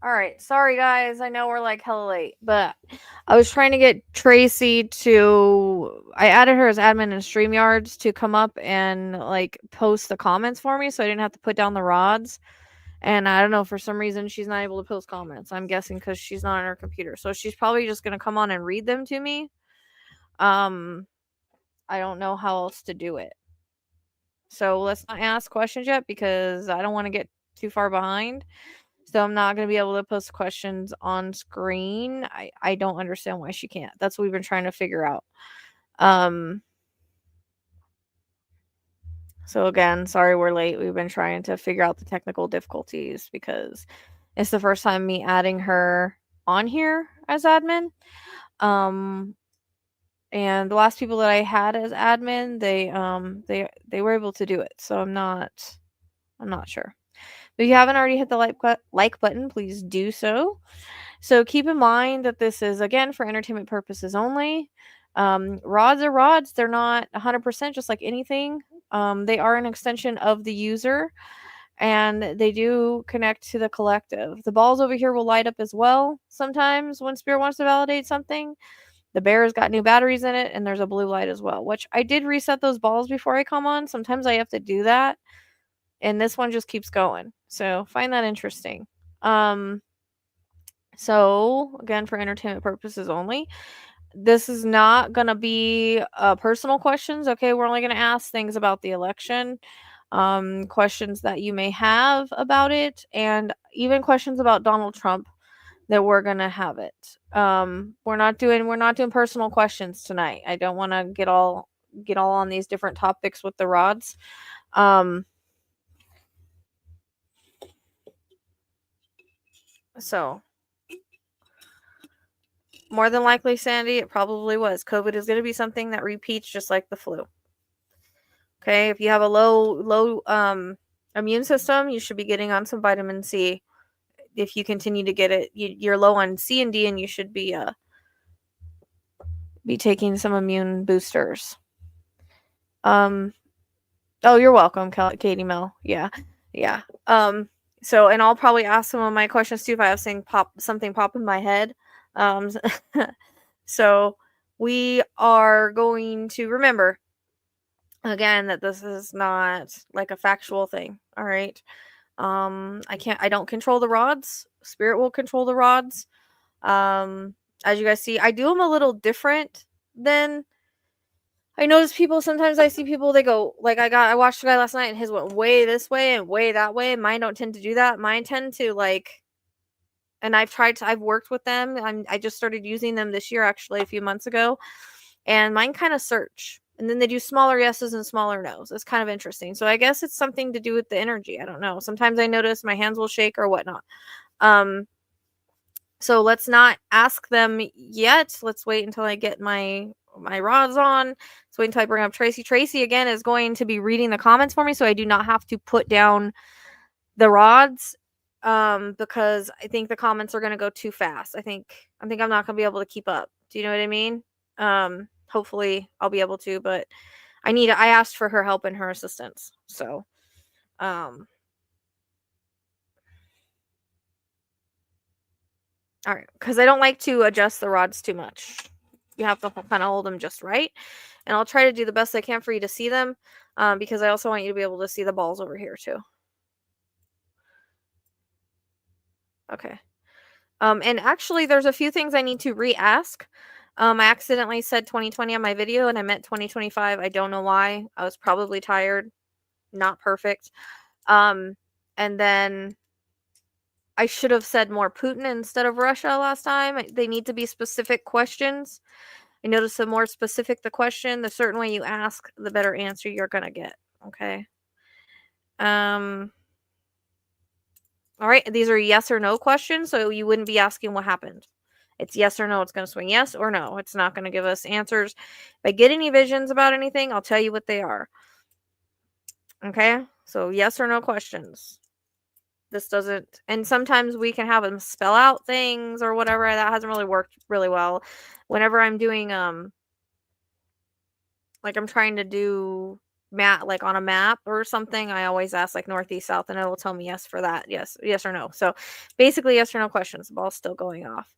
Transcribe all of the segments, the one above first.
Alright, sorry guys, I know we're like hella late, but I was trying to get Tracy to... I added her as admin in StreamYards to come up and, like, post the comments for me so I didn't have to put down the rods. And I don't know, for some reason, she's not able to post comments. I'm guessing because she's not on her computer. So she's probably just going to come on and read them to me. I don't know how else to do it. So let's not ask questions yet because I don't want to get too far behind. So I'm not going to be able to post questions on screen. I don't understand why she can't. That's what we've been trying to figure out. So again, sorry we're late. We've been trying to figure out the technical difficulties because it's the first time me adding her on here as admin. And the last people that I had as admin, they were able to do it. So I'm not sure. But if you haven't already hit the like button, please do so. So keep in mind that this is, again, for entertainment purposes only. Rods are rods. They're not 100% just like anything. They are an extension of the user, and they do connect to the collective. The balls over here will light up as well sometimes when Spirit wants to validate something. The bear's got new batteries in it, and there's a blue light as well, which I did reset those balls before I come on. Sometimes I have to do that, and this one just keeps going. So find that interesting. So again, for entertainment purposes only. This is not going to be personal questions. Okay, we're only going to ask things about the election, questions that you may have about it, and even questions about Donald Trump that we're going to have it. We're not doing personal questions tonight. I don't want to get all on these different topics with the rods. So more than likely, Sandy, it probably was. COVID is going to be something that repeats just like the flu. Okay, if you have a low immune system, you should be getting on some vitamin C. If you continue to get it, you're low on C and D, and you should be taking some immune boosters. Oh, you're welcome, Katie Mel. Yeah. So, and I'll probably ask some of my questions too if I have something pop in my head. So we are going to remember again that this is not like a factual thing. All right. I don't control the rods. Spirit will control the rods. As you guys see, I do them a little different than I notice people. Sometimes I see people, they go like, I watched a guy last night and his went way this way and way that way. Mine don't tend to do that. Mine tend to like, and I've worked with them. I just started using them this year, actually, a few months ago. And mine kind of search. And then they do smaller yeses and smaller nos. It's kind of interesting. So I guess it's something to do with the energy. I don't know. Sometimes I notice my hands will shake or whatnot. So let's not ask them yet. Let's wait until I get my rods on. Let's wait until I bring up Tracy. Tracy, again, is going to be reading the comments for me, so I do not have to put down the rods. Because I think the comments are going to go too fast. I think I'm not going to be able to keep up. Do you know what I mean? Hopefully I'll be able to, but I asked for her help and her assistance. So, all right, because I don't like to adjust the rods too much. You have to kind of hold them just right. And I'll try to do the best I can for you to see them, because I also want you to be able to see the balls over here too. Okay. And actually, there's a few things I need to re-ask. I accidentally said 2020 on my video, and I meant 2025. I don't know why. I was probably tired. Not perfect. And then I should have said more Putin instead of Russia last time. They need to be specific questions. I noticed the more specific the question, the certain way you ask, the better answer you're gonna get. Okay. All right. These are yes or no questions, so you wouldn't be asking what happened. It's yes or no. It's going to swing yes or no. It's not going to give us answers. If I get any visions about anything, I'll tell you what they are. Okay? So yes or no questions. This doesn't, and sometimes we can have them spell out things or whatever. That hasn't really worked really well. Whenever I'm doing, like I'm trying to do like on a map or something, I always ask like northeast, south, and it will tell me yes for that. Yes or no. So basically yes or no questions. The ball's still going off.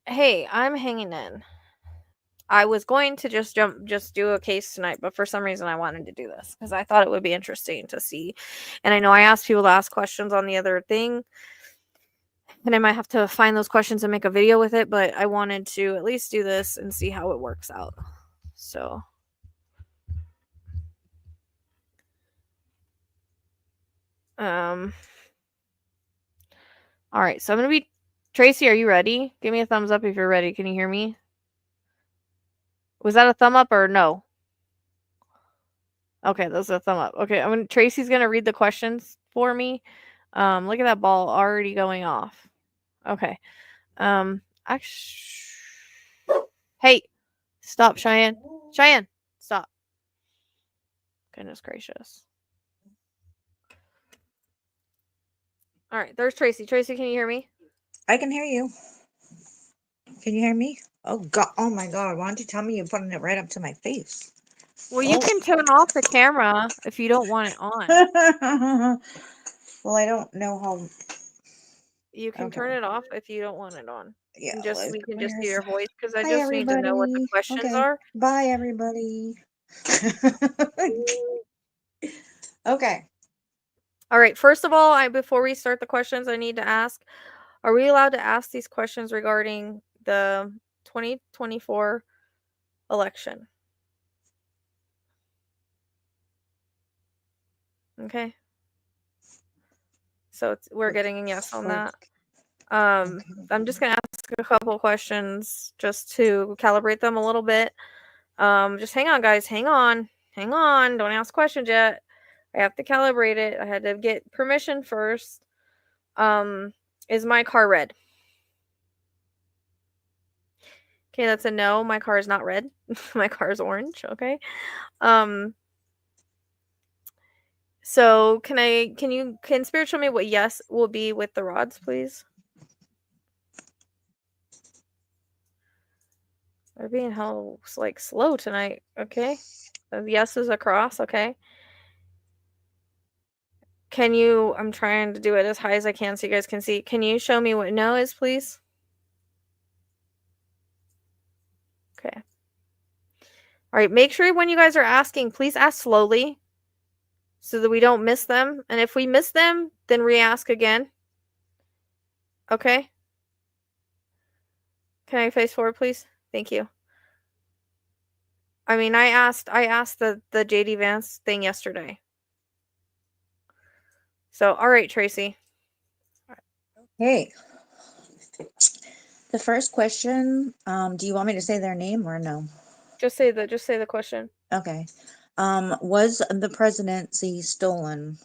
Hey, I'm hanging in. I was going to just do a case tonight, but for some reason I wanted to do this because I thought it would be interesting to see. And I know I asked people to ask questions on the other thing, and I might have to find those questions and make a video with it, but I wanted to at least do this and see how it works out. So all right, so I'm going to be Tracy, are you ready? Give me a thumbs up if you're ready. Can you hear me? Was that a thumb up or no? Okay, that's a thumb up. Okay, Tracy's gonna read the questions for me. Look at that ball already going off. Okay. Actually, hey, stop, Cheyenne. Cheyenne, stop. Goodness gracious. All right, there's Tracy. Tracy, can you hear me? I can hear you. Can you hear me? Oh God! Oh my God! Why don't you tell me you're putting it right up to my face? Well, you can turn off the camera if you don't want it on. Well, I don't know how. You can turn it off if you don't want it on. Yeah, And just we can just hear your voice because I Hi just need to know what the everybody. questions Okay. are. Bye everybody. Okay. All right. First of all, before we start the questions, I need to ask: are we allowed to ask these questions regarding the 2024 election? Okay. So we're getting a yes on that. I'm just gonna ask a couple questions just to calibrate them a little bit. Just hang on, guys. Hang on. Don't ask questions yet. I have to calibrate it. I had to get permission first. Is my car red? Okay, that's a no. My car is not red. My car is orange. Okay. So can Spirit show me what yes will be with the rods, please? They're being hell like slow tonight. Okay. Yes is across. Okay. I'm trying to do it as high as I can so you guys can see. Can you show me what no is, please? Okay. All right. Make sure when you guys are asking, please ask slowly so that we don't miss them. And if we miss them, then re-ask again. Okay. Can I face forward, please? Thank you. I mean, I asked the JD Vance thing yesterday. So, all right, Tracy. Hey. The first question, do you want me to say their name or no? Just say the question. Okay. Was the presidency stolen?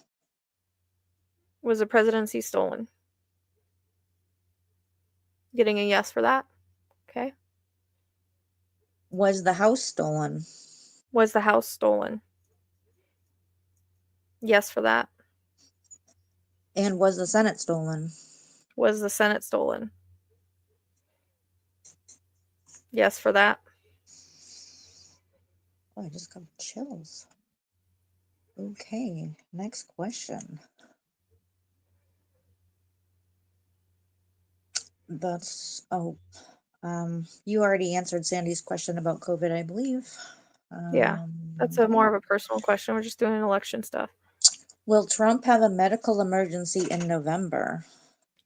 Was the presidency stolen? Getting a yes for that. Okay. Was the house stolen? Was the house stolen? Yes for that. And was the Senate stolen? Was the Senate stolen? Yes for that. Oh, I just got chills. Okay, next question. You already answered Sandy's question about COVID, I believe. Yeah, that's more of a personal question. We're just doing election stuff. Will Trump have a medical emergency in November?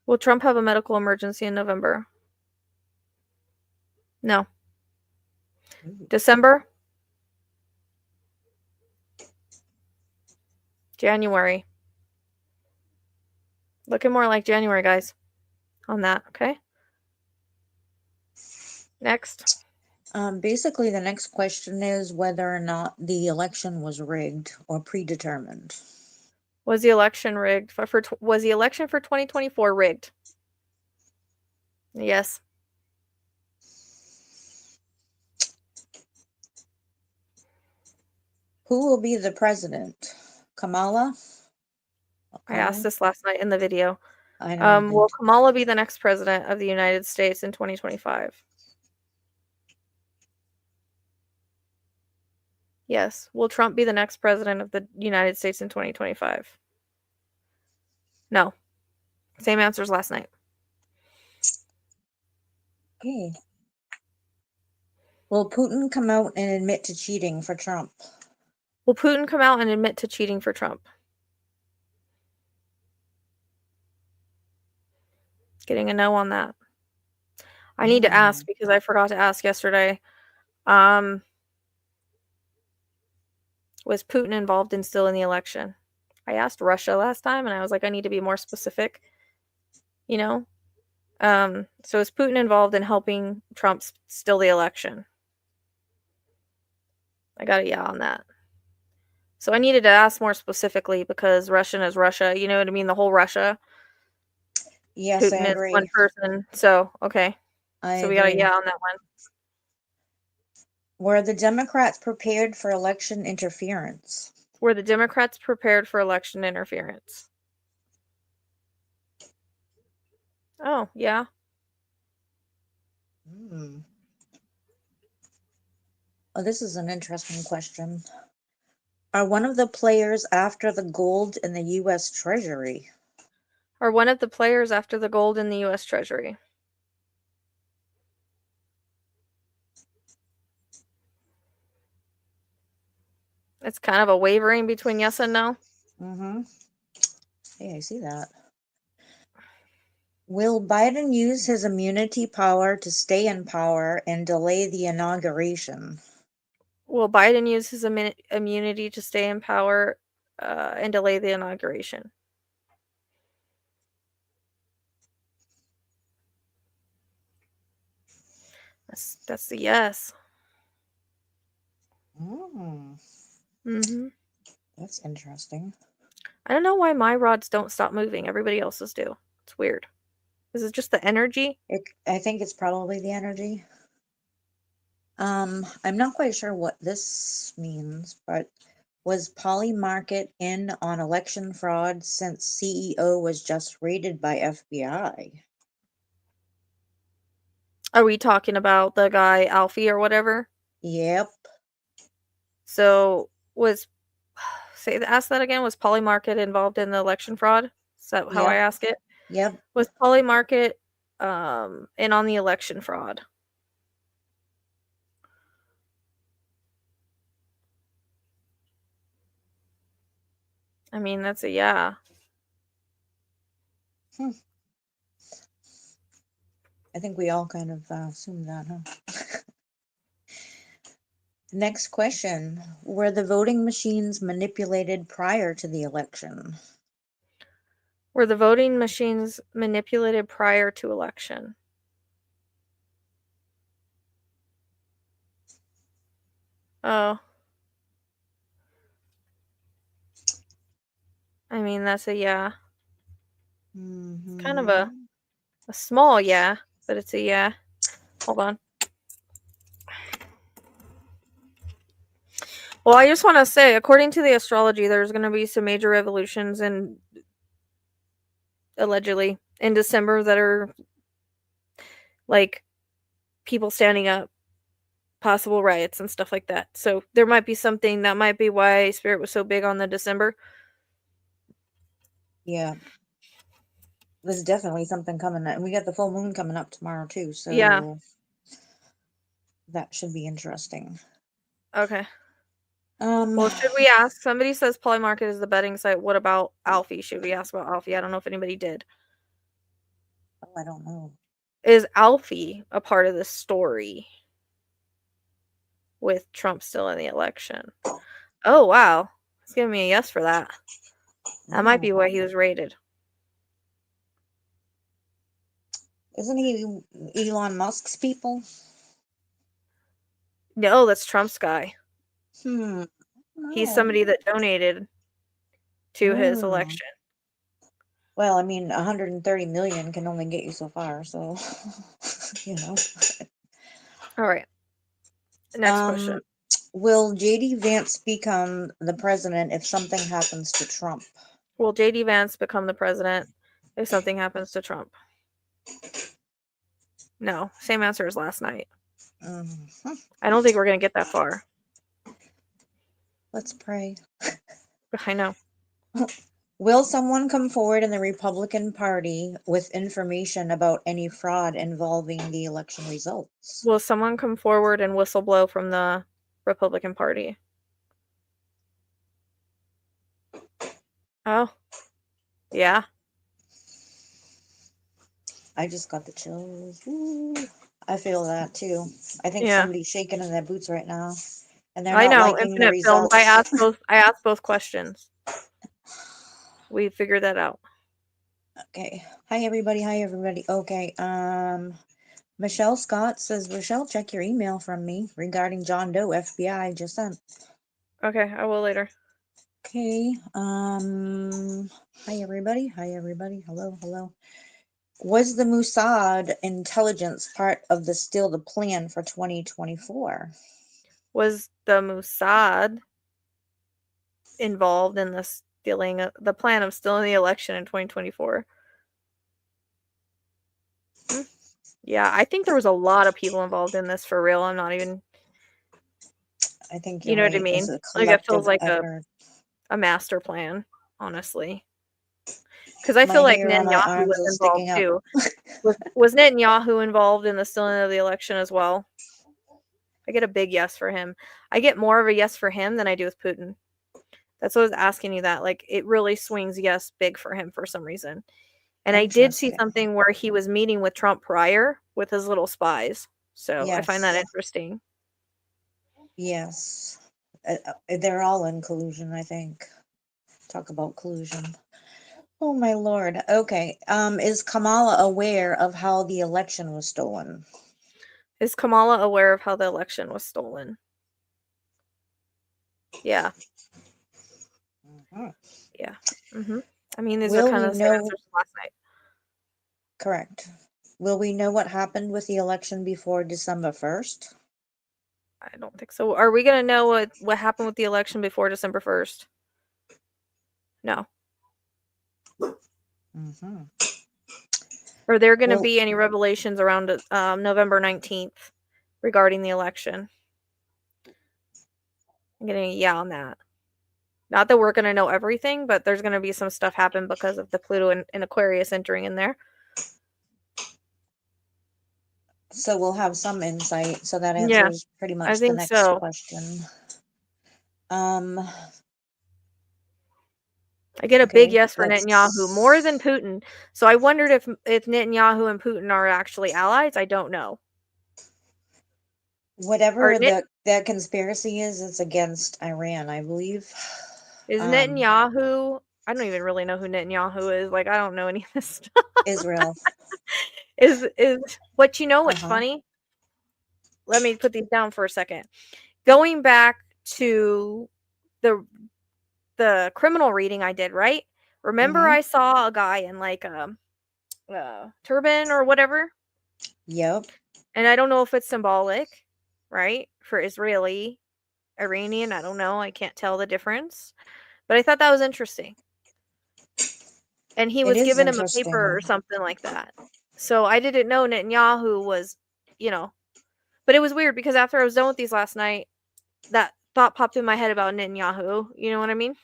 Will Trump have a medical emergency in November? No. December? January. Looking more like January, guys, on that, okay? Next. Basically, the next question is whether or not the election was rigged or predetermined. Was the election rigged was the election for 2024 rigged? Yes. Who will be the president? Kamala? I asked this last night in the video. I know you did. Will Kamala be the next president of the United States in 2025? Yes. Will Trump be the next president of the United States in 2025? No. Same answers last night. Okay. Will Putin come out and admit to cheating for Trump? Will Putin come out and admit to cheating for Trump? Getting a no on that. I need to ask because I forgot to ask yesterday. Was Putin involved in still in the election? I asked Russia last time and I was like, I need to be more specific. You know? So is Putin involved in helping Trump still the election? I got a yeah on that. So I needed to ask more specifically because Russian is Russia. You know what I mean? The whole Russia. Yes, Putin I is agree. one person. So, okay. So we got a yeah on that one. Were the Democrats prepared for election interference? Were the Democrats prepared for election interference? Oh, yeah. Oh, this is an interesting question. Are one of the players after the gold in the U.S. Treasury? Are one of the players after the gold in the U.S. Treasury? It's kind of a wavering between yes and no. Hey, I see that. Will Biden use his immunity power to stay in power and delay the inauguration? Will Biden use his immunity to stay in power and delay the inauguration? That's the yes. That's interesting. I don't know why my rods don't stop moving. Everybody else's do. It's weird. Is it just the energy? I think it's probably the energy. I'm not quite sure what this means, but was Polymarket in on election fraud since CEO was just raided by FBI? Are we talking about the guy Alfie or whatever? Yep. So ask that again. Was Polymarket involved in the election fraud? Is that how I ask it? Yep. Was Polymarket in on the election fraud? I mean, that's a yeah. I think we all kind of assumed that, huh? Next question. Were the voting machines manipulated prior to the election? Were the voting machines manipulated prior to election? Oh. I mean, that's a yeah. It's kind of a small yeah, but it's a yeah. Hold on. Well, I just want to say, according to the astrology, there's going to be some major revolutions allegedly in December that are like people standing up, possible riots and stuff like that. So there might be something that might be why Spirit was so big on the December. Yeah. There's definitely something coming up. And we got the full moon coming up tomorrow too, so yeah, that should be interesting. Okay. Well, should we ask? Somebody says Polymarket is the betting site. What about Alfie? Should we ask about Alfie? I don't know if anybody did. Oh, I don't know. Is Alfie a part of this story with Trump still in the election? Oh, wow. It's giving me a yes for that. That might be why he was raided. Isn't he Elon Musk's people? No, that's Trump's guy. Hmm. He's No. somebody that donated to his election. Well, I mean, 130 million can only get you so far, so you know. All right. Next question. Will JD Vance become the president if something happens to Trump? Will JD Vance become the president if something happens to Trump? No. Same answer as last night. Mhm. I don't think we're going to get that far. Let's pray. I know. Will someone come forward in the Republican Party with information about any fraud involving the election results? Will someone come forward and whistleblow from the Republican Party? Oh. Yeah. I just got the chills. Ooh, I feel that too. I think Yeah. somebody's shaking in their boots right now, and they're I not know. liking the Infinite Films. I results. asked both questions. We figured that out. Okay. Hi everybody. Hi everybody. Okay. Michelle Scott says, Rochelle, check your email from me regarding John Doe. FBI just sent. Okay, I will later. Okay. Hi everybody. Hi everybody. Hello. Hello. Was the Mossad intelligence part of the plan for 2024? Was the Mossad involved in the plan of stealing the election in 2024? Yeah, I think there was a lot of people involved in this for real. I'm not even, I think you you're know what I right. It's mean? a Like it feels collective like effort. a master plan, honestly. Because I My feel like hair on my Netanyahu arms was is involved sticking up. too. Was Netanyahu involved in the stealing of the election as well? I get a big yes for him. I get more of a yes for him than I do with Putin. That's what I was asking you that. Like, it really swings yes big for him for some reason. And I did see Interesting. something where he was meeting with Trump prior with his little spies. So I find that Yes. interesting. Yes. They're all in collusion, I think. Talk about collusion. Oh my lord. Okay. Is Kamala aware of how the election was stolen? Is Kamala aware of how the election was stolen? Yeah. Mhm. Yeah. I mean, these are Will kind we of the same know? answers from last night. Correct. Will we know what happened with the election before December 1st? I don't think so. Are we going to know what happened with the election before December 1st? No. Mm-hmm. Are there going to Well, be any revelations around November 19th regarding the election? I'm getting a yeah on that. Not that we're going to know everything, but there's going to be some stuff happen because of the Pluto and Aquarius entering in there. so we'll have some insight. So that Yeah, answers pretty I much the think next so. question. Um, I get a big okay, yes for Netanyahu more than Putin. So I wondered if Netanyahu and Putin are actually allies. I don't know. Are whatever Net that conspiracy is, it's against Iran, I believe. is Um, Netanyahu? I don't even really know who Netanyahu is. Like, I don't know any of this stuff. Israel. Is what you know? What's Uh-huh. funny? Let me put these down for a second. Going back to the criminal reading I did, right? Remember Mm-hmm. I saw a guy in like a turban or whatever, Yep. and I don't know if it's symbolic, right? For Israeli, Iranian, I don't know. I can't tell the difference. But I thought that was interesting. And he It was is giving him a paper interesting. or something like that. So I didn't know Netanyahu was, you know, but it was weird because after I was done with these last night, that thought popped in my head about Netanyahu. You know what I mean?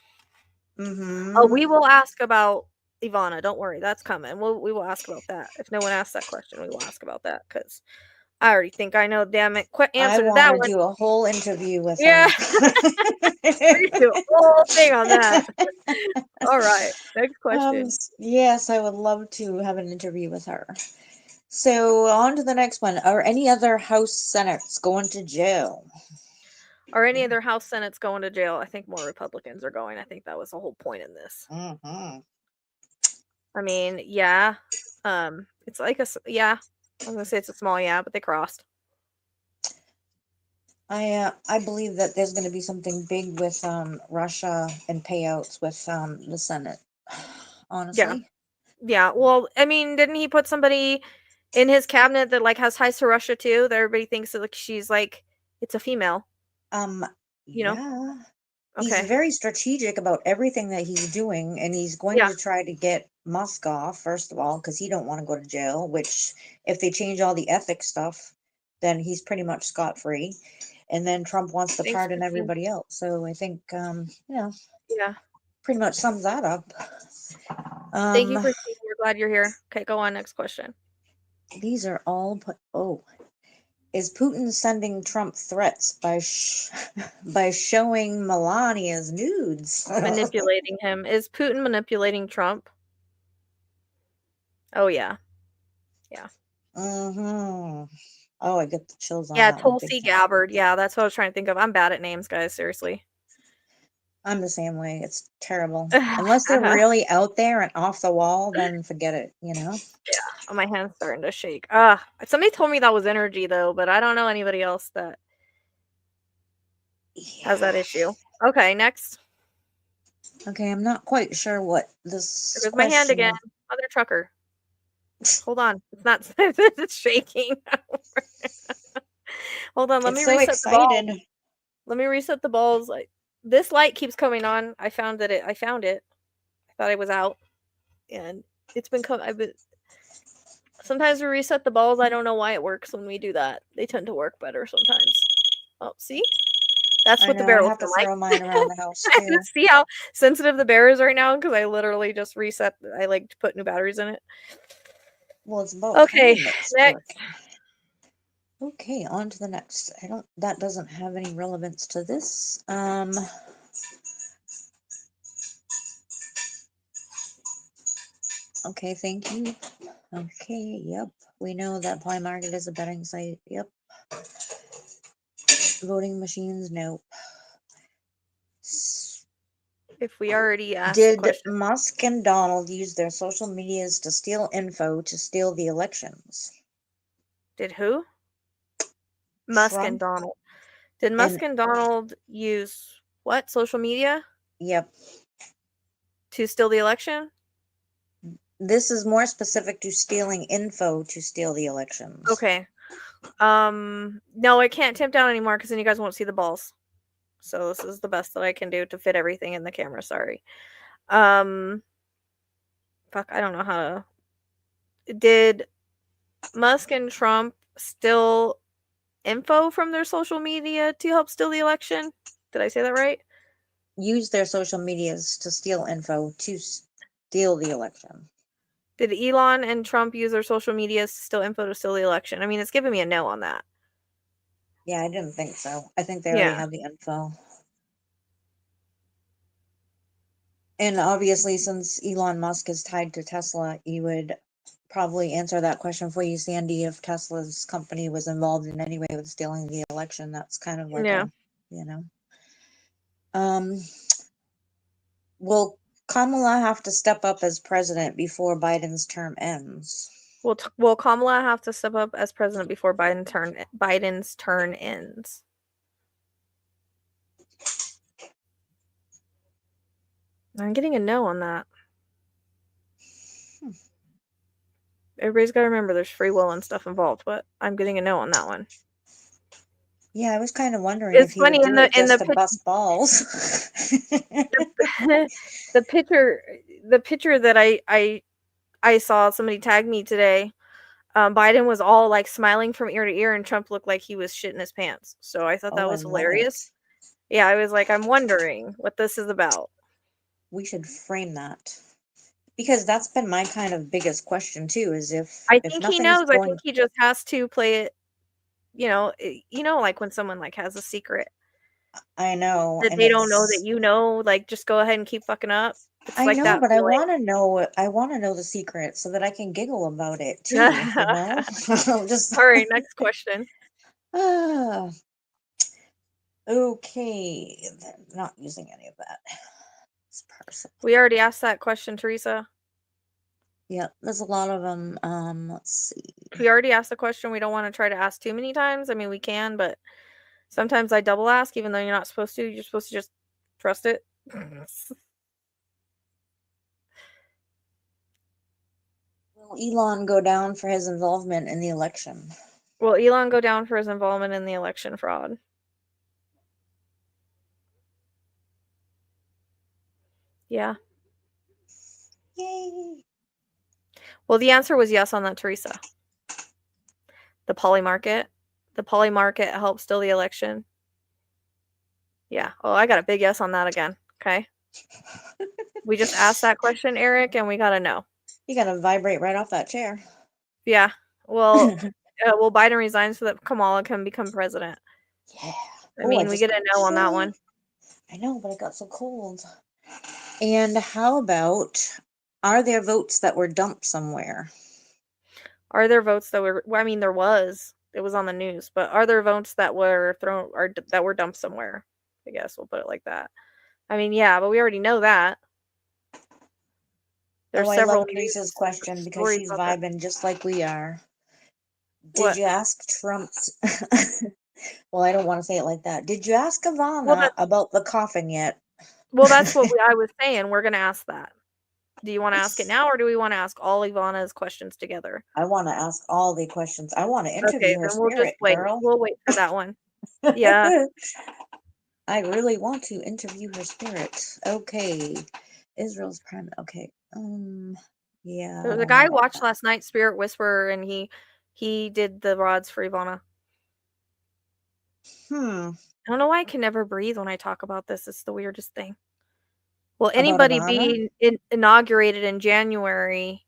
Oh, Mm-hmm. we will ask about Ivana. Don't worry, that's coming. We will ask about that. If no one asks that question, we will ask about that because I already think I know. Damn it! Quick I answer to want that to one. do a whole interview with Yeah, her. we're gonna do a whole thing on that. All right, next question. Yes, I would love to have an interview with her. So on to the next one. Are any other House Senates going to jail? Are any other House Senates going to jail? I think more Republicans are going. I think that was the whole point in this. Mm-hmm. I mean, yeah, it's like yeah. I was gonna say it's a small yeah, but they crossed. I believe that there's going to be something big with Russia and payouts with the Senate. Yeah, Honestly, yeah. Well, I mean, didn't he put somebody in his cabinet that like has ties to Russia too? That everybody thinks that like she's like it's a female. um, You know? yeah, he's Okay. very strategic about everything that he's doing, and he's going Yeah. to try to get Musk off first of all because he don't want to go to jail. Which, if they change all the ethics stuff, then he's pretty much scot free. And then Trump wants to Thanks, pardon Christine. everybody else. So I think, Yeah. pretty much sums that up. Thank you, Um, Christine. We're glad you're here. Okay, go on. Next question. these are all put. Oh, is Putin sending Trump threats by by showing Melania's nudes? Manipulating him. Is Putin manipulating Trump? Oh yeah. Yeah. Mm-hmm. Oh, I get the chills on Yeah, that one big Tulsi time. Gabbard. Yeah, that's what I was trying to think of. I'm bad at names, guys. Seriously. I'm the same way. It's terrible. Unless they're really out there and off the wall, then forget it, you know? Oh, my hand's starting to shake. Somebody told me that was energy though, but I don't know anybody else that has that Yeah. issue. Okay, next. Okay, I'm not quite sure what There this goes my hand question again. is. Mother trucker. Hold on. It's not it's shaking. Hold on, let It's me so reset the ball. excited. Let me reset the balls. Like this light keeps coming on. I found it. I found it. I thought it was out, and it's been coming. I've been. Sometimes we reset the balls. I don't know why it works when we do that. They tend to work better sometimes. Oh, see, that's I what the know, I barrel have to sound like. throw mine around the house too. See how sensitive the bear is right now because I literally just reset. I like put new batteries in it. Well, it's about Okay, time it's next. working. Okay, on to the next. That doesn't have any relevance to this. Okay, thank you. Okay, yep. We know that Play Market is a betting site. Yep. Voting machines, nope. If we already asked the Did question, Musk and Donald use their social medias to steal info to steal the elections? did who? Musk and Trump Donald. Did and Musk and Donald use what social media yep. to steal the election? This is more specific to stealing info to steal the elections. Okay. No, I can't tamp down anymore because then you guys won't see the balls. So this is the best that I can do to fit everything in the camera. Sorry. Um, fuck, I don't know how to. Did Musk and Trump steal info from their social media to help steal the election? Did I say that right? Use their social medias to steal info to steal the election. Did Elon and Trump use their social medias to steal info to steal the election? I mean, it's giving me a no on that. Yeah, I didn't think so. I think they already Yeah. have the info. And obviously, since Elon Musk is tied to Tesla, you would probably answer that question for you, Sandy, if Tesla's company was involved in any way with stealing the election. That's kind of like Yeah. a, you know. Um, will Kamala have to step up as president before Biden's term ends? Will Kamala have to step up as president before Biden's turn ends? I'm getting a no on that. Everybody's got to remember there's free will and stuff involved, but I'm getting a no on that one. Yeah, I was kind of wondering if It's he would funny do it in just to bust balls. the picture that I saw somebody tagged me today. Biden was all like smiling from ear to ear, and Trump looked like he was shitting his pants. So I thought that Oh, I was love it. hilarious. Yeah, I was like, I'm wondering what this is about. We should frame that. Because that's been my kind of biggest question too, is I if think he nothing's knows. I going think he just has to play it. like when someone like has a secret I know, that and they don't know that it's like just go ahead and keep fucking up. It's I like know, that but feeling. I wanna know the secret so that I can giggle about it too, you know? Just All right, next question. ah, okay, then not using any of that. It's personal. We already asked that question, Teresa. Yep, there's a lot of them. Let's see. If we already asked the question, we don't want to try to ask too many times. I mean, we can, but sometimes I double ask, even though you're not supposed to. You're supposed to just trust it. Will Elon go down for his involvement in the election? Will Elon go down for his involvement in the election fraud? Yeah. Yay! Well, the answer was yes on that, Teresa. The poly market. The poly market helped steal the election. Yeah. Oh, I got a big yes on that again. Okay. We just asked that question, Eric, and we got to know. You gotta vibrate right off that chair. Yeah. Well, Biden resigns so that Kamala can become president. Yeah. I Oh, I mean, we just get a got no on that one. chilly. I know, but it got so cold. And how about, are there votes that were dumped somewhere? Are there votes that were? Well, I mean, there was. It was on the news, but are there votes that were thrown or that were dumped somewhere? I guess we'll put it like that. I mean, yeah, but we already know that. There's Oh, I love several Teresa's news question because stories she's about that. vibing just like we are. Did What? you ask Trump's? Well, I don't want to say it like that. Did you ask Well, Ivana about the coffin yet? that's what I was saying. We're gonna ask that. Do you want to ask it now, or do we want to ask all Ivana's questions together? I want to ask all the questions. I want to Okay, interview her then we'll just spirit, wait. girl. We'll wait for that one. Yeah. I really want to interview her spirit. Okay. Israel's prime. Okay. Yeah, There I was a don't know guy I about watched last night, Spirit Whisperer, and he did the rods for Ivana. that. I don't know why I can never breathe when I talk about this. It's the weirdest thing. Will About anybody Ivana? be inaugurated in January?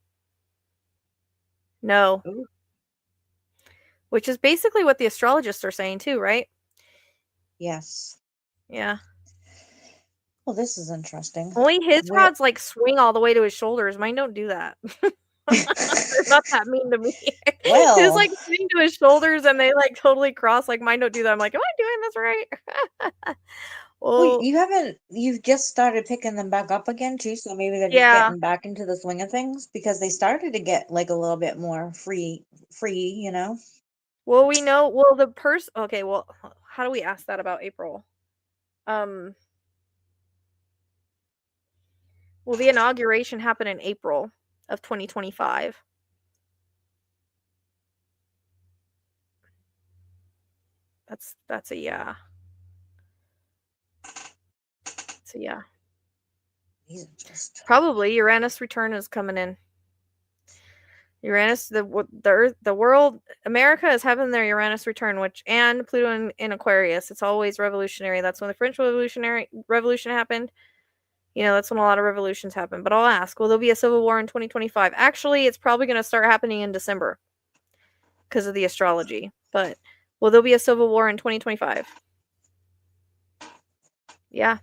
No. Ooh. Which is basically what the astrologists are saying too, right? Yes. Yeah. Well, this is interesting. Only his Will rods like swing all the way to his shoulders. Mine don't do that. They're not that mean to me. His well, like swing to his shoulders and they like totally cross. Like mine don't do that. I'm like, am I doing this right? well, Well, you've just started picking them back up again too, so maybe they're just yeah. getting back into the swing of things because they started to get like a little bit more free, you know? Well, we know. Well, the person. Okay. Well, how do we ask that about April? Um. Well, the inauguration happened in April of 2025. That's a yeah. It's a yeah. These are just Probably Uranus return is coming in. Uranus, the Earth, the world, America is having their Uranus return, which and Pluto in Aquarius. It's always revolutionary. That's when the French Revolution happened. That's when a lot of revolutions happen. But I'll ask, will there be a civil war in 2025? Actually, it's probably going to start happening in December because of the astrology. But will there be a civil war in 2025? Yeah. I'm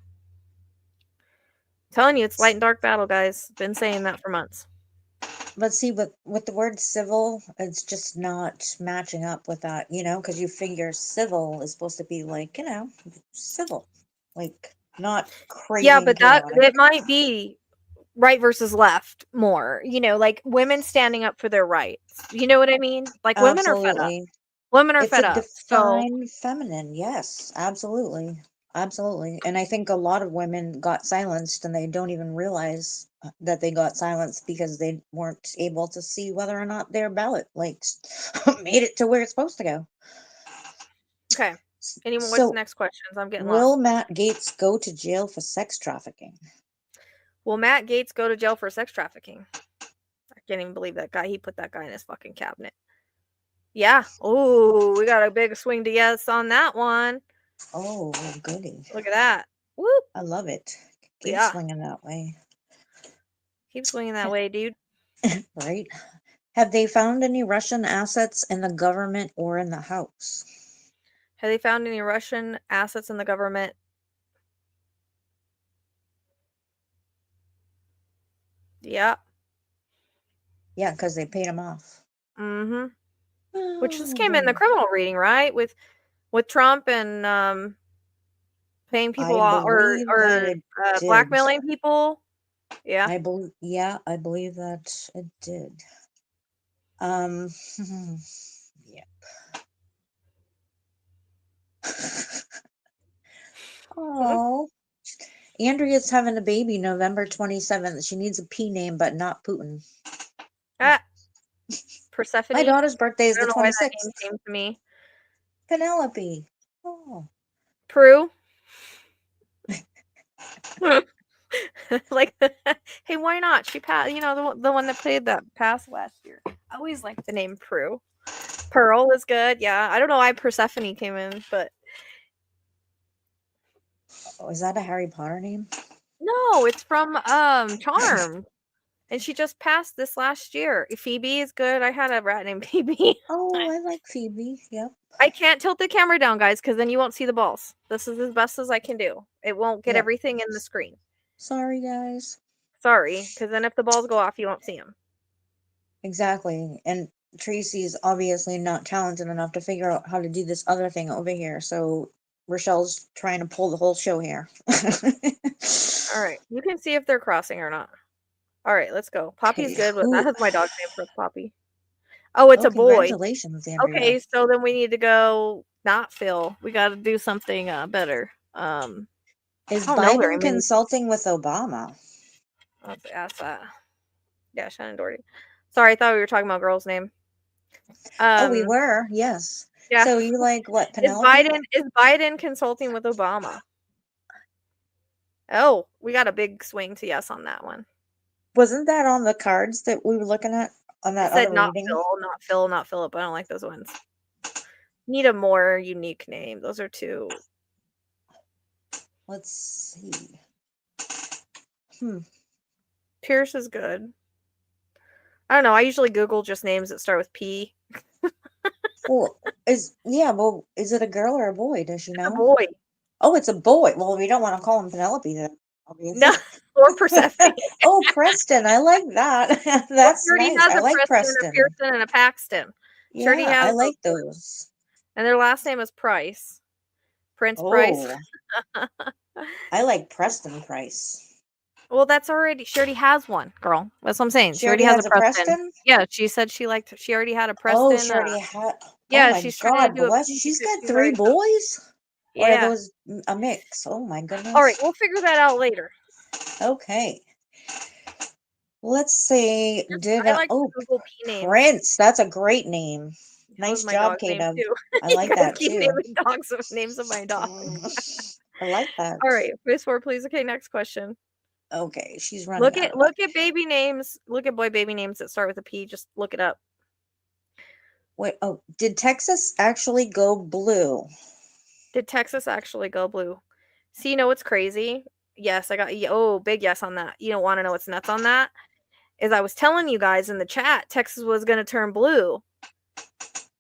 telling you, it's light and dark battle, guys. Been saying that for months. but see with the word civil, it's just not matching up with that, because you figure civil is supposed to be like, civil, like not Yeah, crazy but that chaotic. it might be right versus left more, like women standing up for their rights. You know what I mean? Like women are fed up. Absolutely. Women are It's a fed up. So, defined feminine. Yes, absolutely. Absolutely. And I think a lot of women got silenced and they don't even realize that they got silenced because they weren't able to see whether or not their ballot made it to where it's supposed to go. okay. Anyone, what's the So, next questions? I'm getting will lost. Matt Gates go to jail for sex trafficking? Will Matt Gates go to jail for sex trafficking? I can't even believe that guy. He put that guy in his fucking cabinet. Yeah. Oh, we got a big swing to yes on that one. Oh, goody. Look at that. Whoop. I love it. Keep Yeah. swinging that way. Keep swinging that way, dude. Right? Have they found any Russian assets in the government or in the house? Have they found any Russian assets in the government? Yeah. Yeah, because they paid him off. Mm-hmm. Which just Oh, came in the boy. criminal reading, right? With Trump and paying people I off believe that it did. blackmailing people. Yeah. I believe that it did. Um, yeah. Oh, Andrea's having a baby November 27th. She needs a P name, but not Putin. Yeah. Ah, Persephone. My daughter's birthday is I the don't know why that name 26th. came to me. Penelope. Oh. Prue. Like, hey, why not? She passed. You know, the one that played that passed last year. I always liked the name Prue. Pearl is good. Yeah, I don't know why Persephone came in, but Oh, is that a Harry Potter name? no, it's from Charmed, and she just passed this last year. Phoebe is good. I had a rat named Phoebe. Oh, I like Phoebe. Yep. I can't tilt the camera down, guys, because then you won't see the balls. This is as best as I can do. It won't get Yep. everything in the screen. Sorry, guys. Sorry, because then if the balls go off, you won't see them. Exactly. And Tracy's obviously not talented enough to figure out how to do this other thing over here. So Rochelle's trying to pull the whole show here. All right, you can see if they're crossing or not. All right, let's go. Poppy's Okay. good. That Who? has my dog's name for Poppy. Oh, it's Oh, a boy. congratulations, Andrea. Okay, so then we need to go not Phil. We got to do something better. I Is don't know very Biden many. consulting with Obama? Let's ask that. Yeah, Shannon Doherty. Sorry, I thought we were talking about girl's name. Oh, we were. Yes. Yeah. So you like what, Is Penelope? Biden consulting with Obama? Oh, we got a big swing to yes on that one. Wasn't that on the cards that we were looking at on It that said other not reading? Phil, not Phil, not Philip. I don't like those ones. Need a more unique name. Those are too. Let's see. Pierce is good. I don't know. I usually Google just names that start with P. Well, is it a girl or a boy? Does she It's a know? boy. Oh, it's a boy. Well, we don't want to call him Penelope then, No, obviously. or Persephone. Oh, Preston. I like that. That's She already nice. has I a like Preston, a Preston. Pearson, and a Paxton. She already Yeah, I has like those. and their last name is Price. Prince Price. Oh, I like Preston Price. Well, she already has one, girl. That's what I'm saying. She She already already has a has a Preston. Preston? Yeah, she said she already had a Oh, Preston. she already had. Oh Yeah, my she's trying to God, do a bless. P She's because got she's three already. boys? Or are Yeah. those a mix? Oh my All right, goodness. we'll figure that out later. Okay. Let's say, I like to Google P names. Prince. That's a great name. That was Nice my job, dog's name K-Dub. too. I You like guys that keep too. naming dogs with names of my dog. I like that. All right, voice 4, please. Okay, next question. Okay, she's running out of Look at baby names. Look at boy baby names that start with a P. Just look it up. Wait, oh, did Texas actually go blue? Did Texas actually go blue? See, you know what's crazy? Yes, I got big yes on that. You don't want to know what's nuts on that? Is I was telling you guys in the chat, Texas was going to turn blue,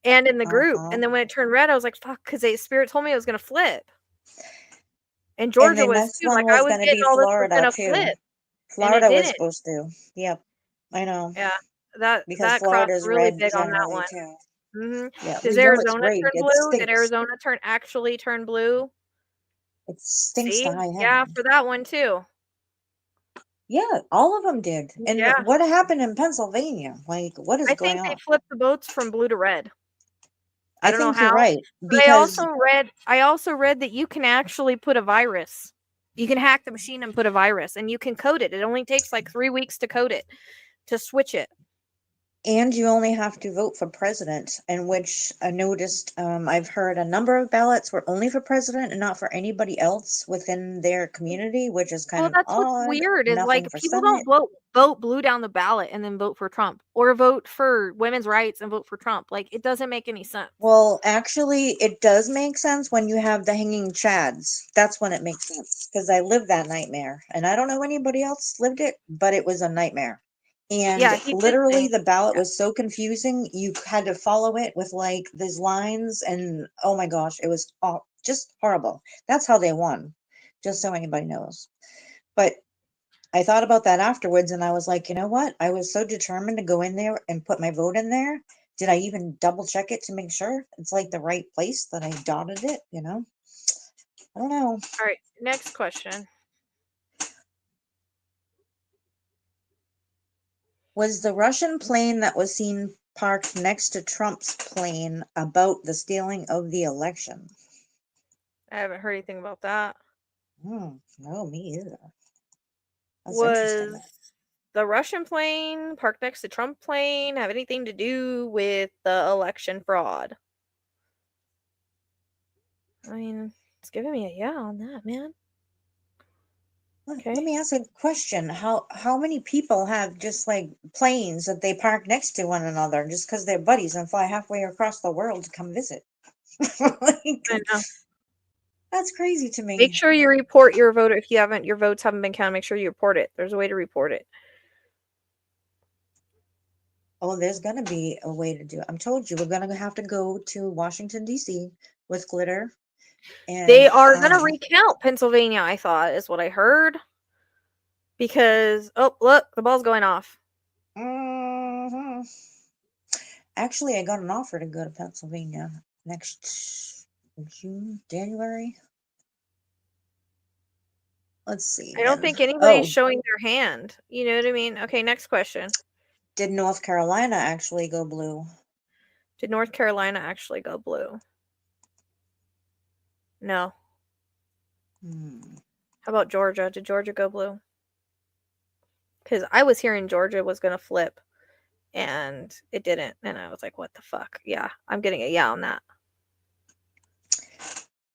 and in the group, and then when it turned red, I was like, "Fuck!" Because Spirit told me it was going to flip, and And Georgia the was next too. one Like I was was going to getting be all this was going Florida to too. flip, and it Florida was didn't. supposed to. Yep, I know. Yeah, Because that crossed Florida's really red big on that generally one. too. Mm-hmm. Yeah, Does we know it's Arizona rigged. turn It blue? Did stinks. Arizona actually turn blue? It stinks See, to high yeah, heaven. for that one too. Yeah, all of them did. And Yeah, what happened in Pennsylvania? Like, what is I going think they on? flipped the votes from blue to red. I I don't know think you're how, right but because I also read that you can actually put a virus. You can hack the machine and put a virus, and you can code it. It only takes like 3 weeks to code it, to switch it. and you only have to vote for president, in which I noticed I've heard a number of ballots were only for president and not for anybody else within their community, which is kind Well, of that's what's odd. weird is Nothing like for people don't Senate. vote blue down the ballot and then vote for Trump or vote for women's rights and vote for Trump. Like it doesn't make any sense. Well, actually, it does make sense when you have the hanging chads. That's when it makes sense because I lived that nightmare, and I don't know anybody else lived it, but it was a nightmare. And Yeah, he did literally say the ballot that. was so confusing. You had to follow it with like these lines, and oh my gosh, it was just horrible. That's how they won, just so anybody knows. But I thought about that afterwards, and I was like, you know what? I was so determined to go in there and put my vote in there. Did I even double check it to make sure it's like the right place that I dotted it? I don't know. All right, next question. Was the Russian plane that was seen parked next to Trump's plane about the stealing of the election? I haven't heard anything about that. No, me either. That's interesting. Was the Russian plane parked next to Trump plane have anything to do with the election fraud? I mean, it's giving me a yeah on that, man. Let Okay. me ask a question. How many people have just like planes that they park next to one another just because they're buddies and fly halfway across the world to come visit? Like, I know. that's crazy to Make me. sure you report your vote if your votes haven't been counted. Make sure you report it. There's a way to report it. Oh, there's gonna be a way to do it. I'm told you we're gonna have to go to Washington D.C. with glitter They and are gonna recount Pennsylvania, I thought, is what I heard. Because oh look, the ball's going off. mhm. Actually, I got an offer to go to Pennsylvania next January. Let's see I don't when. think anybody's Oh, showing their hand. You know what I mean? Okay, next question. did North Carolina actually go blue? Did North Carolina actually go blue? No. Hmm. How about Georgia? Did Georgia go blue? Because I was hearing Georgia was gonna flip and it didn't. And I was like, what the fuck? Yeah, I'm getting a yeah on that.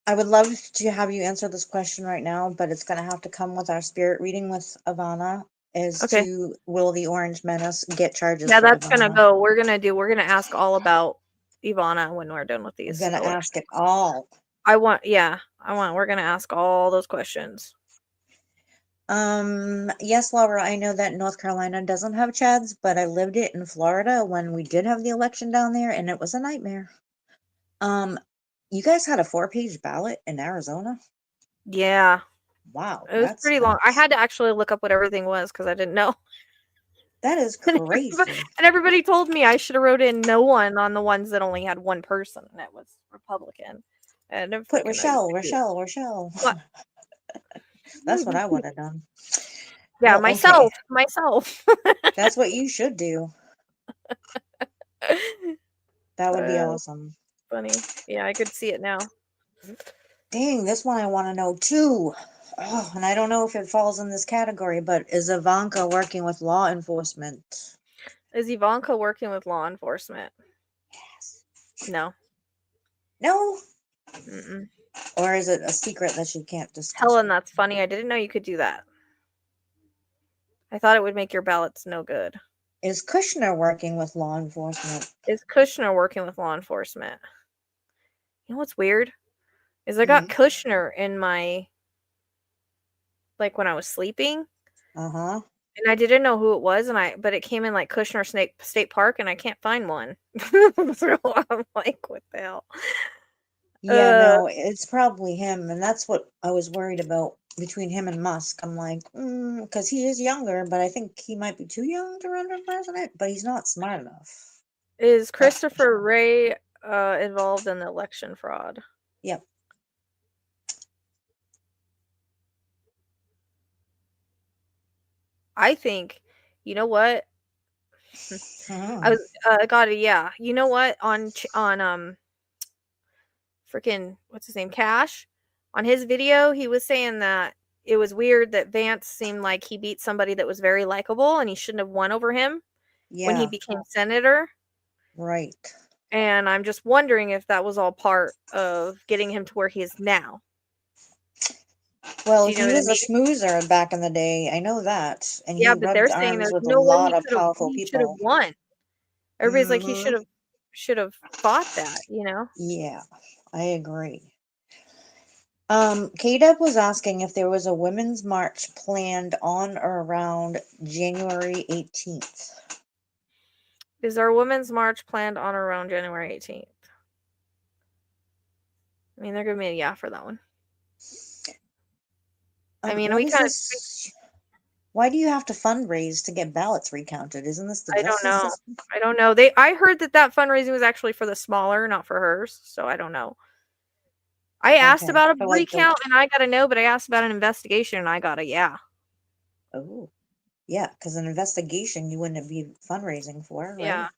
I would love to have you answer this question right now, but it's going to have to come with our spirit reading with Ivana. As Okay. to will the Orange Menace get charges Yeah, for that's gonna Ivana? go. We're gonna ask all about Ivana when we're done with We're these going to ask elections. it all. We're gonna ask all those questions. Yes, Laura, I know that North Carolina doesn't have Chads, but I lived it in Florida when we did have the election down there, and it was a nightmare. Um, you guys had a 4-page ballot in Arizona? Yeah, Wow, it was that's pretty long. I nuts. had to actually look up what everything was because I didn't know. That is crazy. And everybody told me I should have wrote in no one on the ones that only had one person, and it was Republican. And I Put freaking know you Rochelle, could do Rochelle, Rochelle. what? That's what I would have done. Yeah, Well, okay. myself. That's what you should do. That would be uh, awesome. Funny. Yeah, I could see it now. Dang, this one I want to know too. Oh, and I don't know if it falls in this category, but is Ivanka working with law enforcement? Is Ivanka working with law enforcement? Yes. No. No? Mm-mm. Or is it a secret that she can't discuss Helen, with? that's funny. I didn't know you could do that. I thought it would make your ballots no good. Is Kushner working with law enforcement? Is Kushner working with law enforcement? You know what's weird? Is I got Hmm. Kushner in my, like, when I was sleeping, Uh-huh. and I didn't know who it was, but it came in like Kushner State Park, and I can't find one. So I'm like, what the hell? Yeah, Uh, no, it's probably him, and that's what I was worried about between him and Musk. I'm like, because he is younger, but I think he might be too young to run for president, but he's not smart enough. is That's for Christopher sure. Wray involved in the election fraud? Yep. I think, you know what? I Mhm. was got it. Yeah, you know what? On freaking what's his name, Cash, on his video, he was saying that it was weird that Vance seemed like he beat somebody that was very likable, and he shouldn't have won over him when he Yeah, became senator. right. And I'm just wondering if that was all part of getting him to where he is now. Well, Do you know he what I was a mean? schmoozer back in the day. I know that. And he Yeah, but they're rubbed saying arms there's with a no way lot of powerful he should have people. won. Everybody's like he Hmm. should have fought that. Yeah, I agree. K-Dub was asking if there was a women's march planned on or around January 18th. Is our women's march planned on or around January 18th? I mean, they're giving me a yeah for that one. I mean, What we is kind of. this? Why do you have to fundraise to get ballots recounted? Isn't this the I don't justice know. system? I don't know. I heard that fundraising was actually for the smaller, not for hers. So I don't know. I asked Okay, about a for like the. recount and I got a no, but I asked about an investigation and I got a yeah. Oh, yeah, because an investigation you wouldn't be fundraising for, right? Yeah.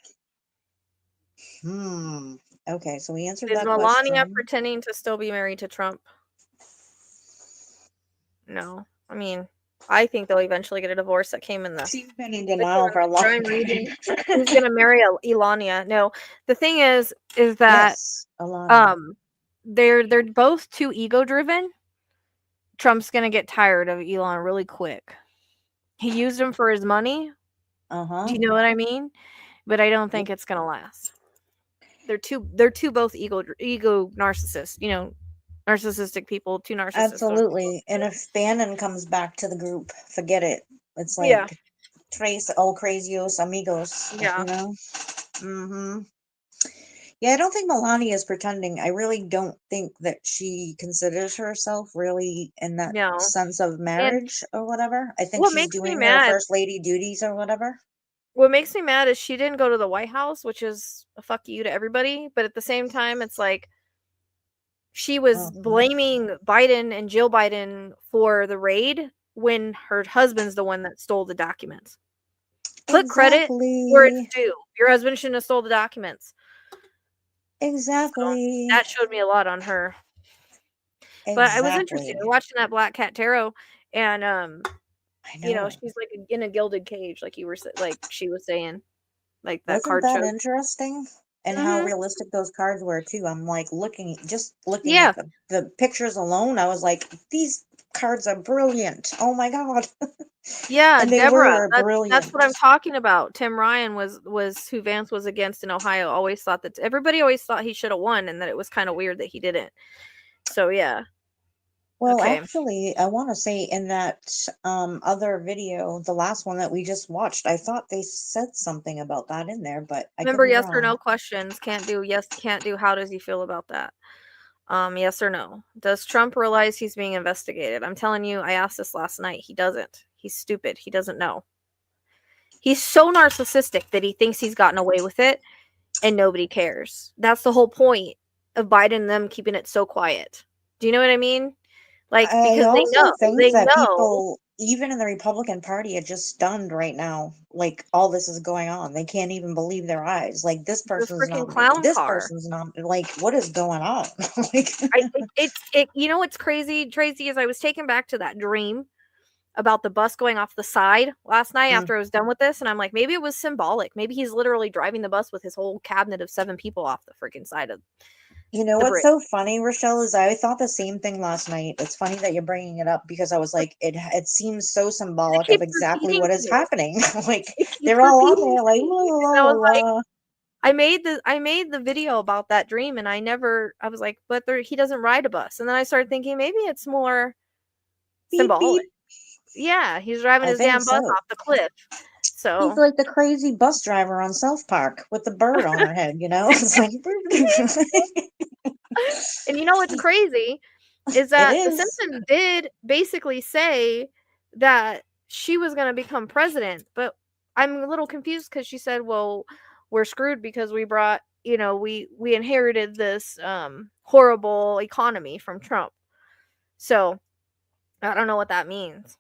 Okay, so we answered Is that Melania question. pretending to still be married to Trump? No. I mean, I think they'll eventually get a divorce. That came in the She's been in denial for a long prime time. reading. Who's gonna marry Elania? No. The thing is that Yes, Alana. they're both too ego driven. Trump's gonna get tired of Elon really quick. He used him for his money. Do Uh-huh. you know what I mean? But I don't think it's gonna last. They're two both ego narcissists. Narcissistic people, two narcissists. Absolutely. And if Bannon comes back to the group, forget it. It's Yeah, like Trace el crazios amigos, yeah, Mm-hmm. Yeah, I don't think Melania is pretending. I really don't think that she considers herself really in that no. sense of And marriage or whatever. I think what she's makes me doing her mad first lady duties or whatever. what makes me mad is she didn't go to the White House, which is a fuck you to everybody. But at the same time, it's like she was Uh-huh. blaming Biden and Jill Biden for the raid when her husband's the one that stole the documents. Put credit where it's Exactly. due. Your husband shouldn't have stole the documents. So Exactly. that showed me a lot on her. But I was interested Exactly. in watching that Black Cat Tarot, and I know. she's like in a gilded cage, like like she was saying, like that Wasn't card that show. interesting? And how Mhm. realistic those cards were too. I'm like looking Yeah. at the pictures alone, I was like, these cards are brilliant. Oh my god. Yeah, And they Deborah. were That's brilliant. what I'm talking about. Tim Ryan was who Vance was against in Ohio. Always thought that everybody always thought he should have won, and that it was kind of weird that he didn't. So yeah. Well, Okay. actually, I want to say in that other video, the last one that we just watched, I thought they said something about that in there, but I could Remember, be yes or wrong. no questions. Can't do yes, can't do. How does he feel about that? Yes or no? Does Trump realize he's being investigated? I'm telling you, I asked this last night. He doesn't. He's stupid. He doesn't know. He's so narcissistic that he thinks he's gotten away with it and nobody cares. That's the whole point of Biden and them keeping it so quiet. Do you know what I mean? Like, I because they also know. think They that know people, even in the Republican Party, are just stunned right now. Like all this is going on, they can't even believe their eyes. Like this the person's freaking nominated. clown This car. person's not. Like what is going on? Like, You know what's crazy, Tracy, is I was taken back to that dream about the bus going off the side last night mm. after I was done with this, and I'm like, maybe it was symbolic. Maybe he's literally driving the bus with his whole cabinet of 7 people off the freaking side of You know the what's bridge. so funny, Rochelle, is I thought the same thing last night. It's funny that you're bringing it up because I was like, it seems so It symbolic of keeps exactly repeating what is to me. happening. Like It keeps they're all on repeating there, to like me. la la And I la was like, la. I made the video about that dream, and I was like, but he doesn't ride a bus. And then I started thinking maybe it's more Beep symbolic. beep. Yeah, he's driving I his think damn bus so. off the cliff. He's So like the crazy bus driver on South Park with the bird on her head, you know? It's like and you know what's crazy is it that the is. Simpsons did basically say that she was going to become president, but I'm a little confused because she said, "Well, we're screwed because we brought, we inherited this horrible economy from Trump." So I don't know what that means.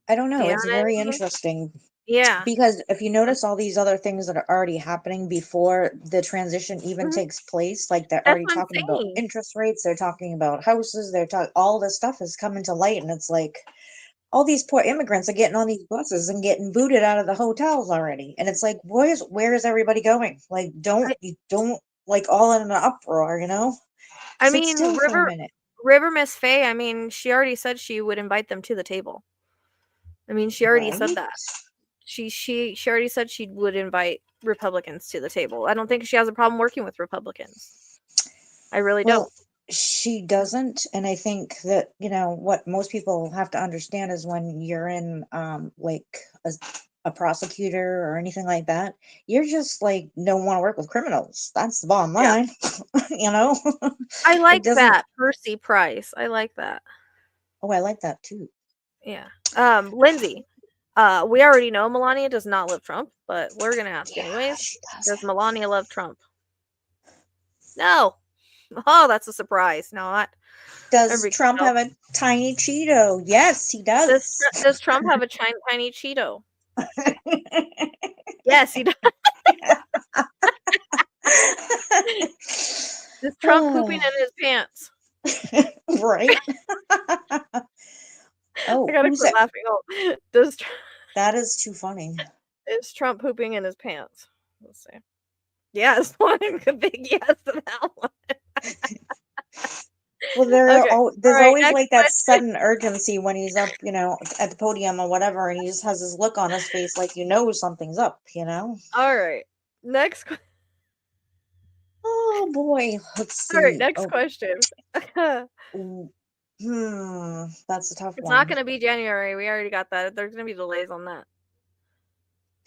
I don't Do know. you know It's what I very mean? interesting Yeah. because if you notice all these other things that are already happening before the transition even Mhm. takes place, like they're That's already what I'm talking about saying. interest rates, they're talking about houses, they're talking all this stuff is coming to light, and it's like all these poor immigrants are getting on these buses and getting booted out of the hotels already, and it's like, where is everybody going? Like, I, you don't like all in an uproar, you know? I Sit mean, still for a minute, River Miss Faye. I mean, she already said she would invite them to the table. I mean, she already said right? that. She already said she would invite Republicans to the table. I don't think she has a problem working with Republicans. I really Well, don't. She doesn't, and I think that, what most people have to understand is when you're in, like, a prosecutor or anything like that, you're just, like, don't wanna work with criminals. That's the bottom Yeah. line, you know? I like It doesn't. that. Percy Price. I like that. Oh, I like that too. Yeah. Lindsay. We already know Melania does not love Trump, but we're gonna ask Yeah, anyways. she Does doesn't. Melania love Trump? No. Oh, that's a surprise. Not. Does Everybody Trump knows. have a tiny Cheeto? Yes, he does. Does Trump have a tiny Cheeto? Yes, he does. Is Trump pooping in his pants? Right? I Oh, gotta who's quit that? laughing. Oh, That is too funny. is Trump pooping in his pants? Let's see. Yes, one a big yes to that one. Well, Okay. All there's right. always Next like that question. sudden urgency when he's up, at the podium or whatever, and he just has this look on his face like something's up. All right. Next. Oh boy, let's All right. see. Next Oh, question. It's that's a tough not one. gonna be January. We already got that. There's gonna be delays on that.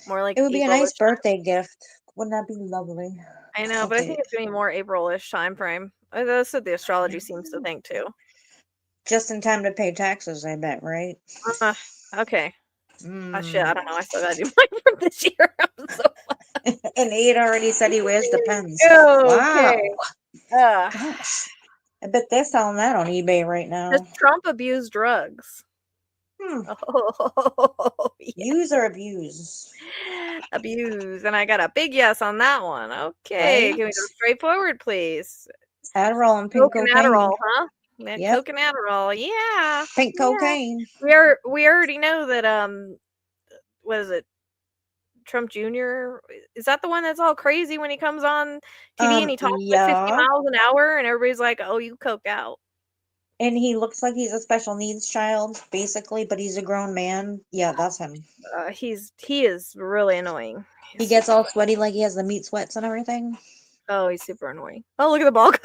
More like It would be a nice April-ish time. birthday gift. Wouldn't that be lovely? I know, but I Okay, think it's gonna be more April-ish time frame. That's what the astrology seems to think too. just in time to pay taxes, I bet, right? Uh, okay. Oh shit, I Mm. don't know. I still gotta do mine from this year. I'm so And Aid already said he wears the pens. okay. Wow, Uh, gosh, I bet they're selling that on eBay right does now. Trump abuse drugs? Hmm. Oh, Use or abuse, abuse. And I got a big yes on that one. Okay, right? can we go straight forward, please? Adderall and pink Coke and cocaine. Adderall, huh? Yeah, Yep, Coke and Adderall. Yeah, pink yeah. cocaine. We already know that what is it? Trump Jr. Is that the one that's all crazy when he comes on TV and he talks like 50 Yeah, miles an hour and everybody's like, "Oh, you coke out." and he looks like he's a special needs child, basically, but he's a grown man. Yeah, that's him. He is really annoying. He He's gets super all funny. sweaty like he has the meat sweats and everything. Oh, he's super annoying. Oh, look at the ball go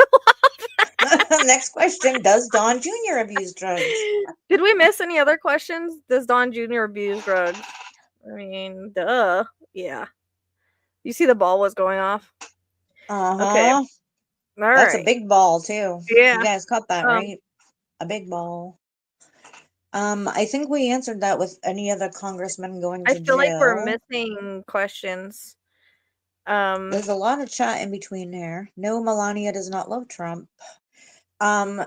Next question: does Don Jr. abuse drugs? Did we miss any other questions? Does Don Jr. abuse drugs? I mean, duh. Yeah. You see the ball was going off? Okay. Uh-huh. All That's a right. big ball too. You Yeah. guys caught that, Um, right? A big ball. I think we answered that with any other congressman going I to feel like we're jail. missing questions. There's a lot of chat in between there. No, Melania does not love Trump. Um,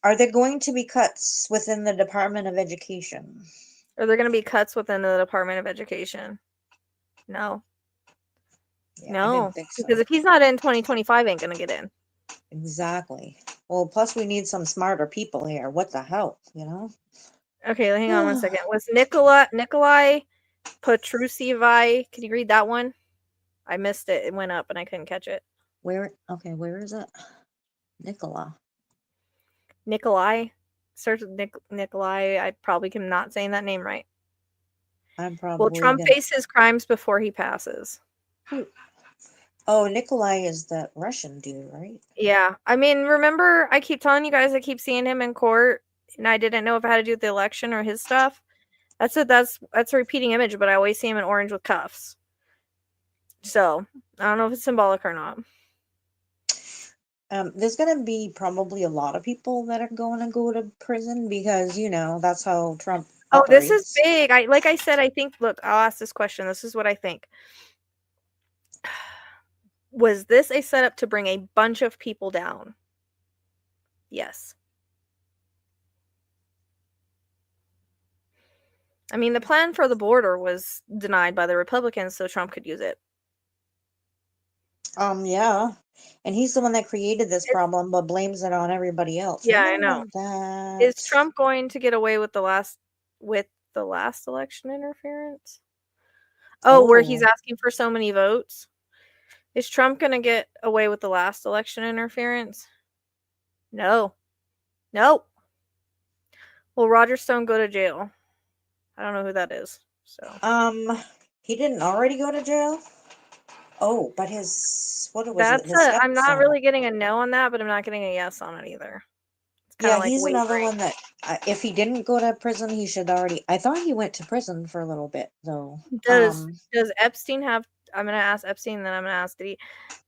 are there going to be cuts within the Department of Education? Are there going to be cuts within the Department of Education? No. Yeah, I didn't No. think so. Because if he's not in, 2025 ain't going to get in. Exactly. Well, plus we need some smarter people here. What the hell? Okay, hang on 1 second. Was Nikolai Petrusevi? Can you read that one? I missed it. It went up and I couldn't catch it. Where? Okay, where is it? Nicola. Nikolai. Search Nikolai. I probably am not saying that name right. I'm Will probably Trump gonna. face his crimes before he passes? Oh, Nikolai is the Russian dude, right? Yeah. I mean, remember, I keep telling you guys I keep seeing him in court, and I didn't know if it had to do with the election or his stuff. That's a repeating image, but I always see him in orange with cuffs. So I don't know if it's symbolic or not. There's gonna be probably a lot of people that are going to go to prison because that's how Trump Oh, this is operates. big. Like I said, I think. Look, I'll ask this question. This is what I think. Was this a setup to bring a bunch of people down? Yes. I mean, the plan for the border was denied by the Republicans so Trump could use it. Yeah, and he's the one that created this It's, problem, but blames it on everybody else. yeah, I know. Remember that? Is Trump going to get away with the last election interference? Oh, where he's Oh, asking for so many votes? Is Trump going to get away with the last election interference? No. No. Will Roger Stone go to jail? I don't know who that is. So he didn't already go to jail? Oh, but his, what was it? That's His I'm not stepson. really getting a no on that, but I'm not getting a yes on it either. It's kind Yeah, of like he's another wavering. one that if he didn't go to prison, he should already. I thought he went to prison for a little bit though. Does Epstein have? I'm gonna ask Epstein, then I'm gonna ask did he?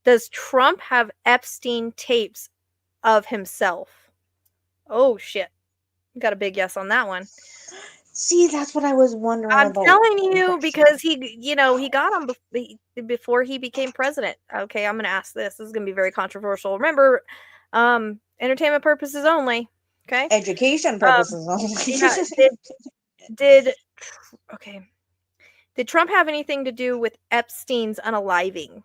Does Trump have Epstein tapes of himself? Oh shit! Got a big yes on that one. See, that's what I was wondering I'm about. telling you because he got him before he became president. Okay, I'm gonna ask this. This is gonna be very controversial. Remember, entertainment purposes only. Okay. Education Um, purposes only. yeah. Did okay? Did Trump have anything to do with Epstein's unaliving?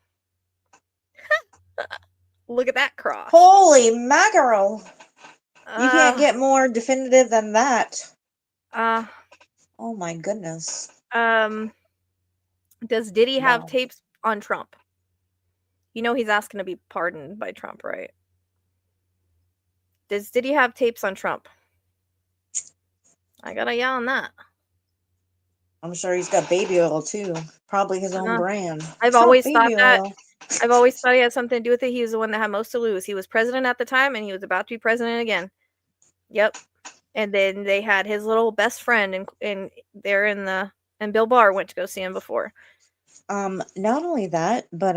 Look at that cross. Holy mackerel! You can't Uh, get more definitive than that. uh, Oh my goodness! um, does Diddy have Wow. tapes on Trump? You know he's asking to be pardoned by Trump, right? Does Diddy have tapes on Trump? I got a yeah on that. I'm sure he's got baby oil too. Probably his own brand. I've Trump always thought baby that. oil. I've always thought he had something to do with it. He was the one that had most to lose. He was president at the time, and he was about to be president again. Yep. And then they had his little best friend, and there in the and Bill Barr went to go see him before. Not only that, but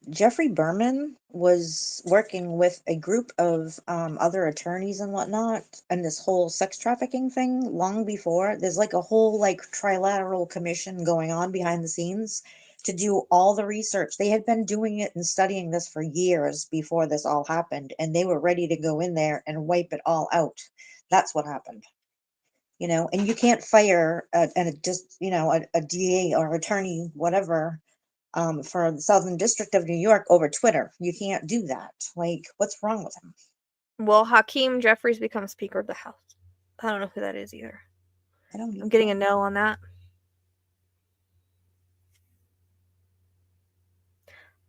Jeffrey Berman was working with a group of other attorneys and whatnot, and this whole sex trafficking thing long before. There's like a whole like trilateral commission going on behind the scenes to do all the research. They had been doing it and studying this for years before this all happened, and they were ready to go in there and wipe it all out. That's what happened. And you can't fire just a DA or attorney, whatever, for the Southern District of New York over Twitter. You can't do that. Like, what's wrong with him? Well, Hakeem Jeffries becomes Speaker of the House. I don't know who that is either. I don't I'm either. getting a no on that.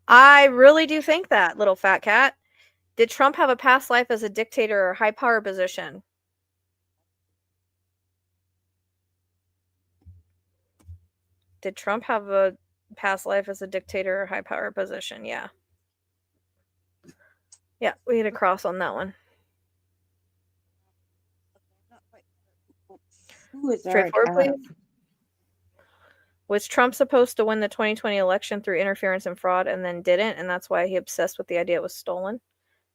I really do think that, little fat cat. Did Trump have a past life as a dictator or high power position? Did Trump have a past life as a dictator or high power position? Yeah. Yeah, we had a cross on that one. Who is Eric Straightforward, please. Adam? Was Trump supposed to win the 2020 election through interference and fraud and then didn't, and that's why he obsessed with the idea it was stolen?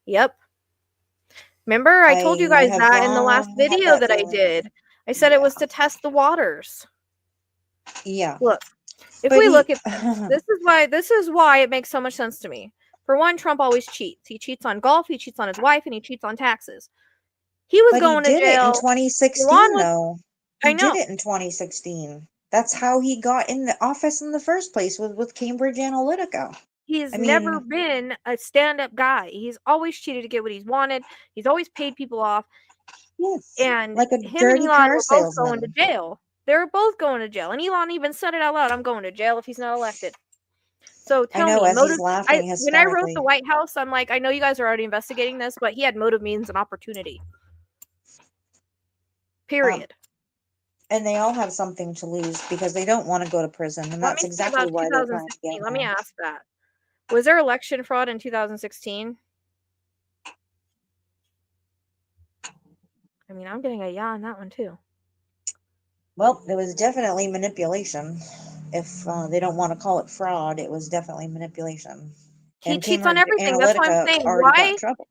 Yep. Remember, I told you I guys have that in the last had video that that I feeling. did. I said it Yeah. was to test the waters. Yeah. Look, if But we he, look at this is why it makes so much sense to me. For one, Trump always cheats. He cheats on golf, he cheats on his wife, and he cheats on taxes. He was but he going to did it in jail. Elon 2016, was though. I He did know. it in 2016. That's how he got in the office in the first place with Cambridge Analytica. He's I never mean, been a stand-up guy. He's always cheated to get what he's wanted. He's always paid people off. yes, And like a him and dirty Elon car were both going to salesman. jail. They were both going to jail. And Elon even said it out loud, I'm going to jail if he's not elected. So I tell know, me, as he's motive. laughing When I wrote the hysterically. White House, I'm like, I know you guys are already investigating this, but he had motive, means, and opportunity. Um, Period. and they all have something to lose because they don't want to go to prison, and Let that's me see exactly about why they're trying to get 2016. in Let me there. ask that. Was there election fraud in 2016? I mean, I'm getting a yeah on that one too. Well, it was definitely manipulation. If they don't want to call it fraud, it was definitely manipulation. He And cheats on Cambridge everything. That's why I'm Analytica saying already got in why trouble.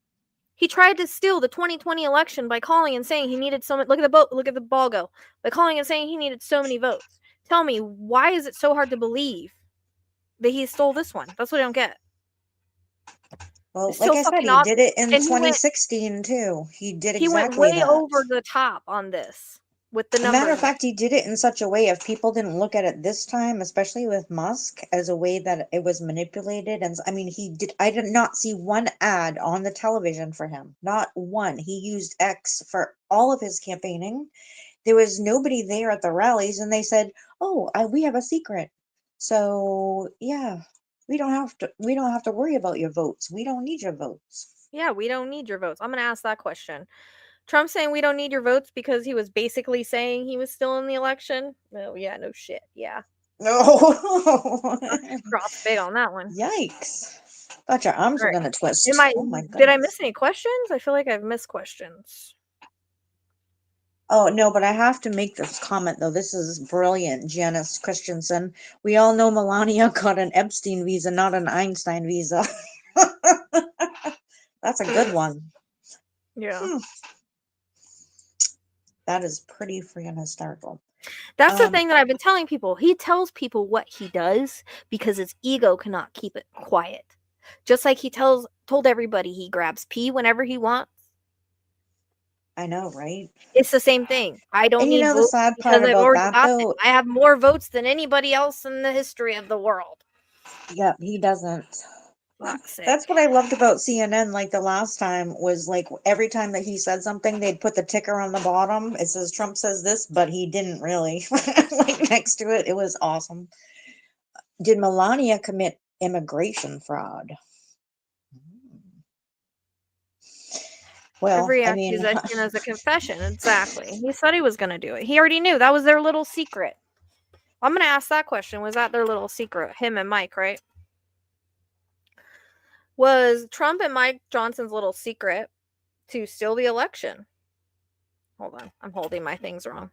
he tried to steal the 2020 election by calling and saying he needed so much. Look at the boat. Look at the ball go. By calling and saying he needed so many votes. Tell me, why is it so hard to believe that he stole this one? That's what I don't get. Well, It's like so I said, fucking he did obvious. it in And 2016 too. He did he went exactly way that. over the top on this with the A matter numbers of and fact, he did it in such a way if people didn't look at it this time, especially with Musk, as a way that it was manipulated. And I mean, I did not see one ad on the television for him. Not one. He used X for all of his campaigning. There was nobody there at the rallies, and they said, "Oh, we have a secret. So yeah, we don't have to worry about your votes. We don't need your votes." yeah, we don't need your votes. I'm going to ask that question. Trump saying we don't need your votes because he was basically saying he was still in the election. Oh, yeah, no shit. Yeah. No. Cross big on that one. Yikes. Thought your arms All were right. gonna twist. Am I? Oh my Did I goodness. miss any questions? I feel like I've missed questions. Oh no, but I have to make this comment though. This is brilliant, Janice Christensen. We all know Melania got an Epstein visa, not an Einstein visa. That's a good one. Yeah. Hmm. That is pretty freaking hysterical. That's the thing that I've been telling people. He tells people what he does because his ego cannot keep it quiet. Just like he told everybody he grabs pee whenever he wants. I know, right? It's the same thing. I don't And you need know the votes sad because part I've about already that got them. though? I have more votes than anybody else in the history of the world. Yep, he doesn't. Fuck's sake. That's what I loved about CNN. Like the last time was like every time that he said something, they'd put the ticker on the bottom. It says Trump says this, but he didn't really. Like next to it, it was awesome. Did Melania commit immigration fraud? Well, Every I mean, accusation is a confession. Exactly. He said he was going to do it. He already knew. That was their little secret. I'm going to ask that question. Was that their little secret? Him and Mike, right? Was Trump and Mike Johnson's little secret to steal the election? Hold on. I'm holding my things wrong.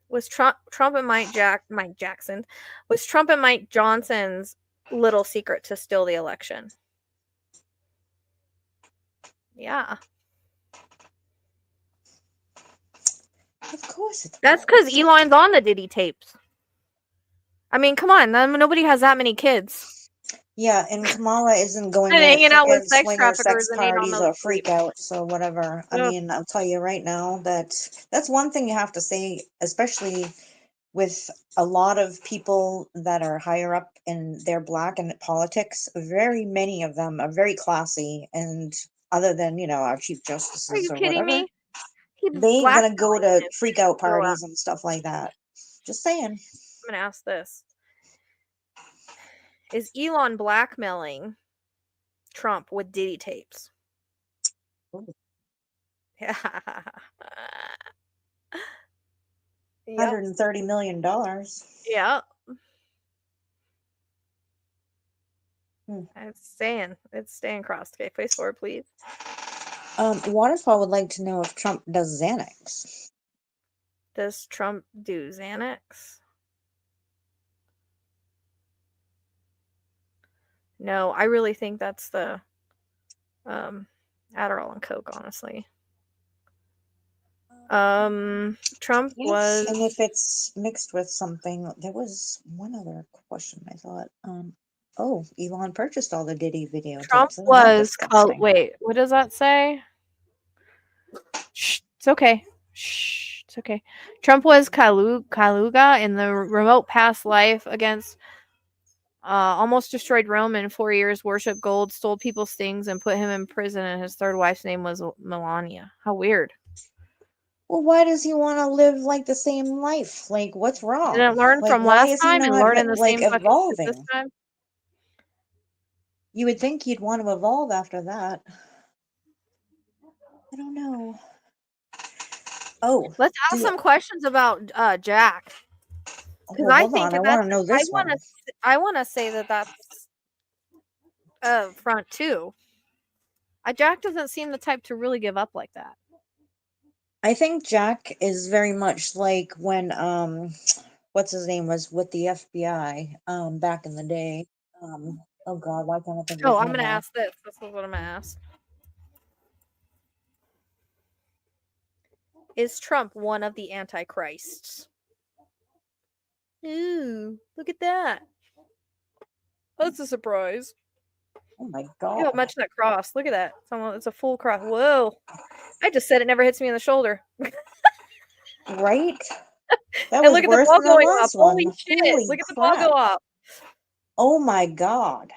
Was Trump and Mike Jackson, was Trump and Mike Johnson's little secret to steal the election? Yeah. of course it That's was. because Elon's on the Diddy tapes. I mean, come on. Nobody has that many kids. Yeah, and Kamala isn't going And to hanging out with freaking sex swinger traffickers sex and ain't on parties no or sleep. freak out, so whatever. I Ugh. mean, I'll tell you right now that that's one thing you have to say, especially with a lot of people that are higher up in their black and politics. Very many of them are very classy, and other than our chief Are justices you or kidding whatever, me? He they ain't gonna go blackmailing to him freak out to go out. parties and stuff like that. Just saying. I'm gonna ask this: is Elon blackmailing Trump with Diddy tapes? Yeah. Yep. $130 million. Yep. Hmm. It's staying crossed. Okay, face forward, please. Waterfall would like to know if Trump does Xanax. Does Trump do Xanax? No, I really think that's the Adderall and Coke, honestly. Trump Yes, was and if it's mixed with something, there was one other question I thought. Oh, Elon purchased all the Diddy videotapes. Isn't that disgusting? wait, what does that say? Shh, it's okay. Shh, it's okay. Trump was Kaluga in the remote past life against almost destroyed Rome in 4 years, worshipped gold, stole people's things, and put him in prison. And his third wife's name was Melania. How weird. Well, why does he want to live like the same life? Like, what's wrong? Didn't learn Like, from why last is he time and not learning the like same fucking shit this evolving? time. You would think he'd want to evolve after that. I don't know. Oh, Let's ask do some questions about Jack, because well, I hold think on. I want that's to know I this want one. to I want to say that that's front too. Jack doesn't seem the type to really give up like that. I think Jack is very much like when what's his name was with the FBI back in the day. Oh God, why can't I think of Oh, his I'm name gonna now? ask this. This is what I'm gonna ask. Is Trump one of the antichrists? Ooh, look at that. That's a surprise. Oh my Look how God. much that cross. Look at that. It's a full cross. Whoa. I just said it never hits me in the shoulder. Right? That And was look at the worse ball than the going up. last Holy one. shit. Holy Look at the ball crap. go up. Oh my God.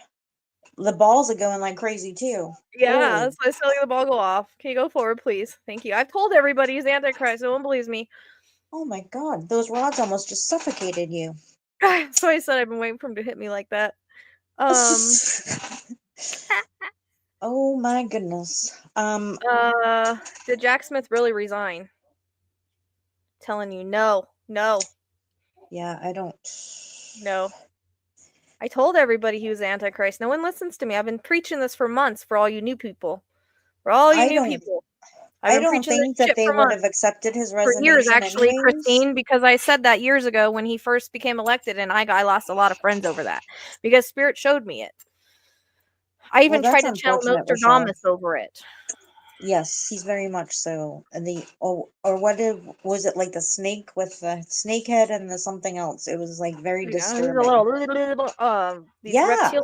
The balls are going like crazy too. Yeah, Holy. that's why I said look at the ball go off. Can you go forward, please? Thank you. I've told everybody he's Antichrist. No one believes me. Oh my God. Those rods almost just suffocated you. So I said I've been waiting for him to hit me like that. Oh my goodness. Did Jack Smith really resign? Telling you no, no. Yeah, I don't. No. I told everybody he was the Antichrist. No one listens to me. I've been preaching this for months for all you new people. For all you I new don't. people. I've I been don't preaching this think that shit they for would months. have accepted his For years, resignation actually, anyways. Christine, because I said that years ago when he first became elected, and I lost a lot of friends over that because Spirit showed me it. I Well, even tried that's to channel unfortunate, Rachelle. Nostradamus over it. Yes, he's very much so. And the or what did was it like the snake with the snake head and the something else? It was like very Yeah, he's a disturbing. these Yeah, it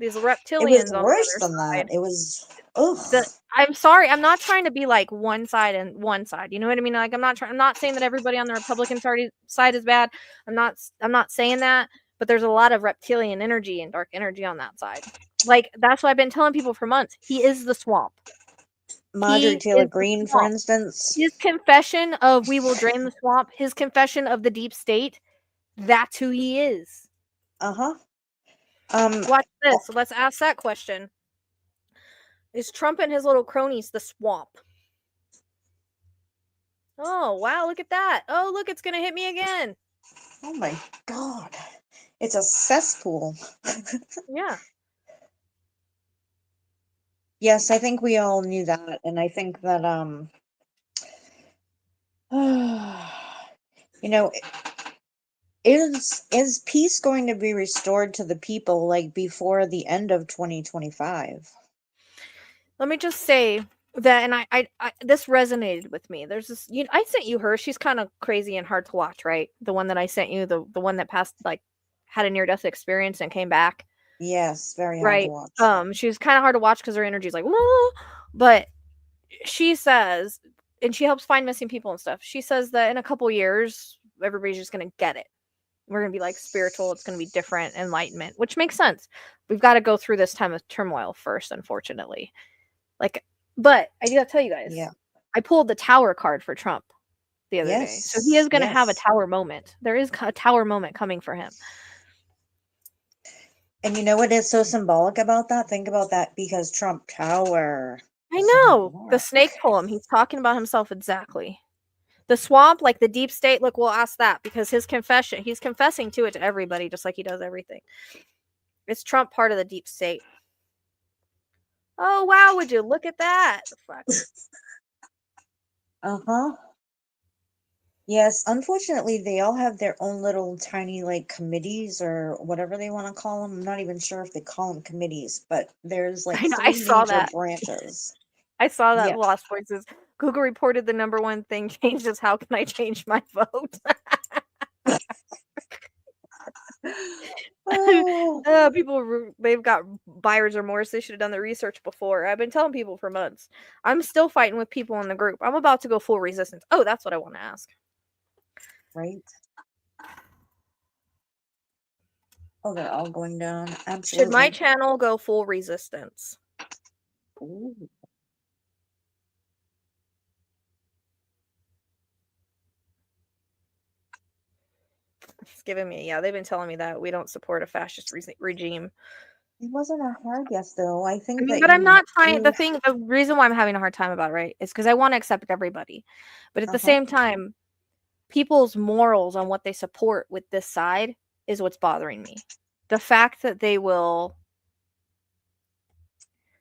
was reptilians on the worse other than that. side. It was ugh. I'm sorry, I'm not trying to be like one side and one side. You know what I mean? Like I'm not saying that everybody on the Republican side is bad. I'm not saying that, but there's a lot of reptilian energy and dark energy on that side. Like that's what I've been telling people for months. He is the swamp. Marjorie He Taylor is the Greene, for swamp. instance. His confession of we will drain the swamp, his confession of the deep state, that's who he is. Uh-huh. Um, Watch oh, this. Let's ask that question. Is Trump and his little cronies the swamp? Oh, wow, look at that. Oh, look, it's going to hit me again. oh my God. It's a cesspool. Yeah. Yes, I think we all knew that, and I think that you know, is peace going to be restored to the people like before the end of 2025? Let me just say that, and I this resonated with me. There's this, I sent you her. She's kind of crazy and hard to watch, right? The one that I sent you, the one that passed, like, had a near death experience and came back. Yes, very hard to Right. watch. She was kind of hard to watch because her energy's like, whoa. But she says, and she helps find missing people and stuff. She says that in a couple years, everybody's just gonna get it. We're gonna be like spiritual. It's gonna be different, enlightenment, which makes sense. We've got to go through this time of turmoil first, unfortunately. Like, but I gotta tell you guys, Yeah. I pulled the Tower card for Trump the other day, so he Yes. is gonna have a Yes. Tower moment. There is a Tower moment coming for him. And you know what is so symbolic about that? Think about that because Trump Tower. I know the Symbolic. snake poem. He's talking about himself exactly. The swamp, like the deep state. Look, we'll ask that because his confession, he's confessing to it to everybody, just like he does everything. It's Trump part of the deep state. Oh wow, would you look at that? The fuck. Uh-huh. Yes, unfortunately, they all have their own little tiny like committees or whatever they want to call them. I'm not even sure if they call them committees, but there's like I know. I three saw major that. branches. I saw that. Yeah. Lost Voices. Google reported the number one thing changed is how can I change my vote? Oh, People, they've got buyer's remorse. They should have done the research before. I've been telling people for months. I'm still fighting with people in the group. I'm about to go full resistance. Oh, that's what I want to ask. right. Oh, they're all going down. Should my Absolutely. channel go full resistance? Ooh. It's giving me, yeah, they've been telling me that we don't support a fascist regime. It wasn't a hard yes, though. I I think mean, that but I'm you not trying. do. The reason why I'm having a hard time about it, right, is because I want to accept everybody. But at the Uh-huh. same time, people's morals on what they support with this side is what's bothering me. The fact that they will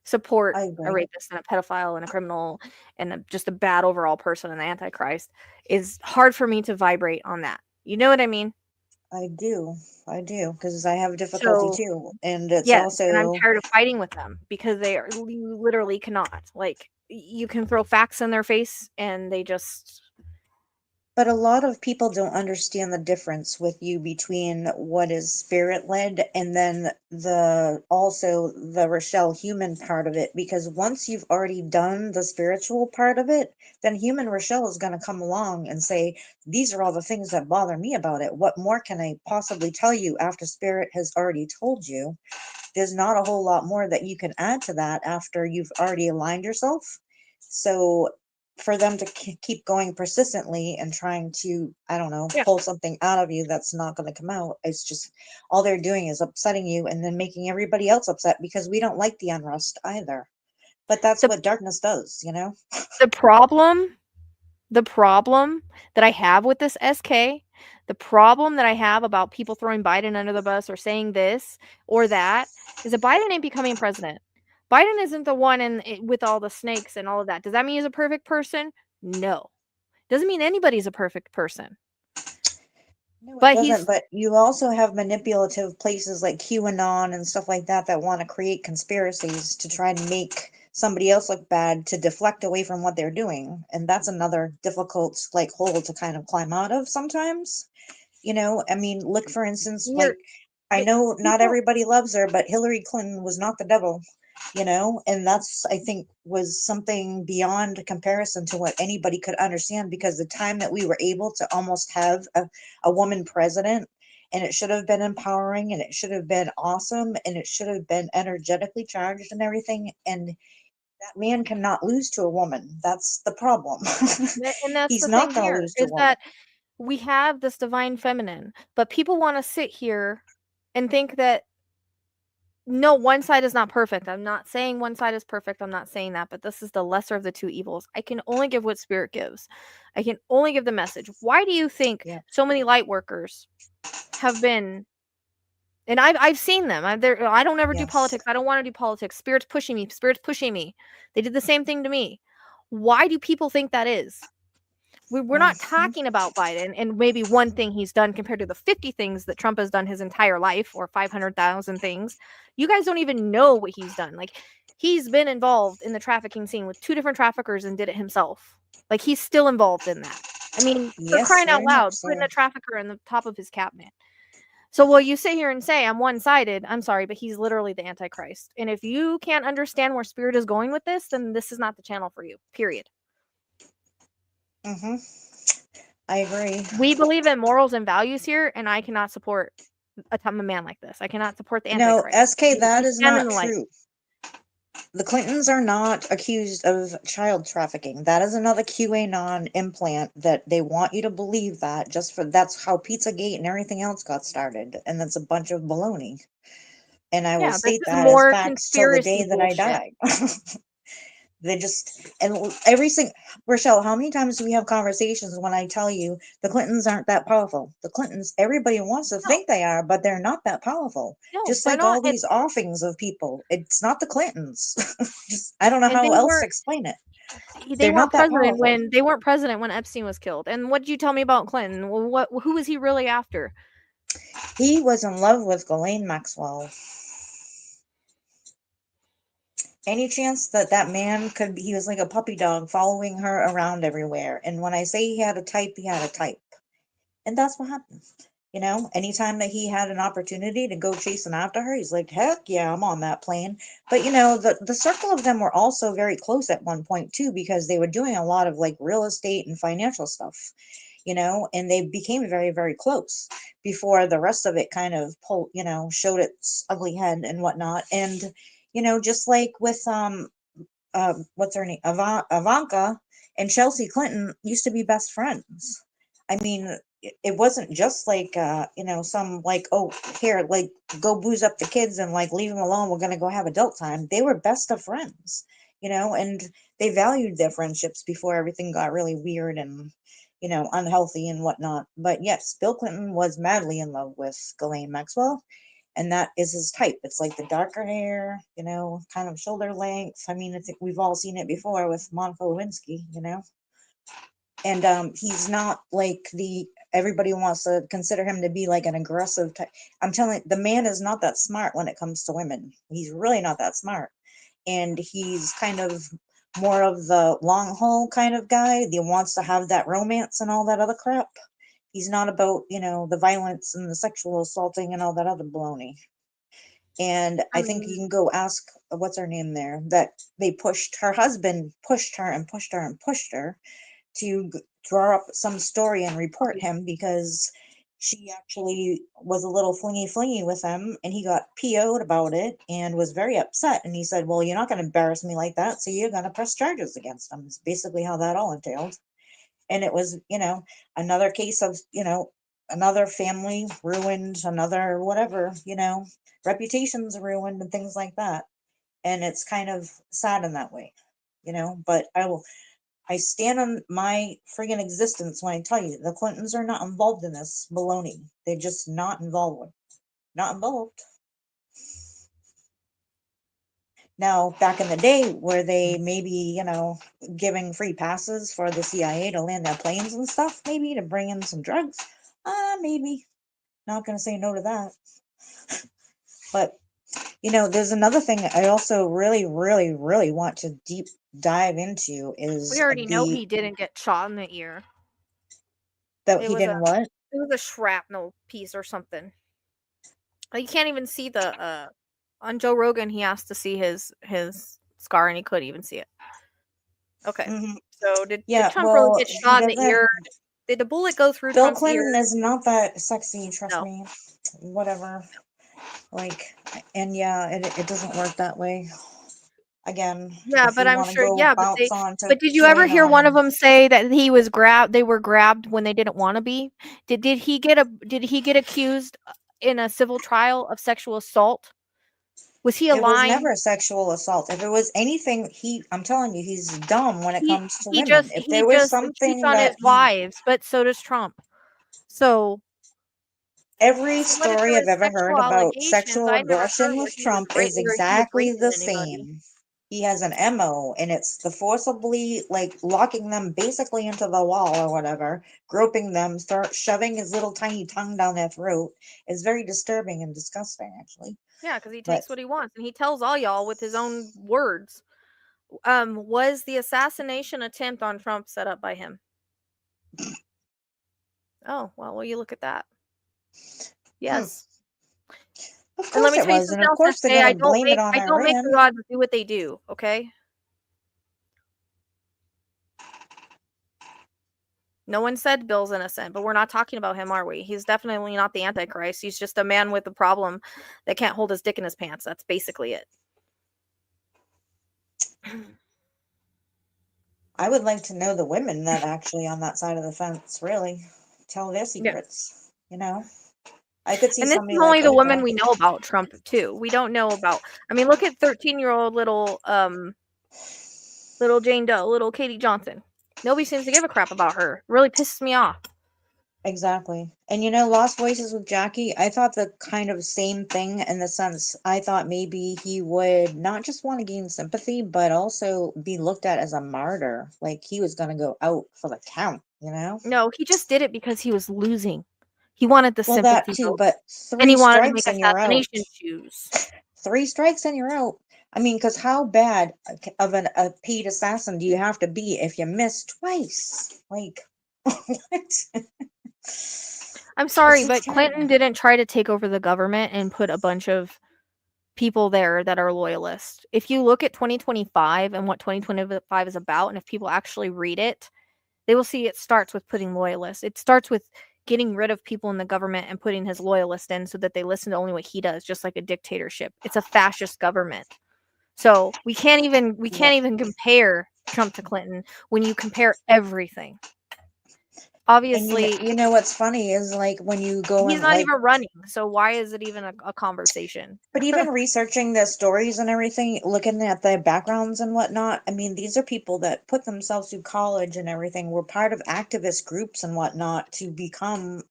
support I a agree. rapist and a pedophile and a criminal and just a bad overall person and the Antichrist is hard for me to vibrate on that. You know what I mean? I do. I do because I have difficulty So, too, and it's yes, and I'm also. tired of fighting with them because you literally cannot. Like, you can throw facts in their face and they just. But a lot of people don't understand the difference with you between what is spirit led and then the also the Rochelle human part of it. Because once you've already done the spiritual part of it, then human Rochelle is going to come along and say, these are all the things that bother me about it. What more can I possibly tell you after spirit has already told you? There's not a whole lot more that you can add to that after you've already aligned yourself. So for them to keep going persistently and trying to, I don't know, Yeah. pull something out of you that's not going to come out, it's just all they're doing is upsetting you and then making everybody else upset because we don't like the unrest either. But that's The what darkness does, you know? the problem the problem that I have with this SK, The problem that I have about people throwing Biden under the bus or saying this or that is that Biden ain't becoming president. Biden isn't the one with all the snakes and all of that. Does that mean he's a perfect person? No. Doesn't mean anybody's a perfect person. No, it But doesn't. he's But you also have manipulative places like QAnon and stuff like that want to create conspiracies to try to make somebody else look bad to deflect away from what they're doing. And that's another difficult like hole to kind of climb out of sometimes. I mean, look for instance, you're like I know not people. everybody loves her, but Hillary Clinton was not the devil, and that's, I think, was something beyond comparison to what anybody could understand, because the time that we were able to almost have a woman president, and it should have been empowering, and it should have been awesome, and it should have been energetically charged and everything. And that man cannot lose to a woman. That's the problem. And that's He's the not thing going to here lose to a is woman. that we have this divine feminine, but people want to sit here and think that no, one side is not perfect. I'm not saying one side is perfect. I'm not saying that, but this is the lesser of the two evils. I can only give what spirit gives. I can only give the message. Why do you think Yeah. so many light workers have been, and I've seen them. I don't ever do Yes. politics. I don't want to do politics. Spirit's pushing me. Spirit's pushing me. They did the same thing to me. Why do people think that is? We're not Mhm. talking about Biden and maybe one thing he's done compared to the 50 things that Trump has done his entire life, or 500,000 things. You guys don't even know what he's done. Like, he's been involved in the trafficking scene with 2 different traffickers and did it himself. Like, he's still involved in that. I mean, for Yes, crying out very much loud, putting so. a trafficker in the top of his cabinet. So while you sit here and say I'm one-sided, I'm sorry, but he's literally the Antichrist. And if you can't understand where spirit is going with this, then this is not the channel for you. Period. Hmm. I agree. We believe in morals and values here, and I cannot support a man like this. I cannot support the No, Antichrist. SK, that We is stand in not the light. true. The Clintons are not accused of child trafficking. That is another QAnon implant that they want you to believe that, just for that's how Pizzagate and everything else got started. And that's a bunch of baloney. And I will Yeah, this state is that as more facts till the conspiracy day that I bullshit. die. They just, and every single, Rochelle, how many times do we have conversations when I tell you the Clintons aren't that powerful? The Clintons, everybody wants to No, think they are, but they're not that powerful. no, Just they're like not. all these offings of people, it's not the Clintons. Just, I don't know And how they else to weren't. explain it. They They're weren't not that president powerful. when Epstein was killed. And what did you tell me about Clinton? What? Who was he really after? He was in love with Ghislaine Maxwell. Any chance that that man could be, he was like a puppy dog following her around everywhere. And when I say he had a type, he had a type. And that's what happened. Anytime that he had an opportunity to go chasing after her, he's like, heck yeah, I'm on that plane. But the circle of them were also very close at one point too, because they were doing a lot of like real estate and financial stuff, and they became very, very close before the rest of it kind of showed its ugly head and whatnot. And, just like with what's her name? Ivanka and Chelsea Clinton used to be best friends. I mean, it wasn't just like, some like, oh, here, like, go booze up the kids and like leave them alone. We're going to go have adult time. They were best of friends, and they valued their friendships before everything got really weird and, unhealthy and whatnot. But yes, Bill Clinton was madly in love with Ghislaine Maxwell, and that is his type. It's like the darker hair, kind of shoulder length. I mean, I think we've all seen it before with Monica Lewinsky. And he's not like the everybody wants to consider him to be like an aggressive type. I'm telling you, the man is not that smart when it comes to women. He's really not that smart, and he's kind of more of the long haul kind of guy that wants to have that romance and all that other crap. He's not about the violence and the sexual assaulting and all that other baloney. And I I think you mean, can go ask what's her name there, that they pushed her husband, pushed her and pushed her and pushed her to draw up some story and report him, because she actually was a little flingy with him, and he got PO'd about it and was very upset. And he said, well, you're not going to embarrass me like that, so you're going to press charges against him. It's basically how that all entailed. And it was, another case of, another family ruined, another whatever, reputations ruined and things like that. And it's kind of sad in that way, but I stand on my friggin' existence when I tell you the Clintons are not involved in this baloney. They're just not involved. Not involved. Now, back in the day, were they maybe, giving free passes for the CIA to land their planes and stuff, maybe to bring in some drugs? Maybe. Not going to say no to that. But, there's another thing I also really, really, really want to deep dive into is We already know he didn't get shot in the ear. that It he was didn't what? It was a shrapnel piece or something. You can't even see the on Joe Rogan. He asked to see his scar, and he couldn't even see it. Okay, so did Trump really get shot in the ear? Did the bullet go through Bill Trump's Clinton ear? is not that sexy, trust No. me. Whatever. And yeah, it doesn't work that way. Again, Yeah, but I'm sure. Yeah, but did you ever hear one of them say that he was grabbed? They were grabbed when they didn't want to be. Did he get accused in a civil trial of sexual assault? Was he It was aligned? never sexual assault. If it was anything, I'm telling you, he's dumb when it comes to women. If there was something cheats on his that wives, but so does Trump. So every when story there I've was ever heard sexual about allegations, sexual I never aggression heard where with he was Trump is exactly the raping anybody. same. He has an MO, and it's the forcibly, locking them basically into the wall or whatever, groping them, start shoving his little tiny tongue down their throat. Is very disturbing and disgusting, actually. Yeah, because he But takes what he wants, and he tells all y'all with his own words. Was the assassination attempt on Trump set up by him? Oh, well, will you look at that? Yes. Of And let course me it tell you was, and something of else, course they're Sensei. gonna blame it on I don't make the Iran. rods do what they do, okay? No one said Bill's innocent, but we're not talking about him, are we? He's definitely not the Antichrist. He's just a man with a problem that can't hold his dick in his pants. That's basically it. I would like to know the women that actually on that side of the fence really tell their Yeah. secrets, I could see And this somebody is like only the women Oprah. we know about Trump too. We don't know about. I mean, look at 13-year-old little Jane Doe, little Katie Johnson. Nobody seems to give a crap about her. It really pisses me off. Exactly. And Lost Voices with Jackie, I thought the kind of same thing in the sense I thought maybe he would not just want to gain sympathy, but also be looked at as a martyr. Like he was going to go out for the count, No, he just did it because he was losing. He wanted the Well, that sympathy too, vote, but and he 3 wanted to make strikes and you're out. assassination shoes. 3 strikes and you're out. I mean, because how bad of a paid assassin do you have to be if you miss twice? Like, what? I'm sorry, It's but terrible. Clinton didn't try to take over the government and put a bunch of people there that are loyalists. If you look at 2025 and what 2025 is about, and if people actually read it, they will see it starts with putting loyalists. It starts with getting rid of people in the government and putting his loyalists in so that they listen to only what he does, just like a dictatorship. It's a fascist government. So we can't even compare Trump to Clinton when you compare everything. Obviously, And you know what's funny is when you go he's and not even running. So why is it even a conversation? but even researching the stories and everything, looking at the backgrounds and whatnot, I mean, these are people that put themselves through college and everything, were part of activist groups and whatnot to become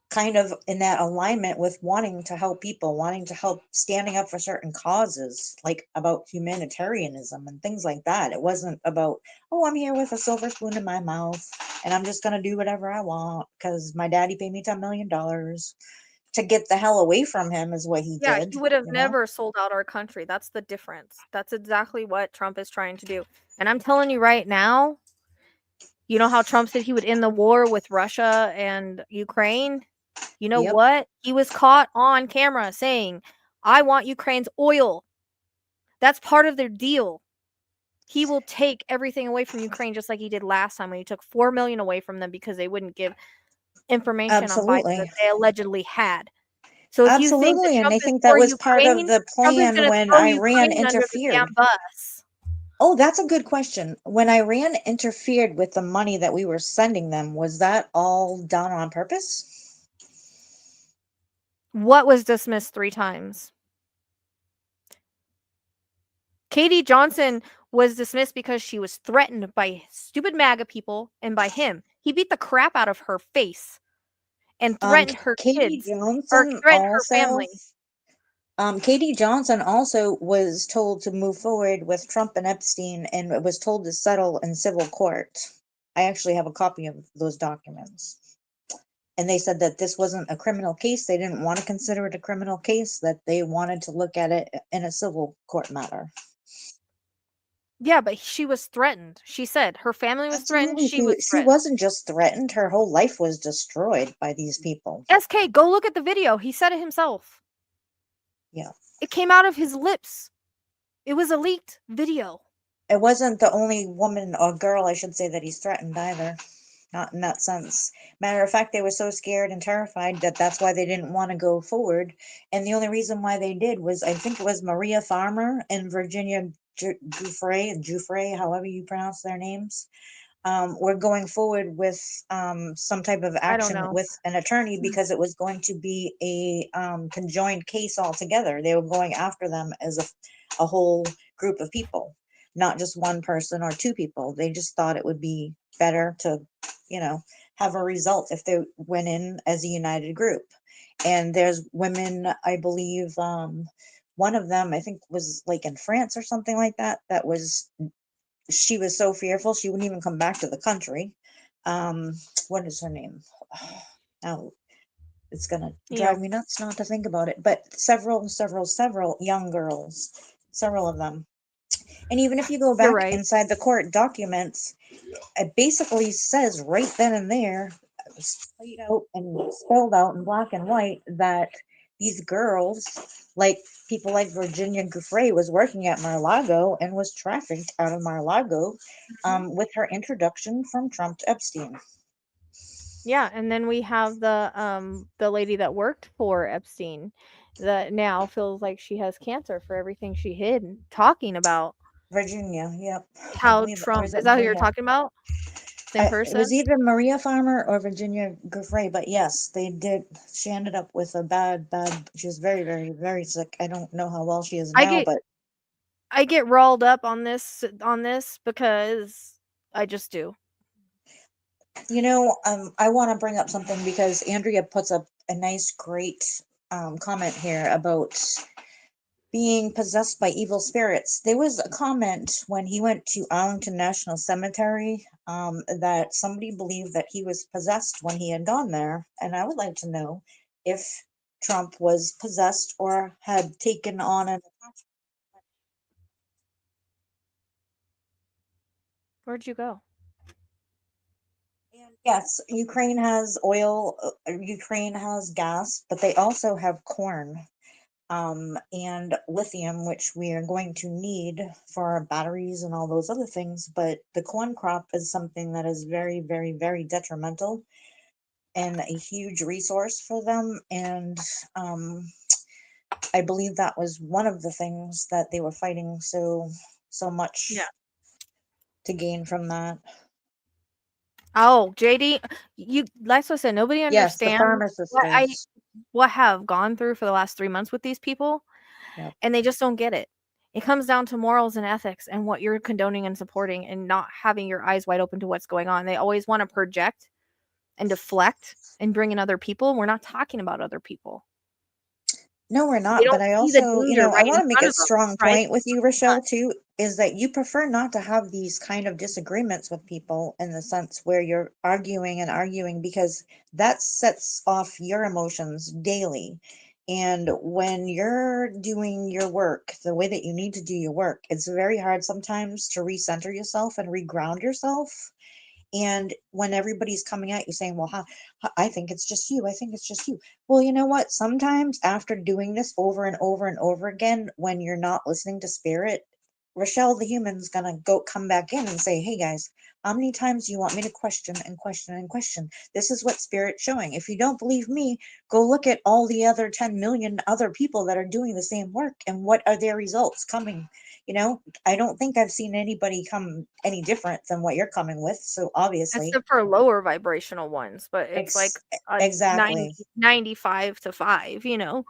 kind of in that alignment with wanting to help people, wanting to help, standing up for certain causes, like about humanitarianism and things like that. It wasn't about, oh, I'm here with a silver spoon in my mouth and I'm just going to do whatever I want because my daddy paid me $10 million to get the hell away from him is what he Yeah, did, he would have never sold out our country. That's the difference. That's exactly what Trump is trying to do. And I'm telling you right now, you know how Trump said he would end the war with Russia and Ukraine? You know Yep. what? He was caught on camera saying, I want Ukraine's oil. That's part of their deal. He will take everything away from Ukraine just like he did last time when he took 4 million away from them because they wouldn't give information on Biden that Absolutely. they allegedly had. So if you think that Absolutely. And Trump I is think that for was part of Ukraine, the Trump is plan gonna when throw Iran Ukraine under the damn interfered. bus. Oh, that's a good question. When Iran interfered with the money that we were sending them, was that all done on purpose? What was dismissed 3 times? Katie Johnson was dismissed because she was threatened by stupid MAGA people and by him. He beat the crap out of her face and threatened her Katie kids or Johnson threatened her also family. Katie Johnson also was told to move forward with Trump and Epstein and was told to settle in civil court. I actually have a copy of those documents. And they said that this wasn't a criminal case. They didn't want to consider it a criminal case, that they wanted to look at it in a civil court matter. Yeah, but she was threatened. She said her family was threatened. Absolutely. She was She threatened. wasn't just threatened, her whole life was destroyed by these people. SK, go look at the video. He said it himself. Yeah. It came out of his lips. It was a leaked video. It wasn't the only woman or girl, I should say, that he's threatened either. Not in that sense. Matter of fact, they were so scared and terrified that that's why they didn't want to go forward. And the only reason why they did was, I think it was Maria Farmer and Virginia Giuffre, however you pronounce their names. Were going forward with some type of I don't action know. with an attorney because it was going to be a conjoined case altogether. They were going after them as a whole group of people, not just one person or two people. They just thought it would be better to, you know, have a result if they went in as a united group. And there's women, I believe, one of them, I think, was like in France or something like that, that was, she was so fearful she wouldn't even come back to the country. Um, what is her name? Now it's gonna Yeah, drive me nuts not to think about it. But several young girls, several of them. And even if you go you're back right. inside the court documents, it basically says right then and there, splayed out and spelled out in black and white, that these girls, like people like Virginia Giuffre, was working at Mar-a-Lago and was trafficked out of Mar-a-Lago Mhm. with her introduction from Trump to Epstein. Yeah, and then we have the lady that worked for Epstein that now feels like she has cancer for everything she hid, talking about Virginia, yep. I how believe, or Trump is it is that who you're Maria? talking about? Same It was person? either Maria Farmer or Virginia Giuffre, but yes, they did. She ended up with a bad. She was very sick. I don't know how well she is I now, get but I get riled up on this because I just do. I want to bring up something because Andrea puts up a nice, great comment here about being possessed by evil spirits. There was a comment when he went to Arlington National Cemetery that somebody believed that he was possessed when he had gone there. And I would like to know if Trump was possessed or had taken on an attachment. Where'd you go? And yes, Ukraine has oil, Ukraine has gas, but they also have corn and lithium, which we are going to need for our batteries and all those other things. But the corn crop is something that is very detrimental and a huge resource for them. And um, I believe that was one of the things that they were fighting so Yeah. much to gain from that. Oh, JD, you like I said, nobody Yes, the understands farmer what I sisters. what have gone through for the last 3 months with these people, Yep. and they just don't get it. It comes down to morals and ethics and what you're condoning and supporting and not having your eyes wide open to what's going on. They always want to project and deflect and bring in other people. We're not talking about other people. No, we're They not. But don't I see the also, danger I right in want to make front a of them, strong right? point with you, Rochelle, too, is that you prefer not to have these kind of disagreements with people in the sense where you're arguing and arguing because that sets off your emotions daily. And when you're doing your work the way that you need to do your work, it's very hard sometimes to recenter yourself and reground yourself. And when everybody's coming at you saying, well, I think it's just you. I think it's just you. Well, you know what? Sometimes after doing this over and over and over again, when you're not listening to spirit, Rochelle the human's gonna go come back in and say, hey guys, how many times do you want me to question and question and question? This is what spirit's showing. If you don't believe me, go look at all the other 10 million other people that are doing the same work and what are their results coming. I don't think I've seen anybody come any different than what you're coming with. So obviously, Except for lower vibrational ones, but it's like ex- a exactly, 95 to 5, you know?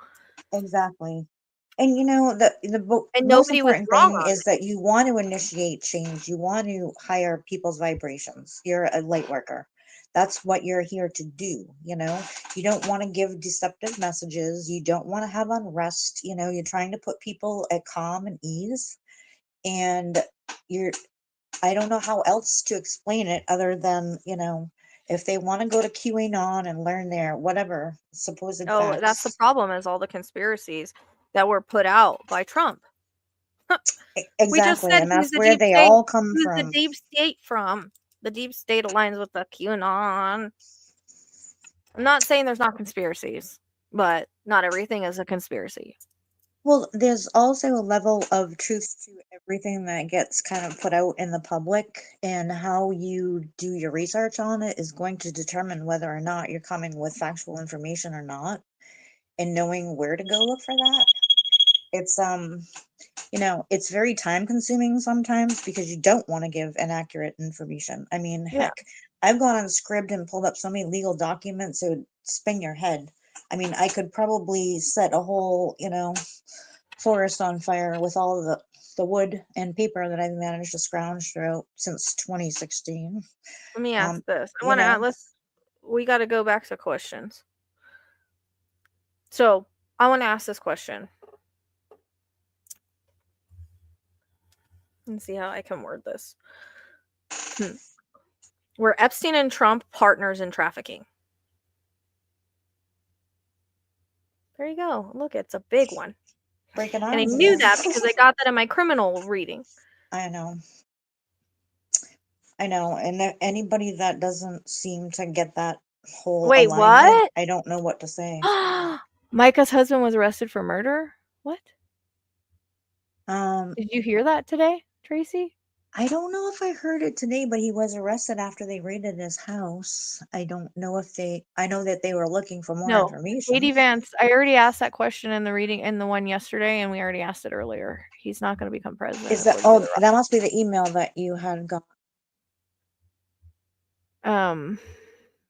exactly. And the And most nobody was important wrong thing on is that you want to initiate change. You want to higher people's vibrations. You're a light worker. That's what you're here to do. You don't want to give deceptive messages. You don't want to have unrest. You're trying to put people at calm and ease. And you're, I don't know how else to explain it other than, if they want to go to QAnon and learn their whatever supposed Oh, that's the facts. problem, is all the conspiracies that were put out by Trump. We just Exactly. said And who's that's the where deep they state. all come Who's the from. deep state from? The deep state aligns with the QAnon. I'm not saying there's not conspiracies, but not everything is a conspiracy. Well, there's also a level of truth to everything that gets kind of put out in the public, and how you do your research on it is going to determine whether or not you're coming with factual information or not, and knowing where to go look for that. It's it's very time consuming sometimes because you don't want to give inaccurate information. I mean, Yeah. heck, I've gone on Scribd and pulled up so many legal documents it would spin your head. I mean, I could probably set a whole, forest on fire with all of the wood and paper that I've managed to scrounge throughout since 2016. Let me ask this. I You want to know, let's. We got to go back to questions. So I want to ask this question and see how I can word this. Were Epstein and Trump partners in trafficking? There you go. Look, it's a big one. breaking And I arms knew again. that because I got that in my criminal reading. I know. And anybody that doesn't seem to get that whole Wait, alignment, what? I don't know what to say. Micah's husband was arrested for murder? What? Um, Did you hear that today, Tracy? I don't know if I heard it today, but he was arrested after they raided his house. I don't know if I know that they were looking for more No. information. Katie Vance, I already asked that question in the reading in the one yesterday, and we already asked it earlier. He's not going to become president according to the That must be the email that you had got.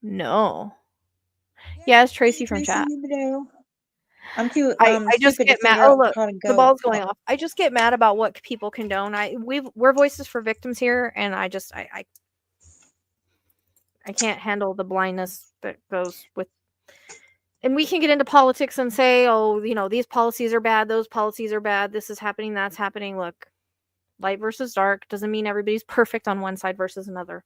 No. Yeah, it's Tracy from Tracy, chat. you do. I'm too I just stupid to get mad. figure Oh, out look, how to the go. ball's going off. I just get mad about what people condone. We're voices for victims here, and I can't handle the blindness that goes with. And we can get into politics and say, oh, these policies are bad, those policies are bad, this is happening, that's happening. Look, light versus dark doesn't mean everybody's perfect on one side versus another.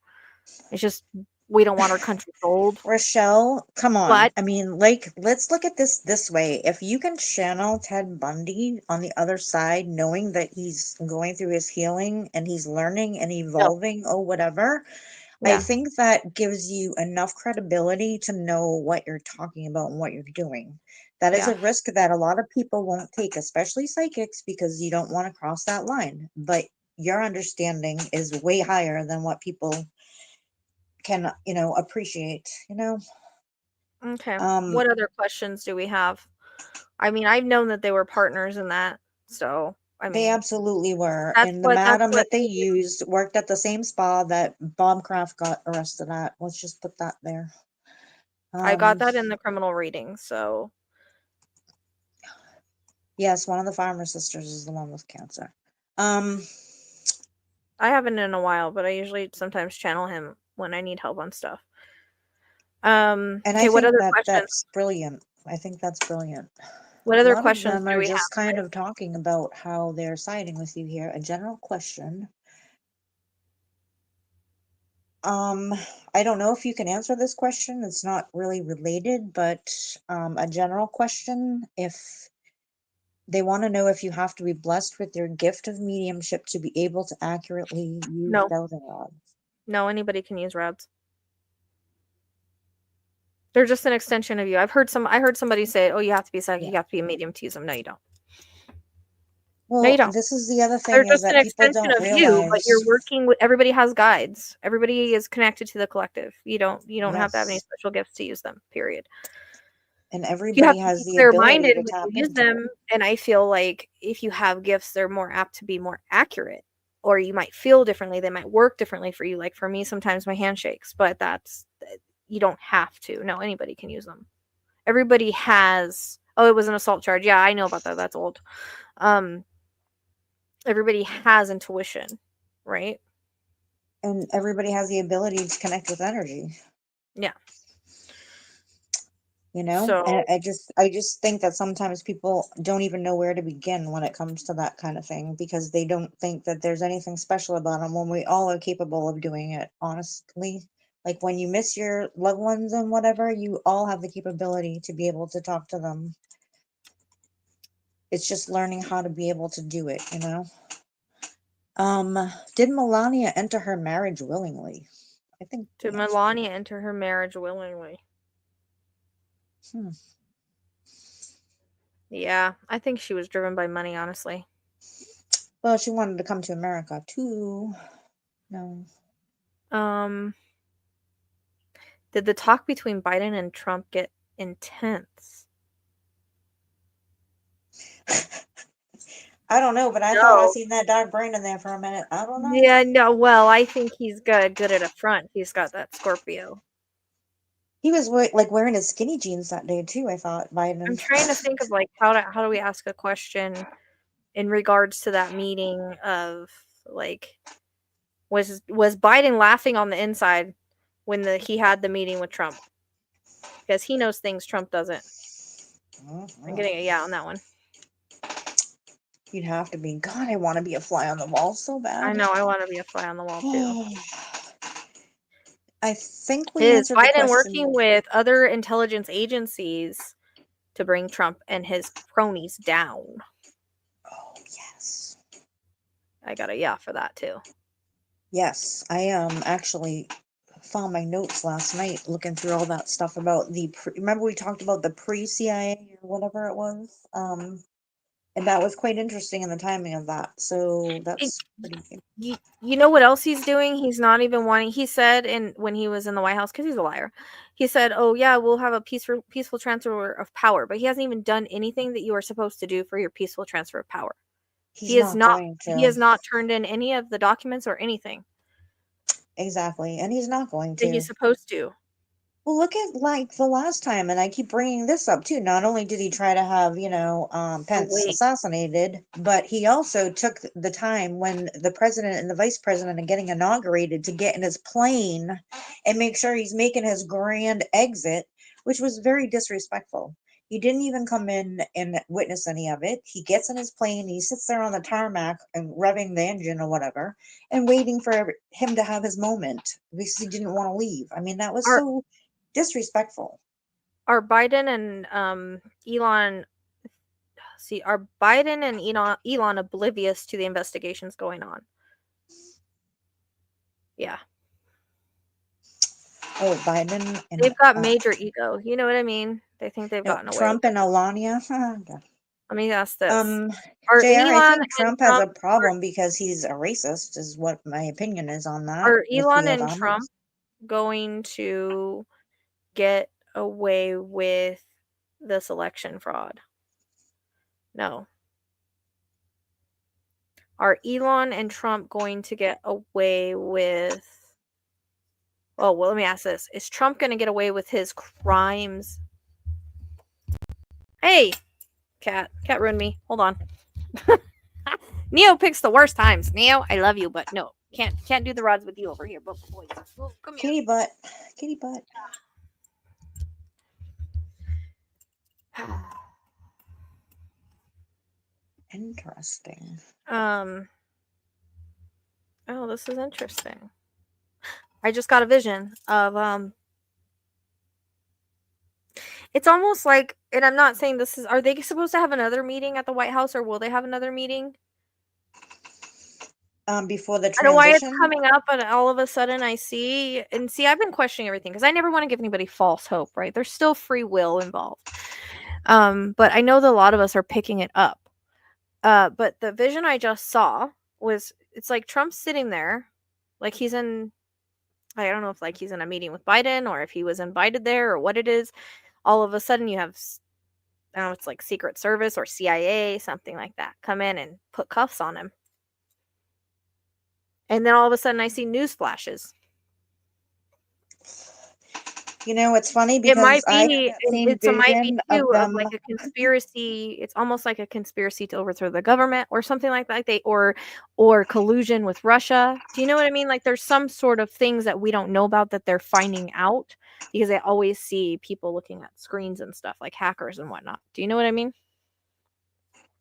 It's just we don't want our country sold. Rachelle, come on. But I mean, let's look at this way. If you can channel Ted Bundy on the other side, knowing that he's going through his healing and he's learning and no, evolving or whatever, I yeah, think that gives you enough credibility to know what you're talking about and what you're doing. That is yeah. a risk that a lot of people won't take, especially psychics, because you don't want to cross that line. But your understanding is way higher than what people can, appreciate, Okay. Um, What other questions do we have? I mean, I've known that they were partners in that, so I they mean, absolutely were. that's And the what that's madam what that they made used worked at the same spa that Bob Kraft got arrested at. Let's just put that there. I got Um, that in the criminal reading, so yes, one of the farmer sisters is the one with cancer. Um, I haven't in a while, but I usually sometimes channel him when I need help on stuff. and I Okay, what think other that questions? that's brilliant. I think that's brilliant. What A other lot of questions them do are we just have, kind guys? of talking about how they're siding with you here. A general question. Um, I don't know if you can answer this question. It's not really related, but a general question. If they want to know if you have to be blessed with your gift of mediumship to be able to accurately use No, dowsing rods. no, anybody can use rods. They're just an extension of you. I heard somebody say, "Oh, you have to be psychic, Yeah. you have to be a medium to use them." No, you don't. No, you Well, don't. this is the other They're thing is just an that people extension don't of you, but you're realize. working with everybody has guides. Everybody is connected to the collective. You don't have to have any Yes. special gifts to use them. Period. And You have everybody to has be the ability clear-minded to when tap you use into it. them, and I feel like if you have gifts, they're more apt to be more accurate, or you might feel differently. They might work differently for you. Like for me, sometimes my handshakes, but you don't have to. No, anybody can use them. Everybody has Oh, it was an assault charge. Yeah, I know about that. That's old. Everybody has intuition, right? And everybody has the ability to connect with energy. Yeah. You know, So and I just think that sometimes people don't even know where to begin when it comes to that kind of thing, because they don't think that there's anything special about them, when we all are capable of doing it, honestly. Like when you miss your loved ones and whatever, you all have the capability to be able to talk to them. It's just learning how to be able to do it, you know. Did Melania enter her marriage willingly? I think did the answer to Melania that. enter her marriage willingly? Hmm. Yeah, I think she was driven by money, honestly. Well, she wanted to come to America too. No. Um, did the talk between Biden and Trump get intense? I don't know, but I thought I No. seen that dark brain in there for a minute. I don't know. Yeah, no. Well, I think he's good at a front. He's got that Scorpio. He was like wearing his skinny jeans that day too. I thought I'm Biden. trying to think of like how do we ask a question in regards to that meeting of like was Biden laughing on the inside when he had the meeting with Trump, because he knows things Trump doesn't. I'm Mhm. getting a yeah on that one. You'd have to be. God, I want to be a fly on the wall so I bad. know I want to be a fly on the wall too. I think we Is answered the Biden question. working with other intelligence agencies to bring Trump and his cronies down? Oh yes, I got a yeah for that too. yes. I actually found my notes last night looking through all that stuff about remember we talked about the pre-CIA or whatever it was. And that was quite interesting in the timing of that. So It, that's pretty good. you know what else he's doing? He's not even wanting. He said in when he was in the White House, because he's a liar. He said, "Oh yeah, we'll have a peaceful transfer of power," but he hasn't even done anything that you are supposed to do for your peaceful transfer of power. He's not going He to. has not turned in any of the documents or anything Exactly. And he's not going that he's to. supposed to. Well, look at like the last time, and I keep bringing this up too. Not only did he try to have, Oh Pence wait, assassinated, but he also took the time when the president and the vice president are getting inaugurated to get in his plane and make sure he's making his grand exit, which was very disrespectful. He didn't even come in and witness any of it. He gets in his plane, he sits there on the tarmac and revving the engine or whatever, and waiting for him to have his moment because he didn't want to leave. I mean, that was are so disrespectful. are Biden and Elon? See, are Biden and Elon oblivious to the investigations going on? Yeah. Oh, Biden and They've got major ego. You know what I mean? They think they've no, gotten away with Trump it. and Alania. Let me ask this. um, Are JR, I Elon think and Trump has Trump a problem because he's a racist, is what my opinion is on that are with the Elon and Trump Obamas. going to get away with this election fraud? No. Are Elon and Trump going to get away with Oh, well, let me ask this. Is Trump going to get away with his crimes? Hey, cat. Cat ruined me. Hold on. Neo picks the worst times. Neo, I love you, but no. Can't do the rods with you over here. But boys, come here. Kitty butt. Kitty butt. Interesting. um oh, this is interesting. I just got a vision of it's almost like, and I'm not saying this is, are they supposed to have another meeting at the White House, or will they have another meeting? Before the I don't know why it's transition. coming up, but all of a sudden I see, and see, I've been questioning everything because I never want to give anybody false hope, right? There's still free will involved. But I know that a lot of us are picking it up. But the vision I just saw was, it's like Trump's sitting there, like he's in, I don't know if like he's in a meeting with Biden or if he was invited there or what it is. All of a sudden you have, I don't know, it's like Secret Service or CIA, something like that, come in and put cuffs on him. And then all of a sudden I see news flashes. You know, it's funny It because might I had be, that and same it's a might be vision of too of them. like a conspiracy. It's almost like a conspiracy to overthrow the government or something like that. Or collusion with Russia. Do you know what I mean? Like there's some sort of things that we don't know about that they're finding out because they always see people looking at screens and stuff like hackers and whatnot. Do you know what I mean?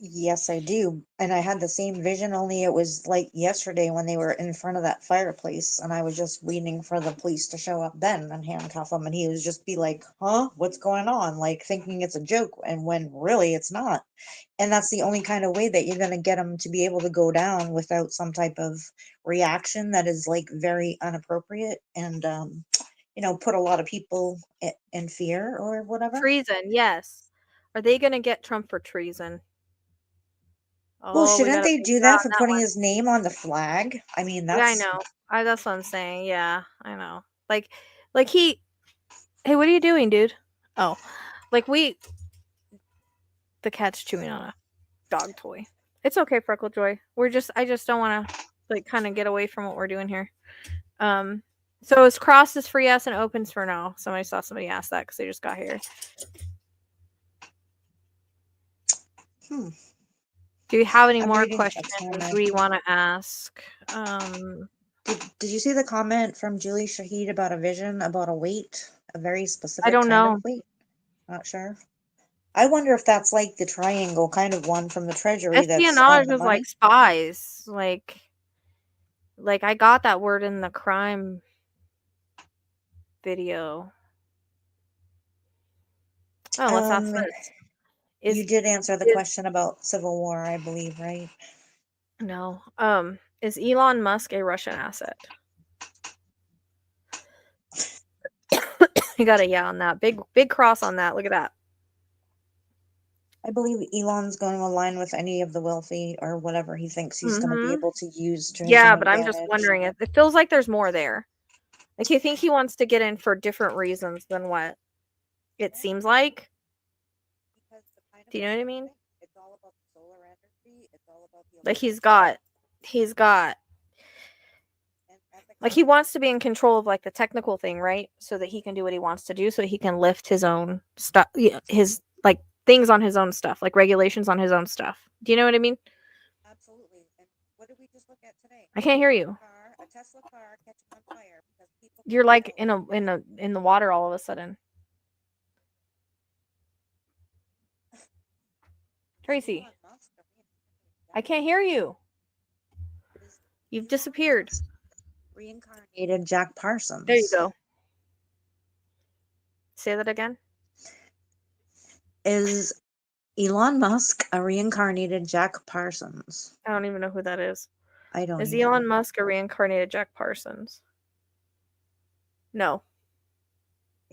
Yes, I do. And I had the same vision, only it was like yesterday when they were in front of that fireplace, and I was just waiting for the police to show up then and handcuff him, and he was just be like, "Huh? What's going on?" Like thinking it's a joke, and when really it's not. And that's the only kind of way that you're going to get him to be able to go down without some type of reaction that is like very inappropriate and put a lot of people in fear or whatever. Treason, yes. Are they gonna get Trump for treason? Well, Oh, we shouldn't gotta they think do that about for that putting one. his name on the flag? I mean, Yeah, I that's know. That's what I'm saying. Yeah, I know. Like he. Hey, what are you doing, dude? Oh, like the cat's chewing on a dog toy. It's okay, Freckle Joy. I just don't want to like kind of get away from what we're doing here. Um, so is crosses for yes and opens for no? Somebody ask that because they just got here. hmm. Do you have any I'm more reading a questions comment. we want to ask? Did you see the comment from Julie Shahid about a vision about a weight, a very I specific don't kind of know. weight? Not sure. I wonder if that's like the triangle kind of one from the Treasury that's on Espionage the is like money. spies. Like I got that word in the crime video. Oh, let's ask Um, this. you Is did answer the is question about Civil War, I believe, right? no. Is Elon Musk a Russian asset? You got a yeah on that. Big cross on that. Look at that. I believe Elon's going to align with any of the wealthy or whatever he thinks he's going to be Mhm. able to use to his Yeah, own but I'm just advantage. wondering if it feels like there's more there. Like you think he wants to get in for different reasons than what it Yeah, seems like. because the kind of Do you know way what I that mean? think, it's all about the solar energy, it's all about the Like electricity he's got and ethics like and he morals. wants to be in control of like the technical thing, right? So that he can do what he wants to do so he can lift his own stuff, his like things on his own stuff, like regulations on his own stuff. Do you know what I mean? Absolutely. And what did we just look at today? I can't hear you. A Tesla car catching on fire because people You're can't like control it. in the water all of a sudden. Is Tracy, Elon Musk a I can't hear you. is You've Elon disappeared. Musk reincarnated Jack There you Parsons? go. Say that again. Is Elon Musk a reincarnated Jack Parsons? I don't even know who that is. I don't Is either. Elon Musk a reincarnated Jack Parsons? No.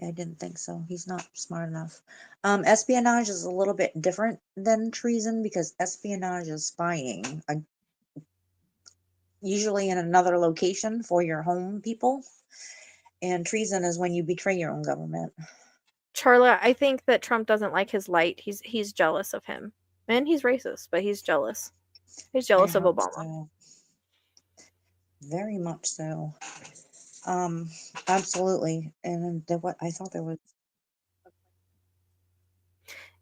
I didn't think so. He's not smart enough. Espionage is a little bit different than treason because espionage is spying, usually in another location for your home people, and treason is when you betray your own government. Charlotte, I think that Trump doesn't like his light. He's jealous of him. And he's racist, but he's jealous. He's Very jealous of much Obama. so. Very much so. Um, Absolutely. And what I thought there was.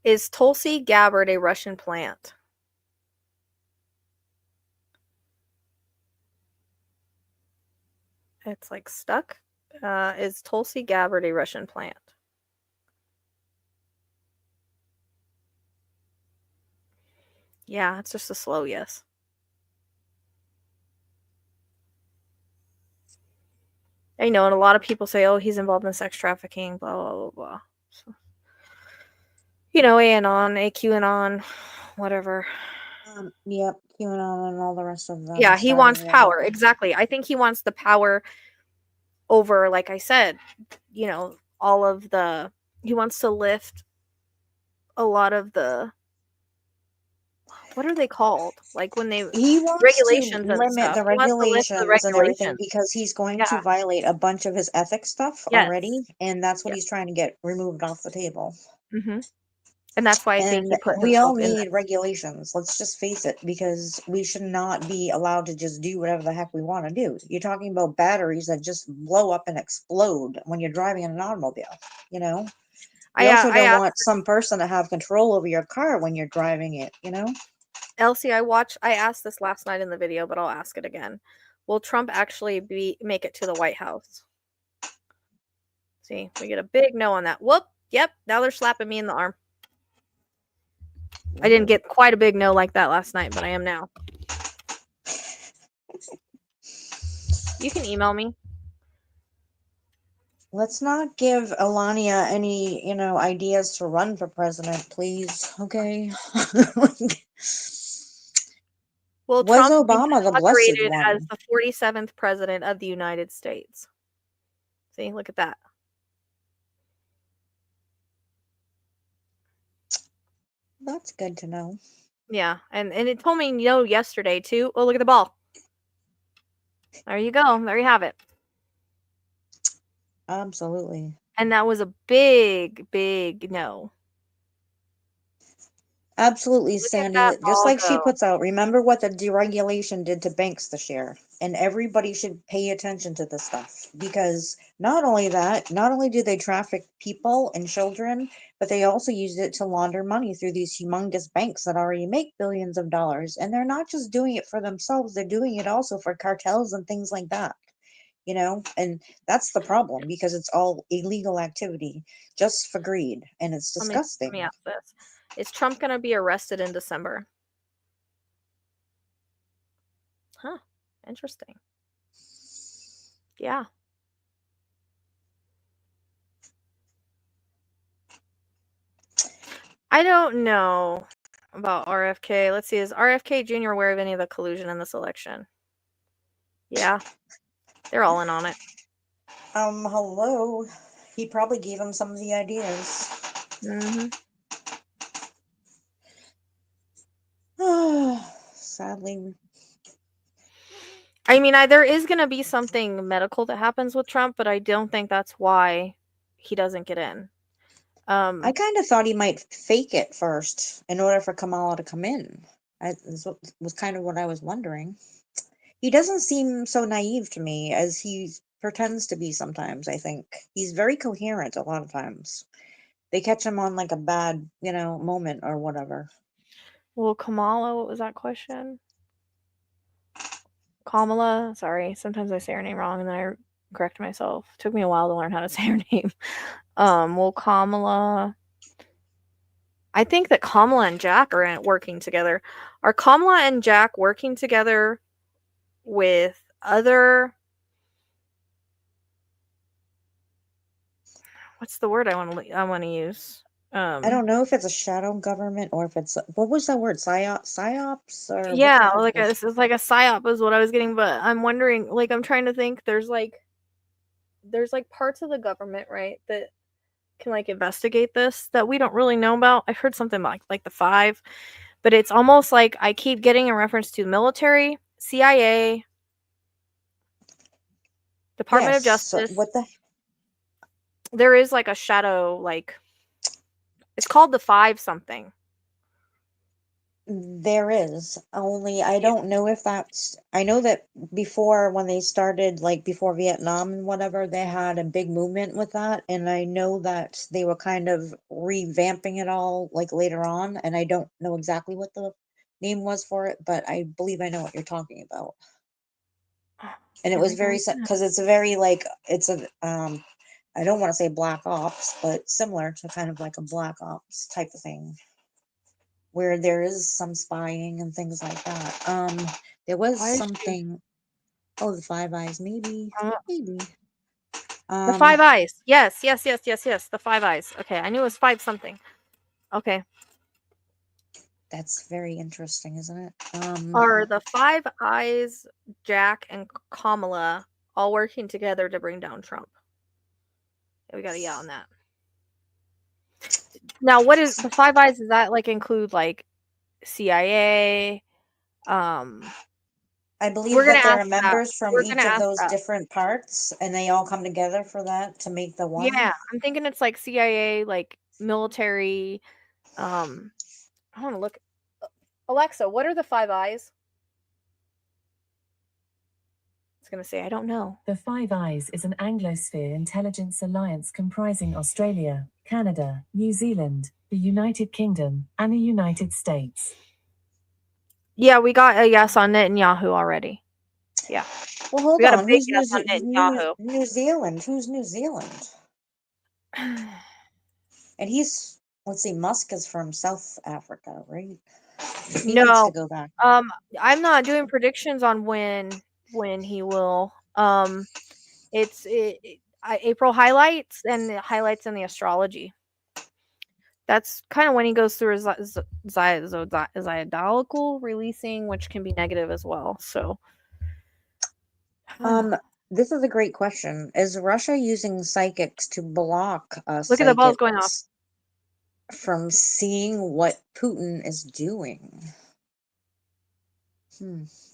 Is Tulsi Gabbard a Russian plant? It's like stuck. Is Tulsi Gabbard a Russian plant? Yeah, it's just a slow yes. I know, and a lot of people say, "Oh, he's involved in sex trafficking." Blah blah blah blah. So, ANON, AQAnon, whatever. Yep, QAnon and all the rest of them Yeah, he starting wants with it. power. Exactly. I think he wants the power over, like I said, all of the. He wants to lift a lot of the. What are they called? Like when they He wants to regulations and limit stuff. the He wants to lift the regulations and everything regulations. because he's going Yeah. to violate a bunch of his ethics stuff Yes. already, and that's what Yes. he's trying to get removed off the table. Mm-hmm. And that's why I think And he put we all himself in need this. regulations. Let's just face it, because we should not be allowed to just do whatever the heck we want to do. You're talking about batteries that just blow up and explode when you're driving in an automobile, you know? You also I don't asked want some person to have control over your car when you're driving it, you know? Elsie, I asked this last night in the video, but I'll ask it again. Will Trump actually make it to the White House? See, we get a big no on that. Whoop. Yep. Now they're slapping me in the arm. I didn't get quite a big no like that last night, but I am now. You can email me. Let's not give Alania any, ideas to run for president, please. Okay. Will Was Trump be Obama the blessed inaugurated as one? the 47th president of the United States? See, look at that. That's good to know. Yeah, and it told me no yesterday too. Oh, look at the ball. There you go. There you have it. Absolutely. And that was a big, big no. Absolutely, Look at that Sandy. Just ball like she go. puts out, remember what the deregulation did to banks this year. And everybody should pay attention to this stuff, because not only that, not only do they traffic people and children, but they also use it to launder money through these humongous banks that already make billions of dollars. And they're not just doing it for themselves, they're doing it also for cartels and things like that. And that's the problem, because it's all illegal activity just for greed, and it's Let me disgusting. ask this. Is Trump going to be arrested in December? Huh. Interesting. Yeah. I don't know about RFK. Let's see. Is RFK Jr. aware of any of the collusion in this election? Yeah. They're all in on it. Hello. He probably gave him some of the ideas. Mm-hmm. Sadly. I mean, there is going to be something medical that happens with Trump, but I don't think that's why he doesn't get in. I kind of thought he might fake it first in order for Kamala to come in. Was kind of what I was wondering. He doesn't seem so naive to me as he pretends to be sometimes, I think. He's very coherent a lot of times. They catch him on like a bad, moment or whatever. Well, Kamala, what was that question? Kamala, sorry. Sometimes I say her name wrong and then I correct myself. It took me a while to learn how to say her name. Well, Kamala. I think that Kamala and Jack are working together. Are Kamala and Jack working together with other? What's the word I want to use? I don't know if it's a shadow government or if it's what was that word? Psyops or what the Yeah, heck like was this is like a psyop is what I was getting, but I'm wondering, like I'm trying to think. There's like parts of the government, right, that can like investigate this that we don't really know about. I've heard something like the five, but it's almost like I keep getting a reference to military, CIA, Department of Yes. So Justice. what the There is like a shadow, like it's called the five something. There is, only I Yeah. don't know if I know that before, when they started, like before Vietnam and whatever, they had a big movement with that, and I know that they were kind of revamping it all like later on, and I don't know exactly what the name was for it, but I believe I know what you're talking about. And it Can't was think of very, it. because it's a very like it's a I don't want to say black ops, but similar to kind of like a black ops type of thing, where there is some spying and things like that. There was Why is she? something. Oh, the Five Eyes, maybe, Uh, maybe. the Um, Five Eyes. Yes, yes, yes, yes, yes. The Five Eyes. Okay, I knew it was five something. Okay. that's very interesting, isn't it? Are the Five Eyes, Jack and Kamala all working together to bring down Trump? Yeah, we got a yeah on that. Now, what is the Five Eyes? Does that like include like CIA? Um, I we're believe gonna that there ask are that. members from We're gonna each of ask those that. different parts, and they all come together for that to make the one. Yeah, I'm thinking it's like CIA, like military, I want to look. Alexa, what are the 5 eyes? It's going to say, I don't know. The Five Eyes is an Anglosphere intelligence alliance comprising Australia, Canada, New Zealand, the United Kingdom, and the United States. Yeah, we got a yes on Netanyahu already. Yeah. Well, hold We got a on. big Who's yes on Netanyahu. New Zealand? Who's New Zealand? And he's, let's see, Musk is from South Africa, right? He needs to No. go back. I'm not doing predictions on when he will. It's April highlights and the highlights in the astrology. That's kind of when he goes through his zodiacal releasing, which can be negative as well. So, This is a great question. Is Russia using psychics to block look at the balls going off. psychics from seeing what Putin is doing?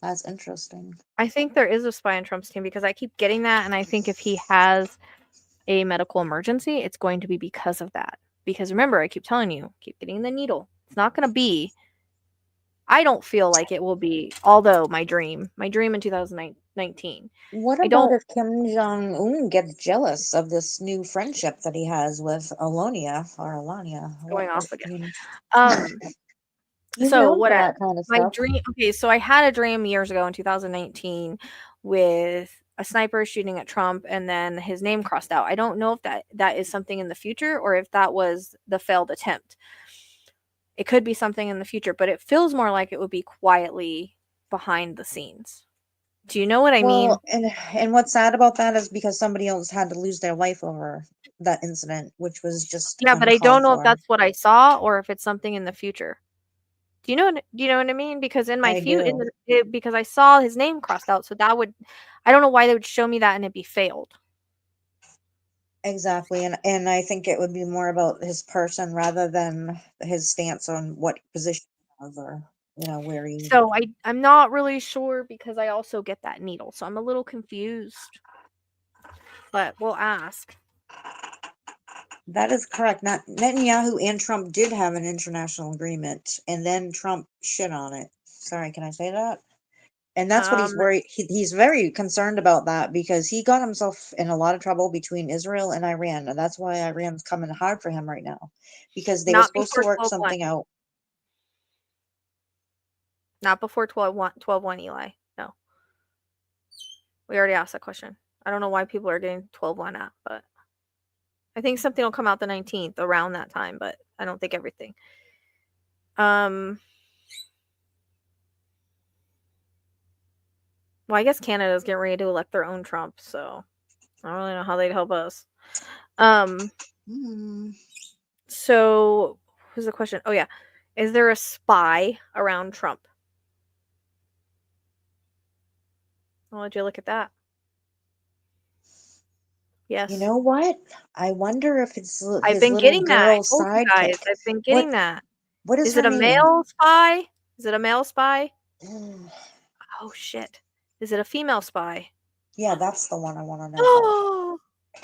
That's interesting. I think there is a spy on Trump's team because I keep getting that, and I think if he has a medical emergency, it's going to be because of that. Because remember, I keep telling you, keep getting the needle. It's not going to be. I don't feel like it will be. Although my dream in 2019. What I about don't if Kim Jong-un gets jealous of this new friendship that he has with Alania? going What, off again. I mean, So known what for I that kind of my stuff. dream. Okay, so I had a dream years ago in 2019 with a sniper shooting at Trump, and then his name crossed out. I don't know if that is something in the future or if that was the failed attempt. It could be something in the future, but it feels more like it would be quietly behind the scenes. Do you know what I mean? Well, and what's sad about that is because somebody else had to lose their life over that incident, which was just Yeah, but I don't uncalled know if for. that's what I saw or if it's something in the future. Do you know what I mean? Because in my I do. because I saw his name crossed out, so that would I don't know why they would show me that and it'd be failed. Exactly. And I think it would be more about his person rather than his stance on what position he has or, where he. So I'm not really sure because I also get that needle, so I'm a little confused. But we'll ask. That is correct. Not Netanyahu and Trump did have an international agreement, and then Trump shit on it. Sorry, can I say that? And that's what he's Um, worried. He's very concerned about that because he got himself in a lot of trouble between Israel and Iran, and that's why Iran's coming hard for him right now, because they were not supposed to before work 12/1. something out. Not before 12/1, Eli. No. We already asked that question. I don't know why people are getting 12/1 at, but I think something will come out the 19th around that time, but I don't think everything. Well, I guess Canada's getting ready to elect their own Trump, so I don't really know how they'd help us. So who's the question? Oh yeah. Is there a spy around Trump? I'll let you look at that. Yes. You know what? I wonder if it's I've his been little getting that. I girl told you sidekick. guys. I've been What getting that. what is Is it her a name? male spy? Is it a male spy? Oh shit. Is it a female spy? Yeah, that's the one I want to know about. Oh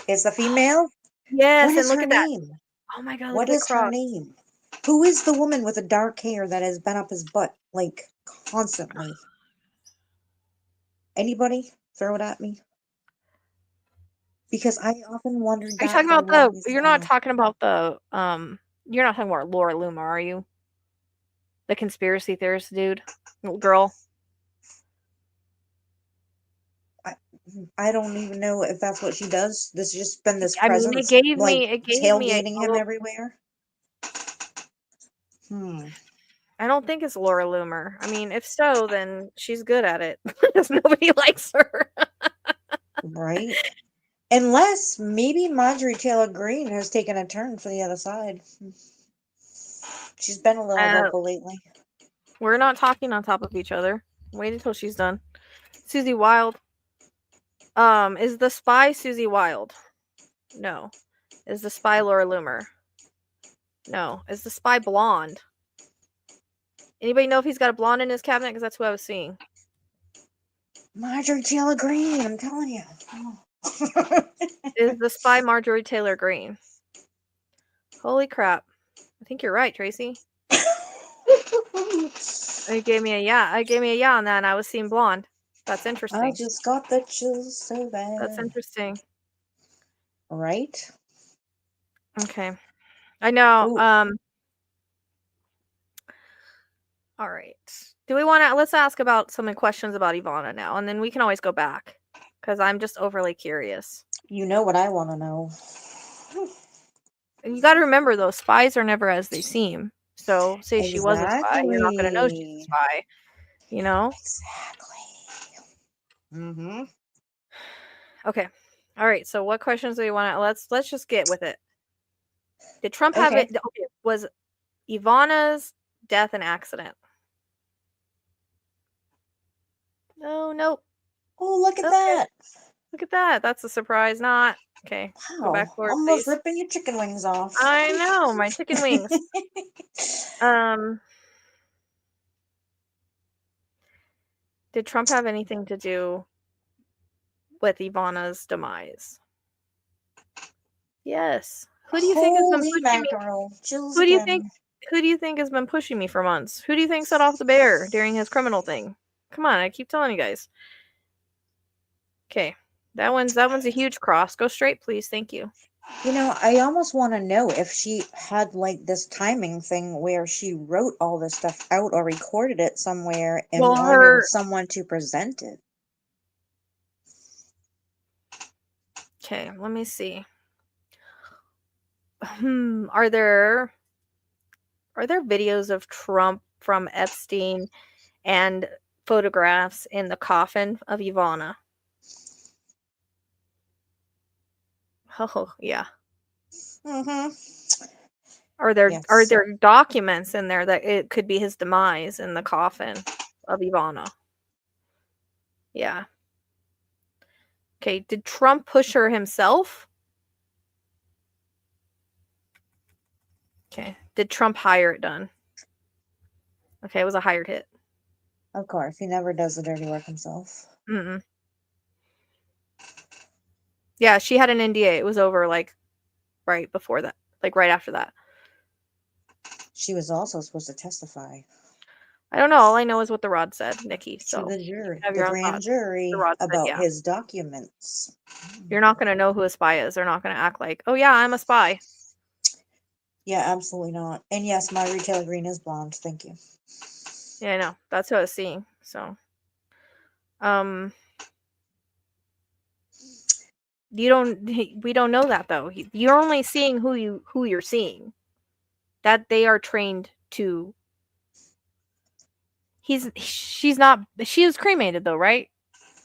Is the female? What yes, and is look her at that. name? Oh my god, look What at the is her cross. name? Who is the woman with the dark hair that has been up his butt like constantly? Anybody? Throw it at me. Because I often wondered Are you that talking for the about the longest you're not time. talking about the you're not talking about Laura Loomer, are you? The conspiracy theorist dude? Girl. I don't even know if that's what she does. There's just been this I mean, presence, like it gave me a tailgating him everywhere. I don't think it's Laura Loomer. I mean, if so, then she's good at it because nobody likes her. Right? Unless maybe Marjorie Taylor Greene has taken a turn for the other side. She's been a little vocal lately. We're not talking on top of each other. Wait until she's done. Susie Wild. Is the spy Susie Wild? No. Is the spy Laura Loomer? No. Is the spy blonde? Anybody know if he's got a blonde in his cabinet? Because that's who I was seeing. Marjorie Taylor Greene, I'm telling you. Is the spy Marjorie Taylor Greene? Holy crap. I think you're right, Tracy. You gave me a yeah. I gave me a yeah on that, and I was seeing blonde. That's I interesting. just got the chills so bad. That's interesting. Right? Okay. I know. Ooh. All right. Do we want to let's ask about some questions about Ivana now, and then we can always go back because I'm just overly curious. You know what I want to know. And you got to remember, though, spies are never as they seem. So, say she was a spy, you're not going to know she's a Exactly. spy. You know? Exactly. Mm-hmm. Okay. All right. So, what questions do we want to? Let's just get with it. Did Trump have Okay. it? Okay. Was Ivana's death an accident? No. Nope. Oh, look at Okay. that. Look at that. That's a surprise. Not okay. Go back Wow. forward, Almost please. ripping your chicken wings off. I know my chicken wings. Did Trump have anything to do with Ivana's demise? Yes. Who do you think has been Holy pushing me? mackerel. Chills Who do you think? again. Who do you think has been pushing me for months? Who do you think set off the bear during his criminal thing? Come on, I keep telling you guys. Okay, that one's a huge cross. Go straight, please. Thank you. You know, I almost want to know if she had like this timing thing where she wrote all this stuff out or recorded it somewhere and Well, wanted someone to present it. Okay, let me see. Are there videos of Trump from Epstein and photographs in the coffin of Ivana? Oh, yeah. Mm-hmm. Are there Yes. documents in there that it could be his demise in the coffin of Ivana? Yeah. Okay, did Trump push her himself? Okay. Did Trump hire it done? Okay, it was a hired hit. Of course, he never does the dirty work himself. Mm-mm. Yeah, she had an NDA. It was over like right before that, like right after that. She was also supposed to testify I don't know. All I know is what the Rod said, Nikki. to So the you jury, can have the your own grand thoughts. The jury, Rod said, about yeah. his documents. You're not going to know who a spy is. They're not going to act like, oh yeah, I'm a spy. Yeah, absolutely not. And yes, my Rachelle Green is blonde. Thank you. Yeah, I know. That's what I was seeing. So, we don't know that though. You're only seeing who you're seeing. That they are trained to. She was cremated though, right,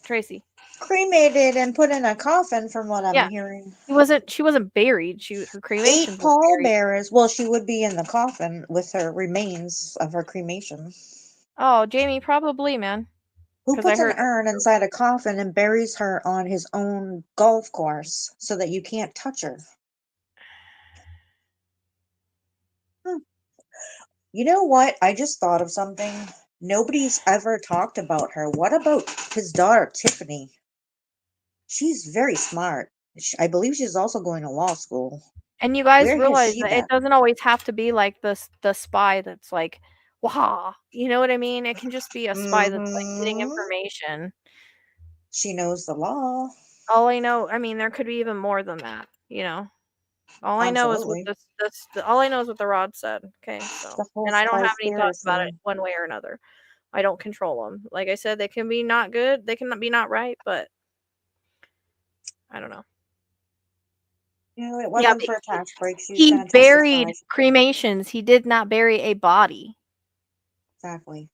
Tracy? Cremated and put in a coffin, from what I'm Yeah. hearing. She wasn't buried. Her 8 cremation was buried. pallbearers. Well, she would be in the coffin with her remains of her cremation. Oh, Jamie, probably, man. Who Because I puts an heard urn inside a coffin and buries her on his own golf course so that you can't touch her? You know what? I just thought of something. Nobody's ever talked about her. What about his daughter, Tiffany? She's very smart. I believe she's also going to law school. and you guys Where has realize she that it been? doesn't always have to be like the spy that's like, wow, you know what I mean? It can just be a spy that's like getting Mm-hmm. information. She knows the law. All I know, I mean, there could be even more than that, All I know is what Absolutely. all I know is what the Rod said. Okay, so The whole and I don't spy have any thoughts about it conspiracy. one way or another. I don't control them. Like I said, they can be not good, they can be not right, but I don't know. You know, it Yeah, wasn't but for a tax break. She's he going to testify. buried cremations. He did not bury a body. Exactly.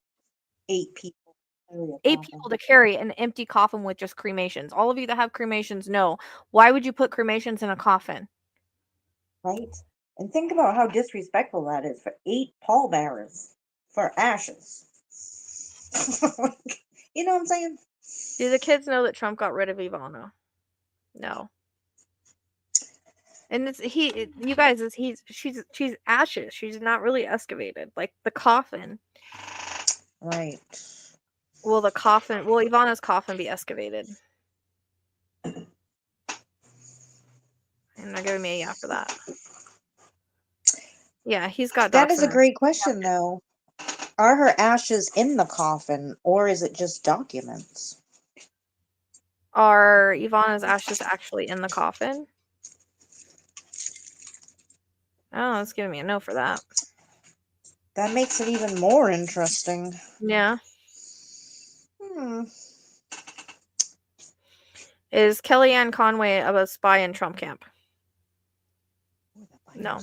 8 people. Carry a 8 coffin. people to carry an empty coffin with just cremations. All of you that have cremations know, why would you put cremations in a coffin? Right? And think about how disrespectful that is for 8 pallbearers for ashes. You know what I'm saying? Do the kids know that Trump got rid of Ivana? No. And you guys, she's ashes. She's not really excavated. Like the coffin. Right. Will Ivana's coffin be excavated? And they're giving me a yeah for that. Yeah, he's got That is a documents. great question, though. Are her ashes in the coffin, or is it just documents? Are Ivana's ashes actually in the coffin? Oh, it's giving me a no for that. That makes it even more interesting. Yeah. Hmm. Is Kellyanne Conway a spy in Trump camp? No.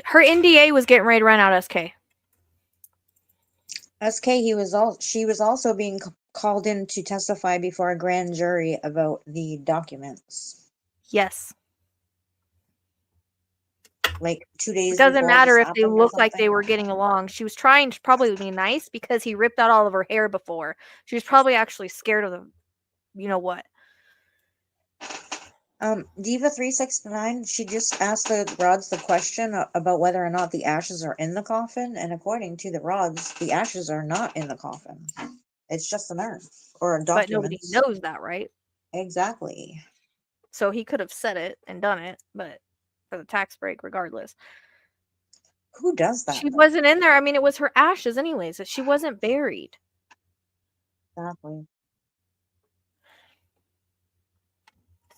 Her NDA was getting ready to run out, SK. SK, she was also being called in to testify before a grand jury about the documents. Yes. Like 2 It days doesn't before this matter if they happened or look like they something. were getting along. She was trying to probably be nice because he ripped out all of her hair before. She was probably actually scared of the, you know what. Diva369, she just asked the rods the question about whether or not the ashes are in the coffin, and according to the rods, the ashes are not in the coffin. It's just an urn or a But nobody document. knows that, right? Exactly. So he could have said it and done it, but for the tax break regardless. Who does that? She though? wasn't in there. I mean, it was her ashes anyways. She wasn't buried. Exactly.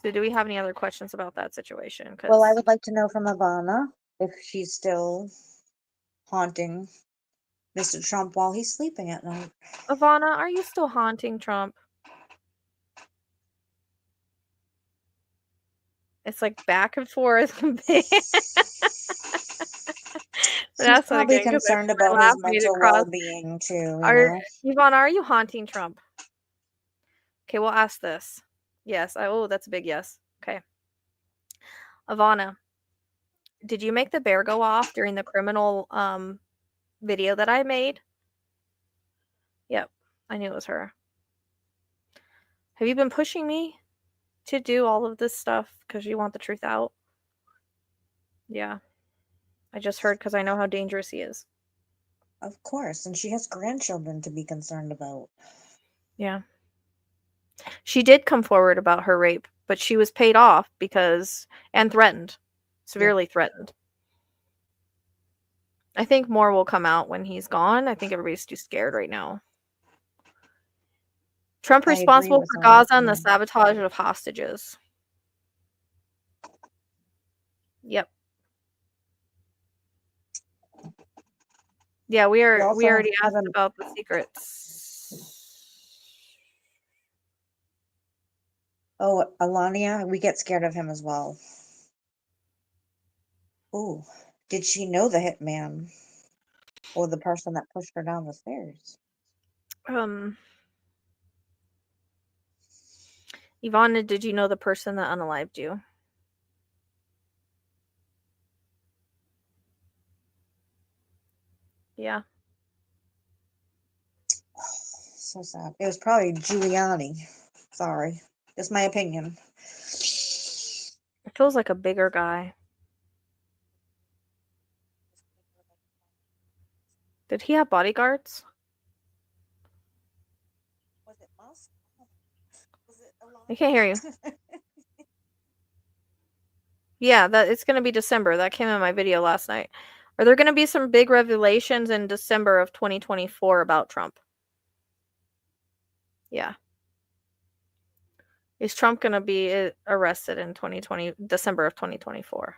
So do we have any other questions about that situation? Well, I would like to know from Ivana if she's still haunting Mr. Trump while he's sleeping at night. Ivana, are you still haunting Trump? It's like back and forth. She's That's not probably good because I concerned see my about laugh his made mental across. well-being too, you Are know? Ivana, are you haunting Trump? Okay, we'll ask this. Yes. Oh, that's a big yes. Okay. Ivana, did you make the bear go off during the criminal video that I made? Yep. I knew it was her. Have you been pushing me to do all of this stuff because you want the truth out? Yeah. I just heard because I know how dangerous he is. Of course, and she has grandchildren to be concerned about. Yeah. She did come forward about her rape, but she was paid off and threatened. Severely threatened. I think more will come out when he's gone. I think everybody's too scared right now. Trump I agree responsible with for her. Gaza and the sabotage of hostages. Yep. Yeah, we already asked about the secrets. Oh, Alania, we get scared of him as well. Ooh, did she know the hitman? Or the person that pushed her down the stairs? Ivana, did you know the person that unalived you? Yeah. So sad. It was probably Giuliani. Sorry. Just my opinion. It feels like a bigger guy. Did he have bodyguards? Was it Musk? Was it I can't hear you. Yeah, it's going to be December. That came in my video last night. Are there going to be some big revelations in December of 2024 about Trump? Yeah. Is Trump going to be arrested in December of 2024?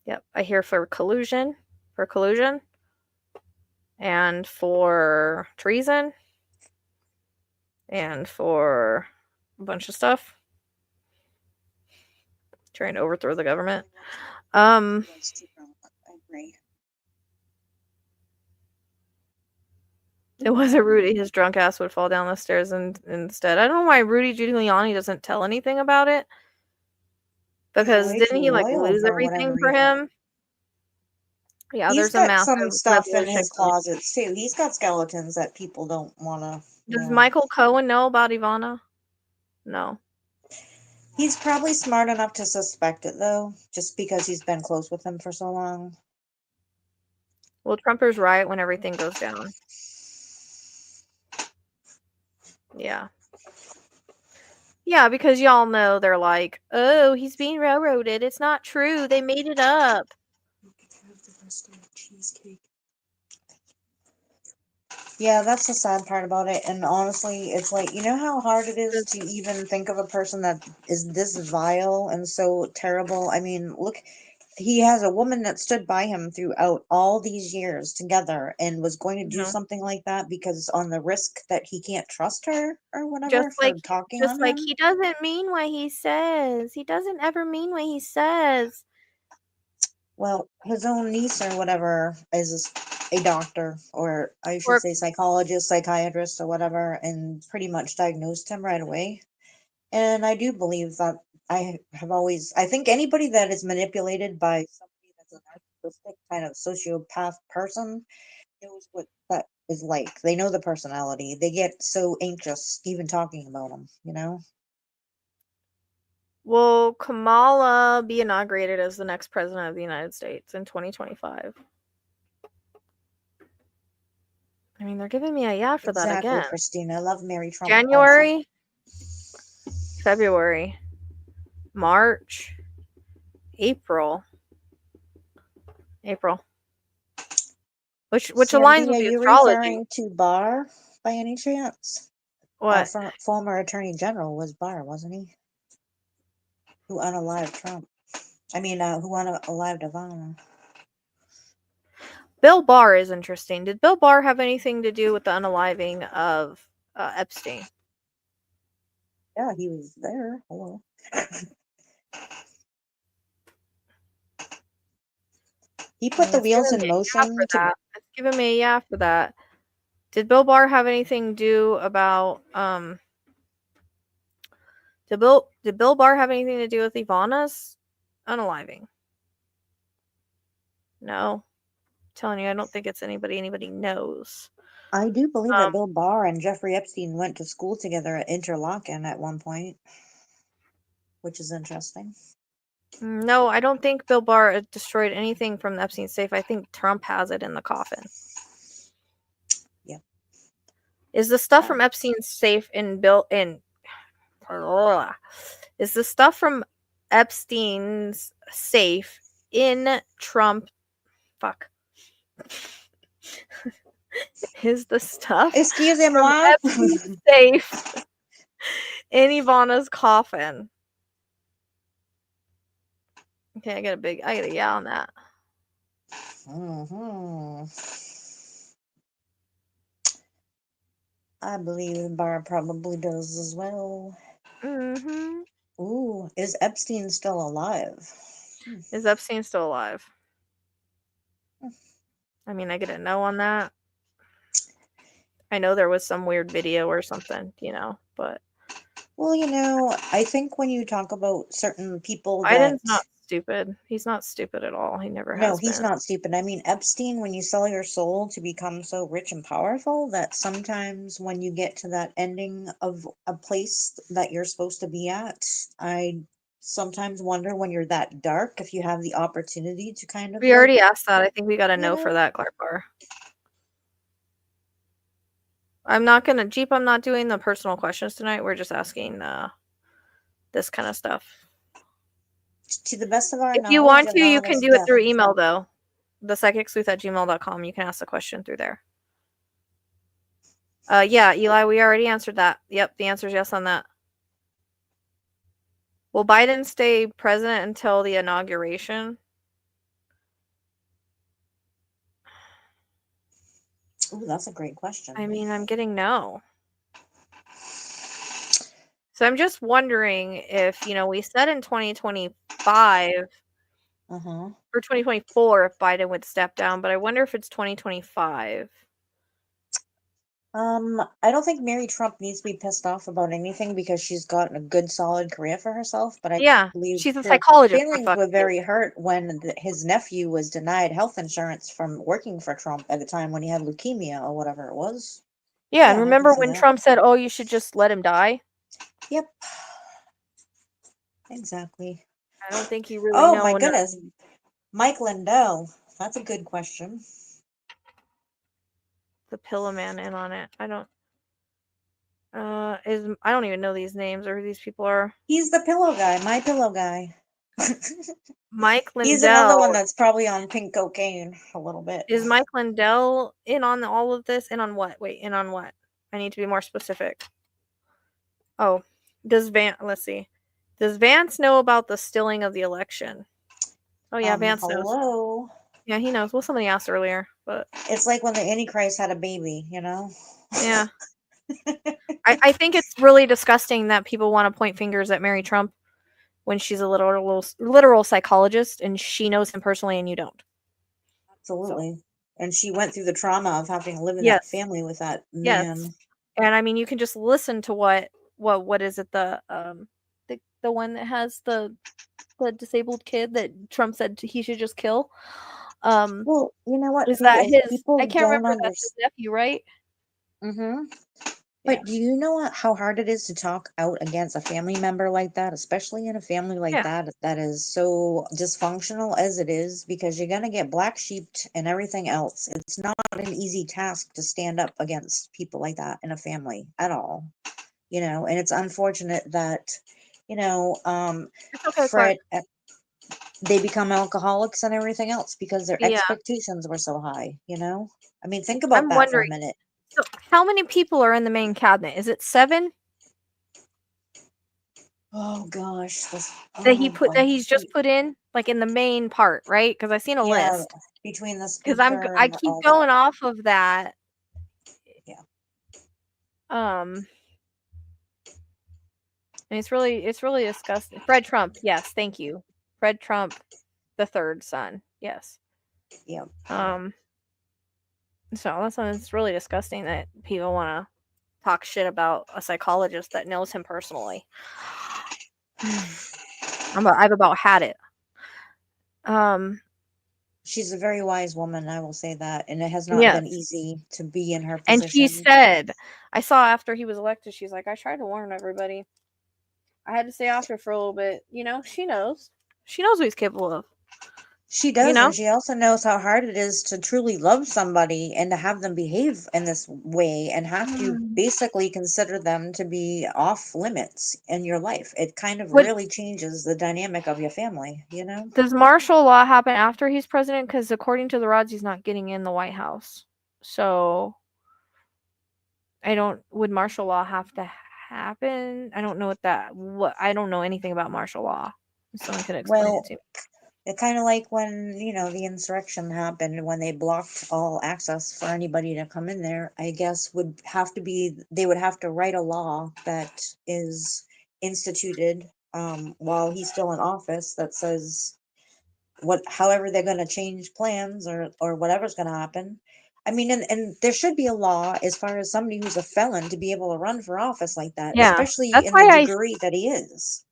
Yep. I hear for collusion, and for treason, and for a bunch of stuff. Trying to overthrow the government. I agree. It wasn't Rudy. His drunk ass would fall down the stairs instead. I don't know why Rudy Giuliani doesn't tell anything about it. Because didn't he lose everything for him? Yeah, He's there's a got massive some stuff in revolution his coming. closets too. He's got skeletons that people don't want to. Does Michael Cohen know about Ivana? No. He's probably smart enough to suspect it though, just because he's been close with him for so long. Well, Trumpers riot when everything goes down. Yeah. Yeah, because y'all know they're like, oh, he's being railroaded. It's not true. They made it up. Yeah, that's the sad part about it. And honestly, it's like, you know how hard it is Just- to even think of a person that is this vile and so terrible? I mean, look, he has a woman that stood by him throughout all these years together and was going to do No. something like that because on the risk that he can't trust her or Just whatever like for talking just on like him. he doesn't mean what he says. He doesn't ever mean what he says. Well, his own niece or whatever is a doctor, or I should Or say psychologist, psychiatrist, or whatever, and pretty much diagnosed him right away. And I do believe that I think anybody that is manipulated by somebody that's a narcissistic kind of sociopath person knows what that is like. They know the personality. They get so anxious even talking about them, you know? will Kamala be inaugurated as the next president of the United States in 2025? I mean, they're giving me a yeah for that Exactly, again. Christina. I love Mary Trump also. January, February, March, April. Which aligns Sandy, with are the you astrology. referring to Barr by any chance? What? Former Attorney General was Barr, wasn't he? Who unalived Trump. I mean, who unalived Ivana. Bill Barr is interesting. Did Bill Barr have anything to do with the unaliving of Epstein? Yeah, he was there. Hello. He put the It's wheels giving in me a yeah for motion to. that. It's giving me a yeah for that. Did Bill Barr have anything to do about did Bill Barr have anything to do with Ivana's unaliving? No. I'm telling you, I don't think it's anybody knows. I do believe that Bill Barr and Jeffrey Epstein went to school together at Interlochen at one point, which is interesting. No, I don't think Bill Barr destroyed anything from the Epstein safe. I think Trump has it in the coffin. Yeah. Is the stuff from Epstein's safe in Bill in is the stuff from Epstein's safe in Trump fuck is the stuff Excuse him, from what? Epstein's safe in Ivana's coffin? Okay, I got a yeah on that. Mm-hmm. I believe Barr probably does as well. Mm-hmm. Ooh, is Epstein still alive? Is Epstein still alive? I mean, I get a no on that. I know there was some weird video or something, but Well, I think when you talk about certain people that. Biden's not stupid. He's not stupid at all. He never No, has he's been. not stupid. I mean, Epstein, when you sell your soul to become so rich and powerful, that sometimes when you get to that ending of a place that you're supposed to be at, I sometimes wonder when you're that dark if you have the opportunity to kind of We like, already asked that. I think we got a you no for know, that, Clark Bar. I'm not doing the personal questions tonight. We're just asking this kind of stuff. to the best of our If you knowledge, want to, you can Ivana's do it death. through email though. thepsychicsleuth@gmail.com. You can ask the question through there. Yeah, Eli, we already answered that. Yep, the answer is yes on that. Will Biden stay president until the inauguration? Ooh, that's a great question. I mean, I'm getting no. So I'm just wondering if, we said in 2025 Uh-huh. or 2024 if Biden would step down, but I wonder if it's 2025. I don't think Mary Trump needs to be pissed off about anything because she's gotten a good solid career for herself, but I Yeah, believe she's a her psychologist for feelings fuck's were sake. very hurt when his nephew was denied health insurance from working for Trump at the time when he had leukemia or whatever it was. Yeah, and Yeah, I can remember see when that. Trump said, "Oh, you should just let him die"? Yep. Exactly. I don't think he really Oh my know enough. goodness. Mike Lindell. That's a good question. The Pillow Man in on it. I don't. I don't even know these names or who these people are. He's the pillow guy, my pillow guy. Mike He's another one Lindell. that's probably on pink cocaine a little bit. Is Mike Lindell in on all of this? In on what? Wait, in on what? I need to be more specific. Oh, let's see. Does Vance know about the stilling of the election? Oh yeah, Vance knows. Hello. Yeah, he knows. Well, somebody asked earlier, but It's like when the Antichrist had a baby, you know? yeah. I think it's really disgusting that people want to point fingers at Mary Trump when she's a literal psychologist and she knows him personally and you don't. Absolutely. So. And she went through the trauma of having to live in that Yes. family with that Yes. man. And I mean, you can just listen to what is it, the one that has the disabled kid that Trump said he should just kill. Well, you know what? Is that his? People I can't remember. understand. That's his nephew, right? Mm-hmm. Yeah. But do you know how hard it is to talk out against a family member like that, especially in a family like that is so dysfunctional as it is, because you're going to get black sheeped and everything else. It's not an easy task to stand up against people like that in a family at all, you know, and it's unfortunate that, you know, Okay, Fred, they become alcoholics and everything else because their expectations were so high, you know? I mean, think about that for a minute. So how many people are in the main cabinet? Is it 7? Oh gosh, that he's just put in, like in the main part, right? Because I seen a list. Between the Because speaker I and keep all going that. off of that. Yeah. And it's really disgusting. Fred Trump, yes, thank you. Fred Trump, the third son, yes. Yeah. So that's when it's really disgusting that people want to talk shit about a psychologist that knows him personally. I've about had it. She's a very wise woman, I will say that, and it has not been easy to be in her position. And she said, I saw after he was elected, she's like, I tried to warn everybody. I had to stay off her for a little bit. You know, she knows. She knows what he's capable of. She does, and she also knows how hard it is to truly love somebody and to have them behave in this way and have to basically consider them to be off limits in your life. It kind of really changes the dynamic of your family, you know? Does martial law happen after he's president? Because according to the rods, he's not getting in the White House. So would martial law have to happen? I don't know I don't know anything about martial law. Someone could explain it to me. It's kind of like when, you know, the insurrection happened, when they blocked all access for anybody to come in there, I guess they would have to write a law that is instituted while he's still in office that says however they're going to change plans or whatever's going to happen. I mean, and there should be a law as far as somebody who's a felon to be able to run for office like that, especially in the degree that he is.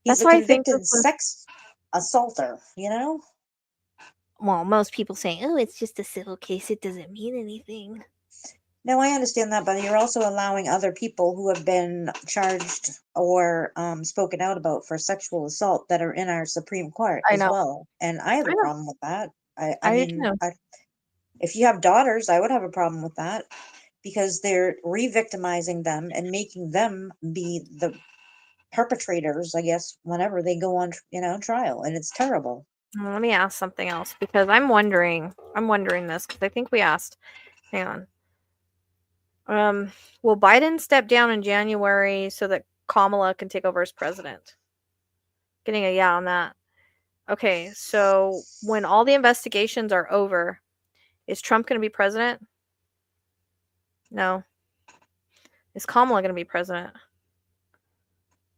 He's a convicted sex assaulter, you know? Well, most people say, oh, it's just a civil case. It doesn't mean anything. No, I understand that, but you're also allowing other people who have been charged or spoken out about for sexual assault that are in our Supreme Court as well. And I have a problem with that. I mean, if you have daughters, I would have a problem with that because they're re-victimizing them and making them be the perpetrators, I guess, whenever they go on, you know, trial, and it's terrible. Let me ask something else because I'm wondering this because I think we asked. Hang on. Will Biden step down in January so that Kamala can take over as president? Getting a yeah on that. Okay, so when all the investigations are over, is Trump going to be president? No. Is Kamala going to be president?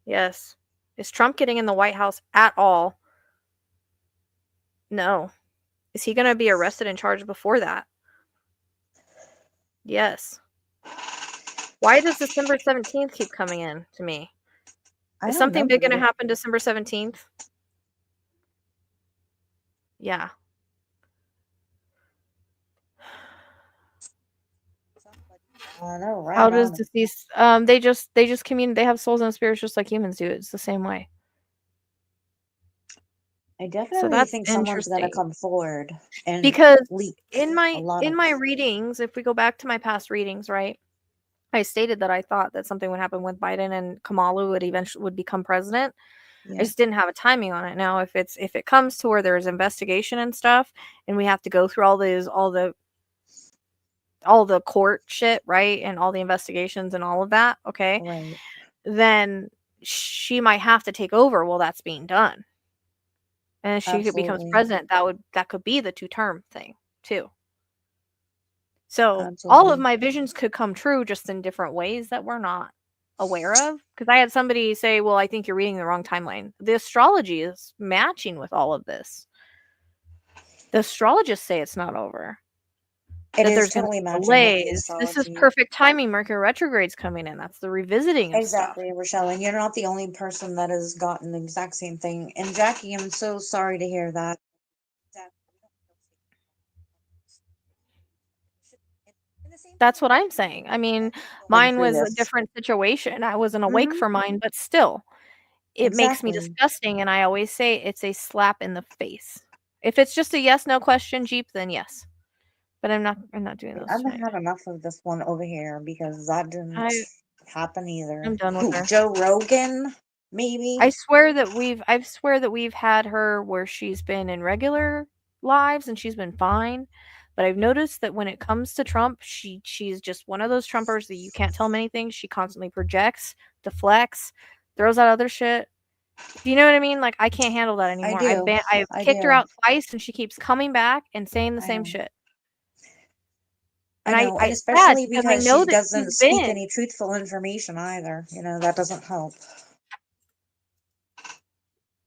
Yes. Is Trump getting in the White House at all? No. Is he going to be arrested and charged before that? Yes. Why does December 17th keep coming in to me? Is something big going to happen December 17th? Yeah. How does deceased they just communicate, they have souls and spirits just like humans do. It's the same way. I definitely think someone's gonna come forward and because in my readings, if we go back to my past readings, right? I stated that I thought that something would happen with Biden and Kamala would become president. Yeah. I just didn't have a timing on it. Now, if it comes to where there's investigation and stuff, and we have to go through all the court shit, right, and all the investigations and all of that, okay, Right. then she might have to take over while that's being done. And if she becomes Absolutely. president, that could be the 2-term thing too. So all of Absolutely. my visions could come true, just in different ways that we're not aware of. Because I had somebody say, well, I think you're reading the wrong timeline. The astrology is matching with all of this. The astrologists say it's not over. It That is there's going to totally be matching with the delays. This is astrology. perfect timing. Mercury retrograde's coming in. That's the revisiting of stuff. Exactly, Rochelle, and you're not the only person that has gotten the exact same thing. And Jackie, I'm so sorry to hear that. That's what I'm saying. I mean, Going mine through was a this. different situation. I wasn't awake Mm-hmm. for mine, but still, it makes me Exactly. disgusting, and I always say it's a slap in the face. If it's just a yes/no question, Jeep, then yes. But I'm not doing those I've tonight. had enough of this one over here because that didn't happen either. I'm done with Who, her. Joe Rogan? Maybe? I swear that we've had her where she's been in regular lives and she's been fine. But I've noticed that when it comes to Trump, she's just one of those Trumpers that you can't tell many things. She constantly projects, deflects, throws out other shit. Do you know what I mean? Like, I can't handle that I anymore. do. I've I kicked her do. out twice and she keeps coming back and saying the I same know. shit. I And know. And it's sad especially because I because know she that doesn't she's speak been. any truthful information either. That doesn't help.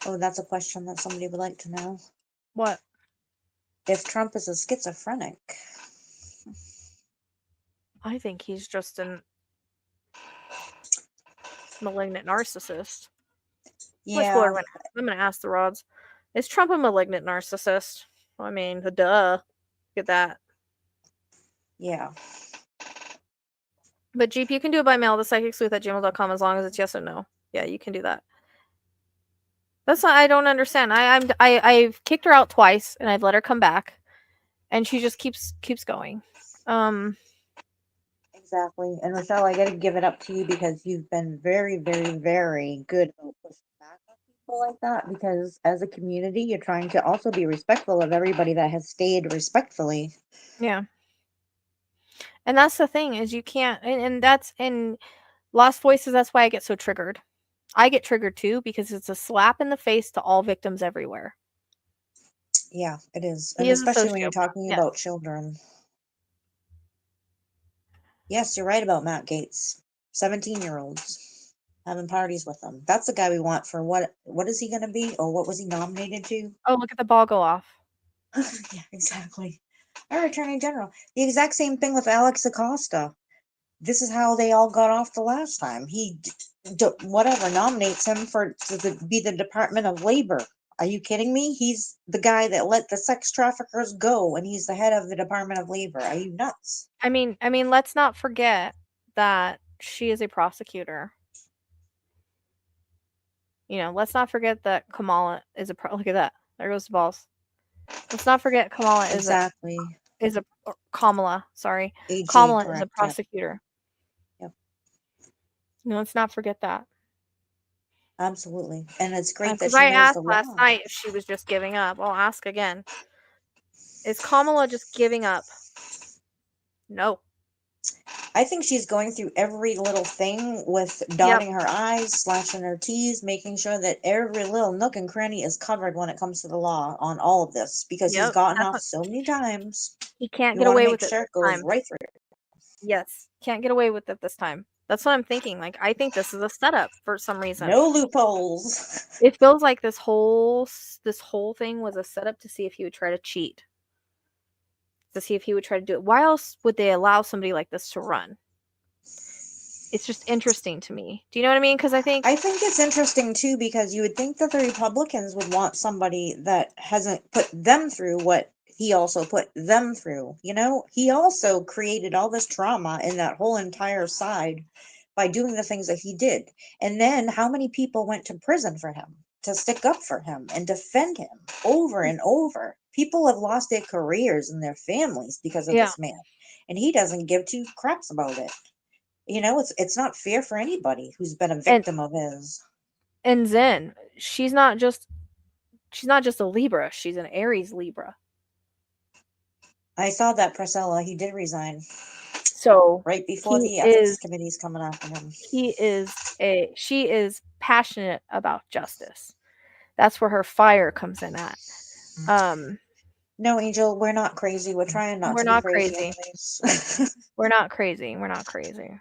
Oh, that's a question that somebody would like to know. What? If Trump is a schizophrenic. I think he's just a malignant narcissist. Yeah. I'm gonna ask the rods. Is Trump a malignant narcissist? I mean, duh. Get that. Yeah. But Jeep, you can do it by mail, thepsychicsleuth@gmail.com, as long as it's yes or no. Yeah, you can do that. That's not, I don't understand. I've kicked her out twice and I've let her come back, and she just keeps going. Exactly. And Rochelle, I gotta give it up to you because you've been very, very, very good about pushing back on people like that. Because as a community, you're trying to also be respectful of everybody that has stayed respectfully. Yeah. And that's the thing, is you can't, and that's in Lost Voices, that's why I get so triggered. I get triggered too because it's a slap in the face to all victims everywhere. Yeah, it is. He And is a especially when you're sociopath. talking Yes. about children. Yes, you're right about Matt Gaetz. 17-year-olds having parties with them. That's the guy we want for what is he going to be, or what was he nominated to? Oh, look at the ball go off. Yeah, exactly. Our Attorney General. The exact same thing with Alex Acosta. This is how they all got off the last time. He whatever nominates him to be the Department of Labor. Are you kidding me? He's the guy that let the sex traffickers go, and he's the head of the Department of Labor. Are you nuts? I mean, let's not forget that she is a prosecutor. Let's not forget that Kamala is look at that. There goes the balls. Let's not forget Kamala Exactly. Kamala, sorry. AG, Kamala is a correct. Yep. prosecutor. Yep. Let's not forget that. Absolutely. And it's great that Because she I knows the asked last law. night if she was just giving up. I'll ask again. Is Kamala just giving up? No. I think she's going through every little thing with Yep. dotting her I's, slashing her T's, making sure that every little nook and cranny is covered when it comes to the law on all of this, because he's Yep. gotten off so many times. He can't You get want to away make with it sure this it goes time. right through. Yes. Can't get away with it this time. That's what I'm thinking. Like, I think this is a setup for some reason. No loopholes. It feels like this whole thing was a setup to see if he would try to cheat. To see if he would try to do it. Why else would they allow somebody like this to run? It's just interesting to me. Do you know what I mean? Because I think it's interesting too, because you would think that the Republicans would want somebody that hasn't put them through what he also put them through. He also created all this trauma in that whole entire side by doing the things that he did. And then how many people went to prison for him, to stick up for him and defend him over and over? People have lost their careers and their families because of this man, and he doesn't give two craps about it. it's not fair for anybody who's been a victim of his. And Zen, she's not just a Libra, she's an Aries Libra. I saw that Priscilla, he did resign So right before he the ethics is committee's coming after him. she is passionate about justice. That's where her fire comes in at. No, Angel, we're not crazy. We're trying not We're to be not crazy. crazy. Anyways. We're not crazy. We're not crazy.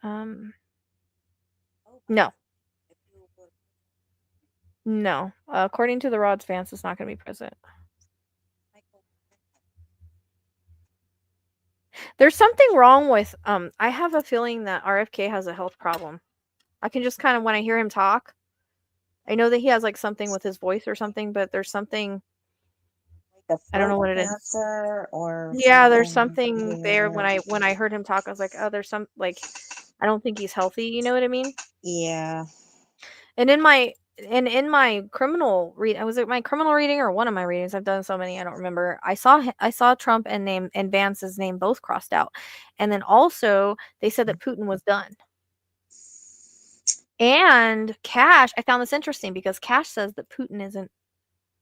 No. No. According to the Rods, Vance is not going to be president. There's something wrong with I have a feeling that RFK has a health problem. I can just kind of, when I hear him talk, I know that he has like something with his voice or something, but there's something, I don't know what it is. Or yeah, there's something there. When I heard him talk, I was like, oh, there's some, like, I don't think he's healthy, you know what I mean? Yeah. And in my criminal read, was it my criminal reading or one of my readings? I've done so many, I don't remember. I saw Trump and Vance's name both crossed out, and then also they said that Putin was done. And Cash, I found this interesting because Cash says that Putin isn't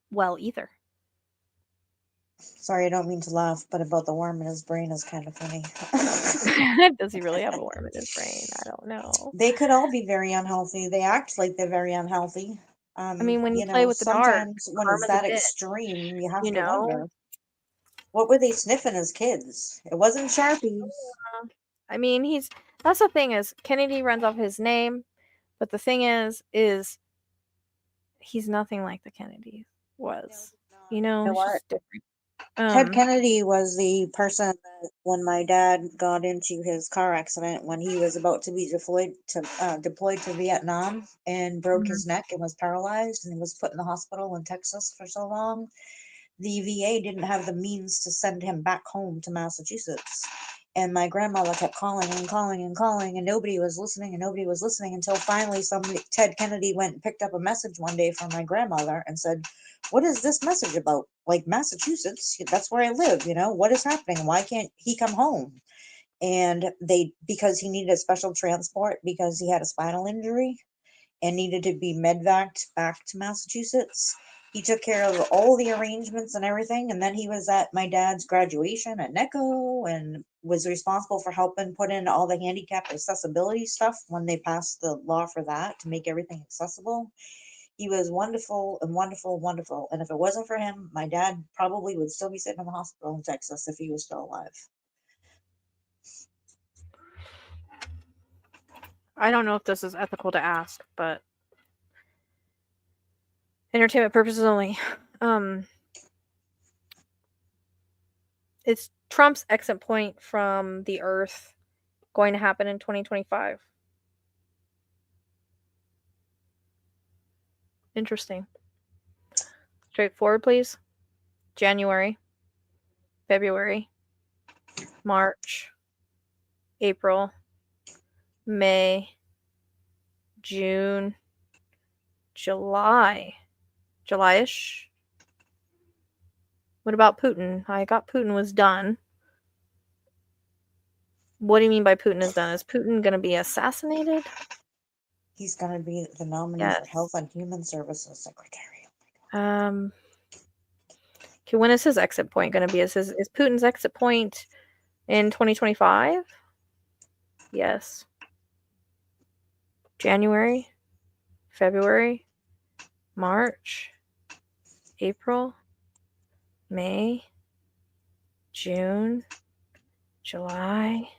well either. Sorry, I don't mean to laugh, but about the worm in his brain is kind of funny. Does he really have a worm in his brain? I don't know. They could all be very unhealthy. They act like they're very unhealthy. I mean, when you play with the dark, sometimes when it's karma's a that bitch, extreme, you have you to know? wonder. What were they sniffing as kids? It wasn't Sharpies. I mean, that's the thing is Kennedy runs off his name, but the thing is he's nothing like the Kennedy was. You know, You know it's what? just different. Ted Kennedy was the person that, when my dad got into his car accident, when he was about to be deployed to Vietnam and broke his neck and was paralyzed and was put in the hospital in Texas for so long, the VA didn't have the means to send him back home to Massachusetts. And my grandmother kept calling and calling and calling, and nobody was listening until finally Ted Kennedy went and picked up a message one day from my grandmother and said, "What is this message about? Like, Massachusetts, that's where I live, what is happening? Why can't he come home?" And because he needed a special transport because he had a spinal injury and needed to be medvaced back to Massachusetts. He took care of all the arrangements and everything, and then he was at my dad's graduation at NECO and was responsible for helping put in all the handicap accessibility stuff when they passed the law for that to make everything accessible. He was wonderful and wonderful, wonderful. And if it wasn't for him, my dad probably would still be sitting in the hospital in Texas if he was still alive. I don't know if this is ethical to ask, but entertainment purposes only. Is Trump's exit point from the Earth going to happen in 2025? Interesting. Straightforward, please. January, February, March, April, May, June, July. July-ish. What about Putin? I got Putin was done. What do you mean by Putin is done? Is Putin going to be assassinated? He's going to be the nominee for Health and Human Services Secretary. Okay, when is his exit point going to be? Is Putin's exit point in 2025? Yes. January, February, March, April, May, June, July,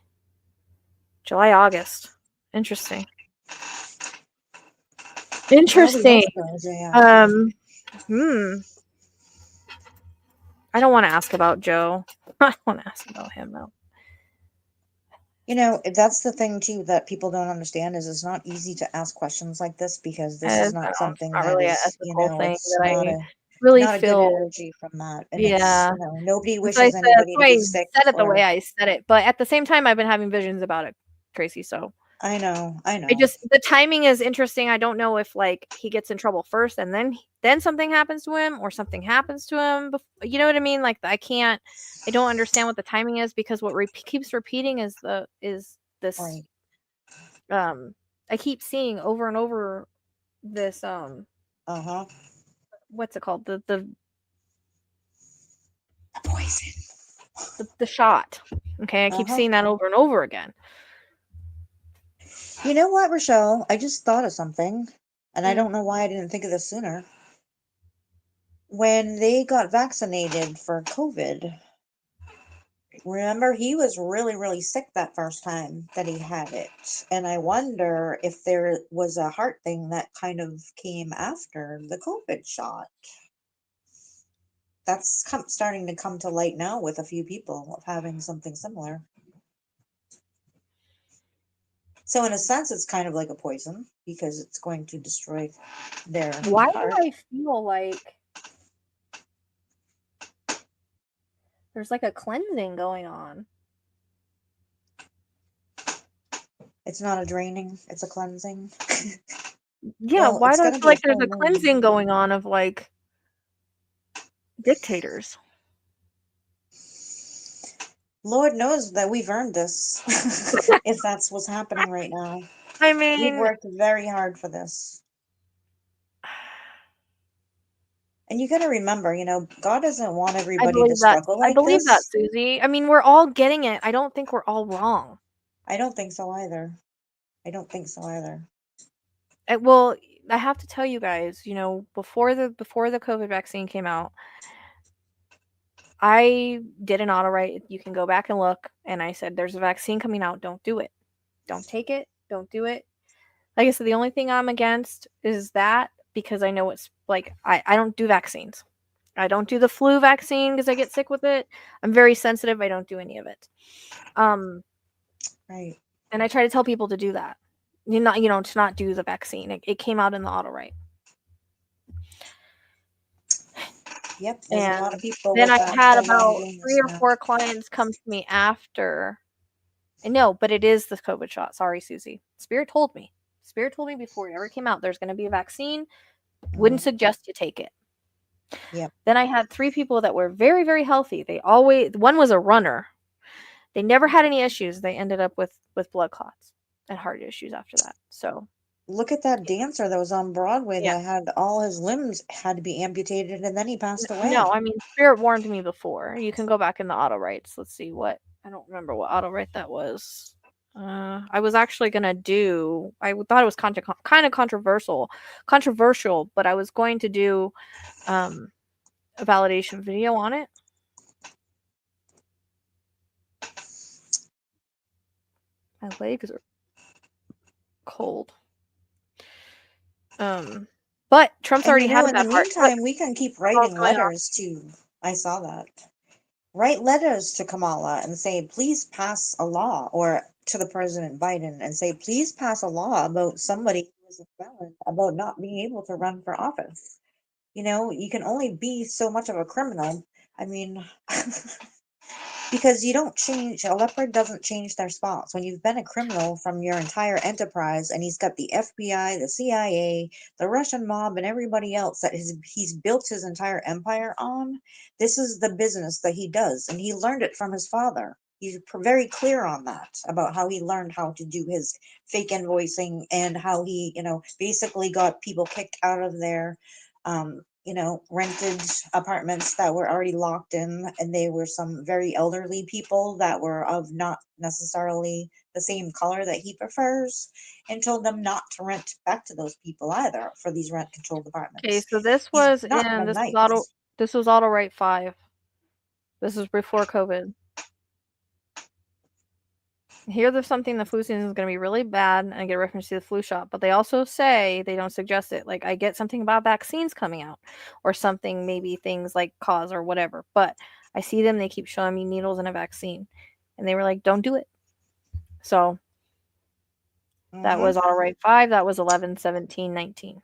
August. Interesting. I don't want to ask about Joe. I don't want to ask about him though. That's the thing too that people don't understand is it's not easy to ask questions like this because this is not something that really is, thing it's that not I a really not feel. A good energy from that. And yeah, it's, nobody wishes anybody to be sick. I said it the way I said it, but at the same time, I've been having visions about it, Tracy. So I know. The timing is interesting. I don't know if like he gets in trouble first and then something happens to him or something happens to him. You know what I mean? Like I don't understand what the timing is because what keeps repeating is this Right. I keep seeing over and over this Uh-huh. what's it called? The poison. The shot. Okay, I keep Uh-huh. seeing that over and over again. You know what, Rachelle? I just thought of something, and I Mm. don't know why I didn't think of this sooner. When they got vaccinated for COVID, remember he was really, really sick that first time that he had it. And I wonder if there was a heart thing that kind of came after the COVID shot. That's starting to come to light now with a few people of having something similar. So in a sense, it's kind of like a poison because it's going to destroy their Why do heart. I feel like there's like a cleansing going on? It's not a draining, it's a cleansing. Yeah, Well, why it's do I going to feel be a like there's full a moon. cleansing going on of like dictators? Lord knows that we've earned this, if that's what's happening right now. I We've mean, worked very hard for this. And you got to remember, God doesn't want everybody to struggle I like believe that, this. Susie. I mean, we're all getting it. I don't think we're all wrong. I don't think so either. I don't think so either. Well, I have to tell you guys, before the COVID vaccine came out, I did an Autowrite. You can go back and look, and I said, "There's a vaccine coming out. Don't do it. Don't take it. Don't do it." Like I said, the only thing I'm against is that because I know it's like I don't do vaccines. I don't do the flu vaccine because I get sick with it. I'm very sensitive. I don't do any of it. Right. And I try to tell people to do that. To not do the vaccine. It came out in the Autowrite. Yep. There's a lot of people Then with I that had going on about doing 3 this or now. 4 clients come to me after. No, but it is the COVID shot. Sorry, Susie. Spirit told me. Spirit told me before it ever came out there's going to be a vaccine. Wouldn't suggest you take it. Yep. Then I had 3 people that were very, very healthy. One was a runner. They never had any issues. They ended up with blood clots and heart issues after that. So Look at that dancer that was on Broadway yeah. that had all his limbs had to be amputated and then he passed away. No, I mean, Spirit warned me before. You can go back in the Autowrites. Let's see what I don't remember what Autowrite that was. I was actually gonna do. I thought it was kind of controversial, but I was going to do a validation video on it. My legs are cold. But Trump's And already had in the that heart. meantime, we can keep What's writing going on? letters to, I saw that. Write letters to Kamala and say, please pass a law, or to the President Biden and say, please pass a law about somebody who is a felon, about not being able to run for office. You can only be so much of a criminal. I mean, because a leopard doesn't change their spots. When you've been a criminal from your entire enterprise, and he's got the FBI, the CIA, the Russian mob, and everybody else that he's built his entire empire on, this is the business that he does. And he learned it from his father. He's very clear on that, about how he learned how to do his fake invoicing and how he, basically got people kicked out of their rented apartments that were already locked in, and they were some very elderly people that were of not necessarily the same color that he prefers, and told them not to rent back to those people either for these rent controlled apartments. Okay, so this He's was not in been this was nice. Autowrite 5. This was before COVID. Here there's something the flu season is going to be really bad, and I get a reference to the flu shot, but they also say they don't suggest it. Like I get something about vaccines coming out or something, maybe things like cause or whatever, but I see them, they keep showing me needles and a vaccine, and they were like, don't do it. So that was Autowrite 5. That was 11, 17, 19.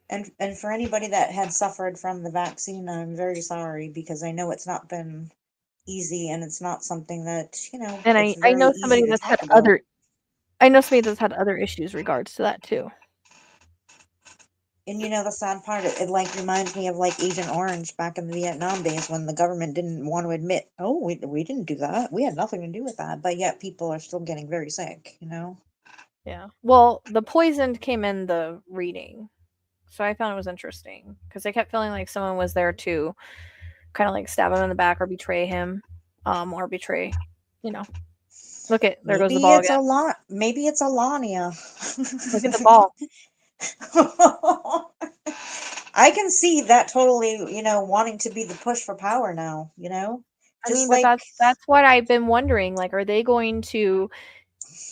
And for anybody that had suffered from the vaccine, I'm very sorry, because I know it's not been easy, and it's not something that, And it's I very know easy somebody to that's talk had about. other issues regards to that too. And the sad part, it like reminds me of like Agent Orange back in the Vietnam days when the government didn't want to admit, oh, we didn't do that. We had nothing to do with that. But yet people are still getting very sick, Yeah. Well, the poisoned came in the reading. So I found it was interesting because I kept feeling like someone was there to kind of like stab him in the back or betray him, or betray, you know. Look at there goes the Maybe ball it's again. Maybe it's Alania. Look at the ball. I can see that totally, wanting to be the push for power now, I just mean, but like, that's what I've been wondering. Like, are they going to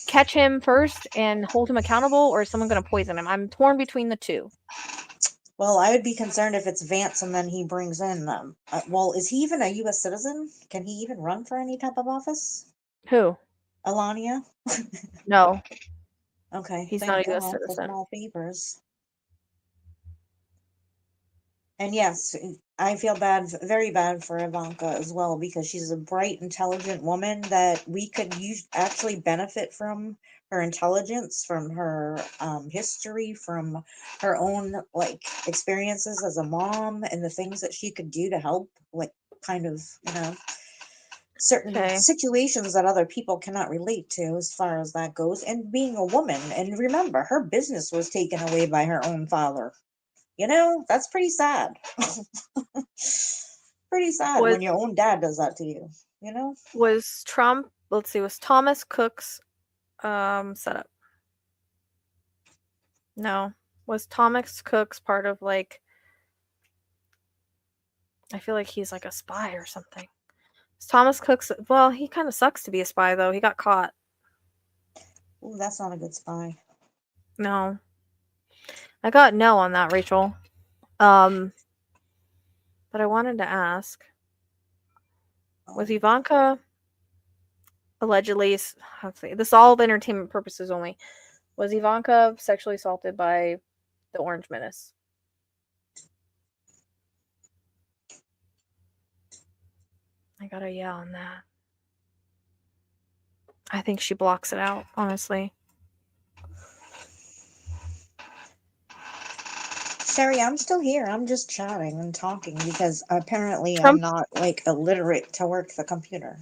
catch him first and hold him accountable, or is someone going to poison him? I'm torn between the two. well, I would be concerned if it's Vance and then he brings in them. Well, is he even a U.S. citizen? Can he even run for any type of office? Who? Alania? No, Okay, he's not thank a U.S. God for citizen. small favors. And yes, I feel bad, very bad for Ivanka as well, because she's a bright, intelligent woman that we could actually benefit from her intelligence, from her history, from her own like experiences as a mom, and the things that she could do to help, like kind of, certain Okay. situations that other people cannot relate to as far as that goes, and being a woman. And remember, her business was taken away by her own father. That's pretty sad. Pretty sad Was when your own dad does that to you. was Trump? Let's see. Was Thomas Cook's setup? No. Was Thomas Cook's part of like? I feel like he's like a spy or something. Is Thomas Cook's? Well, he kind of sucks to be a spy though. He got caught. Ooh, that's not a good spy. No, I got no on that, Rachel. Um, but I wanted to ask: was Oh, Ivanka allegedly? Let's see. This is all of entertainment purposes only. Was Ivanka sexually assaulted by the Orange Menace? I got a yeah on that. I think she blocks it out, honestly. Sherry, I'm still here. I'm just chatting and talking because apparently I'm Trump. not like illiterate to work the computer.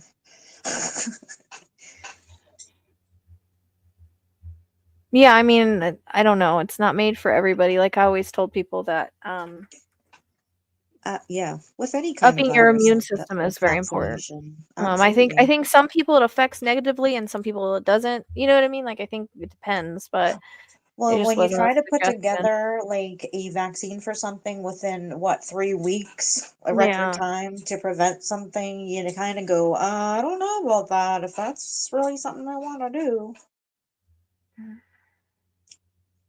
Yeah, I mean, I don't know. It's not made for everybody. Like I always told people that Yeah, with any kind of upping your virus, immune system is very important. vaccination, I absolutely. think some people it affects negatively and some people it doesn't. You know what I mean? Like I think it depends, but it Well, just when you wasn't a try to put suggestion. together like a vaccine for something within what, 3 weeks, a record Yeah. time to prevent something, you kind of go, I don't know about that. If that's really something I want to do.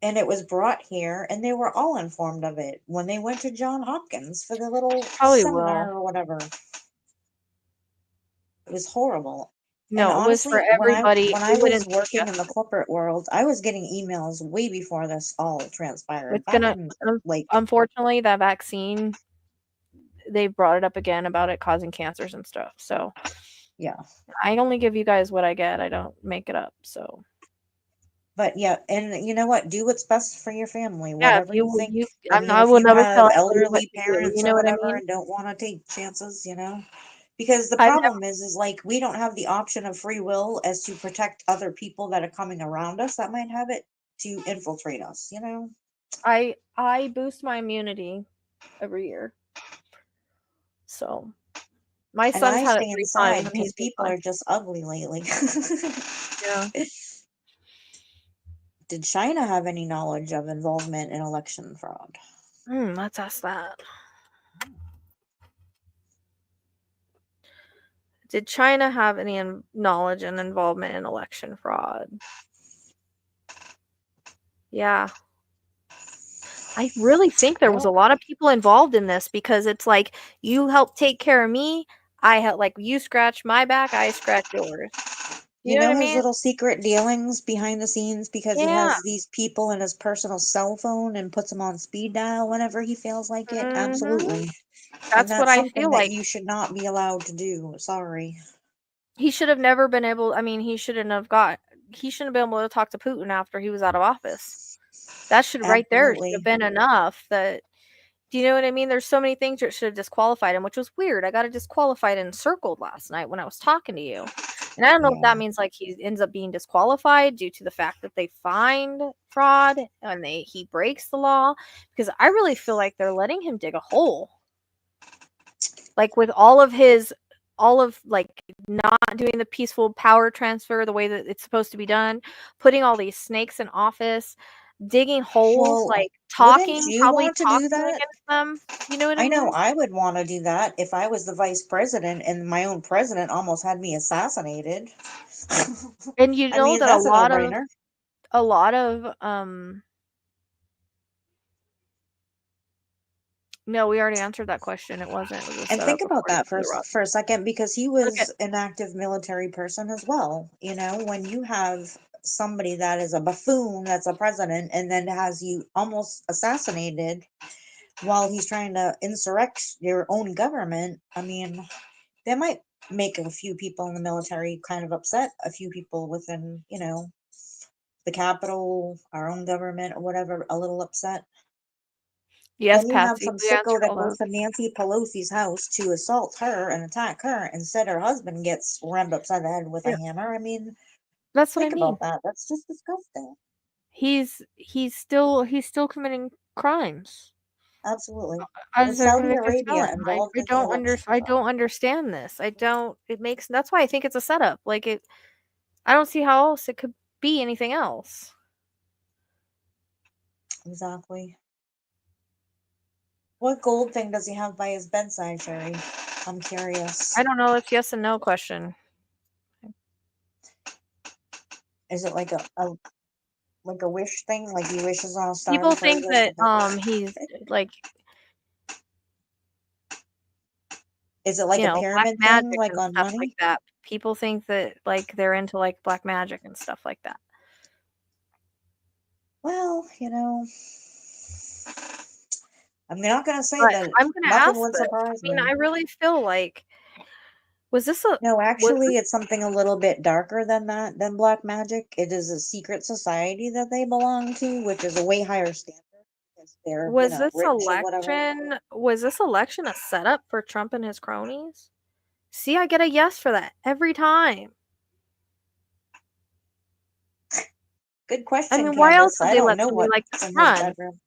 And it was brought here, and they were all informed of it when they went to John Hopkins for the little Probably will. seminar or whatever. It was horrible. And No, it was for honestly, when I everybody. when I It was wouldn't working in suggest the it. corporate world, I was getting emails way before this all transpired. It's Back gonna in like, unfortunately that vaccine they brought it up again about it causing cancers and stuff. So yeah. I only give you guys what I get. I don't make it up. So But yeah, and you know what? Do what's best for your family, yeah, if whatever you think. I mean, I if will you never have tell anybody what elderly to do. You parents or know what I whatever mean? and don't want to take chances, because the I've never problem is like we don't have the option of free will as to protect other people that are coming around us that might have it to infiltrate us. I boost my immunity every year. So my And son's I had it stay 3 times inside and because he's been people fine. are just ugly lately. Yeah. Did China have any knowledge of involvement in election fraud? Let's ask that. Did China have any knowledge and involvement in election fraud? Yeah. I really think there was a Well, lot of people involved in this because it's like you help take care of me. I help, like you scratch my back, I scratch yours. you You know what know I his mean? little secret dealings behind the scenes because he Yeah. has these people in his personal cell phone and puts them on speed dial whenever he feels like it? Mhm. Absolutely. That's what that's I something feel that like. you should not be allowed to do. Sorry. He should have never been able. I mean, he shouldn't have been able to talk to Putin after he was out of office. That should right there should have Absolutely. been enough. That do you know what I mean? There's so many things that should have disqualified him, which was weird. I got disqualified and circled last night when I was talking to you. And I don't know if Yeah. that means like he ends up being disqualified due to the fact that they find fraud and he breaks the law, because I really feel like they're letting him dig a hole. Like with all of like not doing the peaceful power transfer the way that it's supposed to be done, putting all these snakes in office, digging holes, Well, like wouldn't you probably want to do talking that? against them. You know what I I know mean? I would want to do that if I was the vice president and my own president almost had me assassinated. And you I know mean, that that's a no-brainer. a lot of no, we already answered that question. It was a And think setup about according that to the rock. for a second, because he Okay. was an active military person as well. You know, when you have somebody that is a buffoon that's a president and then has you almost assassinated while he's trying to insurrect your own government, I mean, that might make a few people in the military kind of upset, a few people within, you know, the capital, our own government or whatever, a little upset. Yes, Then you have Patsy, some we sicko answered that all goes those. to Nancy Pelosi's house to assault her and attack her. Instead, her husband gets rammed upside the head with a Yeah, hammer. I mean, that's what I think mean. about that. That's just disgusting. He's still committing crimes Absolutely. as With a Saudi convicted Arabia felon. involved in the election I fraud. don't understand this. I don't. It makes That's why I think it's a setup. Like it. I don't see how else it could be anything else. Exactly. What gold thing does he have by his bedside, Sherry? I'm curious. I don't know. It's yes and no question. Is it like a wish thing? Like he wishes on a star People before he think goes to that bed? he's like Is it like a black pyramid thing, magic like and on stuff like money? that. People think that like they're into like black magic and stuff like that. Well, you know, I'm not gonna say But that I'm gonna nothing ask would this. I surprise mean, me. I really feel like No, was actually, this it's something a little bit darker than that, than black magic. It is a secret society that they belong to, which is a way higher standard because they're, you know, rich or whatever. was this election a setup for Trump and his cronies? See, I get a yes for that every time. Good I question, mean, why else Candace. would I they don't let know somebody like what's this in his run? bedroom.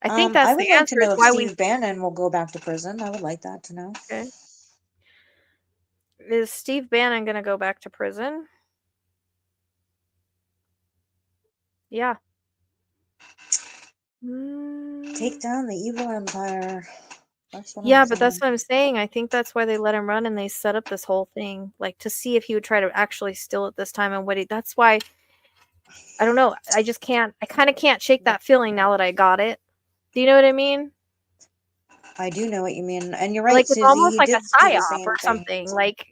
I think that's I the would like to answer is know if why we Steve Bannon will go back to prison. I would like that to know. okay. Is Steve Bannon gonna go back to prison? Yeah. Take down the evil empire. That's what I'm Yeah, but that's saying. what I'm saying. I think that's why they let him run and they set up this whole thing, like to see if he would try to actually steal it this time and what he that's why I don't know. I just can't I kind of can't shake that feeling now that I got it. Do you know what I mean? I do know what you mean. And you're Like right, it's Susie. almost He like a did do the psyop same or thing. something. Like,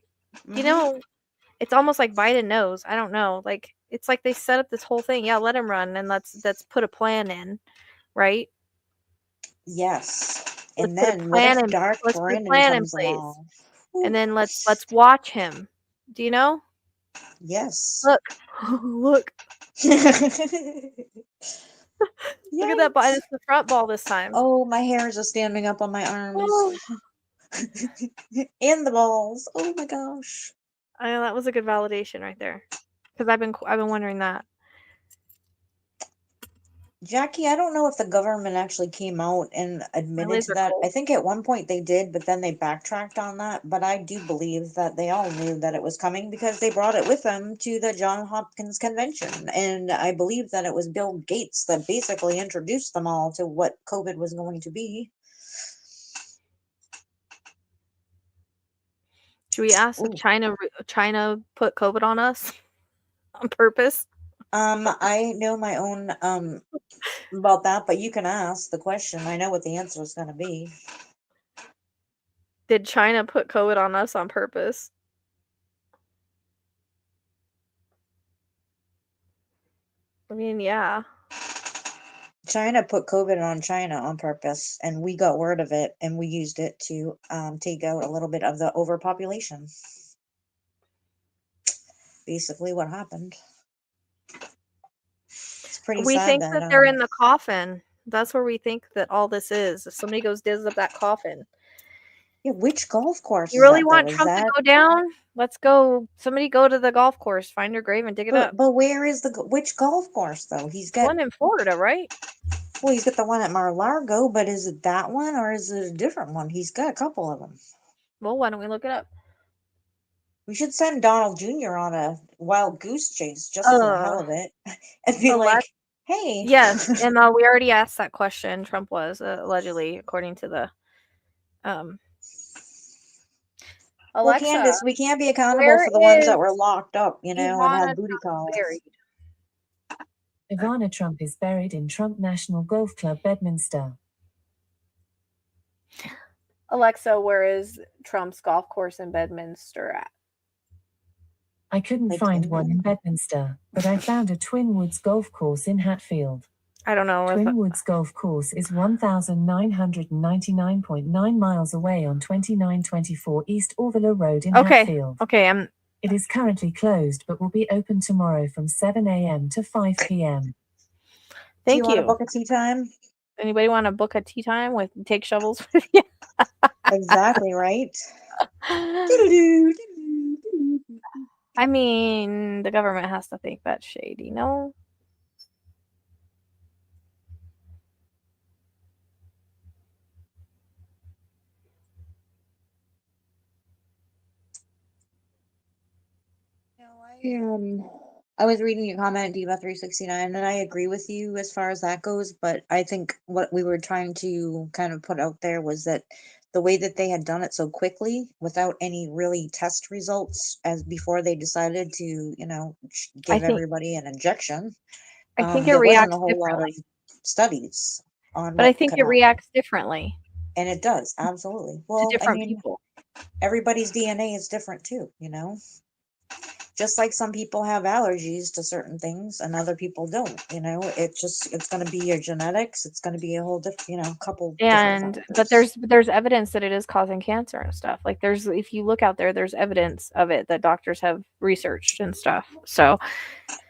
you Hmm. know, it's almost like Biden knows. I don't know. Like it's like they set up this whole thing. Yeah, let him run and let's put a plan in, right? Yes. And then what if Dark Let's put a Brandon plan in comes place. along? And Ooh. then let's watch him. Do you know? Yes. Look. Look. Look at that ball. Yikes. It's the front ball this time. Oh, my hairs are standing up on my arms. Oh, And the balls. Oh my gosh. I know that was a good validation right there. Because I've been wondering that. Jackie, I don't know if the government actually came out and My admitted lids to are that. I cold. think at one point they did, but then they backtracked on that. But I do believe that they all knew that it was coming because they brought it with them to the John Hopkins convention. And I believe that it was Bill Gates that basically introduced them all to what COVID was going to be. Should we ask if Ooh. China put COVID on us on purpose? I know my own about that, but you can ask the question. I know what the answer is going to be. Did China put COVID on us on purpose? I mean, yeah. China put COVID on China on purpose, and we got word of it, and we used it to take out a little bit of the overpopulation. Basically what happened. It's pretty We sad think that that they're in the coffin. That's where we think that all this is. If somebody goes digs up that coffin. yeah, which golf course You is really that though? want Is Trump that to go down? Let's go. Somebody go to the golf course, find your grave, and dig it up. but where is which golf course though? He's got One in Florida, right? well, he's got the one at Mar-a-Lago, but is it that one or is it a different one? He's got a couple of them. Well, why don't we look it up? We should send Donald Jr. on a wild goose chase just for the hell of it, and be like, "Hey, yes, and we already asked that question. Trump was allegedly, according to the Alexa. Well, Candace, we can't be accountable where for the ones is that were locked up, and Ivana had booty Trump calls. buried? Ivana Trump is buried in Trump National Golf Club, Bedminster. Alexa, where is Trump's golf course in Bedminster at? I couldn't Like find Twin one in Bedminster, but I found a Twin Woods golf course in Hatfield. I don't know. Twin Woods Golf Course is 1,999.9 miles away on 2924 East Orville Road in Hatfield. Okay, It is currently closed but will be open tomorrow from 7 a.m. to 5 p.m. Thank Do you want to book a tea time? Anybody want to book a tea time with take shovels with you? Exactly, right? I mean, the government has to think that's shady, no? I was reading your comment, Diva 369, and I agree with you as far as that goes, but I think what we were trying to kind of put out there was that the way that they had done it so quickly without any really test results as before they decided to, give everybody an injection. I think it there wasn't reacts a whole lot of differently. studies on But I what think could it happen. reacts differently And it does, absolutely. to Well, different people. everybody's DNA is different too, just like some people have allergies to certain things and other people don't, it's going to be your genetics. It's going to be a whole different, couple different But factors. there's evidence that it is causing cancer and stuff. Like if you look out there, there's evidence of it that doctors have researched and stuff. So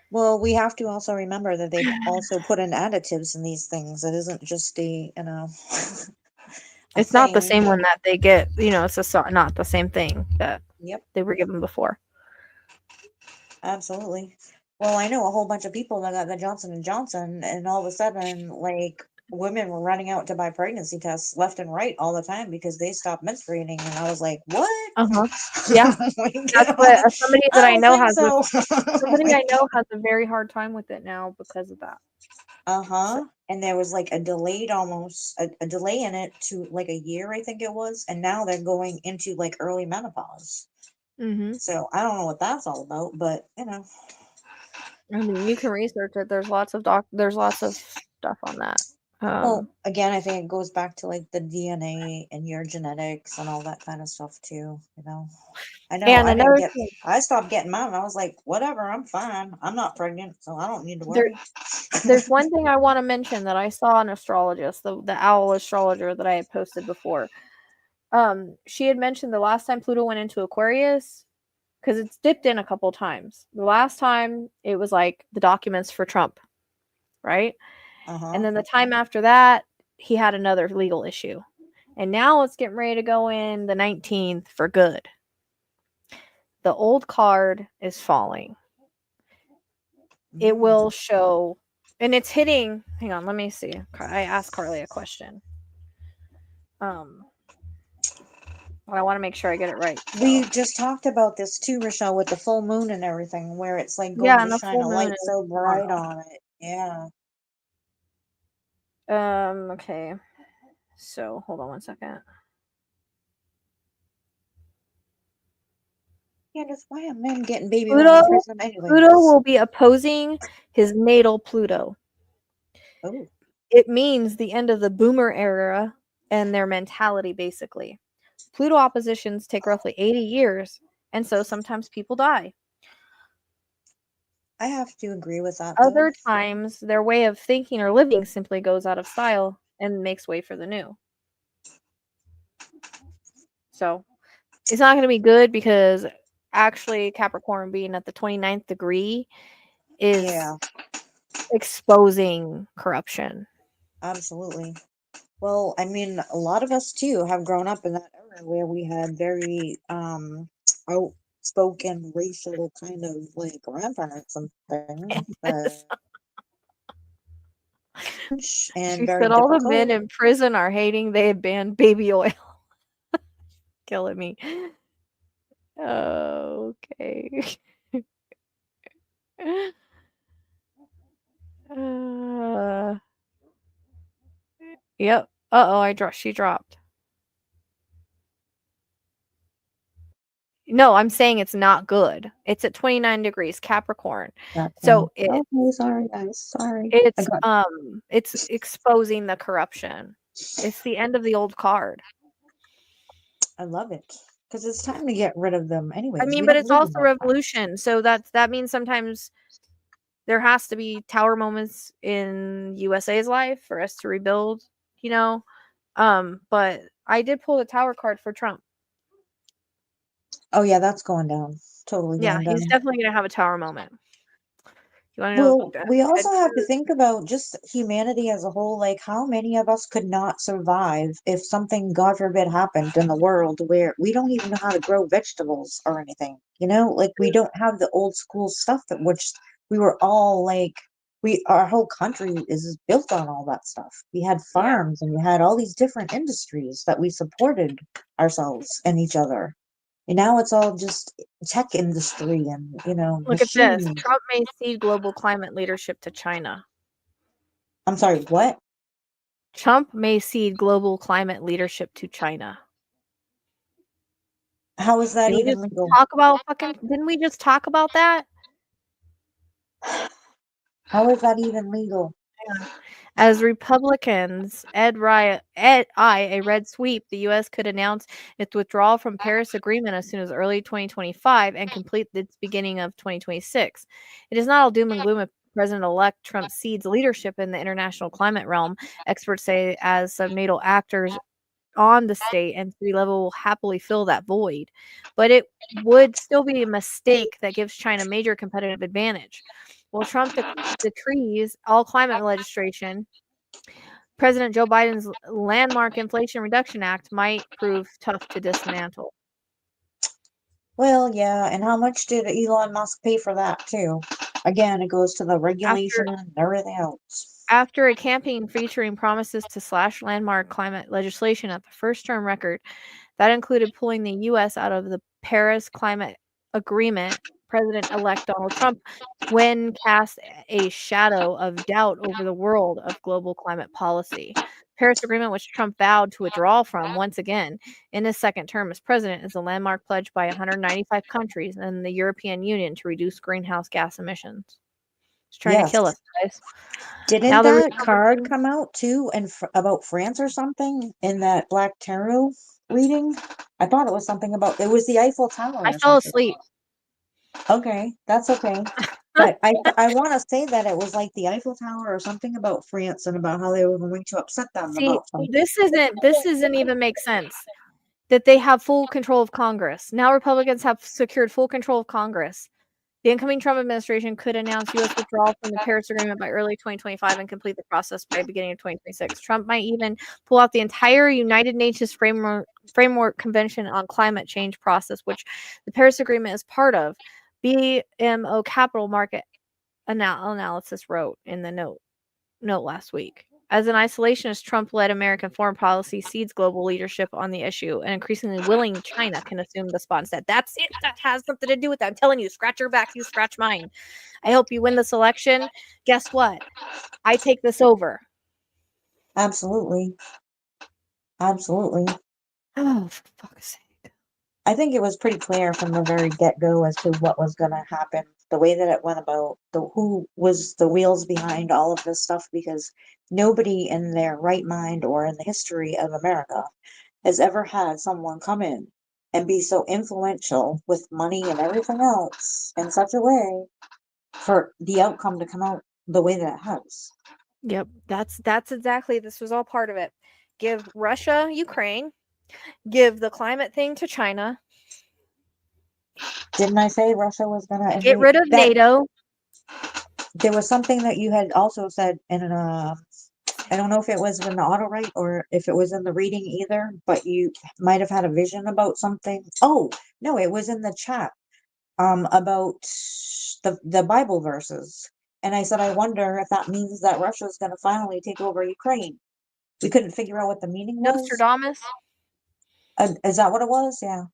Well, we have to also remember that they've also put in additives in these things. It isn't just it's not the same one that they get, it's not the same thing that they were given before. Absolutely. Well, I know a whole bunch of people that got the Johnson & Johnson, and all of a sudden, like, women were running out to buy pregnancy tests left and right all the time because they stopped menstruating, and I was like, what? Yeah. That's what somebody that I know has somebody I know has a very hard time with it now because of that. So. And there was like a delay in it to like a year, I think it was, and now they're going into like early menopause. So I don't know what that's all about, but I mean, you can research it. There's lots of stuff on that. Well, again, I think it goes back to like the DNA and your genetics and all that kind of stuff too. I know and I stopped getting mine. And I was like, whatever, I'm fine. I'm not pregnant, so I don't need to worry. There's one thing I want to mention that I saw an astrologist, the owl astrologer that I had posted before. She had mentioned the last time Pluto went into Aquarius, because it's dipped in a couple times. The last time it was like the documents for Trump, right? And then the time after that, he had another legal issue. And now it's getting ready to go in the 19th for good. The old card is falling. It will show, and it's hitting. Hang on, let me see. I asked Carly a question. But I want to make sure I get it right. So. We just talked about this too, Rochelle, with the full moon and everything, where it's like going to shine a light so bright on it. Yeah. Okay. So hold on one second. Candace, why am men getting baby Pluto will be opposing his natal Pluto. Oh. It means the end of the boomer era and their mentality, basically. Pluto oppositions take roughly 80 years, and so sometimes people die. I have to agree with that, though. Other times, their way of thinking or living simply goes out of style and makes way for the new. So, it's not going to be good because actually Capricorn being at the 29th degree is Yeah, exposing corruption. absolutely. Well, I mean, a lot of us too have grown up in that era where we had very outspoken racial kind of like grandparents and things that and She very said all the men difficult. in prison are hating they had banned baby oil. Killing me. Okay. uh, yep. Uh-oh, she dropped. No, I'm saying it's not good. It's at 29 degrees Capricorn. Okay. So it Okay, sorry guys. Sorry. I it's got it's exposing the corruption. It's the end of the old card. I love it. Because it's time to get rid of them I anyways. mean, We but don't it's live in also those times. revolution. So that means sometimes there has to be tower moments in USA's life for us to rebuild, you know. But I did pull the tower card for Trump. Oh yeah, that's going down. Totally Yeah, going down. he's definitely gonna have a tower moment. You want to know? Well, we Ted also have to Cruz? think about just humanity as a whole. Like, how many of us could not survive if something, God forbid, happened in the world where we don't even know how to grow vegetables or anything? You know, like we don't have the old school stuff that which we were all like, our whole country is built on all that stuff. We had Yeah. farms and we had all these different industries that we supported ourselves and each other. And now it's all just tech industry and, Look at this. machines. Trump may cede global climate leadership to China. I'm sorry, what? Trump may cede global climate leadership to China. How is that Didn't we even just legal? talk about didn't we just talk about that? How is that even legal? As Republicans, a red sweep, the U.S. could announce its withdrawal from Paris Agreement as soon as early 2025 and complete its beginning of 2026. It is not all doom and gloom if President-elect Trump cedes leadership in the international climate realm. Experts say as some NATO actors on the state and city level will happily fill that void. But it would still be a mistake that gives China major competitive advantage. While Trump decrees all climate legislation, President Joe Biden's landmark Inflation Reduction Act might prove tough to dismantle. Well, yeah, and how much did Elon Musk pay for that too? Again, it goes to the After regulation and everything else. after a campaign featuring promises to slash landmark climate legislation at the first term record, that included pulling the U.S. out of the Paris Climate Agreement, President-elect Donald Trump when cast a shadow of doubt over the world of global climate policy. Paris Agreement, which Trump vowed to withdraw from once again in his second term as president, is a landmark pledge by 195 countries and the European Union to reduce greenhouse gas emissions. It's trying to Yes. kill us, guys. Didn't Now the that card Republicans, come out too and about France or something in that Black Tarot reading? I thought it was something about it was the Eiffel Tower I or fell something. asleep. Okay, that's okay. But I want to say that it was like the Eiffel Tower or something about France and about how they were going to upset them See, about something. this isn't even make sense that they have full control of Congress. Now Republicans have secured full control of Congress. The incoming Trump administration could announce U.S. withdrawal from the Paris Agreement by early 2025 and complete the process by beginning of 2026. Trump might even pull out the entire United Nations Framework Convention on Climate Change process, which the Paris Agreement is part of. BMO Capital Market Analysis wrote in the note last week. As an isolationist, Trump-led American foreign policy cedes global leadership on the issue, and increasingly willing China can assume the spot instead. That's it. That has something to do with that. I'm telling you, scratch your back, you scratch mine. I hope you win this election. Guess what? I take this over. Absolutely. Absolutely. Oh, for fuck's sake. I think it was pretty clear from the very get-go as to what was going to happen, the way that it went about, who was the wheels behind all of this stuff, because nobody in their right mind or in the history of America has ever had someone come in and be so influential with money and everything else in such a way for the outcome to come out the way that it has. Yep, that's exactly, this was all part of it. Give Russia Ukraine, give the climate thing to China, Didn't I say Russia was going to get invade? rid of That NATO. there was something that you had also said in I don't know if it was in the Autowrite or if it was in the reading either, but you might have had a vision about something. Oh, no, it was in the chat about the Bible verses. And I said, I wonder if that means that Russia's going to finally take over Ukraine. We couldn't figure out what the meaning was. Nostradamus. Is that what it was? Yeah.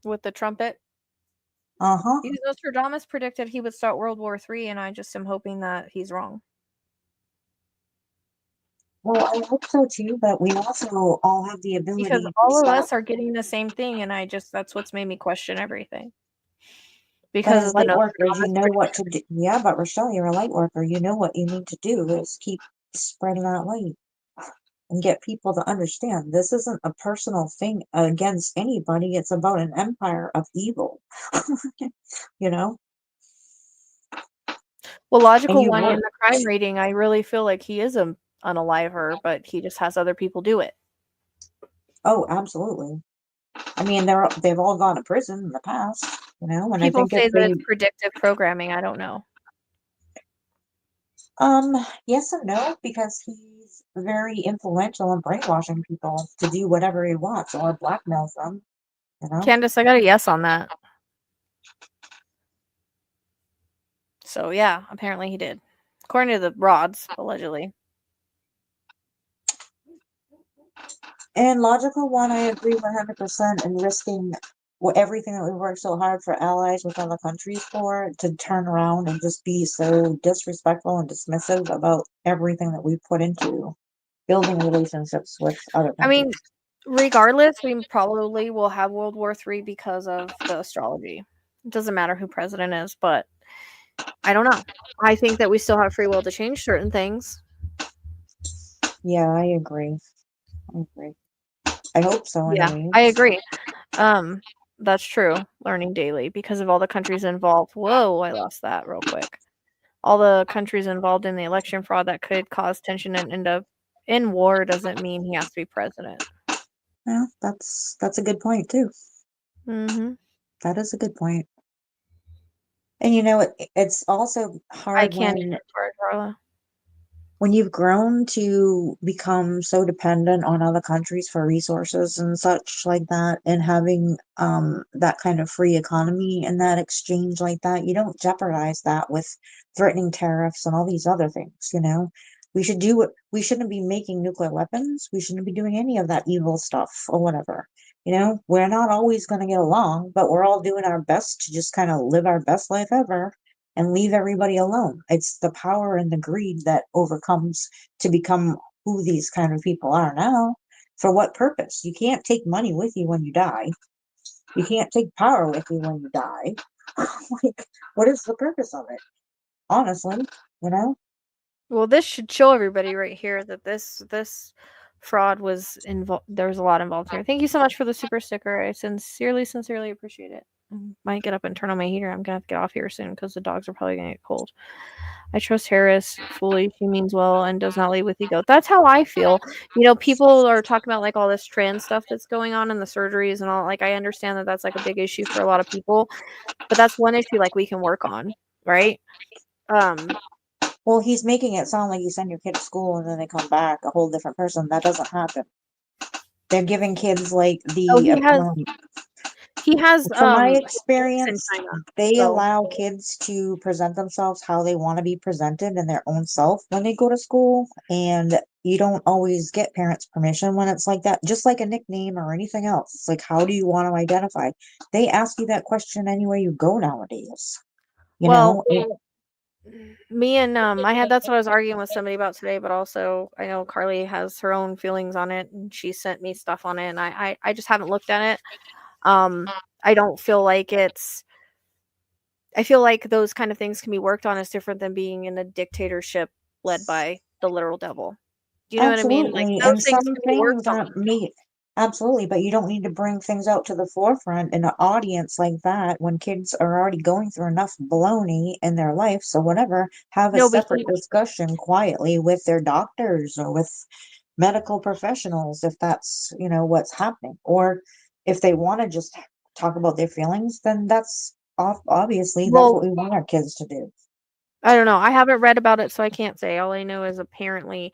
With the trumpet. Uh-huh. Nostradamus predicted he would start World War III, and I just am hoping that he's wrong. Well, I hope so too, but we also all have the ability Because to all of stop. us are getting the same thing, and that's what's made me question everything. But Because as of the light workers, you Nostradamus know what to do. Yeah, but Rochelle, you're a light worker. You know what you need to do is keep spreading that light and get people to understand this isn't a personal thing against anybody. It's about an empire of evil. You know? Well, And Logical you One in work. the crime reading, I really feel like he is a unaliver, but he just has other people do it. Oh, absolutely. I mean, they've all gone to prison in the past, you know, and I People think say if that they it's predictive programming. I don't know. yes and no, because he's very influential in brainwashing people to do whatever he wants or blackmails them, you know? Candace, I got a yes on that. So yeah, apparently he did. According to the rods, allegedly. And Logical One, I agree 100% in risking everything that we worked so hard for allies with other countries for to turn around and just be so disrespectful and dismissive about everything that we put into building relationships with other I mean, countries. regardless, we probably will have World War III because of the astrology. It doesn't matter who president is, but I don't know. I think that we still have free will to change certain things. Yeah, I agree. I hope so, Yeah, anyways. I agree. That's true. Learning daily because of all the countries involved. Whoa, I lost that real quick. All the countries involved in the election fraud that could cause tension and end up in war doesn't mean he has to be president. Well, that's a good point too. Mm-hmm. That is a good point. And you know, it's also I hard can't do that for it, Darla. when you've grown to become so dependent on other countries for resources and such like that, and having that kind of free economy and that exchange like that, you don't jeopardize that with threatening tariffs and all these other things, you know. We shouldn't be making nuclear weapons. We shouldn't be doing any of that evil stuff or whatever. You know, we're not always going to get along, but we're all doing our best to just kind of live our best life ever and leave everybody alone. It's the power and the greed that overcomes to become who these kind of people are now. For what purpose? You can't take money with you when you die. You can't take power with you when you die. Like, what is the purpose of it? Honestly, you know? Well, this should show everybody right here that this fraud was involved. There was a lot involved here. Thank you so much for the super sticker. I sincerely appreciate it. I might get up and turn on my heater. I'm gonna have to get off here soon because the dogs are probably gonna get cold. I trust Harris fully. She means well and does not lead with ego. That's how I feel. You know, people are talking about like all this trans stuff that's going on and the surgeries and all. Like, I understand that that's like a big issue for a lot of people, but that's one issue like we can work on, right? Well, he's making it sound like you send your kid to school and then they come back a whole different person. That doesn't happen. They're giving kids like Oh, the he has from my in experience, China. they So allow kids to present themselves how they want to be presented in their own self when they go to school. And you don't always get parents' permission when it's like that, just like a nickname or anything else. It's like, how do you want to identify? They ask you that question anywhere you go nowadays. You well, know, me and that's what I was arguing with somebody about today, but also I know Carly has her own feelings on it and she sent me stuff on it and I just haven't looked at it. I don't feel like I feel like those kind of things can be worked on as different than being in a dictatorship led by the literal devil. Do you know what I mean? Like absolutely. those And things some can be things worked on. aren't made. Absolutely, but you don't need to bring things out to the forefront in an audience like that when kids are already going through enough baloney in their life. So whatever, have a No, but separate discussion quietly with their doctors or with medical professionals if that's, what's happening. Or if they want to just talk about their feelings, then obviously that's what well, we want our kids to do. I don't know. I haven't read about it, so I can't say. All I know is apparently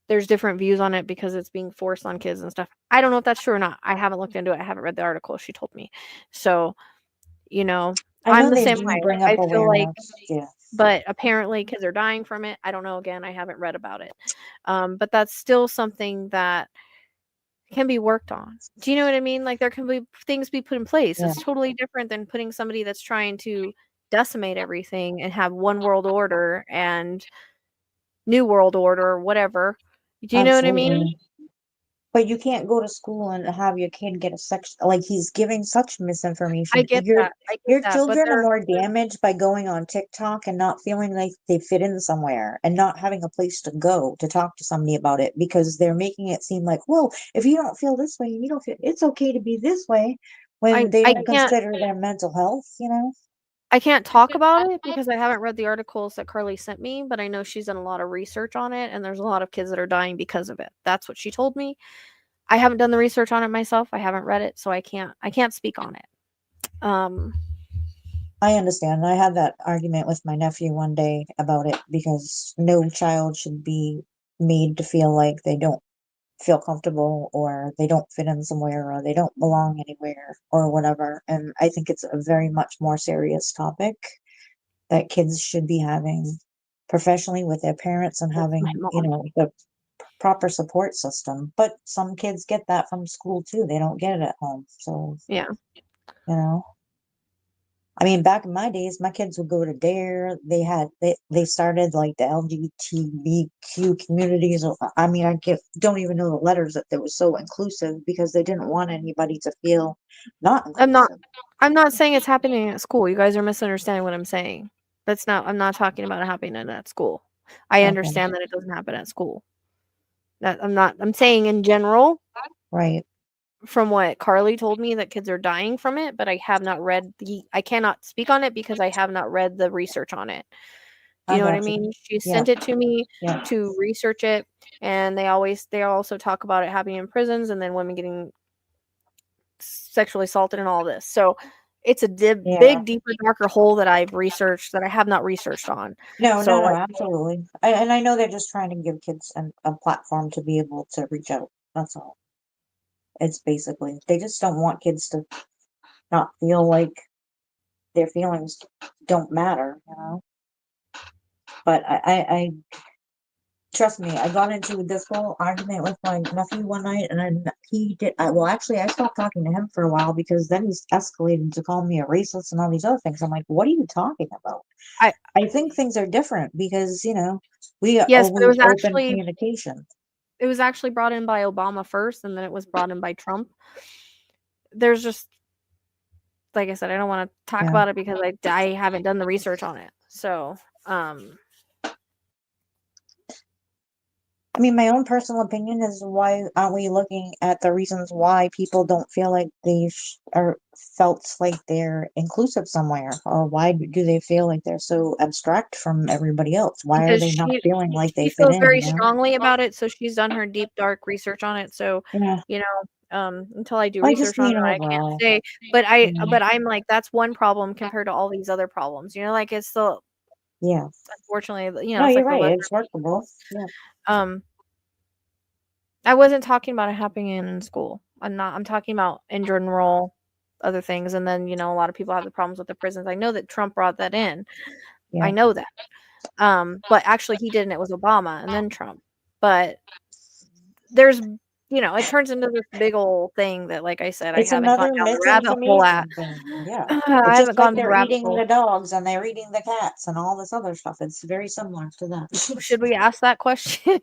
there's different views on it because it's being forced on kids and stuff. I don't know if that's true or not. I haven't looked into it. I haven't read the article. She told me. So, I I'm know the they same do way. bring up I feel like, awareness. Yeah. but apparently kids are dying from it. I don't know. Again, I haven't read about it. But that's still something that can be worked on. Do you know what I mean? Like there can be things be put in place. Yeah. It's totally different than putting somebody that's trying to decimate everything and have one world order and new world order or whatever. Do you know what I mean? Absolutely. But you can't go to school and have your kid get a sex like he's giving such I misinformation. get Your that. I get your that. But children are more damaged by going on TikTok and not feeling like they fit in somewhere and not having a place to go to talk to somebody about it because they're making it seem like, well, if you don't feel this way, you don't feel it's okay to be this way when they I don't can't consider their mental health. I can't talk about it because I haven't read the articles that Carly sent me, but I know she's done a lot of research on it and there's a lot of kids that are dying because of it. That's what she told me. I haven't done the research on it myself. I haven't read it, so I can't speak on it. Um I understand. I had that argument with my nephew one day about it because no child should be made to feel like they don't feel comfortable or they don't fit in somewhere or they don't belong anywhere or whatever. And I think it's a very much more serious topic that kids should be having professionally with their parents and with my having, mom. the proper support system. But some kids get that from school too. They don't get it at home. So, Yeah. you know. I mean, back in my days, my kids would go to Dare. They started like the LGBTQ communities. I mean, don't even know the letters that they were so inclusive because they didn't want anybody to feel not I'm not inclusive. I'm not saying it's happening at school. You guys are misunderstanding what I'm saying. I'm not talking about it happening at school. I Okay, understand that it doesn't happen at school. I'm saying in general, right. from what Carly told me, that kids are dying from it, but I cannot speak on it because I have not read the research on it. Do you I know what I got you. mean? She Yeah, sent it to me yeah, to research it, and they also talk about it happening in prisons and then women getting sexually assaulted and all this. So it's a yeah. big, deeper, darker hole that I've researched that I have not researched on. No, no, So no, like, absolutely. And I know they're just trying to give kids a platform to be able to reach out. That's all. It's basically, they just don't want kids to not feel like their feelings don't matter. But I trust me, I got into this whole argument with my nephew one night, and then he did. Well, actually, I stopped talking to him for a while because then he's escalated to call me a racist and all these other things. I'm like, what are you talking about? I I think things are different because we yes, but always open communication. it was actually brought in by Obama first, and then it was brought in by Trump. There's just like I said, I don't want to talk Yeah. about it because I haven't done the research on it. So I mean, my own personal opinion is why aren't we looking at the reasons why people don't feel like they are felt like they're inclusive somewhere, or why do they feel like they're so abstract from everybody else? Why are because they not feeling like they she fit feels in? very strongly about it, so she's done her deep dark research on it. So Yeah. until I do I just research on mean it, I can't overall. say. But I'm like, that's one problem compared to all these other problems. Like it's still, Yeah. unfortunately, No, it's you're like the right. lesser It's of workable. evils. Yeah. Um, I wasn't talking about it happening in school. I'm talking about in general other things. And then, a lot of people have the problems with the prisons. I know that Trump brought that in. I Yeah. know that. But actually he didn't. It was Obama and then Trump. But there's, it turns into this big old thing that, like I said, I It's haven't gone another down the rabbit hole at. misinformation thing. Yeah. I It's haven't just like gone down the they're rabbit eating hole. the dogs and they're eating the cats and all this other stuff. It's very similar to that. Should we ask that question?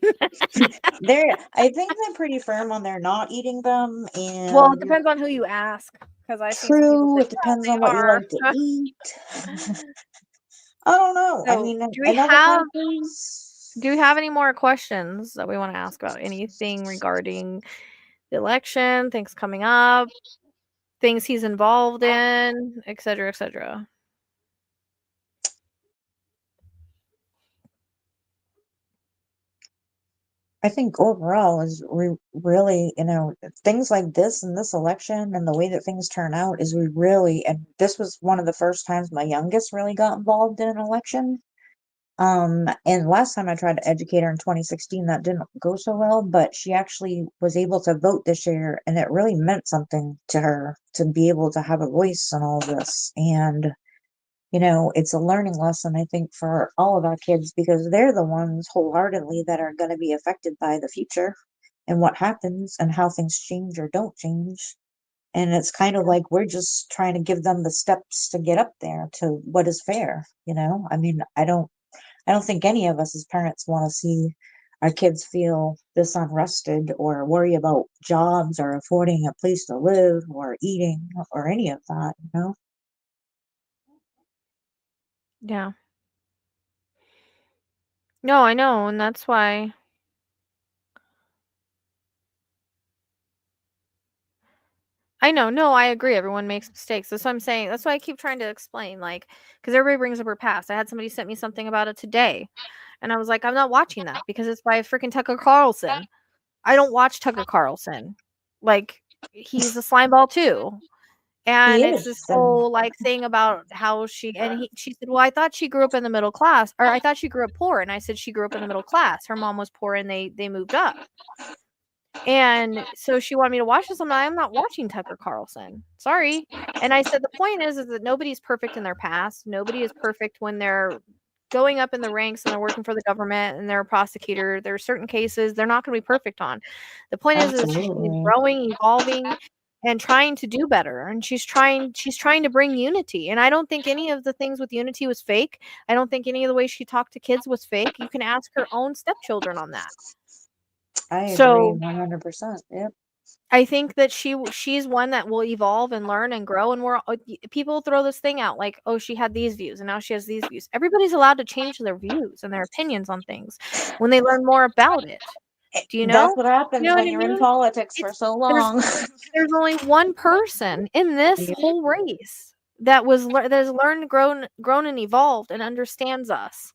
I think they're pretty firm on they're not eating them, Well, it and depends on who you ask, because I've seen some people true, say, it depends "No, on what they you like to are." eat. I don't know. I So, mean, do we in other have countries, do we have any more questions that we want to ask about anything regarding the election, things coming up, things he's involved in, etc., etc. I think overall is we really, things like this and this election and the way that things turn out is we really, and this was one of the first times my youngest really got involved in an election. And last time I tried to educate her in 2016, that didn't go so well, but she actually was able to vote this year, and it really meant something to her to be able to have a voice in all this. And it's a learning lesson, I think, for all of our kids because they're the ones wholeheartedly that are going to be affected by the future and what happens and how things change or don't change. And it's kind of like we're just trying to give them the steps to get up there to what is fair. I mean, I don't think any of us as parents want to see our kids feel this unrested or worry about jobs or affording a place to live or eating or any of that. Yeah. No, I know, and that's why I know. No, I agree. Everyone makes mistakes. That's what I'm saying. That's why I keep trying to explain, like, because everybody brings up her past. I had somebody sent me something about it today, and I was like, I'm not watching that because it's by freaking Tucker Carlson. I don't watch Tucker Carlson. Like, he's a slimeball too. He And it's this is, and whole like thing about how she said, well, I thought she grew up in the middle class, or I thought she grew up poor. And I said she grew up in the middle class. Her mom was poor and they moved up. And so she wanted me to watch this. I'm not watching Tucker Carlson. Sorry. And I said the point is that nobody's perfect in their past. Nobody is perfect when they're going up in the ranks and they're working for the government and they're a prosecutor. There are certain cases they're not going to be perfect on. The point is she's absolutely. growing, evolving, and trying to do better. And she's trying to bring unity. And I don't think any of the things with unity was fake. I don't think any of the way she talked to kids was fake. You can ask her own stepchildren on that. I agree So 100%. Yep. I think that she's one that will evolve and learn and grow, and people throw this thing out like, "Oh, she had these views and now she has these views." Everybody's allowed to change their views and their opinions on things when they learn more about it. Do you That's know? what You happens know what when I you're in mean? politics for It's so there's long. there's only one person in this Yep. whole race that has learned, grown and evolved and understands us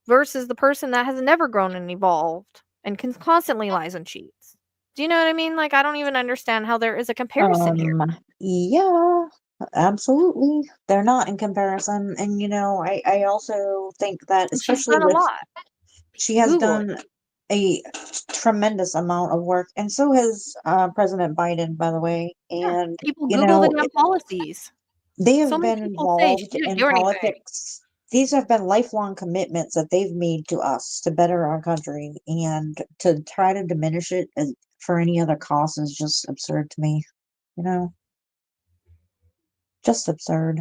versus the person that has never grown and evolved and constantly lies and cheats. Do you know what I mean? Like, I don't even understand how there is a comparison here. Yeah, absolutely. They're not in comparison. And, I also think that, And she's especially done a with, lot. she has Google it. done a tremendous amount of work, and so has President Biden, by the way. Yeah. And, People Google the damn it, policies. they So have many been people say she involved didn't in do anything. politics. These have been lifelong commitments that they've made to us to better our country, and to try to diminish it for any other cost is just absurd to me, you know, just absurd.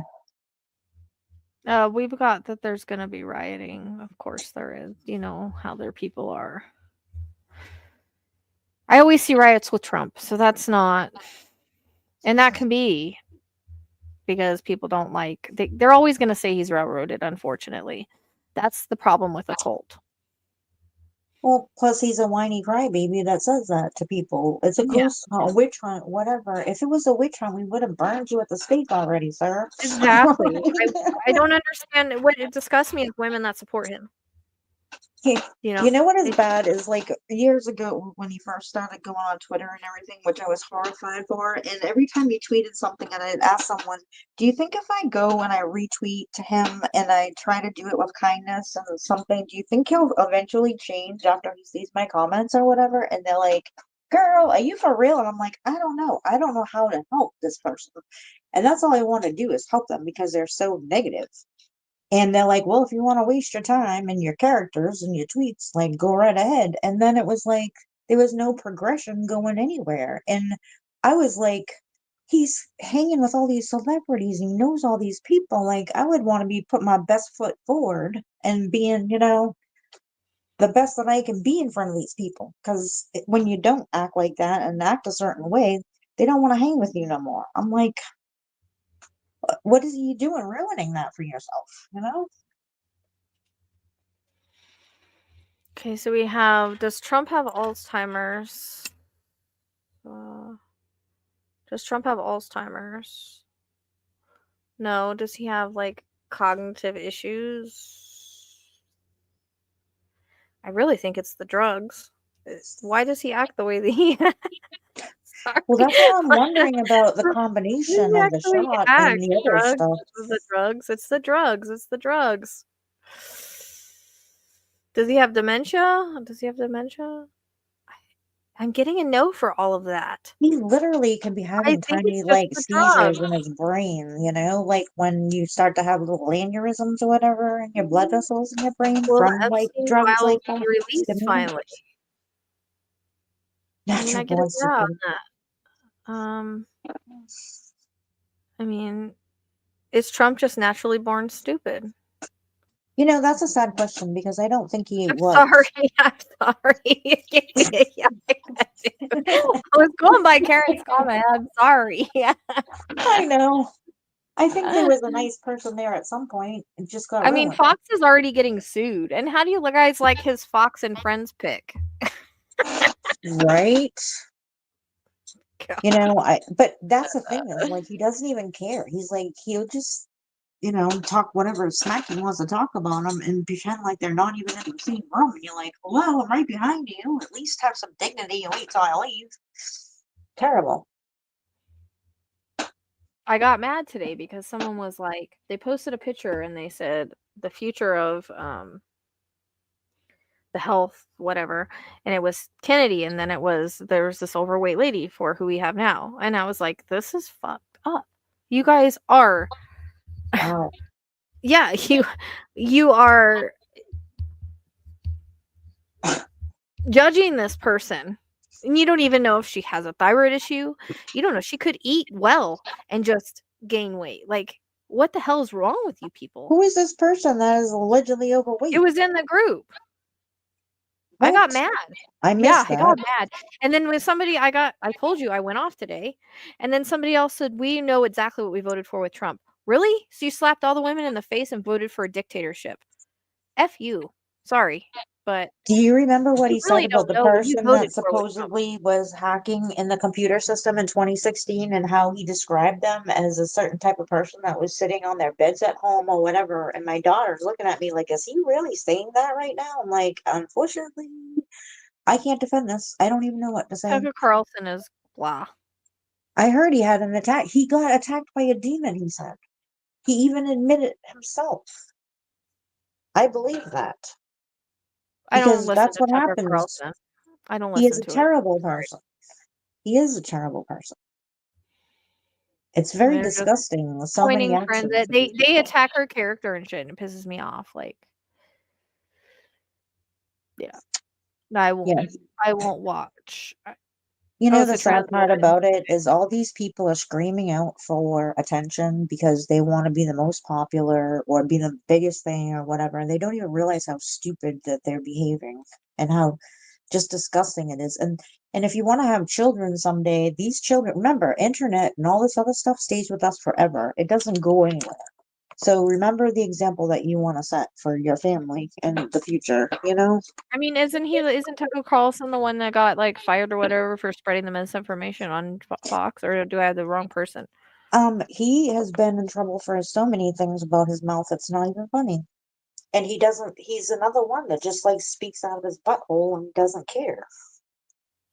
We've got that there's going to be rioting. Of course there is. You know how their people are. I always see riots with Trump, so that's not. And that can be because people don't like. They're always going to say he's railroaded, unfortunately. That's the problem with a cult. Well, plus he's a whiny crybaby that says that to people. It's a Yeah. ghost hunt, a witch hunt, whatever. If it was a witch hunt, we would have burned you at the stake already, sir. Exactly. I don't understand what it disgusts me is women that support him. You know, You know what is they bad is like years ago when he first started going on Twitter and everything, which I was horrified for. And every time he tweeted something, and I'd ask someone, "Do you think if I go and I retweet to him and I try to do it with kindness and something, do you think he'll eventually change after he sees my comments or whatever?" And they're like, "Girl, are you for real?" And I'm like, "I don't know. I don't know how to help this person." And that's all I want to do is help them because they're so negative. And they're like, well, if you want to waste your time and your characters and your tweets, like, go right ahead. And then it was like, there was no progression going anywhere. And I was like, he's hanging with all these celebrities. He knows all these people. Like, I would want to be put my best foot forward and being, the best that I can be in front of these people. Because when you don't act like that and act a certain way, they don't want to hang with you no more. I'm like, what is you doing ruining that for yourself? Okay, so we have, does Trump have Alzheimer's? Does Trump have Alzheimer's? No. Does he have like cognitive issues? I really think it's the drugs. Why does he act the way that he Sorry. Well, that's what I'm wondering about the Why combination does of the he actually shot and act? the other Drugs? stuff. The drugs? It's the drugs. It's the drugs. Does he have dementia? Does he have dementia? I'm getting a no for all of that. He literally can be I having think tiny, it's just like, the drugs. seizures in his brain, you know? Like, when you start to have little aneurysms or whatever in your blood vessels in your brain Will the from, like, Epstein drugs filing like that. be released Stimulants. finally? Can I Natural get a born yeah on stupid. that? I mean, is Trump just naturally born stupid? You know, that's a sad question because I don't think he I'm was. sorry. I'm sorry. Give me a yeah. I was going by Karen's comment. I'm sorry. I know. I think there was a nice person there at some point. It just got I mean, ruined. Fox is already getting sued. And how do you guys like his Fox and Friends pick? Right? You God. know, but that's the thing is, like, he doesn't even care. He's like, he'll just, you know, talk whatever smack he wants to talk about them and pretend like they're not even in the same room. And you're like, hello, I'm right behind you. At least have some dignity and wait till I leave. Terrible. I got mad today because someone was like, they posted a picture and they said the future of the health, whatever, and it was Kennedy, and then there was this overweight lady for who we have now. And I was like, this is fucked up. You guys are Wow. yeah, you are judging this person. And you don't even know if she has a thyroid issue. You don't know. She could eat well and just gain weight. Like, what the hell is wrong with you people? Who is this person that is allegedly It overweight? was in the group. I What? got mad. I Yeah, missed I that. got mad. And then when somebody I told you I went off today, and then somebody else said, "We know exactly what we voted for with Trump." Really? So you slapped all the women in the face and voted for a dictatorship? F you. Sorry, but Do you remember what you he said really about don't the know what you person voted that for with Trump. supposedly was hacking in the computer system in 2016 and how he described them as a certain type of person that was sitting on their beds at home or whatever? And my daughter's looking at me like, is he really saying that right now? I'm like, unfortunately, I can't defend this. I don't even know what to say. Tucker Carlson is blah. I heard he had an attack. He got attacked by a demon, he said. He even admitted himself. I believe that I don't because listen that's to what Tucker happens. Carlson. I don't He is listen a to it. terrible Sorry. person. He is a terrible person. It's very They're just disgusting with so many pointing friends actions that of these they people. attack her character and shit, and it pisses me off. Like, yeah, I won't. Yeah. I won't watch. You I know, was the a trans sad part woman. about it is all these people are screaming out for attention because they want to be the most popular or be the biggest thing or whatever. And they don't even realize how stupid that they're behaving and how just disgusting it is. And if you want to have children someday, these children, remember, internet and all this other stuff stays with us forever. It doesn't go anywhere. So remember the example that you want to set for your family in the future, you know? I mean, isn't Tucker Carlson the one that got like fired or whatever for spreading the misinformation on Fox, or do I have the wrong person? He has been in trouble for so many things about his mouth, it's not even funny. And he's another one that just like speaks out of his butthole and doesn't care.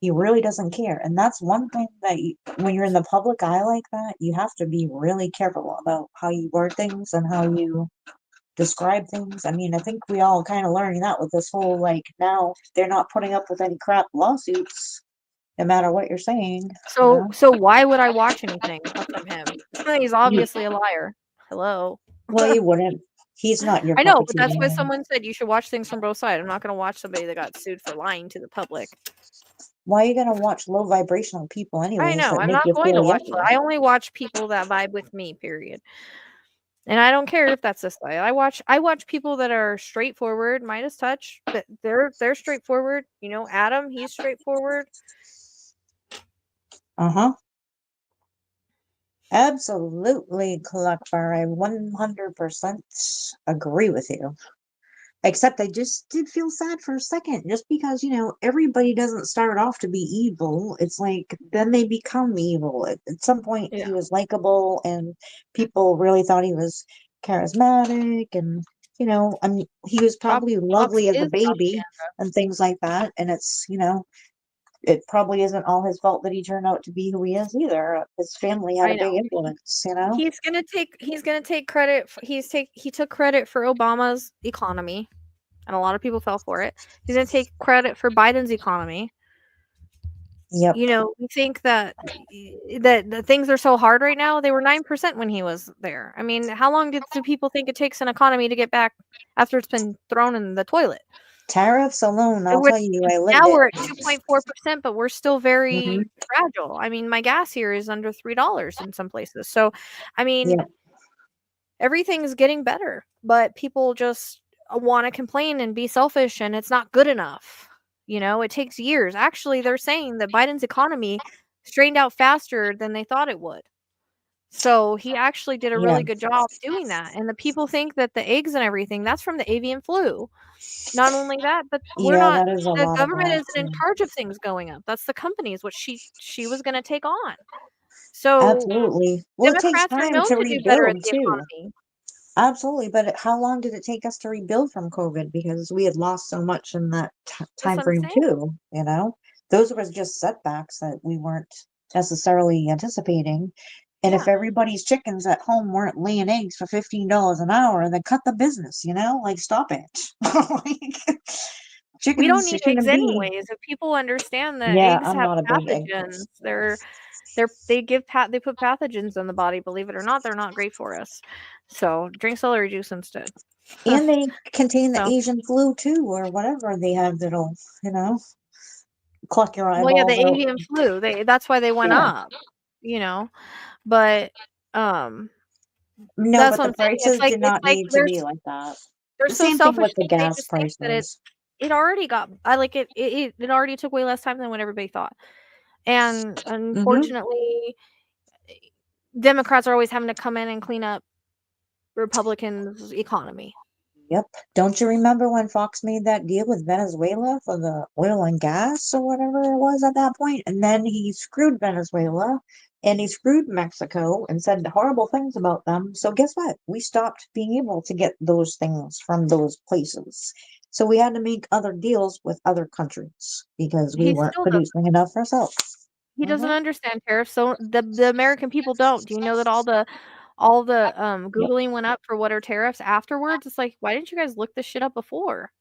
He really doesn't care. And that's one thing that when you're in the public eye like that, you have to be really careful about how you word things and how you describe things. I mean, I think we all kind of learning that with this whole like now they're not putting up with any crap lawsuits no matter what you're saying, you know? So why would I watch anything from him? He's obviously a liar. Hello. Well, you wouldn't. He's not your I know, cup of but tea. that's why someone said you should watch things from both sides. I'm not going to watch somebody that got sued for lying to the public. Why are you gonna watch low vibrational people I anyways know. that I'm make not you going feel to watch. yucky? I only watch people that vibe with me. Period. And I don't care if that's this way. I watch people that are straightforward, Midas touch, but they're straightforward. You know, Adam, he's straightforward. Uh-huh. Absolutely, Clark. I 100% agree with you. Except I just did feel sad for a second, just because, everybody doesn't start off to be evil. It's like, then they become evil. At some point, Yeah. he was likable, and people really thought he was charismatic, and, I mean, he was probably Fox lovely as a is baby propaganda. and things like that. And it's, it probably isn't all his fault that he turned out to be who he is either. His family had I a big know. influence. He's gonna take credit. He took credit for Obama's economy, and a lot of people fell for it. He's gonna take credit for Biden's economy. Yep. We think that that things are so hard right now. They were 9% when he was there. I mean, how long do people think it takes an economy to get back after it's been thrown in the toilet? Tariffs alone, I'll Which tell you, I lived now it. we're at 2.4%, but we're still Hmm. very fragile. I mean, my gas here is under $3 in some places. So, I mean, Yeah. everything's getting better, but people just want to complain and be selfish, and it's not good enough. It takes years. Actually, they're saying that Biden's economy straightened out faster than they thought it would. So he actually did a Yeah. really good job doing that. And the people think that the eggs and everything, that's from the avian flu. Not only that, but Yeah, that is a the lot of government that isn't in too. charge of things going up. That's the companies, what she was going to take on. So Absolutely. Well, it takes Democrats are time known to to do better at rebuild the too. economy. Absolutely. But how long did it take us to rebuild from COVID? Because we had lost so much in that That's time what I'm frame saying. too. Those were just setbacks that we weren't necessarily anticipating. And if Yeah. everybody's chickens at home weren't laying eggs for $15 an hour, then cut the business, like stop it. Like, We don't chickens need eggs shouldn't be. anyways. If people understand that Yeah, eggs I'm have not a big egg pathogens, person. they put pathogens in the body, believe it or not, they're not great for us. So, drink celery juice instead. And they contain the So, Asian flu too, or whatever they have that'll, cluck your well, yeah, the eyeballs out. avian flu, that's why they went Yeah. up, you know. But um No, that's but what the I'm saying. It's prices like did it's not like need to be like that. they're The so same thing selfish, with the they gas just think that prices. it already got I like it already took way less time than what everybody thought. And Mm-hmm. unfortunately, Democrats are always having to come in and clean up Republicans' economy. Yep. Don't you remember when Fox made that deal with Venezuela for the oil and gas or whatever it was at that point? And then he screwed Venezuela and he screwed Mexico and said horrible things about them. So guess what? We stopped being able to get those things from those places. So we had to make other deals with other countries because we He weren't still doesn't. producing enough ourselves. He doesn't Hmm. understand tariffs. So the American people don't. Do you know that all the Yep. googling went up for what are tariffs afterwards? It's like, why didn't you guys look this shit up before?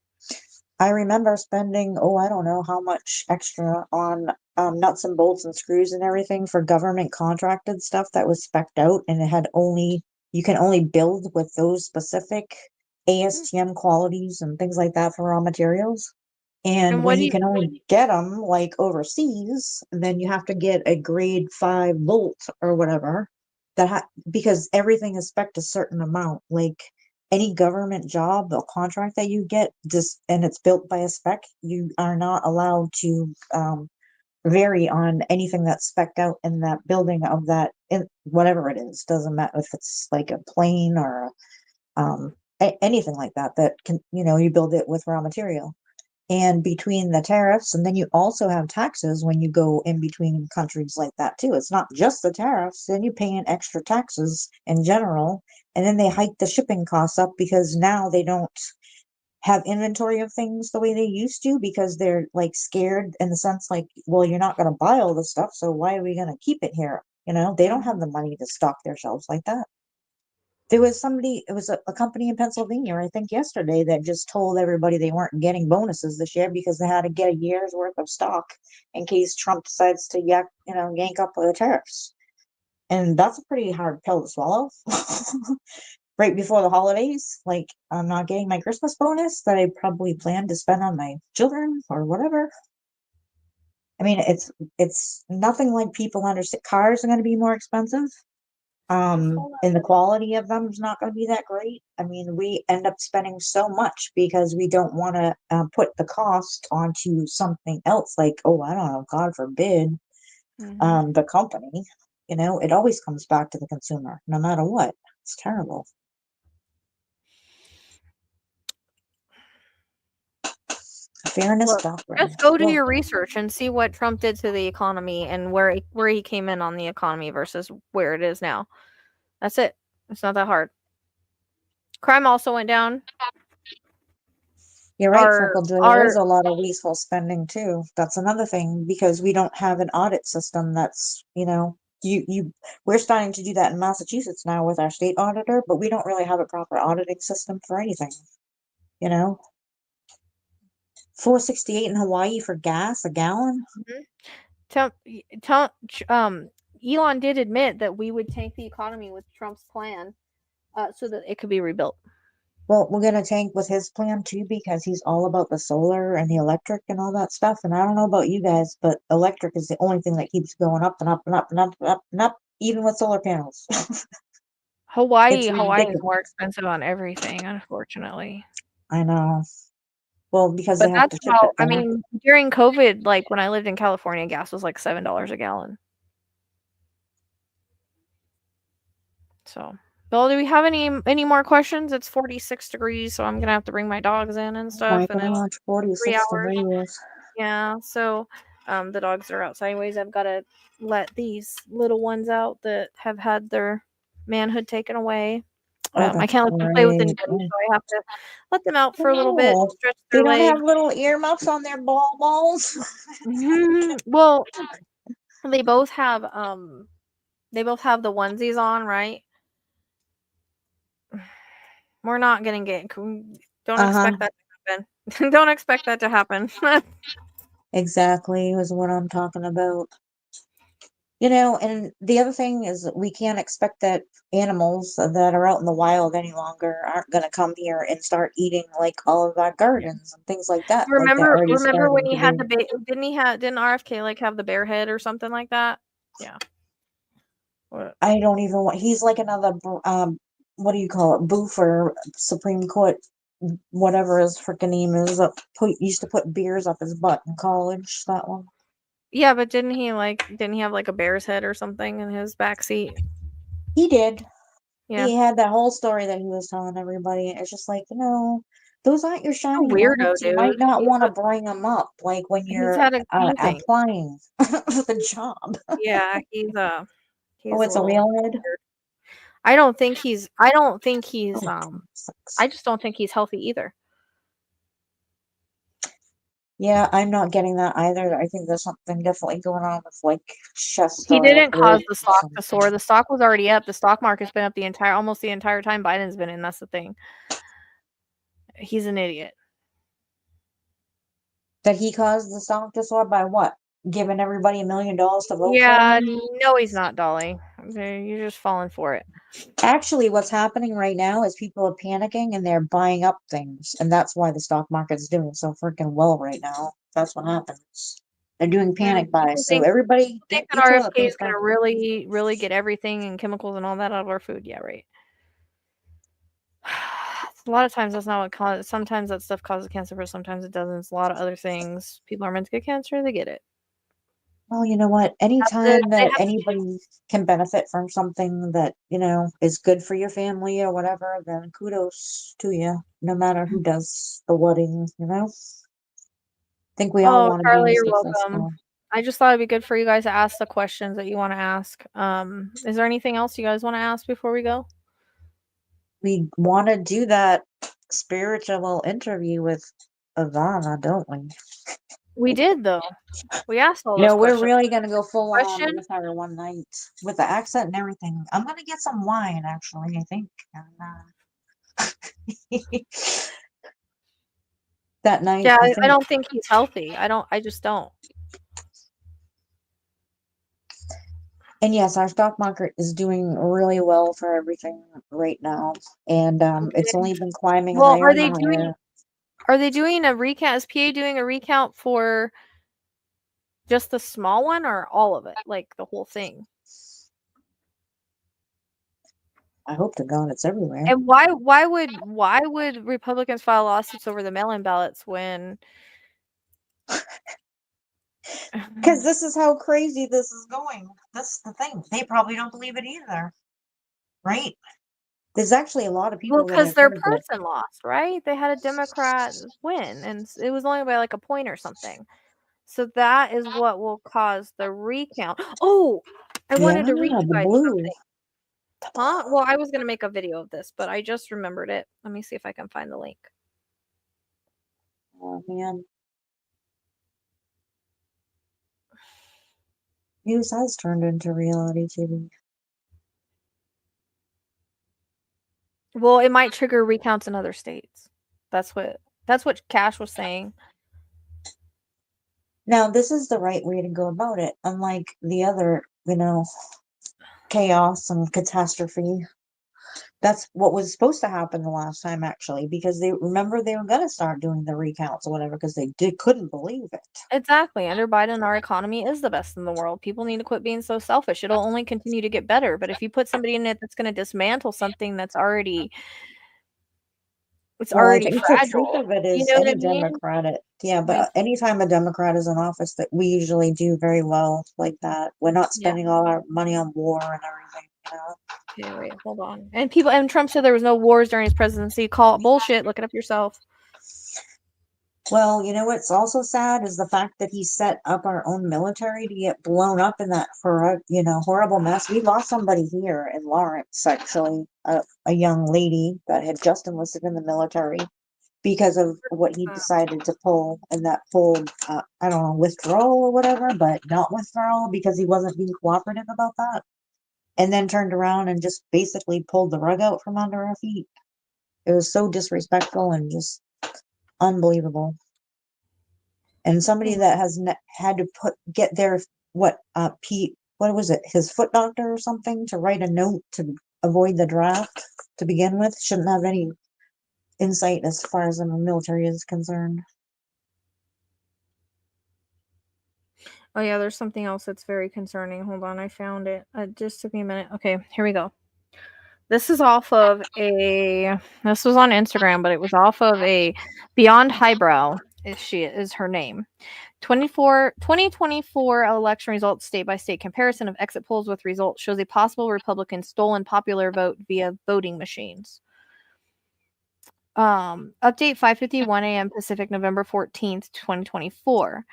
I remember spending, oh, I don't know how much extra on nuts and bolts and screws and everything for government contracted stuff that was spec'd out, and you can only build with those specific Hmm. ASTM qualities and things like that for raw materials. And And when you can only get them like overseas, then you have to get a grade 5 bolt or whatever because everything is spec'd a certain amount. Like any government job or contract that you get, just and it's built by a spec, you are not allowed to vary on anything that's spec'd out in that building of whatever it is. Doesn't matter if it's like a plane or anything like that can you build it with raw material. And between the tariffs, and then you also have taxes when you go in between countries like that too. It's not just the tariffs, then you're paying extra taxes in general. And then they hike the shipping costs up because now they don't have inventory of things the way they used to because they're like scared in the sense like, well, you're not going to buy all the stuff, so why are we going to keep it here? They don't have Mhm. the money to stock their shelves like that. There was somebody, it was a company in Pennsylvania, I think yesterday, that just told everybody they weren't getting bonuses this year because they had to get a year's worth of stock in case Trump decides to yank up the tariffs. And that's a pretty hard pill to swallow. Right before the holidays, like I'm not getting my Christmas bonus that I probably planned to spend on my children or whatever. I mean, it's nothing like people understand. Cars are going to be more expensive. Just hold And the on. quality of them is not going to be that great. I mean, we end up spending so much because we don't want to put the cost onto something else, like, oh, I don't know, God forbid, Mhm. the company. It always comes back to the consumer, no matter what. It's terrible. Fairness Look, doctrine. just go do Well, your research and see what Trump did to the economy and where he came in on the economy versus where it is now. That's it. It's not that hard. Crime also went down. you're right, Freckle Joy. There is Our a lot of wasteful spending too. That's another thing because we don't have an audit system that's, we're starting to do that in Massachusetts now with our state auditor, but we don't really have a proper auditing system for anything, you know? $4.68 in Hawaii for gas a gallon. tell, tell, Elon did admit that we would tank the economy with Trump's plan, so that it could be rebuilt. Well, we're gonna tank with his plan too because he's all about the solar and the electric and all that stuff. And I don't know about you guys, but electric is the only thing that keeps going up and up and up and up and up and up, even with solar panels. It's Hawaii is ridiculous. more expensive on everything, unfortunately. I know. Well, because they But have that's to ship how, it I there. mean, during COVID, like when I lived in California, gas was like $7 a gallon. So, Bill, do we have any more questions? It's 46 degrees, so I'm gonna have to bring my dogs in and Oh stuff, my and it's gosh, 3 46 hours. degrees. Yeah, so the dogs are out sideways. I've got to let these little ones out that have had their manhood taken away. Oh, I that's can't let them play with the great. Nintendo, Oh, so I have to let them out for a little bit, no. stretch They their don't have legs. little earmuffs on their ball balls. Well, they both have the onesies on, right? We're not gonna get. Don't expect that to happen. Don't expect that to happen. Exactly is what I'm talking about. And the other thing is that we can't expect that animals that are out in the wild any longer aren't going to come here and start eating like all of our Yeah. gardens and things like that, like they're Remember, already remember when starting he to had do. the didn't RFK like have the bear head or something like that? Yeah. What? I don't even want, he's like another, what do you call it, boofer, Supreme Court, whatever his freaking name is, used to put beers up his butt in college, that one. Yeah, but didn't he have like a bear's head or something in his back seat? He did. Yeah. He had that whole story that he was telling everybody. It's just like, those aren't your He's a shiny weirdo, moments. You might dude. not want to bring them up, like when He's you're had a few things. applying for the job. Yeah, Oh, he's a it's a little real head? weird. I don't think he's Oh, 26. I just don't think he's healthy either. Yeah, I'm not getting that either. I think there's something definitely going on with like chest He or didn't throat cause the or stock to soar. something. The stock was already up. The stock market's been up almost the entire time Biden's been in. That's the thing. He's an idiot. That he caused the stock to soar by what? Giving everybody $1 million to vote for Yeah, him? no, he's not, Dolly. Okay, you're just falling for it. Actually, what's happening right now is people are panicking and they're buying up things, and that's why the stock market's doing so freaking well right now. That's what happens. They're doing Yeah, panic buys. So everybody think get that your toilet RFK is paper. gonna really, really get everything and chemicals and all that out of our food. Yeah, right. A lot of times that's not what causes. Sometimes that stuff causes cancer, but sometimes it doesn't. It's a lot of other things. People are meant to get cancer, they get it. Well, you know what? Anytime that anybody can benefit from something that, is good for your family or whatever, then kudos to you, no matter who does the wedding, I think we all Oh, want to be Charlie, you're welcome. successful. I just thought it'd be good for you guys to ask the questions that you want to ask. Is there anything else you guys want to ask before we go? We want to do that spiritual interview with Ivana, don't we? We did though. We asked all those We're questions. really gonna go full on Question? with her one night with the accent and everything. I'm gonna get some wine, actually, I think. And, that night, Yeah, I I think. don't think he's healthy. I just don't. And yes, our stock market is doing really well for everything right now, and it's only been climbing Well, higher and higher. are they doing a recount? Is PA doing a recount for just the small one or all of it? Like the whole thing? I hope to God it's everywhere. And why would Republicans file lawsuits over the mail-in ballots when Because this is how crazy this is going. That's the thing. They probably don't believe it either, right? There's actually a lot of people Well, that because have their heard that. person lost, right? They had a Democrat win, and it was only by like a point or something. So that is what will cause the recount. Oh, I wanted to read Yeah, you the guys blue. something. Huh? Well, I was gonna make a video of this, but I just remembered it. Let me see if I can find the link. Oh man. News has turned into reality TV. Well, it might trigger recounts in other states. That's what Cash was saying. Now, this is the right way to go about it, unlike the other, chaos and catastrophe. That's what was supposed to happen the last time, actually, because they remember they were gonna start doing the recounts or whatever because they couldn't believe it. Exactly. Under Biden, our economy is the best in the world. People need to quit being so selfish. It'll only continue to get better. But if you put somebody in it that's going to dismantle something that's already Well, I think the truth fragile, of it you is know what I any mean? Democrat, yeah, Like, but anytime a Democrat is in office, that we usually do very well like that. We're not yeah. spending all our money on war and everything. Okay, wait, hold on. And Trump said there was no wars during his presidency. Call it bullshit. Look it up yourself. Well, what's also sad is the fact that he set up our own military to get blown up in that horrible mess. We lost somebody here in Lawrence, actually, a young lady that had just enlisted in the military because of what he decided to pull, and that pulled, I don't know, withdrawal or whatever, but not withdrawal because he wasn't being cooperative about that. And then turned around and just basically pulled the rug out from under our feet. It was so disrespectful and just unbelievable. And somebody that has had to get their Pete, what was it, his foot doctor or something, to write a note to avoid the draft to begin with, shouldn't have any insight as far as the military is concerned. Oh yeah, there's something else that's very concerning. Hold on, I found it. It just took me a minute. Okay, here we go. This is off of this was on Instagram, but it was off of a Beyond Highbrow. Is her name. 2024 election results state by state comparison of exit polls with results shows a possible Republican stolen popular vote via voting machines. Update 5:51 a.m. Pacific, November 14th, 2024.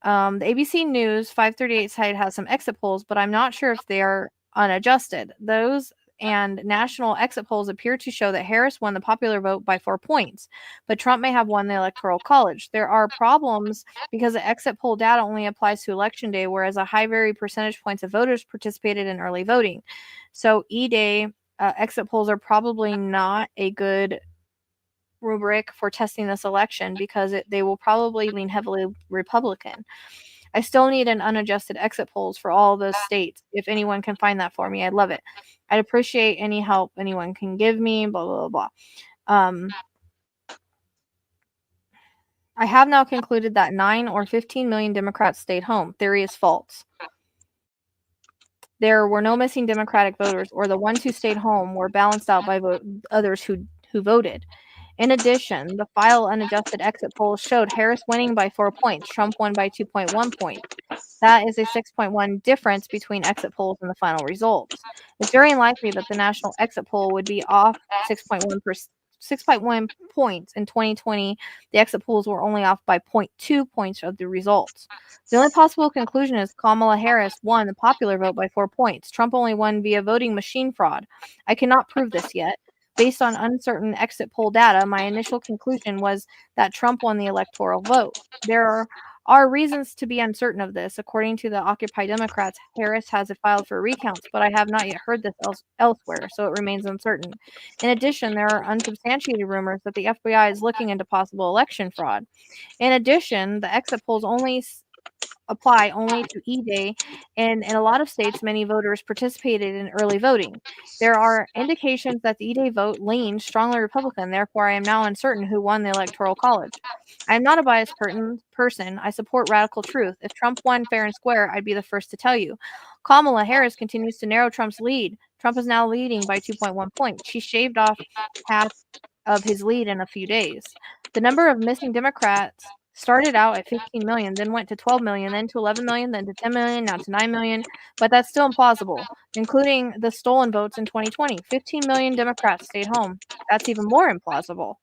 The ABC News 538 site has some exit polls, but I'm not sure if they are unadjusted. Those and national exit polls appear to show that Harris won the popular vote by 4 points, but Trump may have won the Electoral College. There are problems because the exit poll data only applies to Election Day, whereas a high vary percentage points of voters participated in early voting. So E-Day exit polls are probably not a good rubric for testing this election because they will probably lean heavily Republican. I still need an unadjusted exit polls for all those states. If anyone can find that for me, I'd love it. I'd appreciate any help anyone can give me, blah, blah, blah. I have now concluded that 9 or 15 million Democrats stayed home. Theory is false. There were no missing Democratic voters, or the ones who stayed home were balanced out by others who voted. In addition, the file unadjusted exit polls showed Harris winning by 4 points. Trump won by 2.1 points. That is a 6.1 difference between exit polls and the final results. It's very unlikely that the national exit poll would be off 6.1 points. In 2020, the exit polls were only off by 0.2 points of the results. The only possible conclusion is Kamala Harris won the popular vote by 4 points. Trump only won via voting machine fraud. I cannot prove this yet. Based on uncertain exit poll data, my initial conclusion was that Trump won the electoral vote. There are reasons to be uncertain of this. According to the Occupy Democrats, Harris has filed for recounts, but I have not yet heard this elsewhere, so it remains uncertain. In addition, there are unsubstantiated rumors that the FBI is looking into possible election fraud. In addition, the exit polls apply only to E-Day, and in a lot of states, many voters participated in early voting. There are indications that the E-Day vote leans strongly Republican, therefore I am now uncertain who won the Electoral College. I am not a biased person. I support radical truth. If Trump won fair and square, I'd be the first to tell you. Kamala Harris continues to narrow Trump's lead. Trump is now leading by 2.1 points. She shaved off half of his lead in a few days. The number of missing Democrats started out at 15 million, then went to 12 million, then to 11 million, then to 10 million, now to 9 million. But that's still implausible, including the stolen votes in 2020. 15 million Democrats stayed home. That's even more implausible.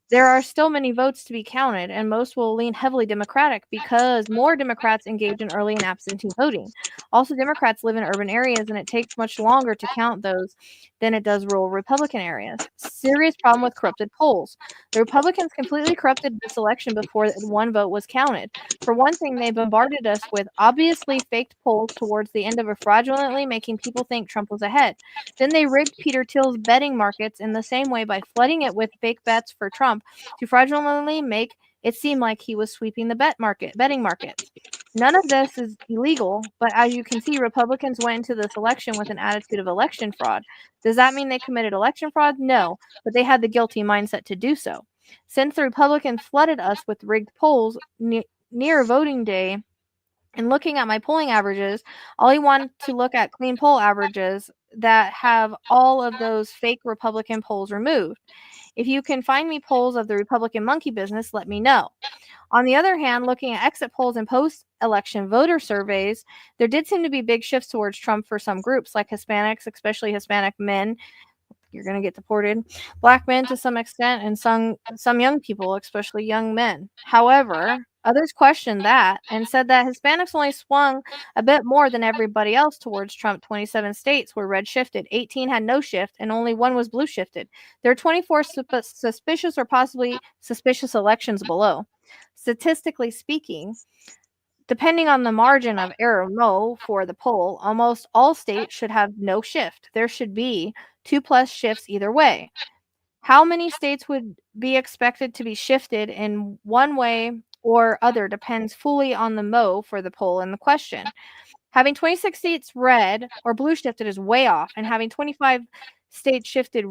There are still many votes to be counted, and most will lean heavily Democratic because more Democrats engage in early and absentee voting. Also, Democrats live in urban areas, and it takes much longer to count those than it does rural Republican areas. Serious problem with corrupted polls. The Republicans completely corrupted this election before one vote was counted. For one thing, they bombarded us with obviously faked polls towards the end of it, fraudulently making people think Trump was ahead. Then they rigged Peter Thiel's betting markets in the same way by flooding it with fake bets for Trump to fraudulently make it seem like he was sweeping the betting markets. None of this is illegal, but as you can see, Republicans went into this election with an attitude of election fraud. Does that mean they committed election fraud? No, but they had the guilty mindset to do so. Since the Republicans flooded us with rigged polls near voting day, and looking at my polling averages, all you want to look at clean poll averages that have all of those fake Republican polls removed. If you can find me polls of the Republican monkey business, let me know. On the other hand, looking at exit polls and post-election voter surveys, there did seem to be big shifts towards Trump for some groups, like Hispanics, especially Hispanic men. You're going to get deported. Black men to some extent, and some young people, especially young men. However, others questioned that and said that Hispanics only swung a bit more than everybody else towards Trump. 27 states were red shifted, 18 had no shift, and only one was blue shifted. There are 24 suspicious or possibly suspicious elections below. Statistically speaking, depending on the margin of error for the poll, almost all states should have no shift. There should be 2+ shifts either way. How many states would be expected to be shifted in one way or other depends fully on the for the poll in the question. Having 26 states red or blue shifted is way off, and having 25 states shifted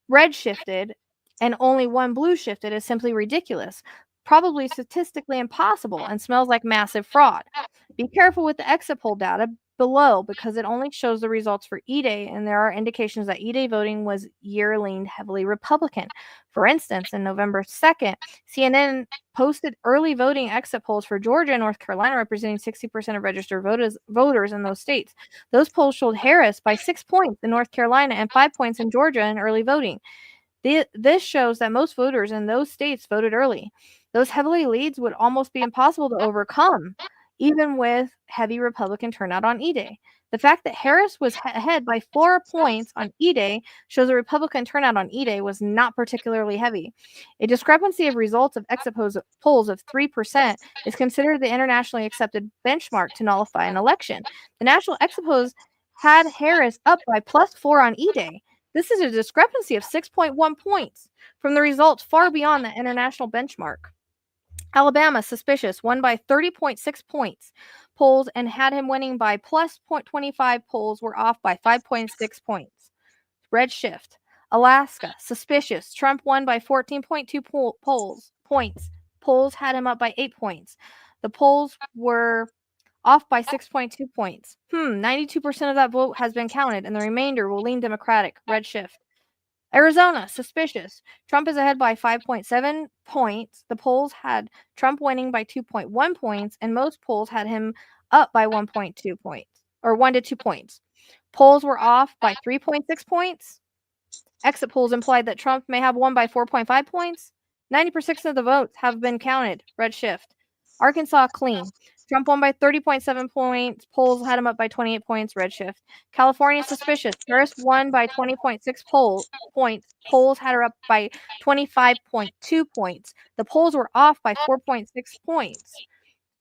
red shifted and only one blue shifted is simply ridiculous, probably statistically impossible, and smells like massive fraud. Be careful with the exit poll data below because it only shows the results for E-Day, and there are indications that E-Day voting was leaned heavily Republican. For instance, in November 2nd, CNN posted early voting exit polls for Georgia and North Carolina, representing 60% of registered voters in those states. Those polls showed Harris by 6 points in North Carolina and 5 points in Georgia in early voting. This shows that most voters in those states voted early. Those heavily leads would almost be impossible to overcome, even with heavy Republican turnout on E-Day. The fact that Harris was ahead by 4 points on E-Day shows the Republican turnout on E-Day was not particularly heavy. A discrepancy of results of exit polls of 3% is considered the internationally accepted benchmark to nullify an election. The national exit polls had Harris up by +4 on E-Day. This is a discrepancy of 6.1 points from the results far beyond the international benchmark. Alabama, suspicious, won by 30.6 points. Polls and had him winning by plus 0.25. Polls were off by 5.6 points. Red shift. Alaska, suspicious. Trump won by 14.2 points. Polls had him up by 8 points. The polls were off by 6.2 points. 92% of that vote has been counted, and the remainder will lean Democratic. Red shift. Arizona, suspicious. Trump is ahead by 5.7 points. The polls had Trump winning by 2.1 points, and most polls had him up by 1.2 points, or 1 to 2 points. Polls were off by 3.6 points. Exit polls implied that Trump may have won by 4.5 points. 90% of the votes have been counted. Red shift. Arkansas, clean. Trump won by 30.7 points. Polls had him up by 28 points. Red shift. California, suspicious. Harris won by 20.6 points. Polls had her up by 25.2 points. The polls were off by 4.6 points.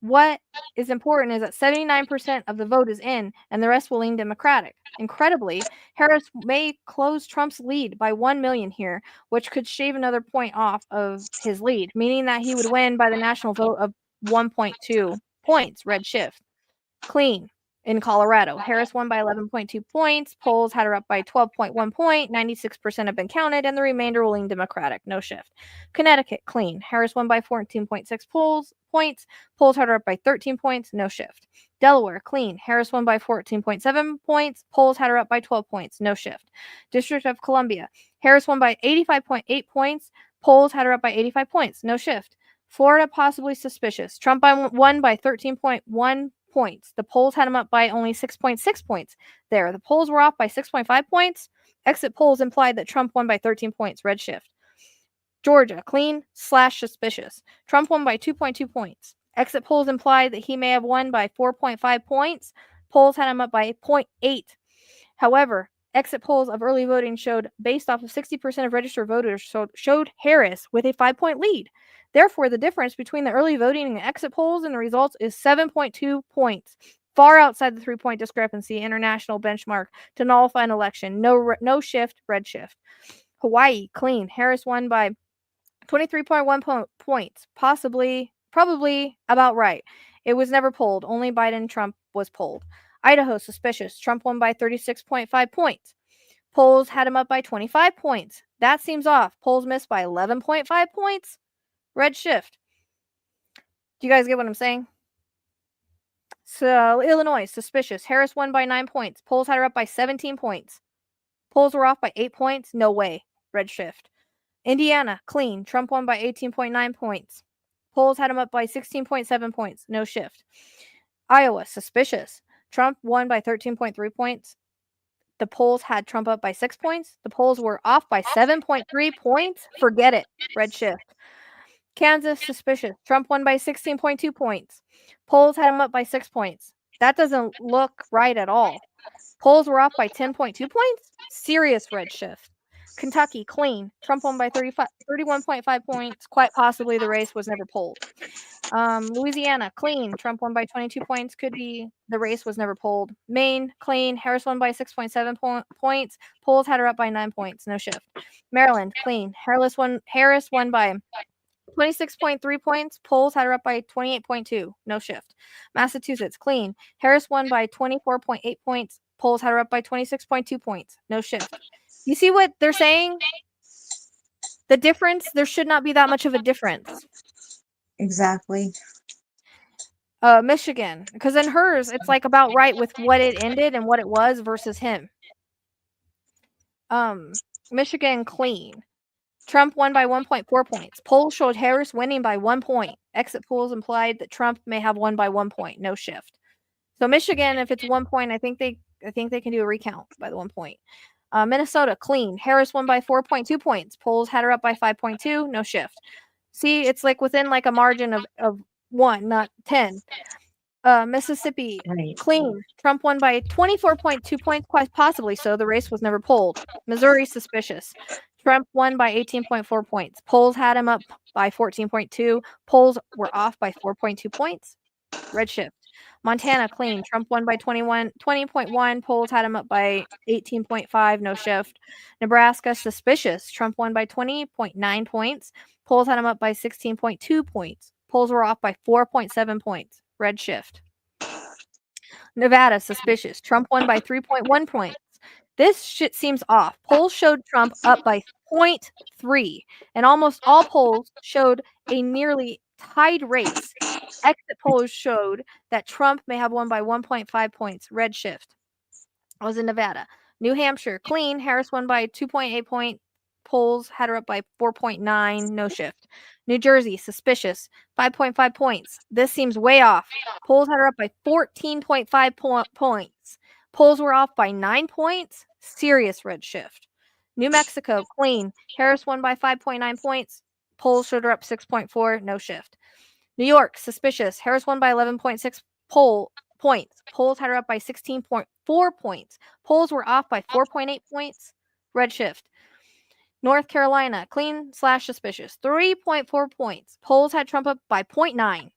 What is important is that 79% of the vote is in, and the rest will lean Democratic. Incredibly, Harris may close Trump's lead by 1 million here, which could shave another point off of his lead, meaning that he would win by the national vote of 1.2 points. Red shift. Clean. In Colorado, Harris won by 11.2 points. Polls had her up by 12.1 point. 96% have been counted, and the remainder will lean Democratic. No shift. Connecticut, clean. Harris won by 14.6 points. Polls had her up by 13 points. No shift. Delaware, clean. Harris won by 14.7 points. Polls had her up by 12 points. No shift. District of Columbia, Harris won by 85.8 points. Polls had her up by 85 points. No shift. Florida, possibly suspicious. Trump won by 13.1 points. The polls had him up by only 6.6 points. There, the polls were off by 6.5 points. Exit polls implied that Trump won by 13 points. Redshift. Georgia, clean/suspicious. Trump won by 2.2 points. Exit polls implied that he may have won by 4.5 points. Polls had him up by 0.8. However, exit polls of early voting showed, based off of 60% of registered voters, showed Harris with a 5-point lead. Therefore, the difference between the early voting and exit polls and the results is 7.2 points, far outside the 3-point discrepancy international benchmark to nullify an election. No shift, red shift. Hawaii, clean. Harris won by 23.1 points, probably about right. It was never polled. Only Biden-Trump was polled. Idaho, suspicious. Trump won by 36.5 points. Polls had him up by 25 points. That seems off. Polls missed by 11.5 points. Red shift. Do you guys get what I'm saying? So, Illinois, suspicious. Harris won by 9 points. Polls had her up by 17 points. Polls were off by 8 points. No way. Red shift. Indiana, clean. Trump won by 18.9 points. Polls had him up by 16.7 points. No shift. Iowa, suspicious. Trump won by 13.3 points. The polls had Trump up by 6 points. The polls were off by 7.3 points. Forget it. Red shift. Kansas, suspicious. Trump won by 16.2 points. Polls had him up by 6 points. That doesn't look right at all. Polls were off by 10.2 points. Serious red shift. Kentucky, clean. Trump won by 31.5 points. Quite possibly the race was never polled. Louisiana, clean. Trump won by 22 points. Could be the race was never polled. Maine, clean. Harris won by 6.7 points. Polls had her up by 9 points. No shift. Maryland, clean. Harris won by 26.3 points. Polls had her up by 28.2. No shift. Massachusetts, clean. Harris won by 24.8 points. Polls had her up by 26.2 points. No shift. You see what they're saying? The difference? There should not be that much of a difference. Exactly. Michigan, because in hers, it's like about right with what it ended and what it was versus him. Michigan, clean. Trump won by 1.4 points. Polls showed Harris winning by 1 point. Exit polls implied that Trump may have won by 1 point. No shift. So Michigan, if it's 1 point, I think they can do a recount by the 1 point. Minnesota, clean. Harris won by 4.2 points. Polls had her up by 5.2. No shift. See, it's like within like a margin of 1, not 10. Mississippi, Right. clean. Trump won by 24.2 points, quite possibly so. The race was never polled. Missouri, suspicious. Trump won by 18.4 points. Polls had him up by 14.2. Polls were off by 4.2 points. Red shift. Montana, clean. Trump won by 20.1. Polls had him up by 18.5. No shift. Nebraska, suspicious. Trump won by 20.9 points. Polls had him up by 16.2 points. Polls were off by 4.7 points. Red shift. Nevada, suspicious. Trump won by 3.1 points. This shit seems off. Polls showed Trump up by 0.3, and almost all polls showed a nearly tied race. Exit polls showed that Trump may have won by 1.5 points. Red shift. I was in Nevada. New Hampshire, clean. Harris won by 2.8 points. Polls had her up by 4.9. No shift. New Jersey, suspicious. 5.5 points. This seems way off. Polls had her up by 14.5 points. Polls were off by 9 points. Serious red shift. New Mexico, clean. Harris won by 5.9 points. Polls showed her up 6.4. No shift. New York, suspicious. Harris won by 11.6 points. Polls had her up by 16.4 points. Polls were off by 4.8 points. Red shift. North Carolina, clean/suspicious. 3.4 points. Polls had Trump up by 0.9.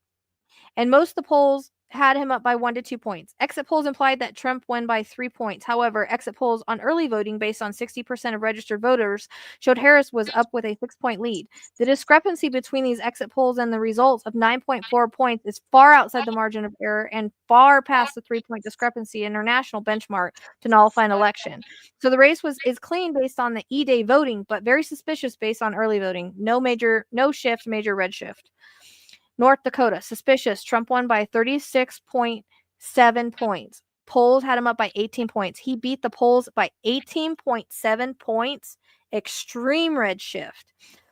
And most of the polls had him up by 1 to 2 points. Exit polls implied that Trump won by 3 points. However, exit polls on early voting based on 60% of registered voters showed Harris was up with a 6-point lead. The discrepancy between these exit polls and the results of 9.4 points is far outside the margin of error and far past the 3-point discrepancy international benchmark to nullify an election. So the race is clean based on the E-Day voting, but very suspicious based on early voting. No shift, major red shift. North Dakota, suspicious. Trump won by 36.7 points. Polls had him up by 18 points. He beat the polls by 18.7 points. Extreme red shift.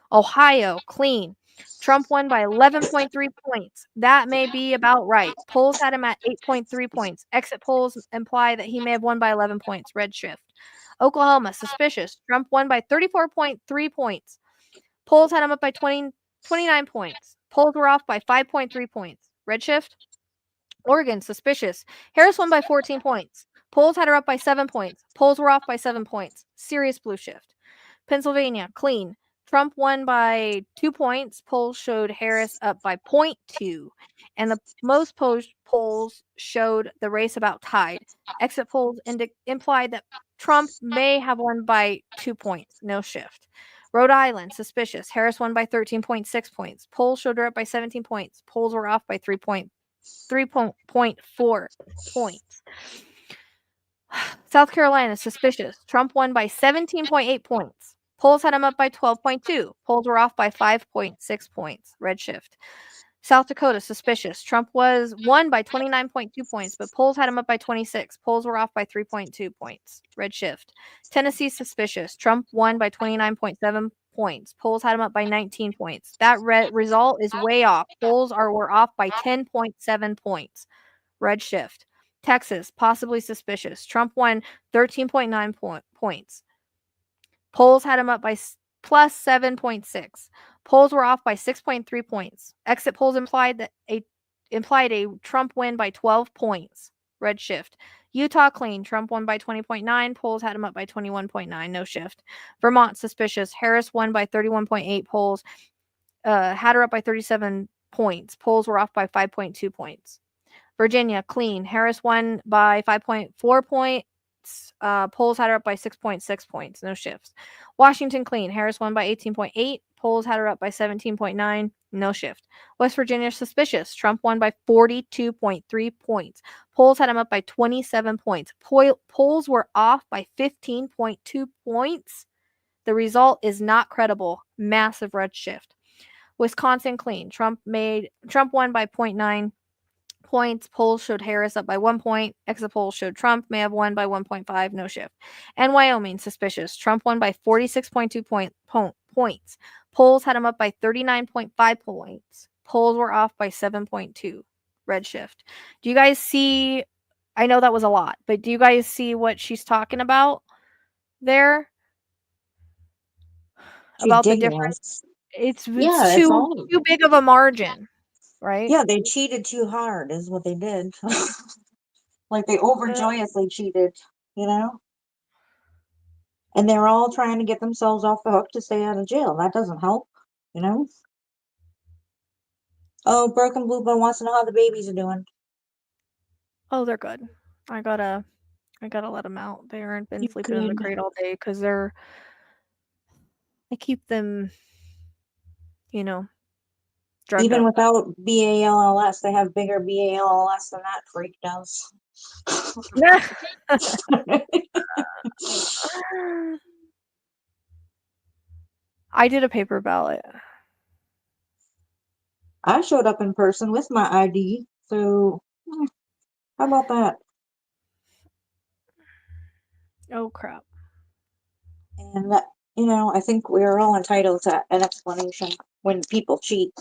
Ohio, clean. Trump won by 11.3 points. That may be about right. Polls had him at 8.3 points. Exit polls imply that he may have won by 11 points. Red shift. Oklahoma, suspicious. Trump won by 34.3 points. Polls had him up by 29 points. Polls were off by 5.3 points. Red shift. Oregon, suspicious. Harris won by 14 points. Polls had her up by 7 points. Polls were off by 7 points. Serious blue shift. Pennsylvania, clean. Trump won by 2 points. Polls showed Harris up by 0.2. And the most polls showed the race about tied. Exit polls implied that Trump may have won by 2 points. No shift. Rhode Island, suspicious. Harris won by 13.6 points. Polls showed her up by 17 points. Polls were off by 3.4 points. South Carolina, suspicious. Trump won by 17.8 points. Polls had him up by 12.2. Polls were off by 5.6 points. Red shift. South Dakota, suspicious. Trump won by 29.2 points, but polls had him up by 26. Polls were off by 3.2 points. Red shift. Tennessee, suspicious. Trump won by 29.7 points. Polls had him up by 19 points. That result is way off. Polls were off by 10.7 points. Red shift. Texas, possibly suspicious. Trump won 13.9 points. Polls had him up by plus 7.6. Polls were off by 6.3 points. Exit polls implied a Trump win by 12 points. Red shift. Utah, clean. Trump won by 20.9. Polls had him up by 21.9. No shift. Vermont, suspicious. Harris won by 31.8. Polls had her up by 37 points. Polls were off by 5.2 points. Virginia, clean. Harris won by 5.4 points. Polls had her up by 6.6 points. No shifts. Washington, clean. Harris won by 18.8. Polls had her up by 17.9. No shift. West Virginia, suspicious. Trump won by 42.3 points. Polls had him up by 27 points. Polls were off by 15.2 points. The result is not credible. Massive red shift. Wisconsin, clean. Trump won by 0.9 points. Polls showed Harris up by 1 point. Exit polls showed Trump may have won by 1.5. No shift. And Wyoming, suspicious. Trump won by 46.2 points. Polls had him up by 39.5 points. Polls were off by 7.2. Red shift. Do you guys see? I know that was a lot, but do you guys see what she's talking about there? About the difference? It's Yeah, it's all too big of a margin, right? yeah, they cheated too hard is what they did. Like they overjoyously cheated, you know? And they're all trying to get themselves off the hook to stay out of jail. That doesn't help, you know? Oh, Broken Blue Bone wants to know how the babies are doing. Oh, they're good. I gotta let them out. They haven't been sleeping in the crate all day because I keep them, drugged Even up. without BALLS, they have bigger BALS than that freak does. I did a paper ballot. I showed up in person with my ID, so how about that? Oh crap. And that, I think we're all entitled to an explanation when people cheat.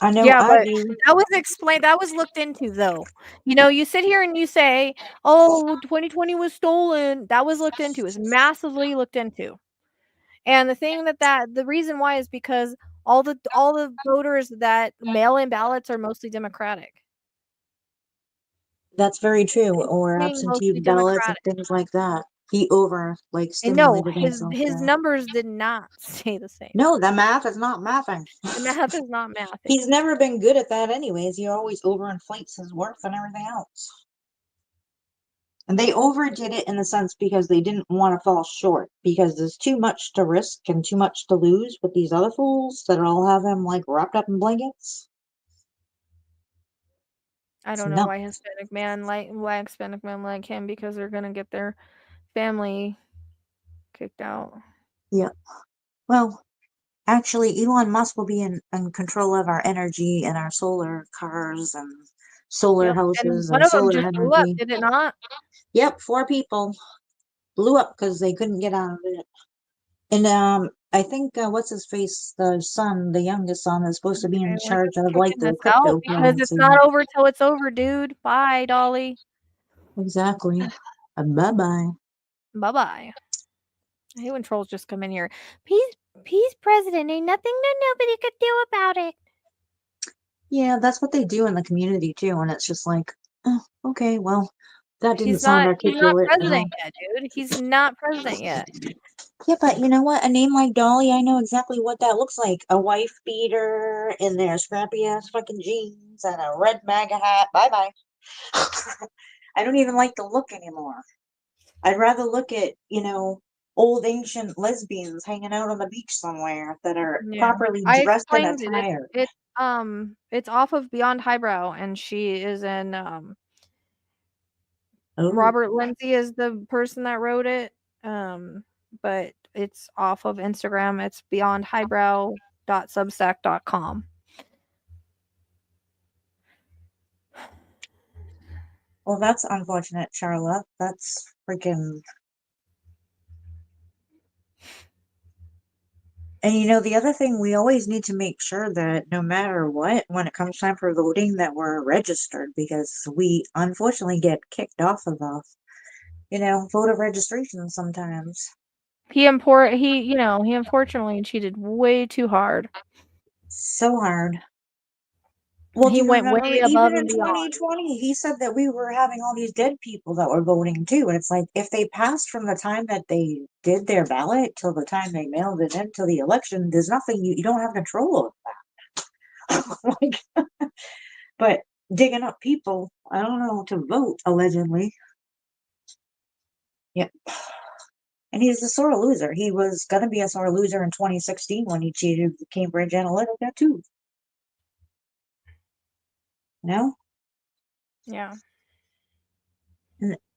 I know Yeah, I but do. that was looked into though. You sit here and you say, "Oh, 2020 was stolen." That was looked into. It was massively looked into. And the thing the reason why is because all the voters that mail in ballots are mostly Democratic. That's very true. It's Or being absentee mostly ballots and Democratic. things like that. He And no, stimulated his himself his there. numbers did not stay the same. No, the math is not mathing. The math is not mathing. He's never been good at that anyways. He always overinflates his worth and everything else. And they overdid it in the sense because they didn't want to fall short, because there's too much to risk and too much to lose with these other fools that all have him like wrapped up in blankets. I don't know why Hispanic men like him, because they're gonna get their family kicked out. Yeah. Well, actually, Elon Musk will be in control of our energy and our solar cars and solar Yep. And houses one and of them solar just blew up, energy. did it not? Yep, 4 people blew up because they couldn't get out of it. And I think what's his face, the son, the youngest son, is supposed to be in Okay, we're charge just of like checking the this out because it's cryptocurrency. not over till it's over, dude. Bye, Dolly. Exactly. Bye bye. Bye-bye. I hate when trolls just come in here. Peace, President. Ain't nothing that nobody could do about it. Yeah, that's what they do in the community too, and it's just like, oh, okay, well, that didn't He's sound not articulate at all. president yet, dude. He's not president yet. Yeah, but you know what? A name like Dolly, I know exactly what that looks like. A wife beater in their scrappy ass fucking jeans and a red MAGA hat. Bye bye. I don't even like the look anymore. I'd rather look at, old ancient lesbians hanging out on the beach somewhere that are Yeah. properly I dressed and explained it. attired. It's off of Beyond Highbrow, and she is in Oh, Robert Lindsay is the person that wrote it. But it's off of Instagram. It's beyondhighbrow.substack.com. well, that's unfortunate, Charlotte. That's freaking. And the other thing, we always need to make sure that no matter what, when it comes time for voting, that we're registered because we unfortunately get kicked off of voter registration sometimes. He unfortunately cheated way too hard. So hard. Well, do He you went remember way even above in and beyond. 2020, he said that we were having all these dead people that were voting too. And it's like, if they passed from the time that they did their ballot till the time they mailed it in till the election, there's nothing, you don't have control of that. Like, but digging up people, I don't know, to vote, allegedly. Yep. And he's a sore loser. He was going to be a sore loser in 2016 when he cheated with Cambridge Analytica too. You Yeah.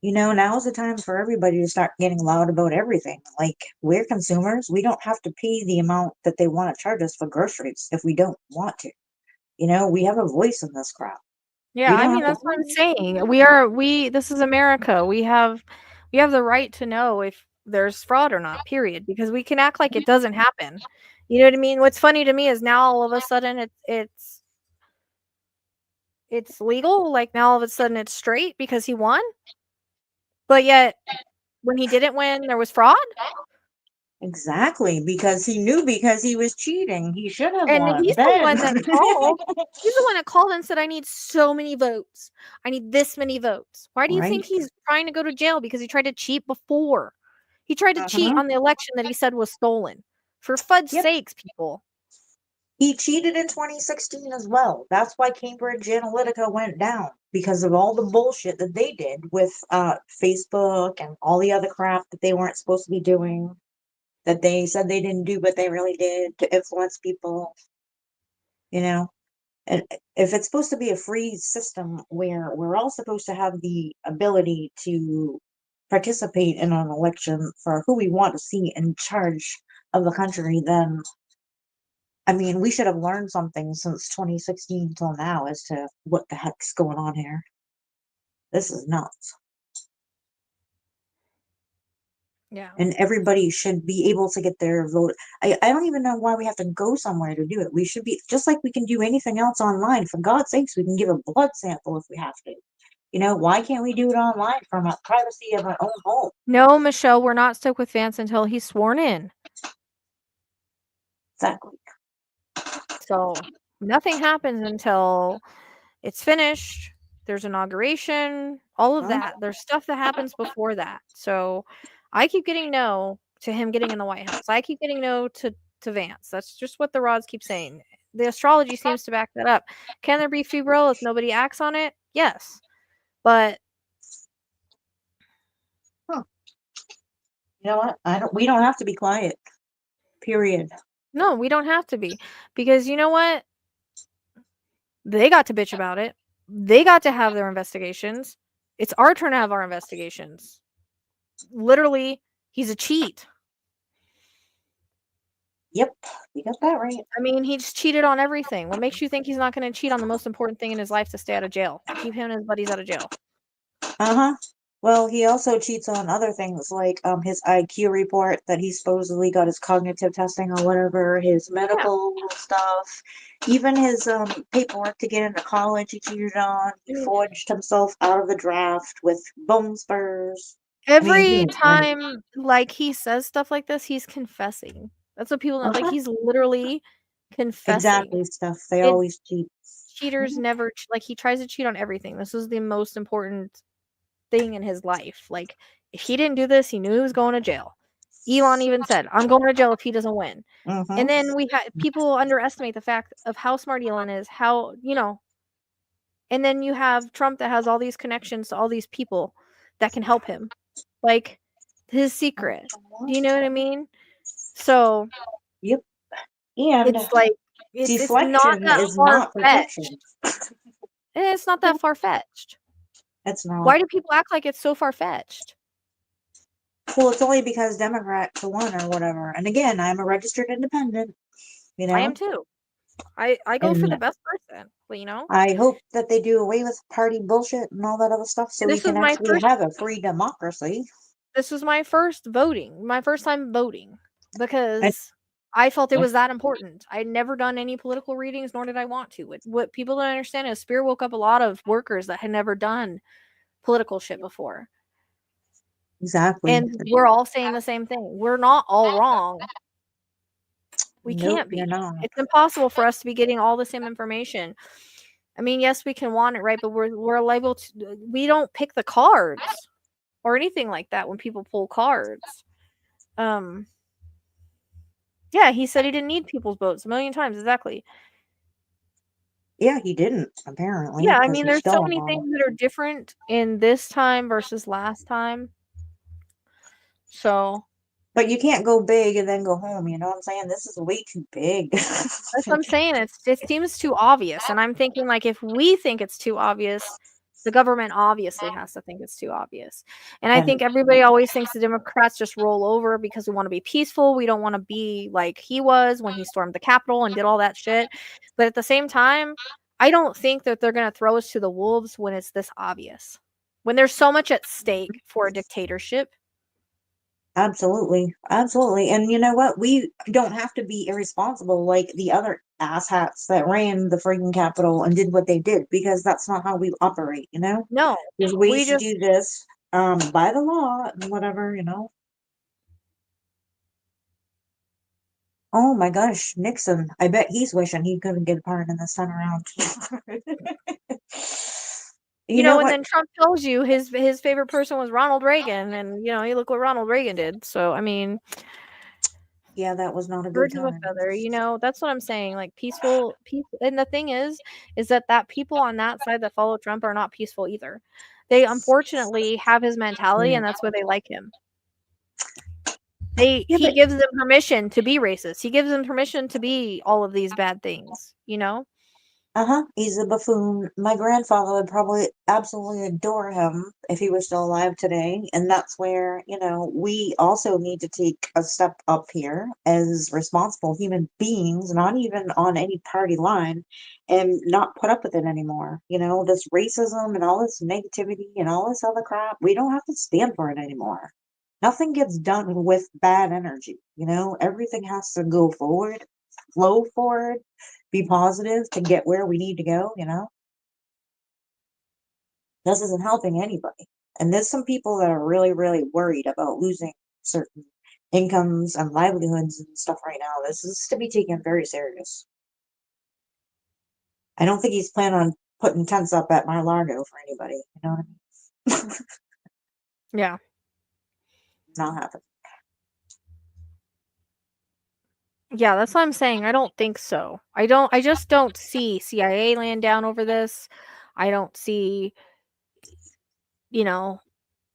know? Now's the time for everybody to start getting loud about everything. Like, we're consumers. We don't have to pay the amount that they want to charge us for groceries if we don't want to. We have a voice in this crap. Yeah, We I don't mean have to that's what I'm saying. This is America. We have the right to know if there's fraud or not, period, because we can act like it doesn't happen. You know what I mean? What's funny to me is now all of a sudden it's legal, like now all of a sudden it's straight because he won. But yet when he didn't win, there was fraud. Exactly, because he knew because he was cheating. He should have And won he's the then. one that called. He's the one that called and said, "I need so many votes. I need this many votes." Why do you Right? think he's trying to go to jail? Because he tried to cheat before. He tried to cheat Uh-huh. on the election that he said was stolen. For fudge Yep. sakes, people. He cheated in 2016 as well. That's why Cambridge Analytica went down because of all the bullshit that they did with Facebook and all the other crap that they weren't supposed to be doing, that they said they didn't do, but they really did to influence people, you know? And if it's supposed to be a free system where we're all supposed to have the ability to participate in an election for who we want to see in charge of the country, then I mean, we should have learned something since 2016 till now as to what the heck's going on here. This is nuts. Yeah. And everybody should be able to get their vote. I don't even know why we have to go somewhere to do it. We should be just like we can do anything else online. For God's sakes, we can give a blood sample if we have to. Why can't we do it online from a privacy of our own home? No, Michelle, we're not stuck with Vance until he's sworn in. Exactly. So nothing happens until it's finished. There's inauguration, all of Huh? that. There's stuff that happens before that. So I keep getting no to him getting in the White House. I keep getting no to Vance. That's just what the rods keep saying. The astrology seems to back that up. Can there be free will if nobody acts on it? Yes. But Huh. You know what? We don't have to be quiet. Period. no, we don't have to be. Because you know what? They got to bitch about it. They got to have their investigations. It's our turn to have our investigations. Literally, he's a cheat. Yep, you got that right. I mean, he just cheated on everything. What makes you think he's not going to cheat on the most important thing in his life to stay out of jail? To keep him and his buddies out of jail. Uh-huh. Well, he also cheats on other things like his IQ report that he supposedly got his cognitive testing or whatever, his medical stuff, even his paperwork to get into college he cheated on. He I mean, forged himself out of the draft with bone spurs. I mean, he every was great. time like he says stuff like this, he's confessing. That's what people know. Like Uh-huh. he's literally confessing. Exactly, stuff. They It always cheat. cheaters Mhm. never like he tries to cheat on everything. This is the most important thing in his life. Like if he didn't do this, he knew he was going to jail. Elon even said, "I'm going to jail if he doesn't win." And Mhm. then we had people underestimate the fact of how smart Elon is, how, and then you have Trump that has all these connections to all these people that can help him. Like his secret. Do you know what I mean? So Yep. And it's like it's not deflection that is far not protection. fetched. It's not that far fetched. It's not. Why do people act like it's so far fetched? Well, it's only because Democrats won or whatever. And again, I'm a registered independent, you I am know, too. I go for and the best person, but I hope that they do away with party bullshit and all that other stuff so we this can was my actually first have a free democracy. this was my first voting, my first time voting And, because I felt it was that important. I'd never done any political readings, nor did I want to. What people don't understand is Spear woke up a lot of workers that had never done political shit before. exactly. And we're all saying the same thing. We're not all wrong. We Nope, can't you're be. not. It's impossible for us to be getting all the same information. I mean, yes, we can want it right, but we're liable to. We don't pick the cards or anything like that when people pull cards. Um, yeah, he said he didn't need people's votes a million times exactly. Yeah, he didn't, apparently, Yeah, I because mean, he's there's so still a many model. things that are different in this time versus last time. So But you can't go big and then go home, you know what I'm saying? This is way too big. that's what I'm saying. It seems too obvious, and I'm thinking like if we think it's too obvious, the government obviously has to think it's too obvious. And I And think everybody always thinks the Democrats just roll over because we want to be peaceful. We don't want to be like he was when he stormed the Capitol and did all that shit. But at the same time, I don't think that they're going to throw us to the wolves when it's this obvious. When there's so much at stake for a dictatorship. absolutely, absolutely. And you know what? We don't have to be irresponsible like the other asshats that ran the freaking Capitol and did what they did because that's not how we operate, you know? No, There's we ways to just do this by the law and whatever, you know? Oh my gosh, Nixon. I bet he's wishing he couldn't get a pardon this time around. You know and what? then Trump tells you his favorite person was Ronald Reagan, and you look what Ronald Reagan did. So I mean, Yeah, that was not a good birds of a time. feather, that's what I'm saying. Like peace. And the thing is that people on that side that follow Trump are not peaceful either. They unfortunately have his mentality, Yeah. and that's why they like him. They Yeah, he but gives them permission to be racist. He gives them permission to be all of these bad things. uh-huh, he's a buffoon. My grandfather would probably absolutely adore him if he was still alive today. And that's where, we also need to take a step up here as responsible human beings, not even on any party line, and not put up with it anymore. This racism and all this negativity and all this other crap, we don't have to stand for it anymore. Nothing gets done with bad energy. Everything has to go forward, flow forward, be positive to get where we need to go. This isn't helping anybody. And there's some people that are really, really worried about losing certain incomes and livelihoods and stuff right now. This is to be taken very serious. I don't think he's planning on putting tents up at Mar-a-Lago for anybody. You know what I mean? Yeah. Not happening. Yeah, that's what I'm saying. I don't think so. I just don't see CIA laying down over this. I don't see, you know,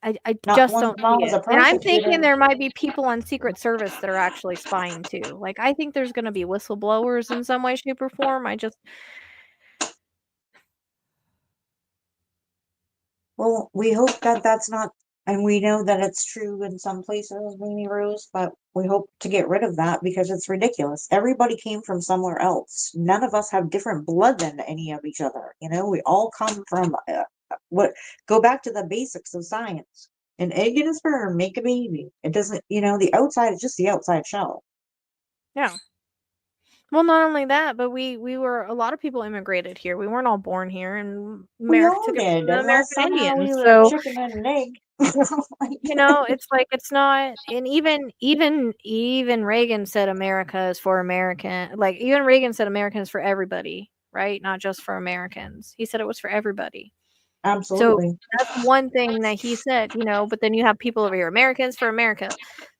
I Not just one don't see involves it. a And I'm thinking prosecutor. there might be people on Secret Service that are actually spying too. Like I think there's gonna be whistleblowers in some way, shape, or form. Well, we hope that that's not, and we know that it's true in some places, Mimi Rose, but we hope to get rid of that because it's ridiculous. Everybody came from somewhere else. None of us have different blood than any of each other. We all come from Go back to the basics of science. An egg and a sperm make a baby. It doesn't, the outside is just the outside shell. Yeah. Well, not only that, but we were a lot of people immigrated here. We weren't all born here, and We America all took it from did, the unless American somehow we Indians. were a So chicken and an egg. it's like it's not. And even Reagan said America is for American. Like even Reagan said America is for everybody, right? Not just for Americans. He said it was for everybody. So Absolutely. that's one thing that he said, but then you have people over here, Americans for America.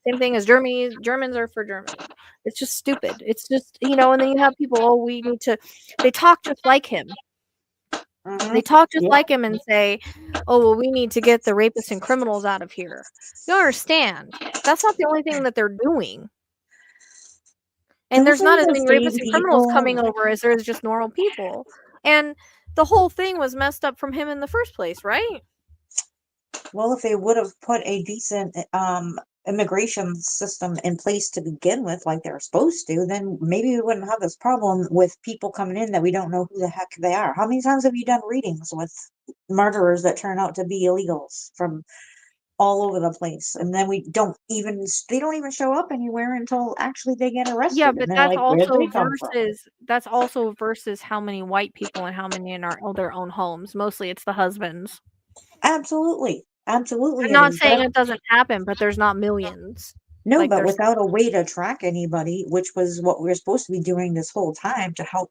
Same thing as Germany, Germans are for Germany. It's just stupid. It's just, and then you have people, they talk just like him. They talk just Yep. like him and say, oh, well, we need to get the rapists and criminals out of here. You don't understand. That's not the only thing that they're doing. And Those there's not are as the many same rapists and criminals coming people. over as there is just normal people. And the whole thing was messed up from him in the first place, right? Well, if they would have put a decent immigration system in place to begin with, like they're supposed to, then maybe we wouldn't have this problem with people coming in that we don't know who the heck they are. How many times have you done readings with murderers that turn out to be illegals from all over the place, and then they don't even show up anywhere until actually they get arrested, Yeah, and but they're like, where'd they come from? that's also versus how many white people and how many in their own homes. Mostly it's the husbands. Absolutely, I'm absolutely it not is, saying it doesn't happen, but there's not millions. no, Like but there's without a way to track anybody, which was what we were supposed to be doing this whole time to help,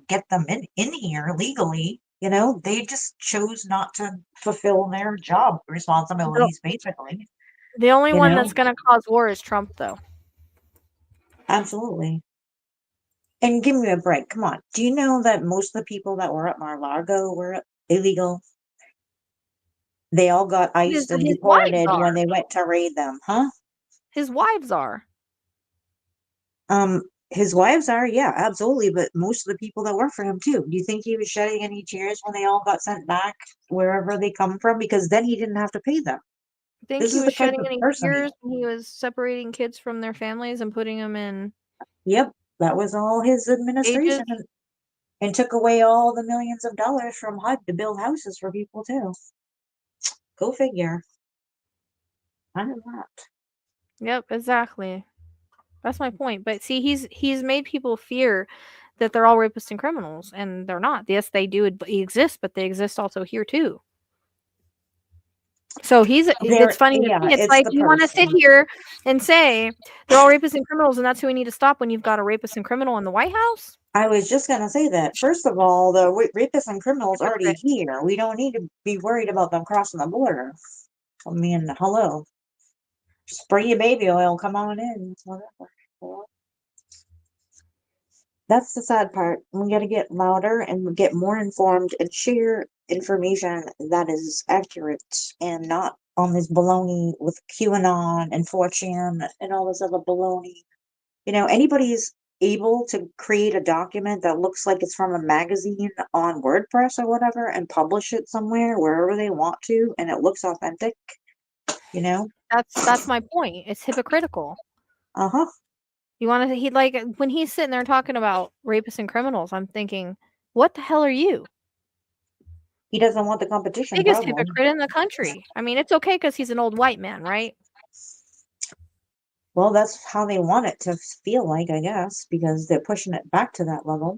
get them in here legally, they just chose not to fulfill their job the, responsibilities, basically, the only you one know? that's gonna cause war is Trump though. Absolutely. And give me a break. Come on. Do you know that most of the people that were at Mar-a-Lago were illegal? They all got iced and His wives deported when are. they went to raid them, huh? His wives are. Um, his wives are, yeah, absolutely, but most of the people that work for him too. Do you think he was shedding any tears when they all got sent back wherever they come from? Because then he didn't have to pay them. Think This he is was the type shedding of any person he tears is. when he was separating kids from their families and putting them in Yep, that was all his cages? administration, and took away all the millions of dollars from HUD to build houses for people too. Go figure. I know that. Yep, exactly. That's my point. But see, he's made people fear that they're all rapists and criminals, and they're not. Yes, they do exist, but they exist also here too. So it's funny to Yeah, me. It's it's like the you want to sit person. here and say they're all rapists and criminals, and that's who we need to stop when you've got a rapist and criminal in the White House. I was just going to say that. First of all, the rapists and criminals already Hypocrite. here. We don't need to be worried about them crossing the border. I mean, hello. Spray your baby oil, come on in. Whatever. That's the sad part. We got to get louder and get more informed and share information that is accurate and not on this baloney with QAnon and 4chan and all this other baloney. Anybody's able to create a document that looks like it's from a magazine on WordPress or whatever and publish it somewhere, wherever they want to, and it looks authentic, you know? That's my point. It's hypocritical. Uh-huh. You want to he like when he's sitting there talking about rapists and criminals, I'm thinking, what the hell are you? He doesn't want the competition, Biggest probably. hypocrite in the country. I mean, it's okay because he's an old white man, right? Well, that's how they want it to feel like, I guess, because they're pushing it back to that level.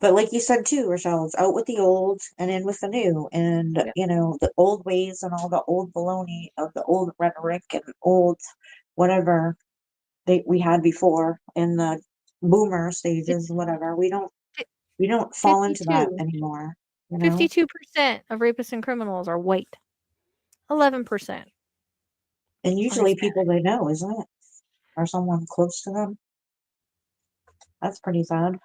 But like you said too, Rachelle, it's out with the old and in with the new. And, Yeah. the old ways and all the old baloney of the old rhetoric and old whatever we had before in the boomer stages, It's whatever. We don't fall into that 52. anymore, 52% of rapists and criminals are white. 11% And are usually Hispanic. people they know, isn't it? Or someone close to them. That's pretty sad.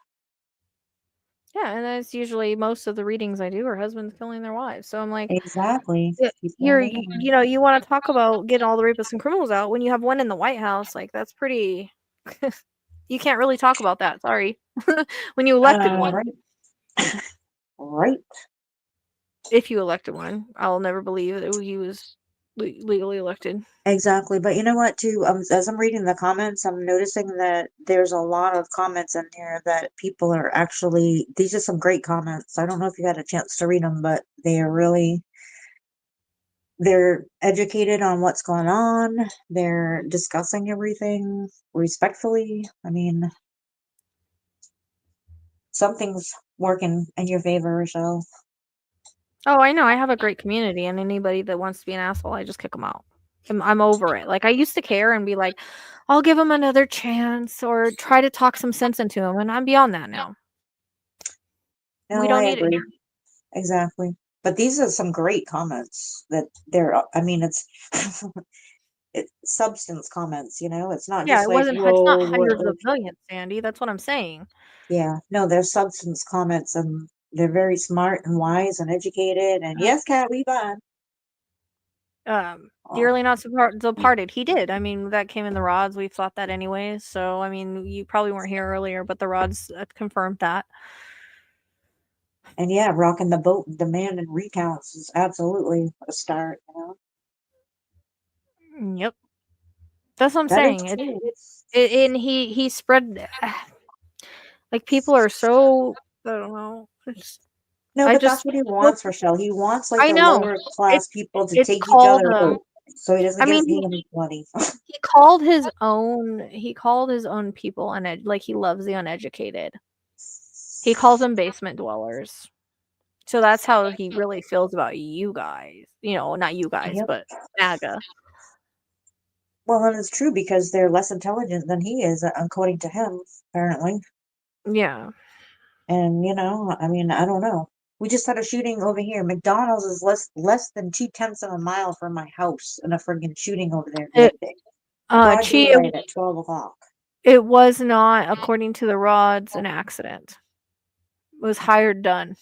Yeah, and that's usually most of the readings I do are husbands killing their wives. So I'm like, Exactly. People you're in the know. you want to talk about getting all the rapists and criminals out when you have one in the White House, like that's pretty you can't really talk about that. Sorry. When you elected one. Right. Right. If you elected one, I'll never believe that he was legally elected. Exactly. But you know what, too? As I'm reading the comments, I'm noticing that there's a lot of comments in here that people are actually, these are some great comments. I don't know if you had a chance to read them, but they are really, they're educated on what's going on. They're discussing everything respectfully. I mean, something's working in your favor, Rochelle. Oh, I know. I have a great community, and anybody that wants to be an asshole, I just kick them out. I'm over it. Like, I used to care and be like, I'll give him another chance or try to talk some sense into him, and I'm beyond that now. We No, don't I need it agree. here. Exactly. But these are some great comments that they're, I mean, it's it's substance comments, you know? It's not Yeah, just it like, wasn't. It's not whoa, what, hundreds of millions, Sandy. That's what I'm saying. yeah. No, they're substance comments and they're very smart and wise and educated. And yes, Cat, we buy. Oh, Dearly not departed. He did. I mean, that came in the rods. We thought that anyways. So, I mean, you probably weren't here earlier, but the rods confirmed that. and yeah, rocking the boat, demanding recounts is absolutely a start, you know? Yep. That's what I'm That is saying. true. And he spread like people are so I don't know. No, I but just that's what he hope wants, Rochelle. He wants like I the know. lower It class people to it's take each called other out so he doesn't I get mean his hands bloody. he called his own people like he loves the uneducated. He calls them basement dwellers. So that's how he really feels about you guys. You know, not you guys, Yep. but MAGA. Well, and it's true because they're less intelligent than he is, according to him, apparently. Yeah. And you know, I mean, I don't know. We just had a shooting over here. McDonald's is less than 2/10 of a mile from my house, and a friggin' shooting over there the It other day. Broad Chi daylight at 12 o'clock. it was not, according to the rods, an accident. It was hired done.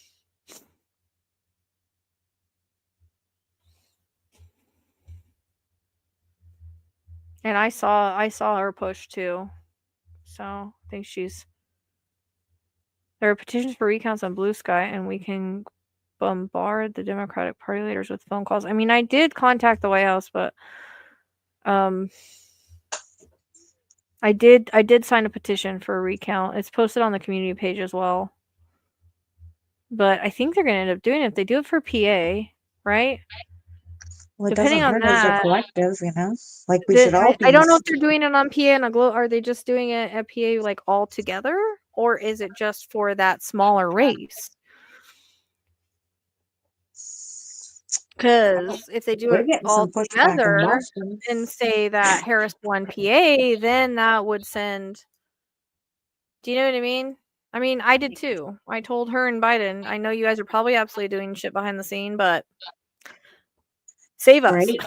And I saw her push too. So I think there are petitions for recounts on Blue Sky, and we can bombard the Democratic Party leaders with phone calls. I mean, I did contact the White House, but I did sign a petition for a recount. It's posted on the community page as well. But I think they're gonna end up doing it. If they do it for PA, right? Well, it Depending doesn't on hurt as a that, collective, you know? Like we should all I be. don't know if they're doing it on PA and a glow. Are they just doing it at PA like all together, or is it just for that smaller race? Because if they do We're it getting all some pushback in together Boston. and say that Harris won PA, then that would send. Do you know what I mean? I mean, I did too. I told her and Biden, I know you guys are probably absolutely doing shit behind the scene, but save us. Right?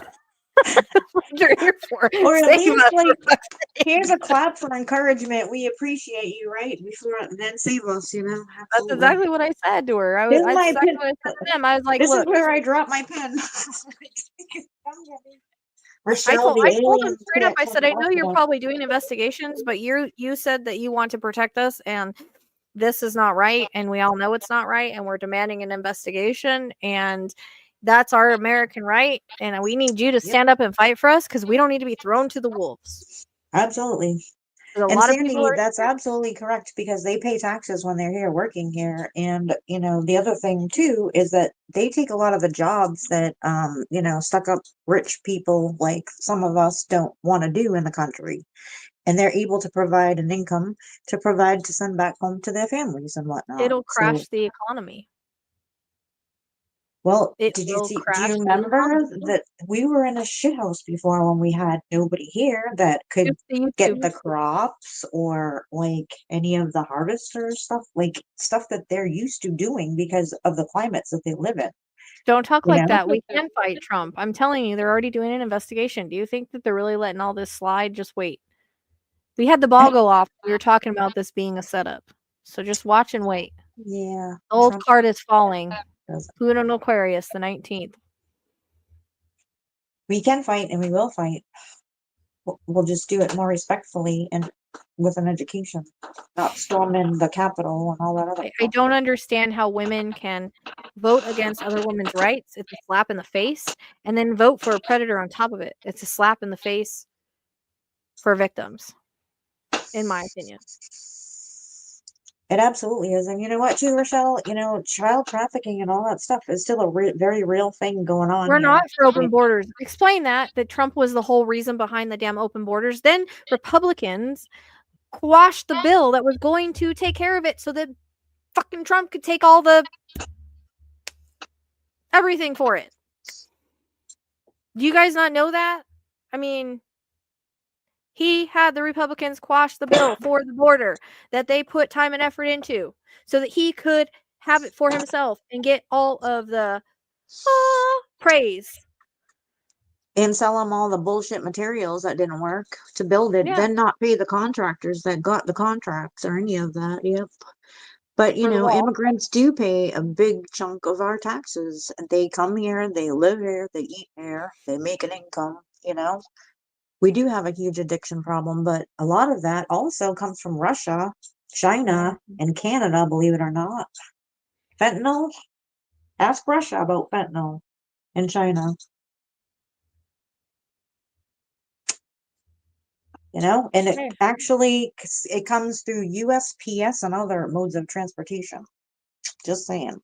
What you're here for. Or at Save least us. like, here's a clap for encouragement. We appreciate you, right? Before then save us, you know? That's Absolutely. exactly what I said to her. Here's That's my exactly pen. what I said to them. I was like, This is look, where I drop my pen. Rochelle, the I told them aliens straight up. can't I come said, I know after you're us. probably doing investigations, but you said that you want to protect us, and this is not right, and we all know it's not right, and we're demanding an investigation, and that's our American right, and we need you to Yep, stand up and fight for us because we don't need to be thrown to the wolves. absolutely. A And lot of people Sandy, are that's absolutely correct because they pay taxes when they're here working here. And, you know, the other thing too is that they take a lot of the jobs that, you know, stuck up rich people like some of us don't want to do in the country. And they're able to provide an income to provide to send back home to their families and whatnot. it'll So, crash the economy. well, It did you will see, do crash you the remember economy. that we were in a shithouse before when we had nobody here that could Just the get the YouTube. crops or like any of the harvesters stuff, like stuff that they're used to doing because of the climates that they live in, Don't talk you like know? that. We can fight Trump. I'm telling you, they're already doing an investigation. Do you think that they're really letting all this slide? Just wait. We had the ball go off. We were talking about this being a setup. So just watch and wait. Yeah, The old Trump card is falling. does. Pluto in Aquarius, the 19th. We can fight and we will fight. We'll just do it more respectfully and with an education, not storming the Capitol and all that other I stuff. don't understand how women can vote against other women's rights. It's a slap in the face, and then vote for a predator on top of it. It's a slap in the face for victims, in my opinion. It absolutely is. And you know what, too, Rochelle? You know, child trafficking and all that stuff is still a very real thing going on We're here. not for open Like, borders. Explain that Trump was the whole reason behind the damn open borders. Then Republicans quashed the bill that was going to take care of it so that fucking Trump could take all the everything for it. Do you guys not know that? I mean, he had the Republicans quash the bill for the border that they put time and effort into so that he could have it for himself and get all of the praise. and sell them all the bullshit materials that didn't work to build it, Yeah, then not pay the contractors that got the contracts or any of that. Yep. But you for the know, wall. immigrants do pay a big chunk of our taxes. They come here, they live here, they eat here, they make an income, you know. We do have a huge addiction problem, but a lot of that also comes from Russia, China, and Canada, believe it or not. Fentanyl? Ask Russia about fentanyl in China. You know, and it Hey. actually it comes through USPS and other modes of transportation. Just saying.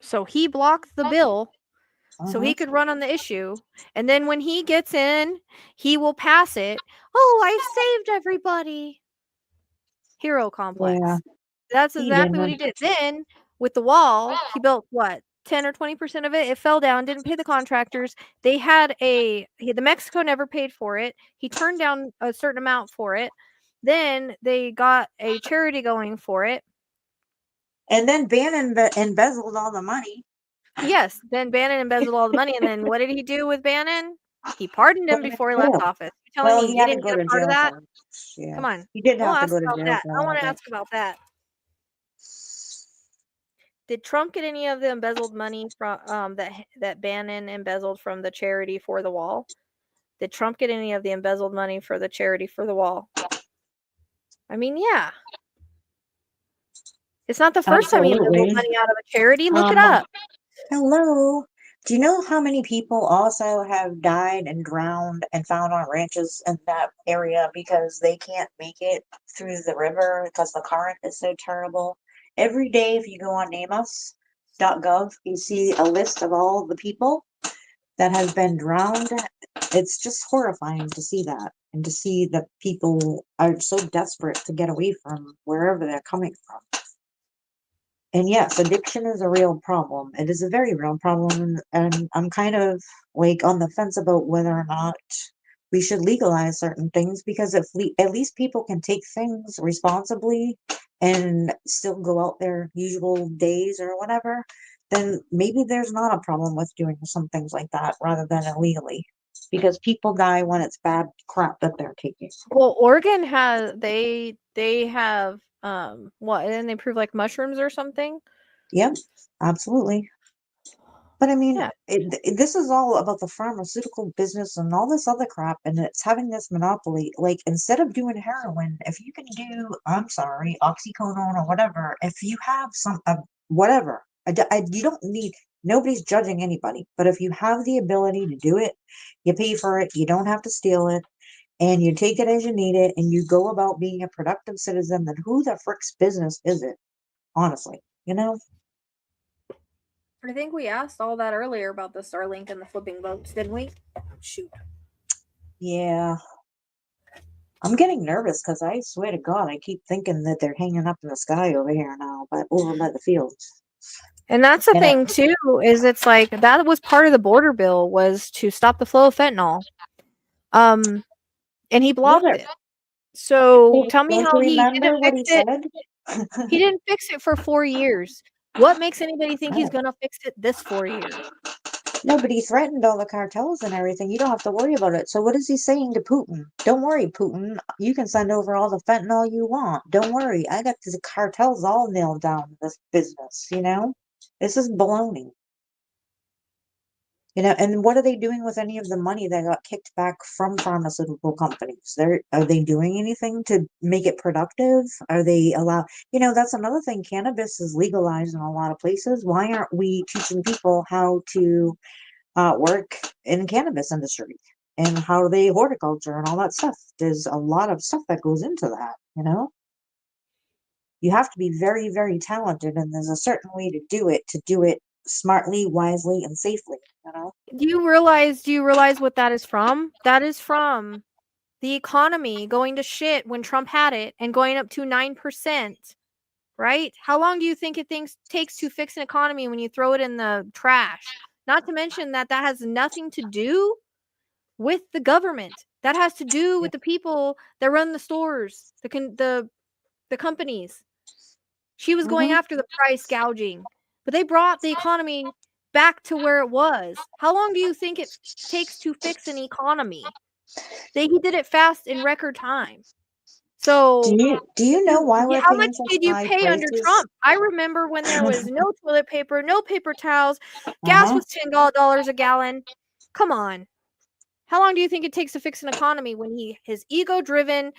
So he blocked the bill so Uh-huh. he could run on the issue. And then when he gets in, he will pass it. Oh, I've saved everybody. Hero Yeah, complex. That's he exactly what he didn't. did. Then with the wall, he built what? 10 or 20% of it. It fell down, didn't pay the contractors. They had the Mexico never paid for it. He turned down a certain amount for it. Then they got a charity going for it. And then Bannon embezzled all the money. Yes, then Bannon embezzled all the money, and then what did he do with Bannon? He pardoned him Put him in before he left jail. office. You telling Well, me he he had to didn't go get a to part of jail that? for it. Yeah, Come on. he did We'll have to ask go to about jail that. for I all want of to it. ask about that. Did Trump get any of the embezzled money from that Bannon embezzled from the charity for the wall? Did Trump get any of the embezzled money for the charity for the wall? I mean, yeah. It's not the first time he embezzled Absolutely. money out of a charity. Look it Um, up. Hello. Do you know how many people also have died and drowned and found on ranches in that area because they can't make it through the river because the current is so terrible? Every day, if you go on nameus.gov, you see a list of all the people that have been drowned. It's just horrifying to see that and to see that people are so desperate to get away from wherever they're coming from. And yes, addiction is a real problem. It is a very real problem, and I'm kind of like on the fence about whether or not we should legalize certain things because if at least people can take things responsibly and still go out their usual days or whatever, then maybe there's not a problem with doing some things like that rather than illegally. Because people die when it's bad crap that they're taking. Well, Oregon has they have what? And they prove like mushrooms or something. Yep, absolutely. But I mean, Yeah. this is all about the pharmaceutical business and all this other crap, and it's having this monopoly. Like, instead of doing heroin, if you can do, I'm sorry, oxycodone or whatever, if you have some, whatever, you don't need, nobody's judging anybody, but if you have the ability to do it, you pay for it, you don't have to steal it, and you take it as you need it, and you go about being a productive citizen, then who the frick's business is it? Honestly, you know? I think we asked all that earlier about the Starlink and the flipping boats, didn't we? Shoot. Yeah. I'm getting nervous because I swear to God, I keep thinking that they're hanging up in the sky over here now, but over by the fields. And that's the And thing too, is it's like that was part of the border bill was to stop the flow of fentanyl. And he blocked it. So tell me don't how you he didn't remember what fix he it. said? He didn't fix it for 4 years. What makes anybody think he's No. gonna fix it this 4 years? No, but he threatened all the cartels and everything. You don't have to worry about it. So what is he saying to Putin? Don't worry, Putin. You can send over all the fentanyl you want. Don't worry. I got the cartels all nailed down to this business, you know? This is baloney. And what are they doing with any of the money that got kicked back from pharmaceutical companies? Are they doing anything to make it productive? Are they that's another thing. Cannabis is legalized in a lot of places. Why aren't we teaching people how to work in cannabis industry and how they horticulture and all that stuff? There's a lot of stuff that goes into that. You have to be very, very talented, and there's a certain way to do it smartly, wisely, and safely. Do you realize what that is from? That is from the economy going to shit when Trump had it and going up to 9%, right? How long do you think it takes to fix an economy when you throw it in the trash? Not to mention that has nothing to do with the government. That has to do with the people that run the stores, the companies. She was going Hmm. after the price gouging, but they brought the economy back to where it was. How long do you think it takes to fix an economy? He did it fast in record time. So, Do you know why we're how much paying such did you high pay under prices? Trump? I remember when there was no toilet paper, no paper towels, gas Uh-huh. was $10 a gallon. Come on. How long do you think it takes to fix an economy when his ego-driven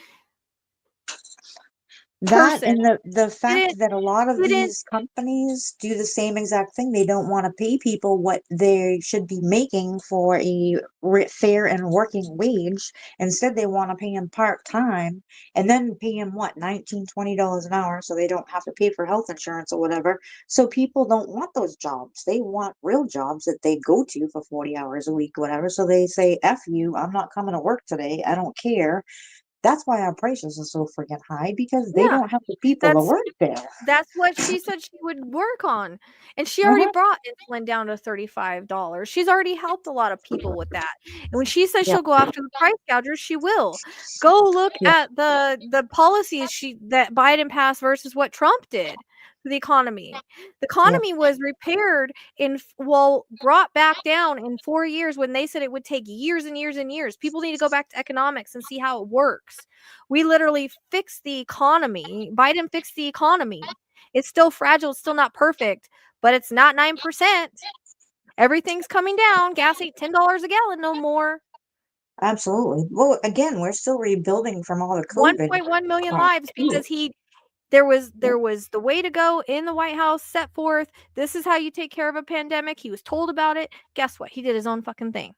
That person and the fact didn't that a lot of didn't these companies do the same exact thing. They don't want to pay people what they should be making for a fair and working wage. Instead, they want to pay them part-time and then pay them what, 19, $20 an hour, so they don't have to pay for health insurance or whatever. So people don't want those jobs. They want real jobs that they go to for 40 hours a week, whatever. So they say, F you, I'm not coming to work today. I don't care. That's why our prices are so freaking high, because they Yeah, don't have the people to that's work there. That's what she said she would work on, and she already Uh-huh. brought insulin down to $35. She's already helped a lot of people with that, and when she says Yeah, she'll go after the price gougers, she will. Go look yeah, at the policies that Biden passed versus what Trump did to the economy. The yeah. economy was repaired brought back down in 4 years when they said it would take years and years and years. People need to go back to economics and see how it works. We literally fixed the economy. Biden fixed the economy. It's still fragile, it's still not perfect, but it's not 9%. Everything's coming down. Gas ain't $10 a gallon no more. Absolutely. Well, again, we're still rebuilding from all the COVID. 1.1 million Uh, lives because there was the way to go in the White House set forth. This is how you take care of a pandemic. He was told about it. Guess what? He did his own fucking thing.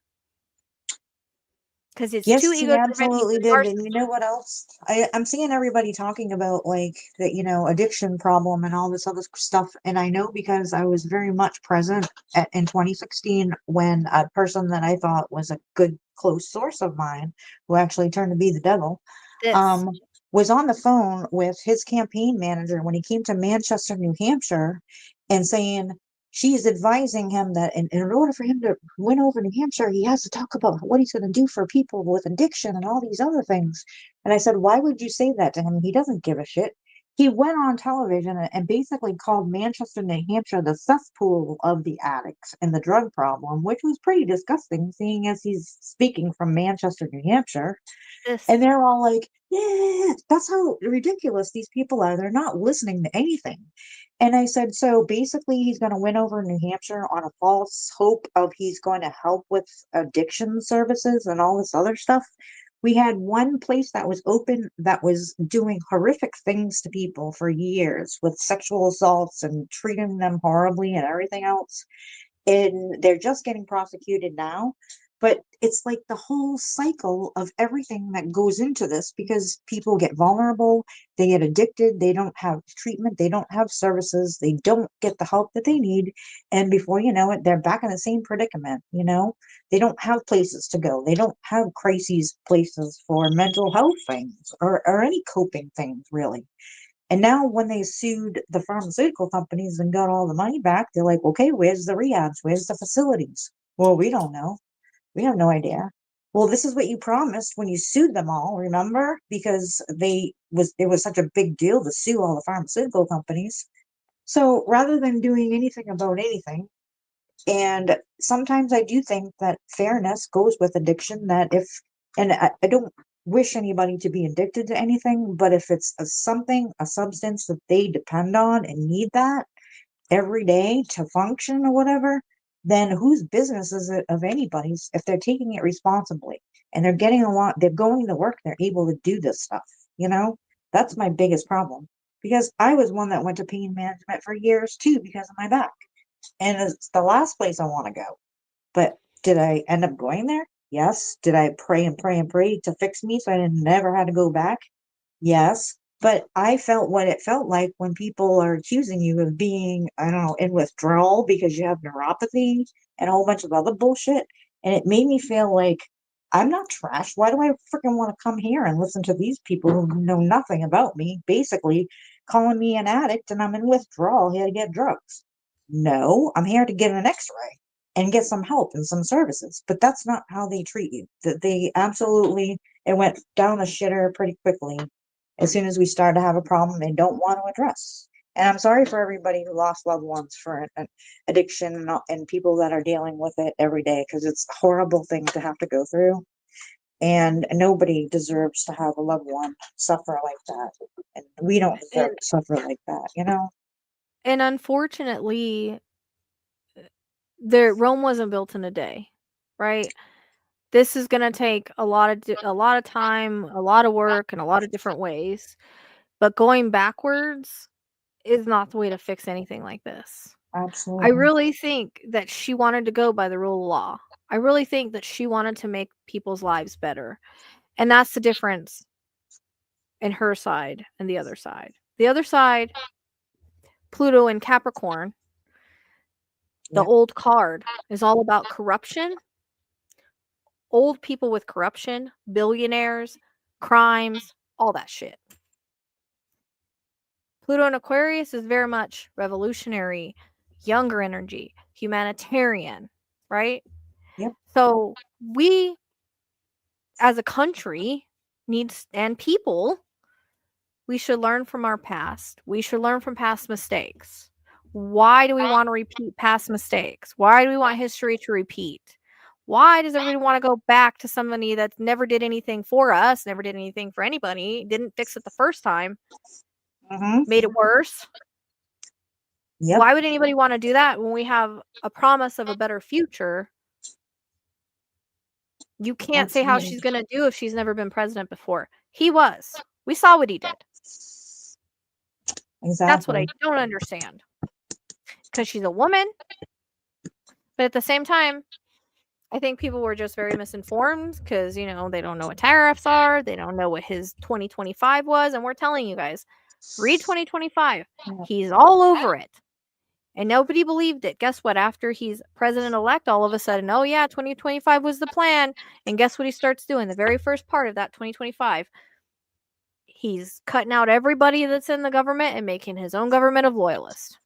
Because it's too yes, he ego driven. He's absolutely a did. And you know narcissist. what else? I'm seeing everybody talking about like the, addiction problem and all this other stuff. And I know because I was very much present in 2016 when a person that I thought was a good close source of mine, who actually turned to be the devil, This. um, was on the phone with his campaign manager when he came to Manchester, New Hampshire, and saying she's advising him that in order for him to win over New Hampshire, he has to talk about what he's going to do for people with addiction and all these other things. And I said, why would you say that to him? He doesn't give a shit. He went on television and basically called Manchester, New Hampshire the cesspool of the addicts and the drug problem, which was pretty disgusting, seeing as he's speaking from Manchester, New Hampshire. This. And they're all like, yeah, that's how ridiculous these people are. They're not listening to anything. And I said, so basically, he's going to win over New Hampshire on a false hope of he's going to help with addiction services and all this other stuff. We had one place that was open that was doing horrific things to people for years with sexual assaults and treating them horribly and everything else, and they're just getting prosecuted now. But it's like the whole cycle of everything that goes into this, because people get vulnerable, they get addicted, they don't have treatment, they don't have services, they don't get the help that they need, and before you know it, they're back in the same predicament. They don't have places to go, they don't have crises places for mental health things or any coping things, really. And now when they sued the pharmaceutical companies and got all the money back, they're like, okay, where's the rehabs? Where's the facilities? Well, we don't know. We have no idea. Well, this is what you promised when you sued them all, remember? Because it was such a big deal to sue all the pharmaceutical companies. So rather than doing anything about anything, and sometimes I do think that fairness goes with addiction, that if, and I don't wish anybody to be addicted to anything, but if it's a substance that they depend on and need that every day to function or whatever, then whose business is it of anybody's if they're taking it responsibly and they're getting they're going to work, they're able to do this stuff, you know? That's my biggest problem. Because I was one that went to pain management for years too because of my back. And it's the last place I want to go. But did I end up going there? Yes. Did I pray and pray and pray to fix me so I never had to go back? Yes. But I felt what it felt like when people are accusing you of being, I don't know, in withdrawal because you have neuropathy and a whole bunch of other bullshit. And it made me feel like I'm not trash. Why do I freaking want to come here and listen to these people who know nothing about me, basically calling me an addict and I'm in withdrawal here to get drugs? No, I'm here to get an x-ray and get some help and some services. But that's not how they treat you. That they absolutely, it went down the shitter pretty quickly as soon as we start to have a problem they don't want to address. And I'm sorry for everybody who lost loved ones for an addiction and people that are dealing with it every day, because it's a horrible thing to have to go through. And nobody deserves to have a loved one suffer like that. And we don't deserve And to suffer like that, you know? and unfortunately, Rome wasn't built in a day, right? This is gonna take a lot of time, a lot of work, and a lot of different ways. But going backwards is not the way to fix anything like this. I Absolutely. really think that she wanted to go by the rule of law. I really think that she wanted to make people's lives better. And that's the difference in her side and the other side. The other side, Pluto and Capricorn, the Yep. old card is all about corruption, old people with corruption, billionaires, crimes, all that shit. Pluto in Aquarius is very much revolutionary, younger energy, humanitarian, right? Yep. So we as a country needs and people, we should learn from our past. We should learn from past mistakes. Why do we want to repeat past mistakes? Why do we want history to repeat? Why does everybody want to go back to somebody that never did anything for us, never did anything for anybody, didn't fix it the first time, made it worse? Yep. Why would anybody want to do that when we have a promise of a better future? You can't say how she's Absolutely. gonna do if she's never been president before. He was. We saw what he did. That's what I Exactly. don't understand. Because she's a woman, but at the same time, I think people were just very misinformed because, they don't know what tariffs are. They don't know what his 2025 was. And we're telling you guys, read 2025. Yeah. He's all over it. And nobody believed it. Guess what? After he's president-elect, all of a sudden, oh yeah, 2025 was the plan. And guess what he starts doing? The very first part of that 2025, he's cutting out everybody that's in the government and making his own government of loyalists.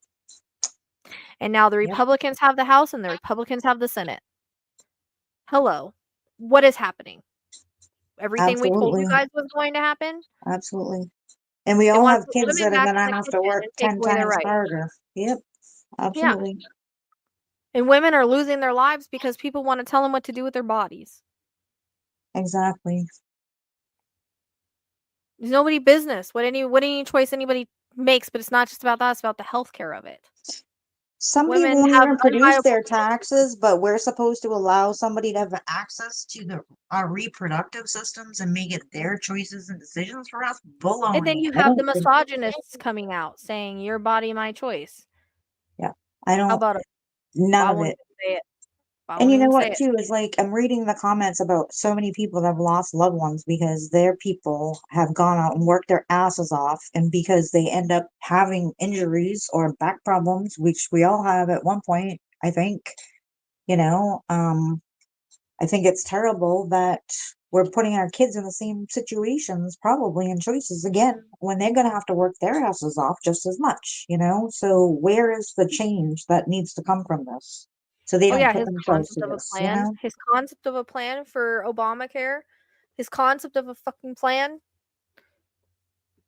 And now the Yep. Republicans have the House and the Republicans have the Senate. Hello. What is happening? Everything we told you Absolutely. guys was going to happen? Absolutely. And we They all want to have put kids women that are back in gonna the have to kitchen work and take 10 away their times rights. harder. Yep. Yeah. Absolutely. And women are losing their lives because people want to tell them what to do with their bodies. Exactly. There's nobody business. What any choice anybody makes, but it's not just about that, it's about the healthcare of it. Somebody Women won't have even produce unviable their taxes, but we're supposed to allow somebody to have access to our reproductive systems and make it their choices and decisions for us. And then Baloney. you I have the don't think. misogynists coming out saying your body, my choice. Yeah. I How don't. about it? None I of won't it. even say it. I And won't you know even say what, it. too, is like I'm reading the comments about so many people that have lost loved ones because their people have gone out and worked their asses off, and because they end up having injuries or back problems, which we all have at one point, I think, you know, I think it's terrible that we're putting our kids in the same situations, probably, and choices again when they're going to have to work their asses off just as much, you know? So, where is the change that needs to come from this? So they Oh don't yeah, put his themselves concept through of a this, you plan, know? his concept of a plan for Obamacare, his concept of a fucking plan.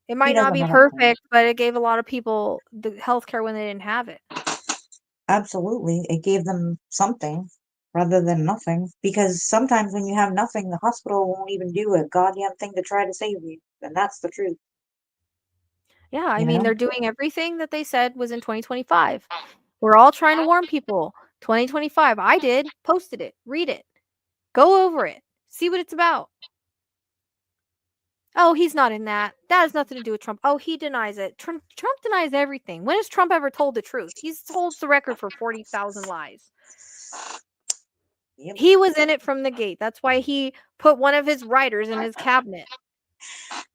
It He might not doesn't be have a plan. perfect, but it gave a lot of people the healthcare when they didn't have it. Absolutely. It gave them something rather than nothing. Because sometimes when you have nothing, the hospital won't even do a goddamn thing to try to save you. And that's the truth, Yeah, I you mean, know? they're doing everything that they said was in 2025. We're all trying to warn people. 2025. I did. Posted it. Read it. Go over it. See what it's about. Oh, he's not in that. That has nothing to do with Trump. Oh, he denies it. Trump denies everything. When has Trump ever told the truth? He holds the record for 40,000 lies. Yep. He was in it from the gate. That's why he put one of his writers in his cabinet.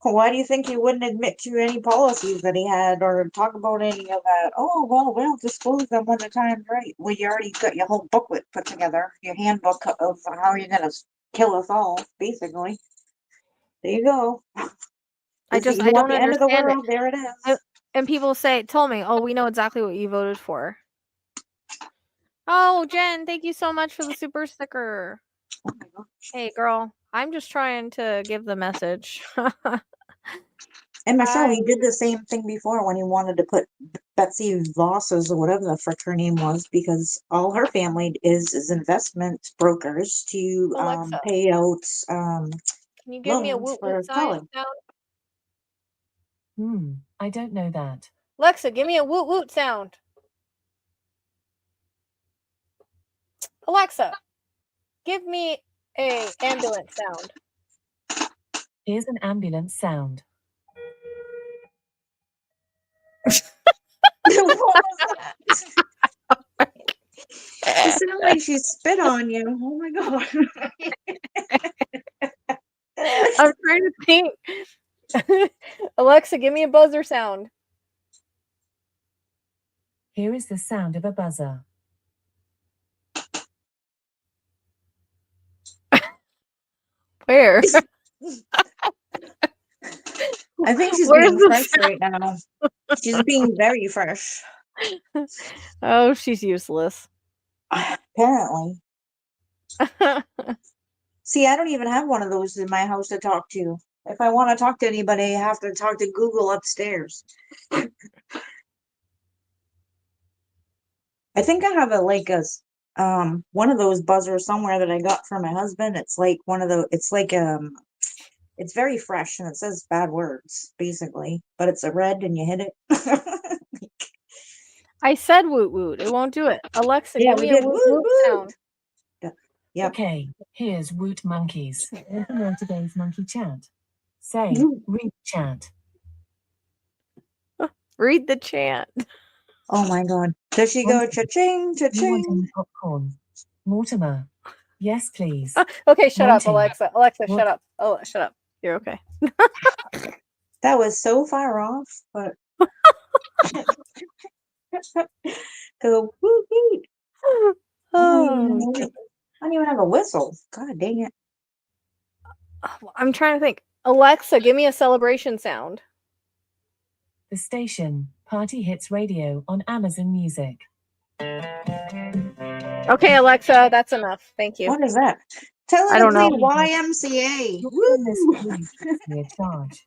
Why do you think he wouldn't admit to any policies that he had or talk about any of that? Oh, well, we'll disclose them when the time's right. Well, you already got your whole booklet put together, your handbook of how you're going to kill us all, basically. There you go. I You don't want the end of the understand world, there it is. And people tell me, oh, we know exactly what you voted for. Oh, Jen, thank you so much for the super sticker. Oh my God. Hey, girl, I'm just trying to give the message. And Michelle, he did the same thing before when he wanted to put Betsy Voss's or whatever the frick her name was, because all her family is investment brokers to Alexa, pay out can you give me a loans woot for woot college. sound? I don't know that. Alexa, give me a woot woot sound. Alexa, give me a ambulance sound. Here's an ambulance sound. What was that? It sounded like she spit on you. Oh my God. I'm trying to think. Alexa, give me a buzzer sound. Here is the sound of a buzzer. Where? I think she's Where's being the fresh right now. She's being very fresh. Oh, she's useless. Apparently. See, I don't even have one of those in my house to talk to. If I want to talk to anybody, I have to talk to Google upstairs. I think I have one of those buzzers somewhere that I got from my husband. It's like it's very fresh and it says bad words, basically. But it's a red and you hit it. I said woot woot. It won't do it. Alexa, Yeah, give we me a did. woot Woot, woot woot. sound. Yep. Okay, here's Woot Monkeys. Open on today's monkey chat. Say, Woot. read chat. Read the chant. Oh my God. Does she go cha-ching, You want cha-ching? any popcorn? Mortimer. Yes, please. Okay, shut up, Monty. Alexa. Alexa, What? shut up. Oh, shut up. You're okay. That was so far off, but go woot woot. Oh, I don't even have a whistle. God dang it. I'm trying to think. Alexa, give me a celebration sound. The station, Party Hits Radio on Amazon Music. Okay, Alexa, that's enough. Thank you. What is that? Tell I her to don't know. play YMCA. Woo! Charge.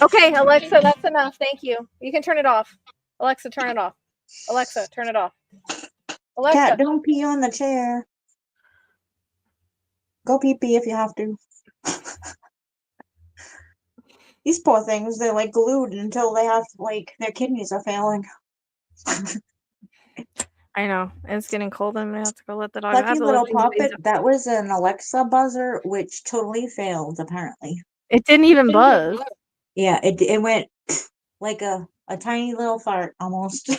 Okay, Alexa, that's enough. Thank you. You can turn it off. Alexa, turn it off. Alexa, turn it off. Alexa. Cat, don't pee on the chair. Go pee-pee if you have to. These poor things, they're like glued until they have, like, their kidneys are failing. I know. It's getting cold and I have to go let the dog out. Lucky little puppet, that was an Alexa buzzer, which totally failed, apparently. It didn't even buzz. Yeah, it went like a tiny little fart, almost.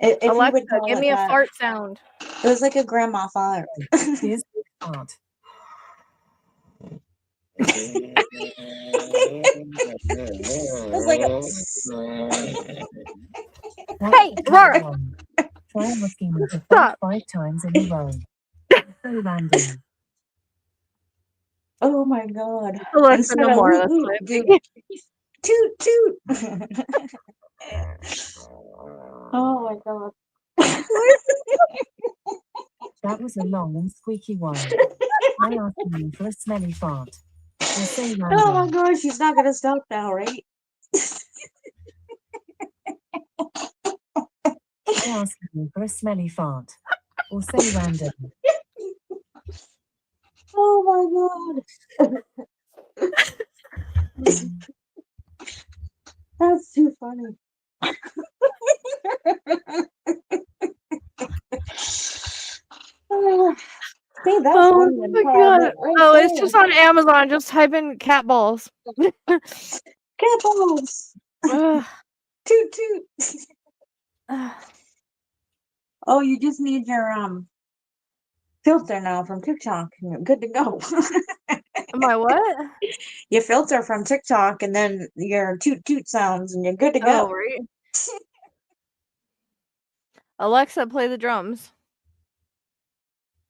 If Alexa, you would call give it me a that. fart sound. It was like a grandma fart. Here's the fart. It was like a... Hey, Laura! Try asking me to Stop. fart 5 times in a row. So random. Oh my God. Alexa, Instead no of more. woot, That's woot, what I do think. toot, toot. Oh my God. That was a long and squeaky one. Try asking me for a smelly fart. Or say random. Oh my God, she's not gonna stop now, right? Try asking me for a smelly fart. Or say random. Oh my God. That's too funny. Oh, that's Oh one my empowerment god. right Oh, there. it's just on Amazon. Just type in cat balls. Cat balls. Ugh. Toot toot. Oh, you just need your filter now from TikTok and you're good to go. My what? You filter from TikTok and then your toot toot sounds and you're good to Oh, go. right. Alexa, play the drums.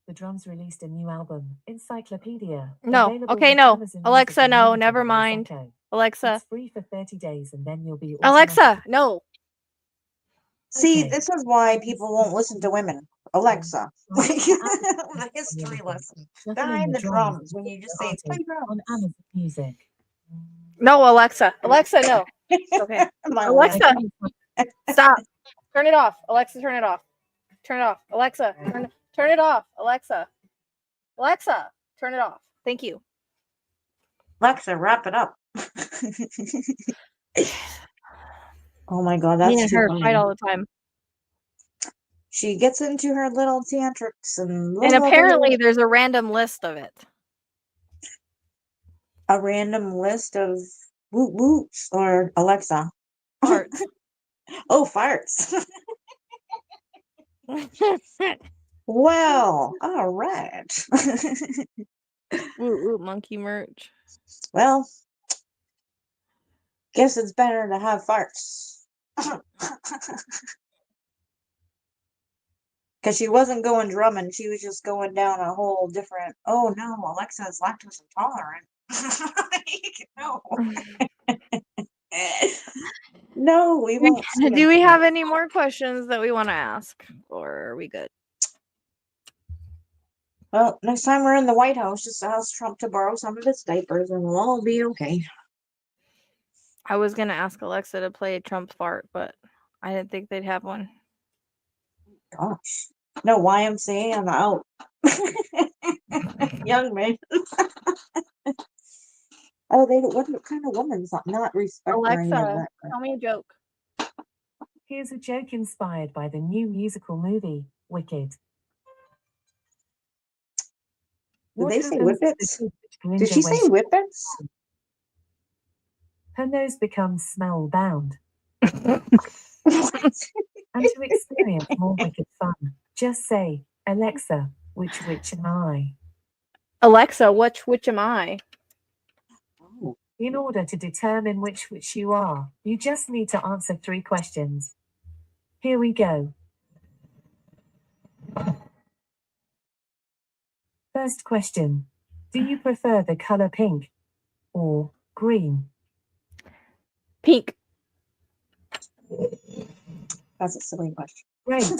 The Drums released a new album, Encyclopedia. No. available Okay, on no. Amazon Music Alexa, and no. Audible Never and mind. Prosecco. Alexa. It's free for 30 days and then you'll be Alexa, no. See, Okay. this is why people won't listen to women. Alexa. The history lesson. Behind the drums when you just say play drums. on Amazon Music. No, Alexa. Alexa, no. Okay. My Alexa, land. stop. Turn it off. Alexa, turn it off. Turn it off. Alexa, turn it off. Alexa. Alexa, turn it off. Thank you. Alexa, wrap it up. Oh my god, Me that's and too her funny. fight all the time. She gets into her little tantrics and And apparently there's a random list of it. a random list of woot woots or Alexa. Farts. Oh, farts. Well, all right. Ooh, monkey merch. Well, guess it's better to have farts. Because she wasn't going drumming, she was just going down a whole different. Oh no, Alexa is lactose intolerant. No. No, we won't. Do we have any more questions that we want to ask? Or are we good? Well, next time we're in the White House, just ask Trump to borrow some of his diapers and we'll all be okay. I was going to ask Alexa to play Trump fart, but I didn't think they'd have one. Gosh. No, YMCA, I'm out. Young man. Oh, what kind of woman's not respect or any of Alexa, that? tell me a joke. Here's a joke inspired by the new musical movie, Wicked. Did they say happens if whippets? the Twitch Did she Ninja say when whippets? her nose becomes smell-bound? What? And to experience more wicked fun, just say, Alexa, which am I? Alexa, which am I? Oh, In order to determine which you are, you just need to answer 3 questions. Here we go. First question. Do you prefer the color pink or green? Pink. that's a silly question. Great.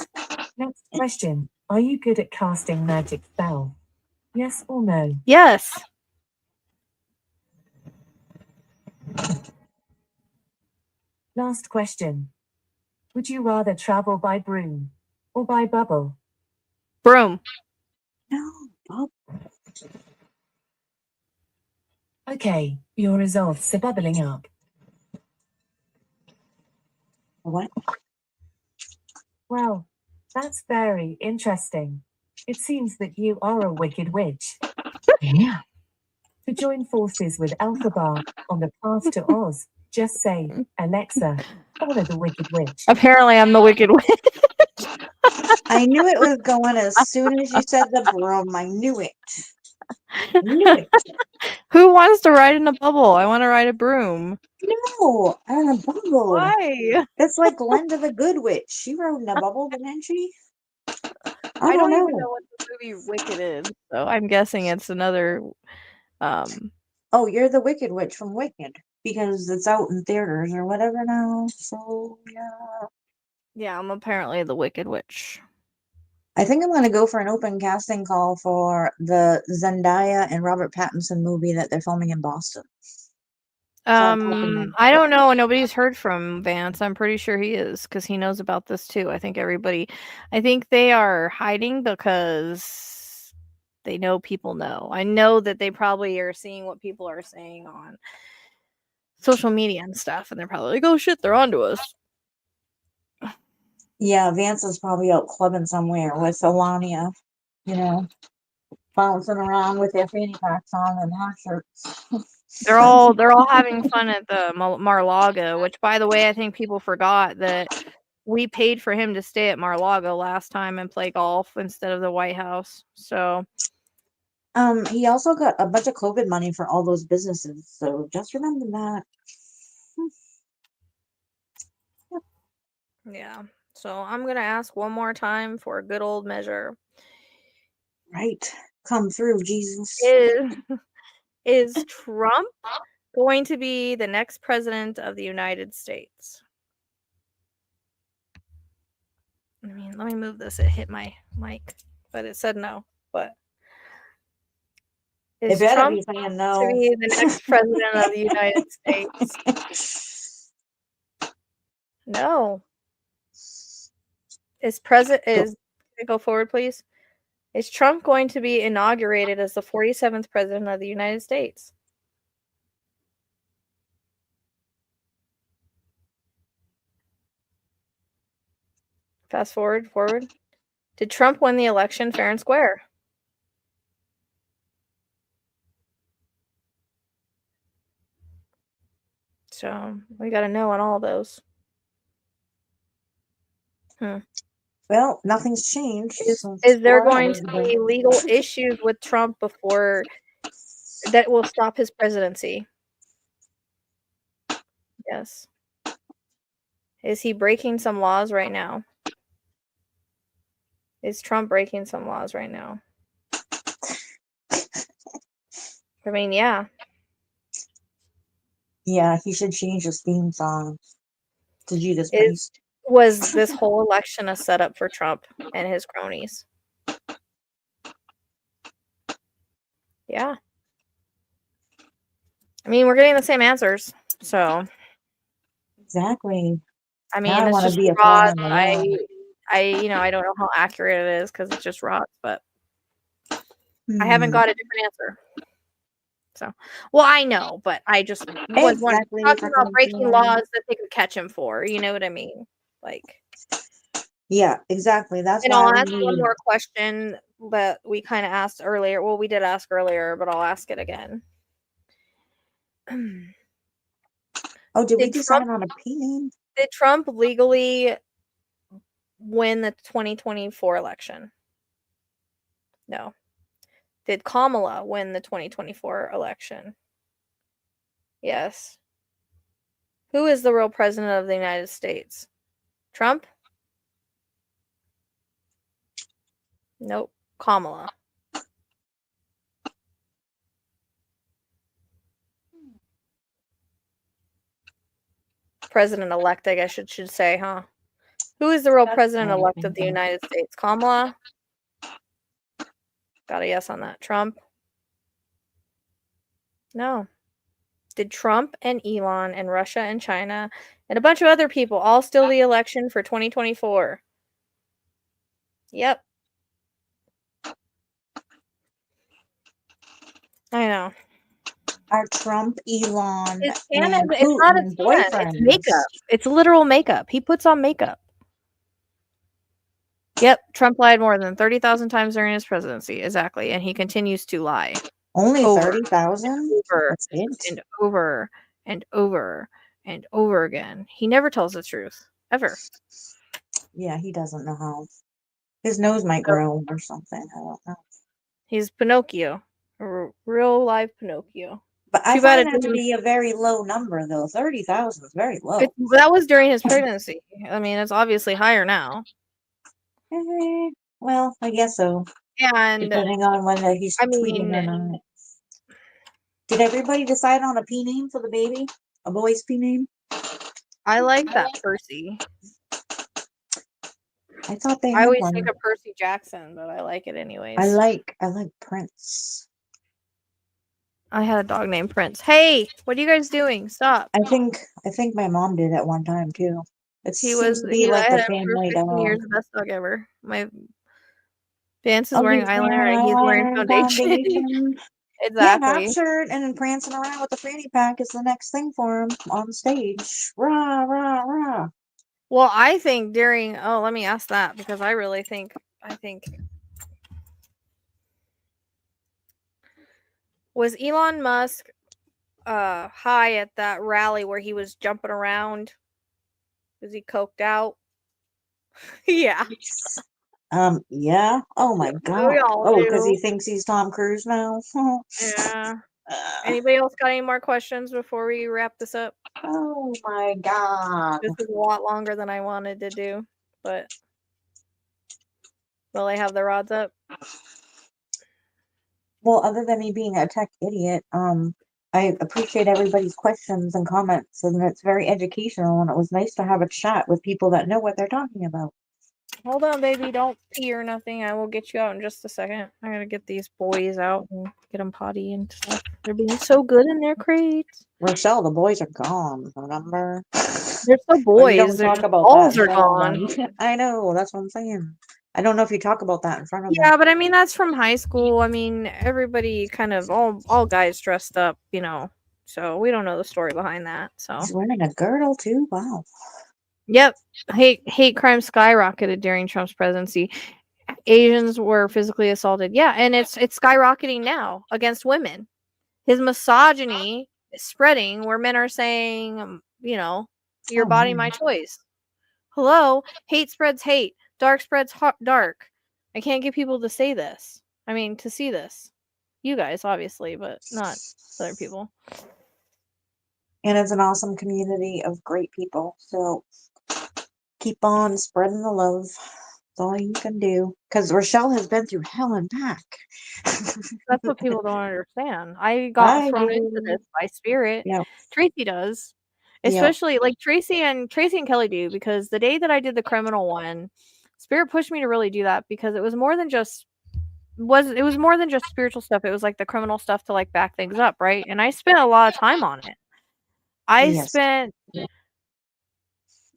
Next question. Are you good at casting magic spells? Yes or no? Yes. Last question. Would you rather travel by broom or by bubble? Broom. No. Oh, Okay, your results are bubbling up. what? Well, that's very interesting. It seems that you are a wicked witch. Yeah. To join forces with Elphaba on the path to Oz, just say, Alexa, follow the wicked witch. Apparently, I'm the wicked witch. I knew it was going as soon as you said the broom. I knew it. Knew it. Who wants to ride in a bubble? I want to ride a broom. No, on a bubble. Why? That's like Glenda the Good Witch. She rode in a bubble, didn't she? I don't even know. know what the movie Wicked is, so I'm guessing it's another. Oh, you're the Wicked Witch from Wicked because it's out in theaters or whatever now. So yeah. Yeah, I'm apparently the Wicked Witch. I think I'm gonna go for an open casting call for the Zendaya and Robert Pattinson movie that they're filming in Boston. I don't know. Nobody's heard from Vance. I'm pretty sure he is because he knows about this too. I think they are hiding because they know people know. I know that they probably are seeing what people are saying on social media and stuff, and they're probably like, "Oh shit, they're onto us." Yeah, Vance is probably out clubbing somewhere with Alania, you know. bouncing around with their fanny packs on and half shirts. They're all having fun at the Mar-a-Lago, which, by the way, I think people forgot that we paid for him to stay at Mar-a-Lago last time and play golf instead of the White House. So He also got a bunch of COVID money for all those businesses, so just remember that. yeah. So I'm gonna ask one more time for a good old measure. Right. Come through, Jesus. Is Trump going to be the next president of the United States? I mean, let me move this. It hit my mic, but it said no. But It is better Trump be saying to no. be the next president of the United States? No. Go forward, please. Is Trump going to be inaugurated as the 47th president of the United States? Fast forward. Did Trump win the election fair and square? So we got to know on all those. Well, nothing's changed. Is there going to be legal issues with Trump before that will stop his presidency? Yes. Is he breaking some laws right now? Is Trump breaking some laws right now? I mean, yeah. Yeah, he should change his theme song to Judas Priest. Was this whole election a setup for Trump and his cronies? Yeah. I mean, we're getting the same answers, so. Exactly. I mean, Now I it's want to just be a Ross. fly on the wall. I don't know how accurate it is because it's just Ross, but I haven't got a different answer. So, well, I know, but I just was Exactly. talking about breaking laws that they could catch him for. You know what I mean? Like, yeah, exactly. That's and why I'll we ask one need. more question that we kind of asked earlier. Well, we did ask earlier, but I'll ask it again. Oh, did we decide on a P name? Did Trump legally win the 2024 election? No. Did Kamala win the 2024 election? Yes. Who is the real president of the United States? Trump? Nope. Kamala. President-elect, I guess it should say, huh? Who is the real president-elect of the United States? Kamala? Got a yes on that. Trump? No. Did Trump and Elon and Russia and China and a bunch of other people all steal the election for 2024? Yep. I know. Are Trump, Elon, It's and not a Putin tan. boyfriends? It's makeup. It's literal makeup. He puts on makeup. Yep, Trump lied more than 30,000 times during his presidency. Exactly, and he continues to lie. Only Over 30,000? Over That's it? and over and over and over again. He never tells the truth, ever. Yeah, he doesn't know how. His nose might grow or something. I don't know. He's Pinocchio, a real live Pinocchio. But I Too bad find that to be a very low number, though. 30,000 is very low. That was during his pregnancy. I mean, it's obviously higher now. Well, I guess so. And depending on whether he's tweeting or not. Did everybody decide on a P name for the baby? A boy's P name? I like that Percy. I thought they I had always one. think of Percy Jackson, but I like it anyways. I like Prince. I had a dog named Prince. Hey, what are you guys doing? Stop. I think my mom did at one time too. It seems to be I like had the him for family 15 dog. years, the best dog ever. My Vance is Oh, wearing he's eyeliner and he's wearing foundation. Exactly. Yeah, that shirt and then prancing around with the fanny pack is the next thing for him on stage. Rah, rah, rah. Well, I think let me ask that because I think Was Elon Musk high at that rally where he was jumping around? Was he coked out? Yeah. Yeah. Oh my We God. all Oh, because he do. thinks he's Tom Cruise now. Yeah. Anybody else got any more questions before we wrap this up? Oh my God. This is a lot longer than I wanted to do, but will I have the rods up? Well, other than me being a tech idiot, I appreciate everybody's questions and comments, and it's very educational, and it was nice to have a chat with people that know what they're talking about. Hold on, baby. Don't pee or nothing. I will get you out in just a second. I gotta get these boys out and get them potty and stuff. They're being so good in their crates. Rochelle, the boys are gone, remember? They're so Or you boys. don't Their talk about that balls in are front of gone. them. I know, that's what I'm saying. I don't know if you talk about that in front of them. Yeah, but I mean that's from high school. I mean everybody kind of all guys dressed up, you know. So we don't know the story behind that. So He's wearing a girdle too. Wow. yep, hate crime skyrocketed during Trump's presidency. Asians were physically assaulted. Yeah, and it's skyrocketing now against women. His misogyny is spreading where men are saying, you know, your Oh body, man. my choice. Hello, hate spreads hate, dark spreads dark. I can't get people to say this. I mean, to see this. You guys, obviously, but not other people. And it's an awesome community of great people. So keep on spreading the love. That's all you can do. Because Rochelle has been through hell and back. That's what people don't understand. I got I thrown into do. this by spirit. Yep. Tracy does. Yep. Especially like Tracy and Kelly do, because the day that I did the criminal one, spirit pushed me to really do that because it was more than just spiritual stuff. It was like the criminal stuff to like back things up, right? And I spent a lot of time on it. I Yes. spent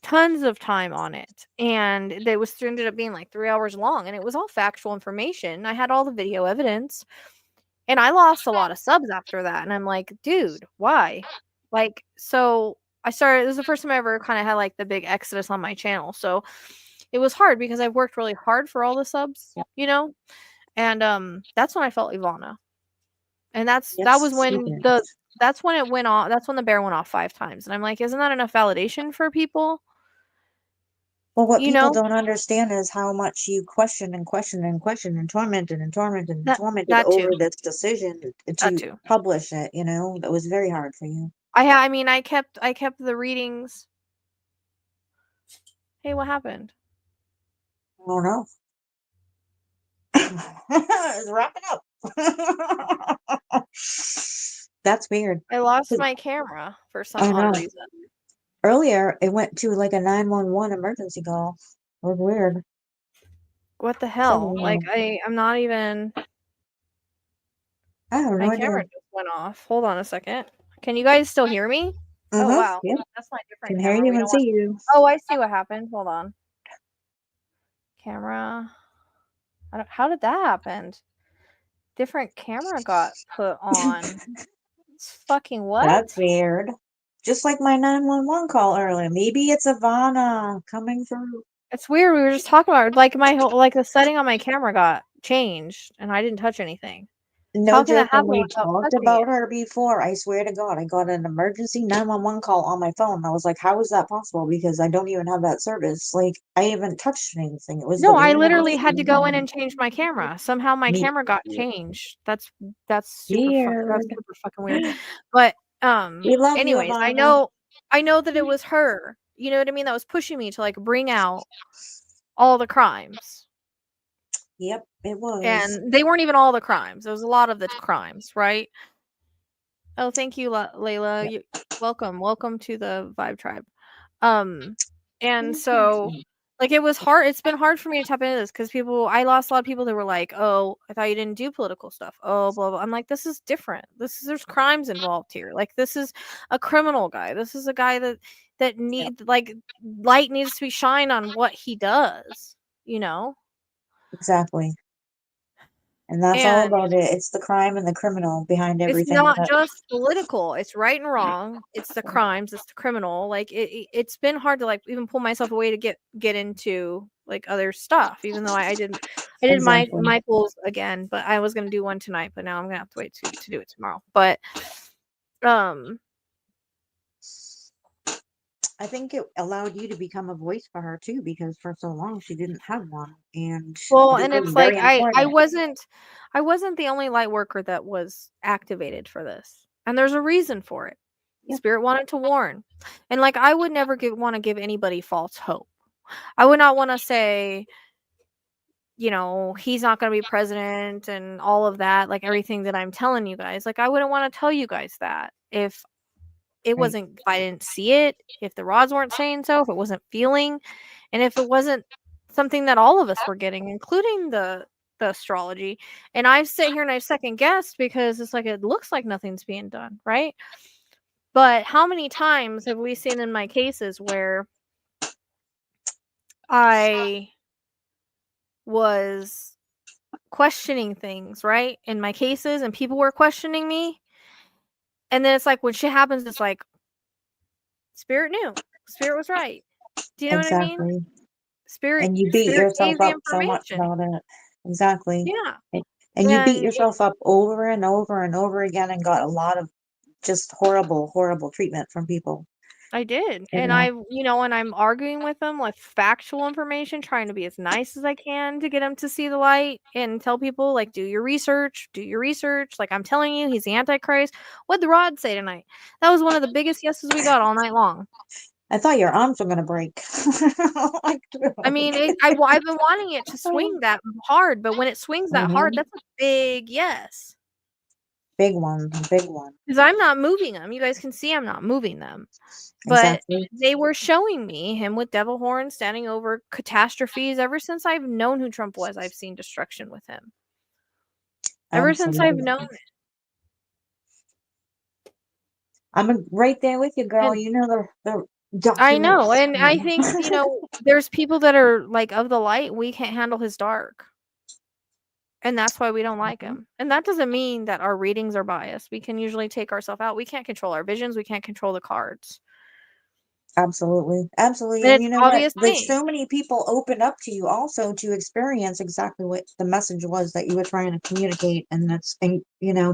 tons of time on it, and it was ended up being like 3 hours long, and it was all factual information. I had all the video evidence, and I lost a lot of subs after that, and I'm like, dude, why? Like, so it was the first time I ever kind of had like the big exodus on my channel, so it was hard because I've worked really hard for all the subs, Yep. you know. And that's when I felt Ivana, and that was Yes, you when did. that's when it went off. That's when the bear went off 5 times, and I'm like, isn't that enough validation for people? Well, what You people know, don't understand is how much you question and question and question and tormented and tormented and tormented that too, over this decision that to too. publish it. You know, that was very hard for you. I mean, I kept the readings. Hey, what happened? I don't know. It's wrapping up. That's weird. I lost my camera for some I odd know. reason. Earlier, it went to like a 911 emergency call. It was weird. What the So hell? Like, weird. I'm not even. I have My no idea. camera just went off. Hold on a second. Can you guys still hear me? Oh Mm-hmm. wow, Yep. that's my different Can hear camera. you We and don't want. see you. Oh, I see what happened. Hold on. Camera. How did that happen? Different camera got put on. It's fucking That's what? weird. Just like my 911 call earlier. Maybe it's Ivana coming through. It's weird. We were just talking about it. Like my whole the setting on my camera got changed, and I didn't touch anything. No How can that joke, when happen we without talked touching about it? her before, I swear to God, I got an emergency 911 call on my phone. I was like, how is that possible? Because I don't even have that service. Like, I haven't touched anything. It was the No, I weirdest literally had to go in thing. and change my camera. Somehow my Me camera got changed. That's that's weird. super fucking weird. But We love you, anyways, Ivana. I know that it was her. You know what I mean? That was pushing me to like bring out all the crimes. Yep, it was. And they weren't even all the crimes. There was a lot of the crimes, right? Oh, thank you, Layla. Yep. Welcome to the Vibe Tribe. And so like it was hard. It's been hard for me to tap into this because I lost a lot of people that were like, "Oh, I thought you didn't do political stuff." Oh, blah blah. I'm like, this is different. There's crimes involved here. Like this is a criminal guy. This is a guy that Yep. needs like light needs to be shined on what he does. You know. Exactly. And that's all And about it. It's the crime and the criminal behind it's everything not that. just political. It's right and wrong. It's the crimes. It's the criminal. Like it's been hard to like even pull myself away to get into like other stuff. Even though I didn't. I did Exactly. Michael's again, but I was gonna do one tonight, but now I'm gonna have to wait to do it tomorrow. But um I think it allowed you to become a voice for her too, because for so long she didn't have one, and well, this and was it's like very I important. wasn't the only light worker that was activated for this. And there's a reason for it. Yeah. Spirit wanted to warn. And like I would never want to give anybody false hope. I would not want to say, he's not going to be president and all of that, like everything that I'm telling you guys. Like I wouldn't want to tell you guys that if Right. if I didn't see it, if the rods weren't saying so, if it wasn't feeling, and if it wasn't something that all of us were getting, including the astrology. And I've sit here and I've second guessed because it's like it looks like nothing's being done, right? But how many times have we seen in my cases where I was questioning things, right? In my cases, and people were questioning me. And then it's like when shit happens, it's like Spirit knew. Spirit was right. Do you know what I mean? Exactly. Spirit And you beat Spirit yourself gave the up so much information. about it. Exactly. Yeah. And you beat And yourself up over and over and over again, and got a lot of just horrible, horrible treatment from people. I did. You And know, and I'm arguing with them with factual information, trying to be as nice as I can to get them to see the light and tell people, like, do your research, do your research. Like, I'm telling you, he's the Antichrist. What'd the rod say tonight? That was one of the biggest yeses we got all night long. I thought your arms were gonna break. Like, I mean, I've been wanting it to swing that hard, but when it swings that hard, mhm. that's a big yes. Big one, big one. Because I'm not moving them. You guys can see I'm not moving them. But Exactly. they were showing me him with devil horns standing over catastrophes. Ever since I've known who Trump was, I've seen destruction with him. Ever since I've Absolutely. known I'm right there with you, girl. and You know the I know, documents. and I think, there's people that are, like, of the light, we can't handle his dark. And that's why we don't like Mhm. him. And that doesn't mean that our readings are biased. We can usually take ourselves out. We can't control our visions. We can't control the cards. Absolutely. Absolutely. And And it's you know what? obvious to Like, me. so many people open up to you also to experience exactly what the message was that you were trying to communicate, and that's been,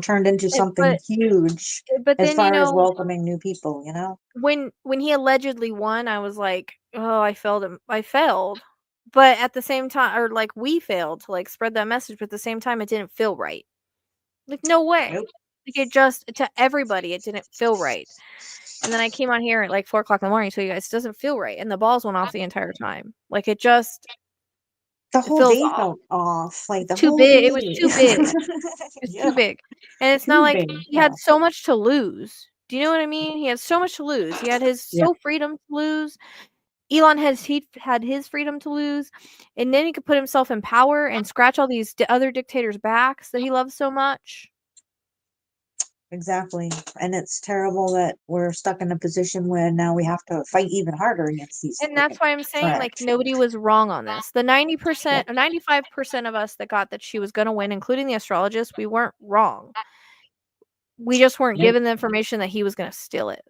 turned into It, something huge but as then, far as welcoming new people, when he allegedly won, I was like, "Oh, I failed him. I failed." But at the same time, or like we failed to like spread that message, but at the same time it didn't feel right. Like no way. Nope. Like it just to everybody it didn't feel right. And then I came on here at like 4 o'clock in the morning, so you guys it doesn't feel right. And the balls went off the entire time. Like The it whole feels day off. felt off, like It's the too whole big. It was day. too big. It's too Yeah, big. And it's not too like big. he had Yeah. so much to lose. Do you know what I mean? He had so much to lose. He had his Yeah. freedom to lose. Elon he had his freedom to lose, and then he could put himself in power and scratch all these other dictators' backs that he loves so much. Exactly. And it's terrible that we're stuck in a position where now we have to fight even harder against these And freaking that's why I'm saying, like, trash. nobody was wrong on this. The Yeah. 90% or 95% of us that got that she was gonna win, including the astrologist, we weren't wrong. We just weren't Nope. given the information that he was gonna steal it.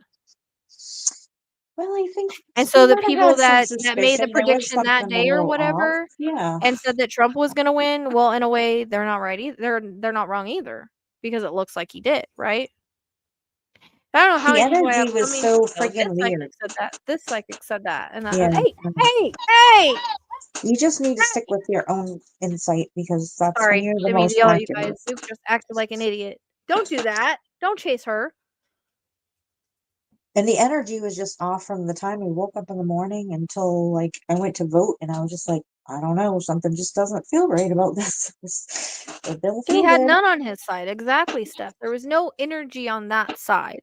Well, I think And so we the might have people had some that made the suspicion. There was prediction that something a day or little off. whatever Yeah. and said that Trump was gonna win, well, in a way, they're not right they're not wrong either because it looks like he did, right? I don't know how The many people I have energy was coming, so this freaking weird. psychic said that, this psychic said that, and Yeah. hey, hey, hey! You just need to stick with your own insight, because that's when Sorry, you're the didn't mean to most yell at you guys. accurate. Luke just acted like an idiot. Don't do that. Don't chase her. And the energy was just off from the time we woke up in the morning until like I went to vote, and I was just like, I don't know, something just doesn't feel right about this. It don't He feel had good. none on his side. Exactly, Steph. There was no energy on that side.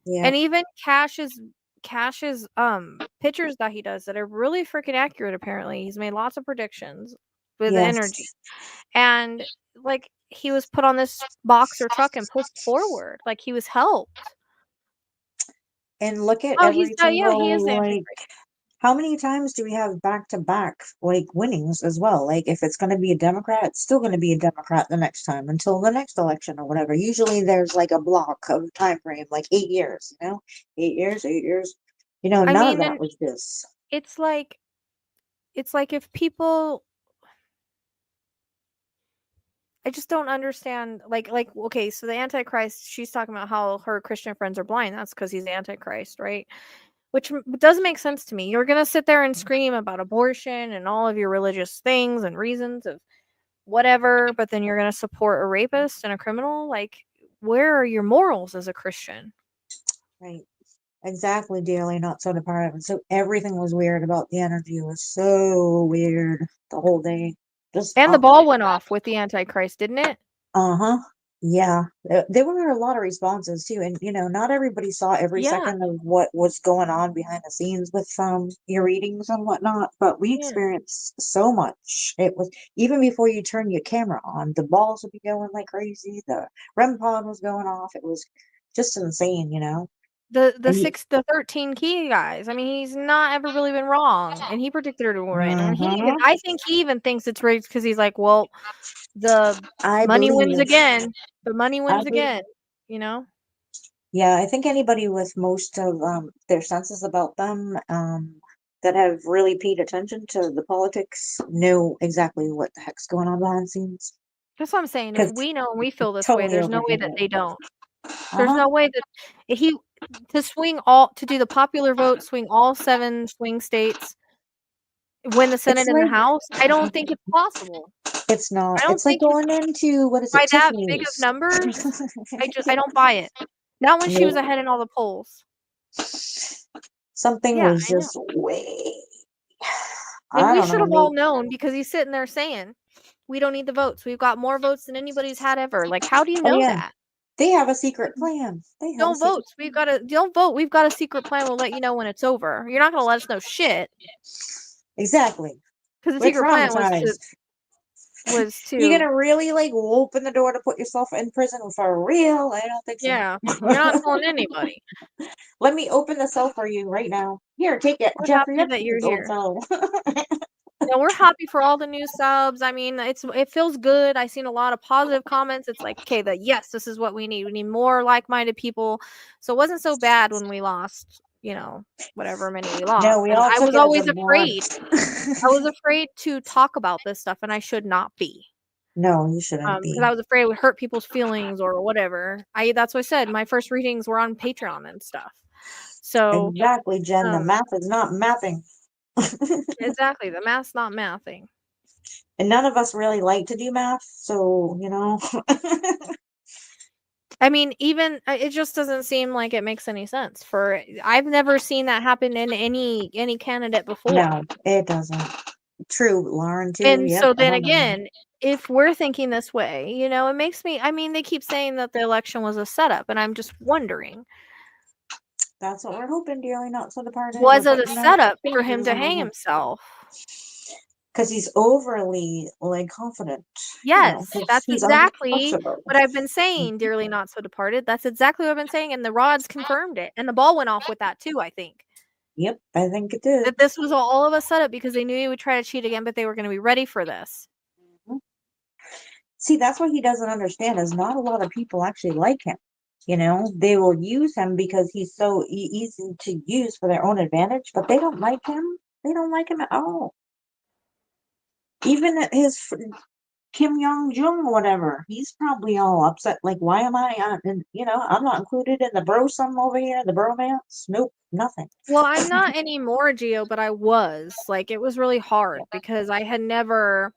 Yeah. And even Cash's pictures that he does that are really freaking accurate apparently. He's made lots of predictions with the energy. Yes. And like he was put on this box or truck and pushed forward. Like he was helped. And look at Oh, every yeah, he is the single, like, Antichrist. how many times do we have back to back like winnings as well? Like, if it's going to be a Democrat, it's still going to be a Democrat the next time until the next election or whatever. Usually there's like a block of time frame, like 8 years, 8 years, 8 years. I None of mean, that and was this. it's like if people I just don't understand. Like, okay, so the Antichrist, she's talking about how her Christian friends are blind. That's because he's the Antichrist, right? Which doesn't make sense to me. You're gonna sit there and scream about abortion and all of your religious things and reasons of whatever, but then you're gonna support a rapist and a criminal. Like, where are your morals as a Christian? Right. Exactly, dearly not so departed. So everything was weird about the energy. It was so weird the whole day. Just And the ball went off with the Antichrist, didn't it? uh-huh. Yeah. There were a lot of responses too. And not everybody saw every Yeah, second of what was going on behind the scenes with your readings and whatnot. But we yeah. experienced so much. It was even before you turn your camera on, the balls would be going like crazy. The REM pod was going off. It was just insane. The And you, 13 key guys. I mean, he's not ever really been wrong, and he predicted it will win. And Mhm. I think he even thinks it's rigged because he's like, well, the I money wins believe. again. The money I wins believe. again. You know. Yeah, I think anybody with most of their senses about them, that have really paid attention to the politics know exactly what the heck's going on behind the scenes. That's what I'm saying. If Because we know and we feel this way, totally there's no way overdid that it. they don't. There's Uh-huh. no way that he to do the popular vote, swing all 7 swing states, win the It's Senate and the like House. I don't think it's possible. it's not. I don't It's like think it's going into what is by it, that big of Tiffany's. numbers. I don't buy it. Not when she was Nope. ahead in all the polls. Something Yeah, was I know. just way. And I we don't should know. have all known because he's sitting there saying, "We don't need the votes. We've got more votes than anybody's had ever." Like, how do you Oh know yeah, that? they have a secret plan. They have a Don't vote. secret Don't vote. We've got a secret plan. We'll let you know when it's over. You're not going to let us know shit Exactly. because the We're secret plan traumatized. was You're to gonna really like open the door to put yourself in prison for real? I don't think so. yeah. You're not telling anybody. Let me open the cell for you right now. Here, take it, We're Jeffrey happy that you're Epstein's old here. cell. No, we're happy for all the new subs. I mean, it feels good. I've seen a lot of positive comments. It's like, okay, yes, this is what we need. We need more like-minded people. So it wasn't so bad when we lost, whatever many we No, lost. we And all I took was it as a always brunt. afraid. I was afraid to talk about this stuff, and I should not be. No, you shouldn't Because I be. was afraid it would hurt people's feelings or whatever. That's what I said. My first readings were on Patreon and stuff. So, Exactly, Jen. The um, math is not mathing. exactly. The math's not mathing. And none of us really like to do math, so. I mean, even it just doesn't seem like it makes any sense. I've never seen that happen in any candidate before. No, it doesn't. True, Lauren too. And Yep, so I then don't know. again, if we're thinking this way, it makes me. I mean, they keep saying that the election was a setup, and I'm just wondering, That's what we're hoping, dearly not so departed. We're was it a putting our setup for him fingers to hang on it. himself? Because he's overly confident, Yes, 'cause that's he's exactly untouchable. what I've been saying, dearly not so departed. That's exactly what I've been saying, and the rods confirmed it, and the ball went off with that too, I think. Yep, I think it did. That this was all of a setup because they knew he would try to cheat again, but they were gonna be ready for this. Mhm. See, that's what he doesn't understand is not a lot of people actually like him. They will use him because he's so easy to use for their own advantage, but they don't like him. They don't like him at all. Even Kim Young Jung or whatever, he's probably all upset. Like, why am I on? And I'm not included in the brosome over here, the bromance. Nope, nothing. Well, I'm not anymore, Geo, but I was. Like, it was really hard because I had never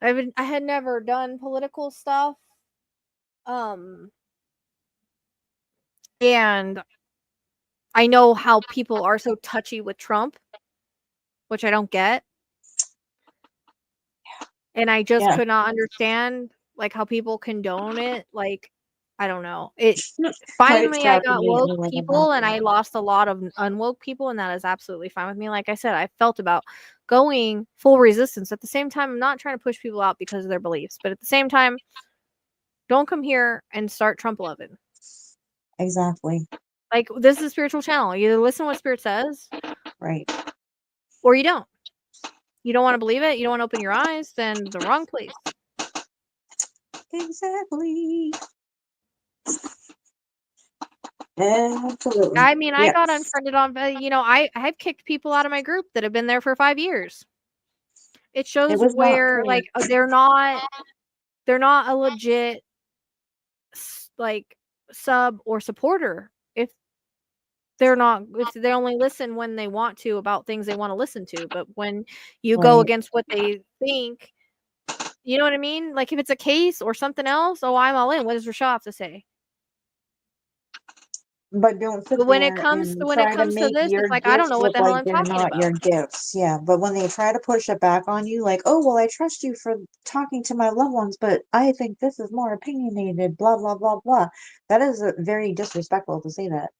done political stuff. And I know how people are so touchy with Trump, which I don't get. And I just Yeah, could not understand, like, how people condone it. Like, I don't know. it's Finally, I got cracking me woke like that. people, and I lost a lot of unwoke people, and that is absolutely fine with me. Like I said, I felt about going full resistance. At the same time, I'm not trying to push people out because of their beliefs, but at the same time, don't come here and start Trump loving. Exactly. Like, this is a spiritual channel. You either listen to what Spirit says, Right. or you don't. You don't want to believe it, you don't want to open your eyes, then the wrong place. Exactly. Absolutely. I mean, I got Yes. unfriended on, I've kicked people out of my group that have been there for 5 years It shows It was not where clear. like they're not a legit like sub or supporter if they only listen when they want to about things they want to listen to. But when you go Right. against what they think, you know what I mean? Like if it's a case or something else, oh, I'm all in. What does Rachelle have to say? But don't sit But when it there comes and to try to this, make it's your like I don't gifts know what look the hell like I'm they're talking not your about. gifts. Yeah, but when they try to push it back on you, like, oh, well, I trust you for talking to my loved ones, but I think this is more opinionated, blah, blah, blah, blah. That is very disrespectful to say that.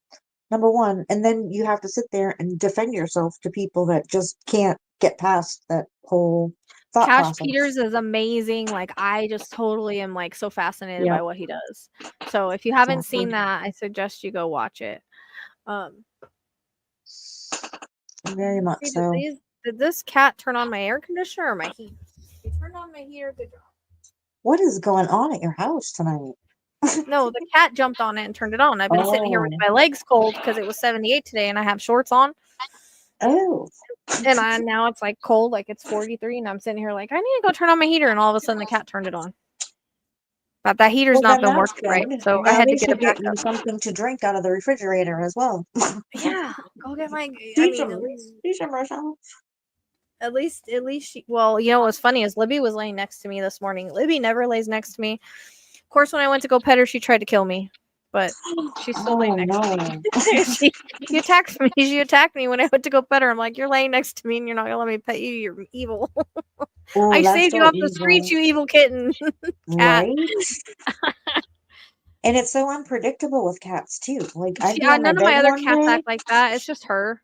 Number one. And then you have to sit there and defend yourself to people that just can't get past that whole thought Cash process. Peters is amazing. Like I just totally am like so fascinated Yeah, by what he does. So if you haven't exactly. seen that, I suggest you go watch it. Very much See, so. did this cat turn on my air conditioner or my heat? He turned on my heater. Good job. What is going on at your house tonight? No, the cat jumped on it and turned it on. I've been sitting here with Oh, my legs cold because it was 78 today and I have shorts on. oh, And now it's like cold, like it's 43, and I'm sitting here like I need to go turn on my heater, and all of a sudden the cat turned it on. But that heater's well, not then been that's working right, good. so I Now had they to get should it back get you up. something to drink out of the refrigerator as well. Yeah, go get my. I Teach mean, them, teach them, Rochelle. at least she. Well, you know what's funny is Libby was laying next to me this morning. Libby never lays next to me. Of course, when I went to go pet her, she tried to kill me, but she's still laying Oh next to no. me. She attacked me. She attacked me when I went to go pet her. I'm like, you're laying next to me, and you're not gonna let me pet you. You're evil. Oh, I that's saved you so off the streets, evil, you evil kitten, cat. right? And it's so unpredictable with cats too. Like I'd be on my None of bed my other one cats day. act like that. It's just her.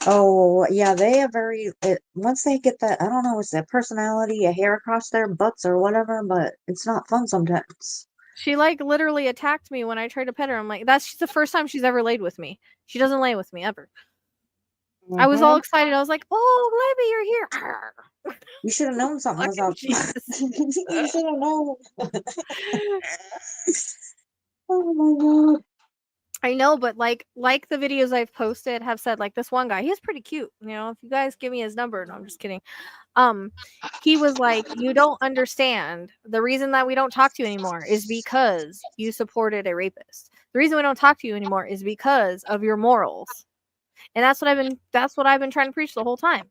Oh yeah, they are very. Once they get that, I don't know, it's their personality, a hair across their butts or whatever. But it's not fun sometimes. She like literally attacked me when I tried to pet her. I'm like, that's the first time she's ever laid with me. She doesn't lay with me ever. I was all Hmm. excited. I was like, "Oh, Libby, you're here!" Arr. You should have known something was Fucking up. Jesus. You should have known. Oh my god. I know, but like the videos I've posted have said, like this one guy, he's pretty cute. You know, if you guys give me his number, no, I'm just kidding. He was like, you don't understand. The reason that we don't talk to you anymore is because you supported a rapist. The reason we don't talk to you anymore is because of your morals. And that's what I've been trying to preach the whole time.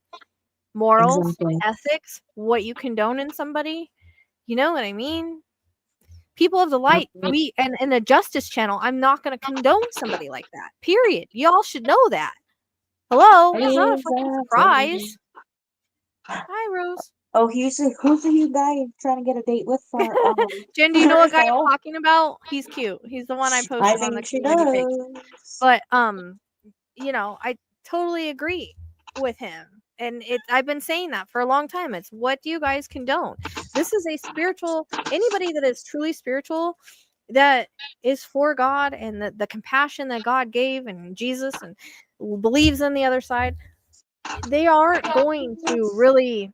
Morals, Exactly. ethics, what you condone in somebody. You know what I mean? People of the light, we and in the justice channel, I'm not going to condone somebody like that. Period. Y'all should know that. Hello, it's not a fucking Exactly. surprise. Hi, Rose. Oh, who's the you guy you're trying to get a date with for Jen, do you know what guy I'm Rachel? talking about? He's cute. He's the one I I posted on the think she community page. does. But you know, I totally agree with him. And I've been saying that for a long time. It's what do you guys condone? This is a spiritual anybody that is truly spiritual that is for God and the compassion that God gave and Jesus and believes in the other side, they aren't going to really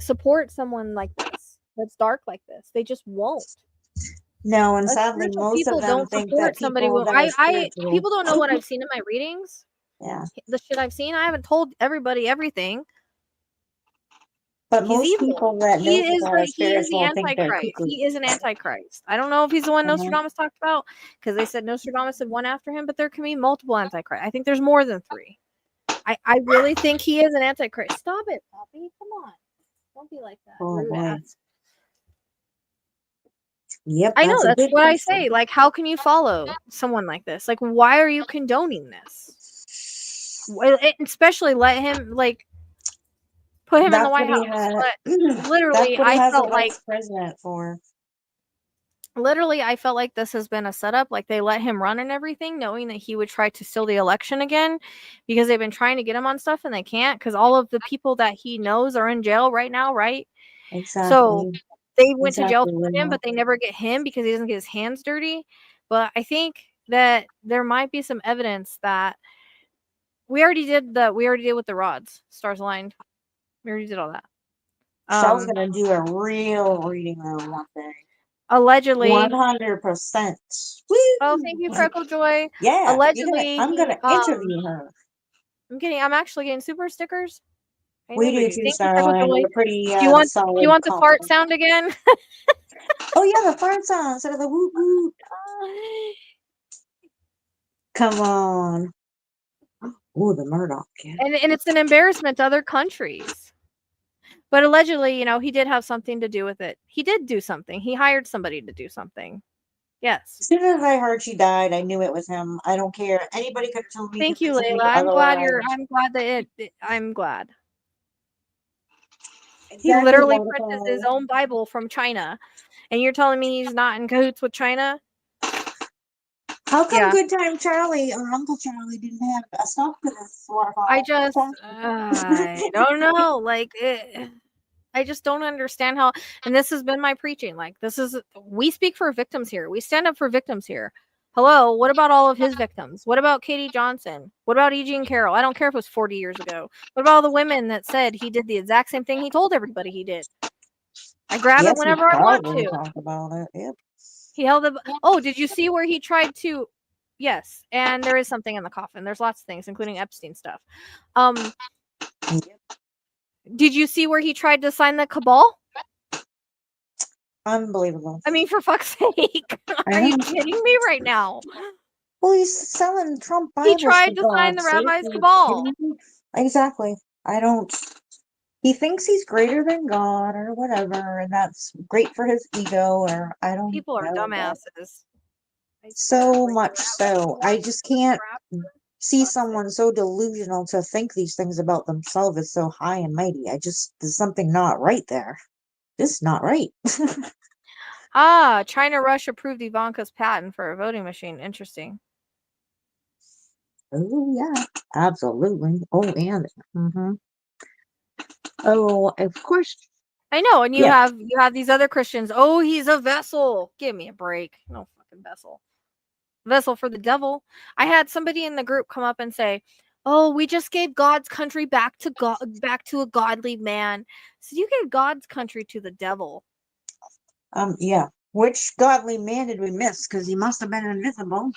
support someone like this that's dark like this. They just won't. No, and sadly, Spiritual most of people them don't think support that somebody people when that are I spiritual. people don't know what I've seen in my readings. Yeah, The shit I've seen, I haven't told everybody everything. but He's most evil. people that know people are He is the spiritual think they're Antichrist. cuckoo. He is an Antichrist. I don't know if he's the one Uh-huh. Nostradamus talked about because they said Nostradamus had one after him, but there can be multiple Antichrists. I think there's more than 3. I really think he is an Antichrist. Stop it, Poppy. Come on. Don't be like that. Oh Rude boy. ass. Yep, I know, that's a that's good what I question. say. Like, how can you follow someone like this? Like, why are you condoning this? Especially let him, like, put him in the That's what White he House. had. But That's literally, what he I has a felt like vice president for. this has been a setup. Like, they let him run and everything, knowing that he would try to steal the election again because they've been trying to get him on stuff and they can't because all of the people that he knows are in jail right now, right? So Exactly. they went to jail Exactly. for him, but they never get him because he doesn't get his hands dirty. But I think that there might be some evidence that we already did with the rods, stars aligned. We already did all that. Michelle's gonna do a real reading room one day. Allegedly. 100%. Oh, thank you, Woo! Freckle Joy. Yeah, Allegedly, I'm gonna interview her. I'm actually getting super stickers. I We never do do. too, Thank you, Psycho Starline. Joy. We're pretty Do you want solid the fart compliment. sound again? Oh yeah, the fart sound instead of the woot woot. Come on. Ooh, the Murdoch kid. And it's an embarrassment to other countries. But allegedly, he did have something to do with it. He did do something. He hired somebody to do something. Yes. As soon as I heard she died, I knew it was him. I don't care. Anybody could have told me, Thank you, convinced me Layla. I'm glad otherwise. I'm glad. He Exactly, literally purchased his Mordecai. own Bible from China. And you're telling me he's not in cahoots with China? How come Yeah. Good Time Charlie or Uncle Charlie didn't have a stop to this I waterfall? don't know. I just don't understand how, and this has been my preaching. We speak for victims here. We stand up for victims here. Hello, what about all of his victims? What about Katie Johnson? What about E. Jean Carroll? I don't care if it was 40 years ago. What about all the women that said he did the exact same thing he told everybody he did? I grab it Yes, we whenever I want probably to. talk about it. Yep. He held the. Oh, did you see where he tried to? Yes, and there is something in the coffin. There's lots of things, including Epstein stuff. Yep. Did you see where he tried to sign the cabal? Unbelievable. I mean, for fuck's sake. Are you kidding me right now? Well, he's selling Trump He Bibles for tried to sign the God's sake. rabbi's Are you cabal. kidding me? Exactly. I don't. He thinks he's greater than God or whatever, and that's great for his ego, or I don't People are know. But dumbasses. I swear. so Like, much so. I just can't see fuck's sake. someone so delusional to think these things about themselves is so high and mighty. There's something not right there. This is not right. China Russia approved Ivanka's patent for a voting machine. Interesting. Oh yeah, absolutely. Oh, and oh, of course. I know, and you Yeah. have these other Christians. Oh, he's a vessel. Give me a break. No fucking vessel. Vessel for the devil. I had somebody in the group come up and say, "Oh, we just gave God's country back to God, back to a godly man." So you gave God's country to the devil. Yeah. Which godly man did we miss? Because he must have been invisible.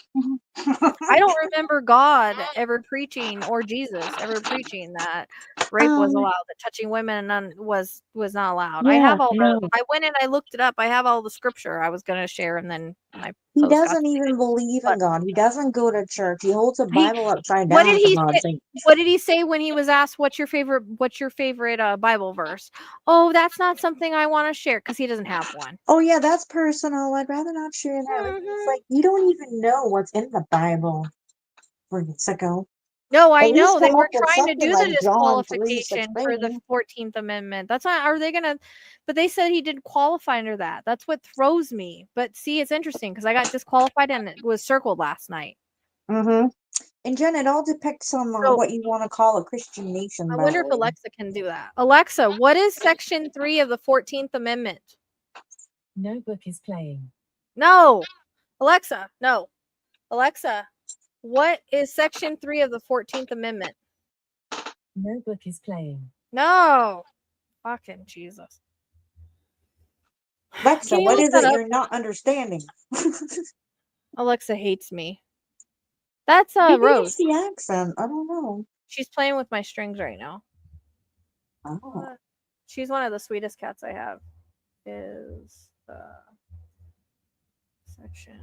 I don't remember God ever preaching, or Jesus ever preaching, that rape was Um, allowed, that touching women was not allowed. I yeah, have all no. I went and I looked it up. I have all the scripture I was going to share, and then my He post got doesn't even believe in but God. He doesn't go to church. He holds a he Bible upside what did down, for he God's say? sake. What did he say when he was asked what's your favorite Bible verse? Oh, that's not something I want to share, because he doesn't have one. Oh, yeah, that's personal. I'd rather not share that. It's like, you don't even know what's in the Bible, freaking sicko. No, I At least know. They come were up with trying to something do the like John disqualification for the 3:16. 14th Amendment. That's not, are they gonna, but they said he didn't qualify under that. That's what throws me. But see, it's interesting because I got disqualified and it was circled last night. Mm-hmm. And Jen, it all depicts on So what you want to call a Christian nation, I by wonder the if way. Alexa can do that. Alexa, what is Section 3 of the 14th Amendment? No book is playing. No. Alexa, no. Alexa, what is Section 3 of the 14th Amendment? No book is playing. No. Fucking Jesus. Alexa, Can you what look is that it up? you're not understanding? Alexa hates me. That's Maybe it's Rose. the accent. I don't know. She's playing with my strings right now. Oh. She's one of the sweetest cats I have. Is section.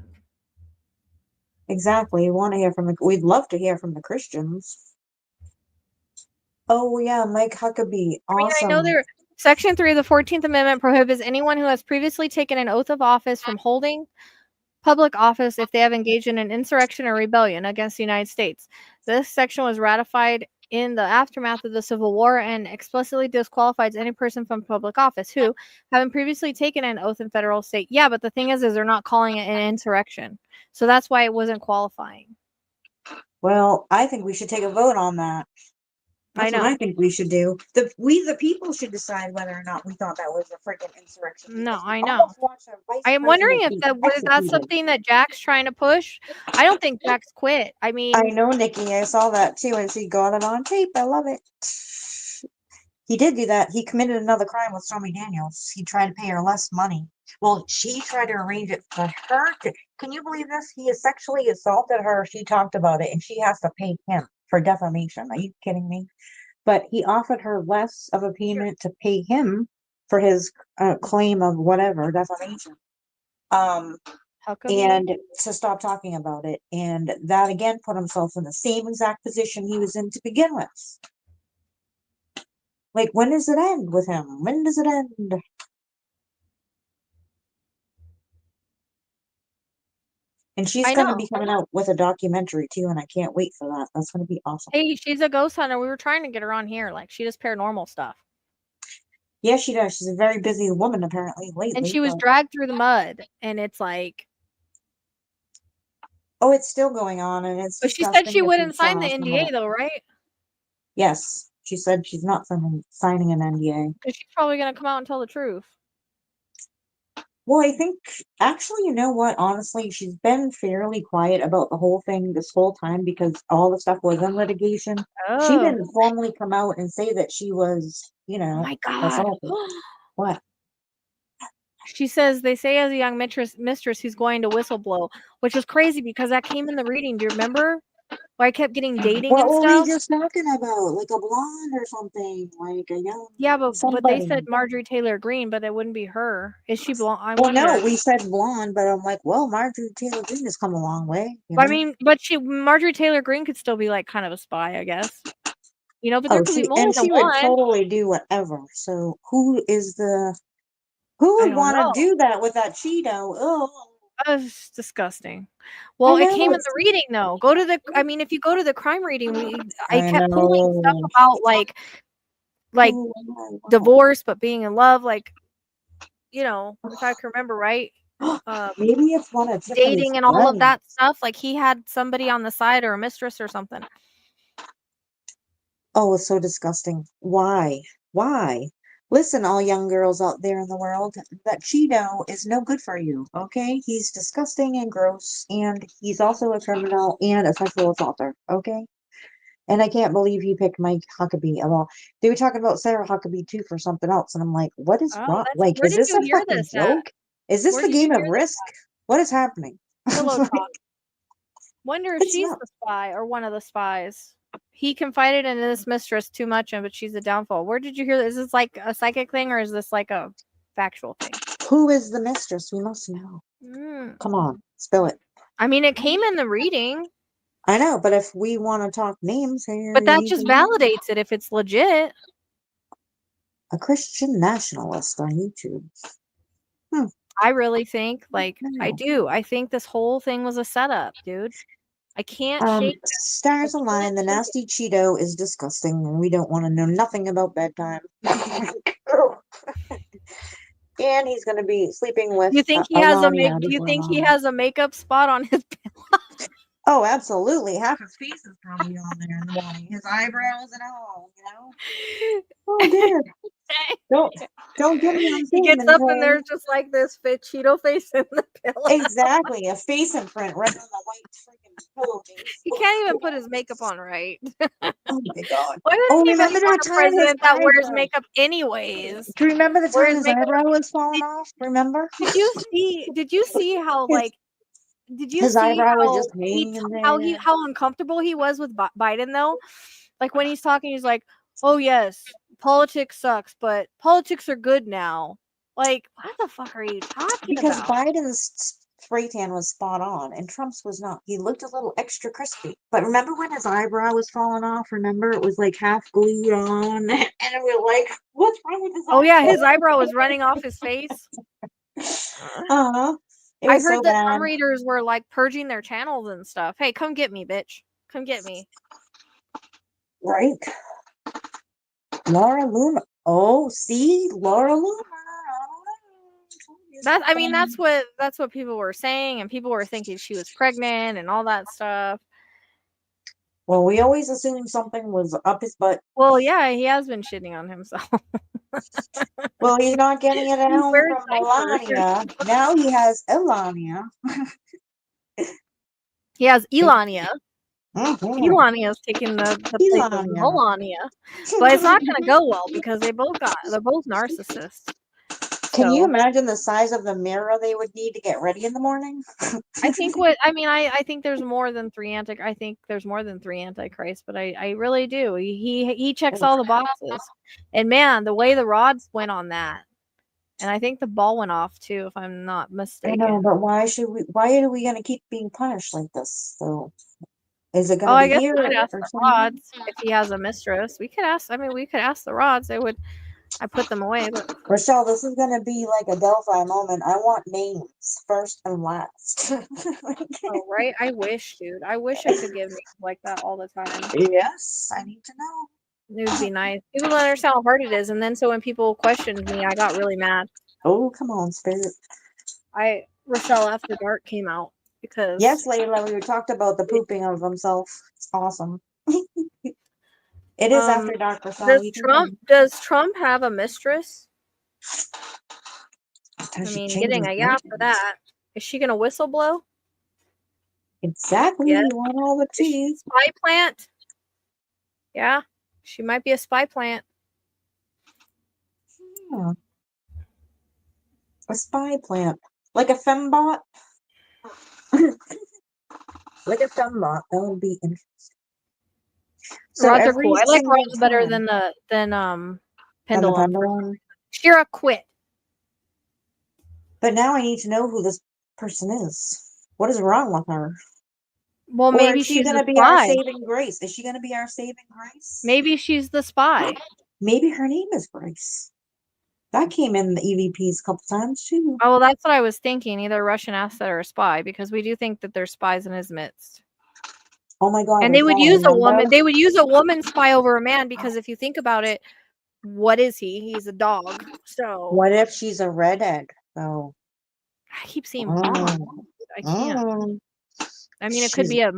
Exactly. We'd love to hear from the Christians. Oh yeah, Mike Huckabee. I know Awesome. Section 3 of the 14th Amendment prohibits anyone who has previously taken an oath of office from holding public office if they have engaged in an insurrection or rebellion against the United States. This section was ratified in the aftermath of the Civil War and explicitly disqualifies any person from public office who, having previously taken an oath in federal state. Yeah, but the thing is they're not calling it an insurrection. So that's why it wasn't qualifying. Well, I think we should take a vote on that. I That's what know. I think we should do. We the people should decide whether or not we thought that was a freaking insurrection. No, Because we I know. almost watched our vice I am wondering president if be that was that executed. something that Jack's trying to push. I don't think Jack's quit. I I mean, know, Nikki. I saw that too, and she got it on tape. I love it. He did do that. He committed another crime with Stormy Daniels. He tried to pay her less money. Well, she tried to arrange it for her to. Can you believe this? He has sexually assaulted her. She talked about it, and she has to pay him for defamation. Are you kidding me? but he offered her less of a payment to pay him for his claim of whatever defamation. How come And to stop talking about it. And that again put himself in the same exact position he was in to begin with. Like, when does it end with him? When does it end? And she's I going to know. be coming out with a documentary too, and I can't wait for that. That's going to be awesome. Hey, she's a ghost hunter. We were trying to get her on here. Like, she does paranormal stuff. Yeah, she does. She's a very busy woman apparently lately. And she was but- dragged through the mud, and it's like, Oh, it's still going on, and it's but she said disgusting she to wouldn't see sign the some of NDA it. though, right? Yes, she said she's not signing an NDA. Because she's probably gonna come out and tell the truth. Well, I think, actually, you know what? Honestly, she's been fairly quiet about the whole thing this whole time because all the stuff was in litigation. She Oh, didn't formally come out and say that she was, you oh know, my God. assaulted. What? She says they say as a young mistress who's going to whistleblow, which was crazy because that came in the reading. Do you remember? Where I kept getting dating What and were stuff. we just talking about? Like a blonde or something? Like a young Yeah, but they somebody? said Marjorie Taylor Greene, but it wouldn't be her. Is she blonde? I Well, wonder. no, we said blonde, but I'm like, well, Marjorie Taylor Greene has come a long way. You know? I mean, but Marjorie Taylor Greene could still be like kind of a spy, I guess. You know, but there oh, could be she more and than she would one. totally do whatever. So who I would don't want to know. do that with that Cheeto? Oh, That's disgusting. Well, I it know, came in it's the reading though. Go to the. I mean, if you go to the crime reading, I I kept pulling stuff know. about like Oh, wow. divorce, but being in love, like, you know, if I can remember right, Maybe it's one of Tiffany's dating and all of friends. that stuff. Like he had somebody on the side or a mistress or something. Oh, it's so disgusting. Why? Why? Listen, all young girls out there in the world, that Cheeto is no good for you, okay? He's disgusting and gross, and he's also a criminal and a sexual assaulter, okay? And I can't believe he picked Mike Huckabee of all. They were talking about Sarah Huckabee too for something else, and I'm like, what is Oh, wrong? that's Like, where is did this you a hear fucking this at? joke? Is this Where the did you game of hear this Risk? What is happening? Pillow Like, talk. Wonder if it's she's not. the spy or one of the spies. He confided in this mistress too much, but she's a downfall. Where did you hear this? Is this like a psychic thing or is this like a factual thing? Who is the mistress? We must know. Come on, spill it. I mean, it came in the reading, I know, but if we want to talk names here, but that you just can- validates it if it's legit. a Christian nationalist on YouTube. I really think, like, I No. do. I think this whole thing was a setup, dude. I can't shake that. Stars I align. The can't shake nasty Cheeto is disgusting, and we don't want to know nothing about bedtime. And he's going to be sleeping with Do you think he has Alania do you before think he long. has a makeup spot on his Oh, absolutely. Half his face is probably on there in the morning. His eyebrows and all, you know? Oh, dear. Don't get me on He gets Cinnamon up and Toast. there's just like this fit Cheeto face in the pillow. Exactly. A face imprint right on the white freaking pillowcase. He can't even put his makeup on right. Oh, my God. Why Oh, doesn't he even remember that want a time his president that wears eyebrow- makeup anyways? Do you remember the Where time his his makeup- eyebrow was falling off? Remember? Did you see how His- like did you his see eyebrow was how just hanging in there. how uncomfortable he was with Biden though? Like when he's talking, he's like, "Oh yes, politics sucks, but politics are good now." Like, what the fuck are you talking Because about? Biden's spray tan was spot on and Trump's was not. He looked a little extra crispy. But remember when his eyebrow was falling off? Remember it was like half glued on? And we're like, what's wrong with his Oh yeah, eyebrow? his eyebrow was running off his face. Uh-huh. It I was heard so that bad. some readers were like purging their channels and stuff. Hey, come get me, bitch. Come get me. Right? Laura Loomer. Oh, see? Laura Loomer. That's what people were saying, and people were thinking she was pregnant and all that stuff. Well, we always assumed something was up his butt. Well, yeah, he has been shitting on himself. Well, he's not getting it at He home wears from diapers. Melania. Now he has Elania. He has Elania. Mhm. Elania's taking the place of Elania. Melania. But it's not gonna go well because they're both narcissists. Can you So imagine the size of the mirror they would need to get ready in the morning? I think I think there's more than three I think there's more than three antichrists, but I really do. He checks all the boxes. And man, the way the rods went on that. And I think the ball went off too, if I'm not I mistaken. know, but why are we gonna keep being punished like this? So is it Oh, gonna I be guess here we could ask or the somewhere? rods if he has a mistress. We could ask. We could ask the rods. I put them away, but Rachelle, this is gonna be like a Delphi moment. I want names first and last. oh, right. I wish, dude. I wish I could give names like that all the time. Yes, I need to know. It would be nice. People don't understand how hard it is, and then so when people questioned me, I got really mad. Oh, come on, Spirit. Rochelle After Dark came out because Yes, Layla, we talked about the pooping of himself. It's awesome. It is after dark, Rachelle. You can come. does Trump have a mistress? Until I she mean, changes getting a yeah for names. that. Is she gonna whistle blow? Exactly. Yes. You want all the Is she tea. a spy plant? Yeah, she might be a spy plant. Yeah. A spy plant. Like a fembot. Like a fembot. That would be interesting. So Rods are every cool. I like single rods better time than on the pendulum. pendulum. Shira quit. But now I need to know who this person is. What is wrong with her? Well, Or maybe is she she's going the to be our spy. saving grace? Is she going to be our saving grace? Maybe she's the spy. Maybe her name is Grace. That came in the EVPs a couple times too. Oh, well, that's what I was thinking. Either a Russian asset or a spy, because we do think that there's spies in his midst. Oh my God! And they would Rachelle, use a remember? woman. They would use a woman spy over a man because if you think about it, what is he? He's a dog. So What if she's a redhead? So, I keep seeing blonde. I can't. I mean, it could be a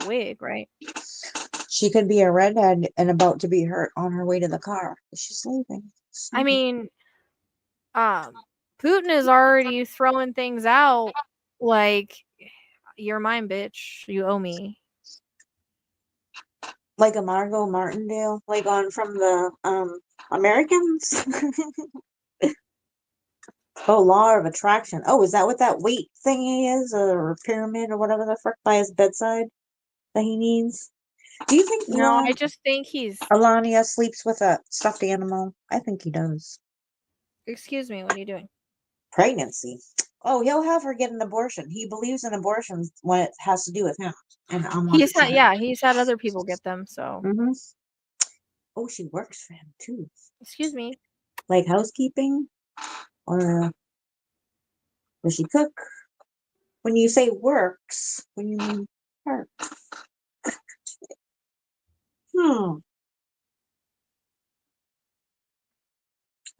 wig, right? She could be a redhead and about to be hurt on her way to the car. She's leaving. I mean, Putin is already throwing things out like, "You're mine, bitch. You owe me." Like a Margot Martindale, like on from the Americans. Oh, law of attraction. Oh, is that what that weight thingy is, or pyramid, or whatever the frick by his bedside that he needs? Do you think No, I just think he's. Alania sleeps with a stuffed animal? I think he does. Excuse me. What are you doing? Pregnancy. Oh, he'll have her get an abortion. He believes in abortions when it has to do with him. And I'm on his side. He's had other people get them. So Mm-hmm. Oh, she works for him too. excuse me. Like housekeeping? Or does she cook? When you say works, when you mean her. Hmm.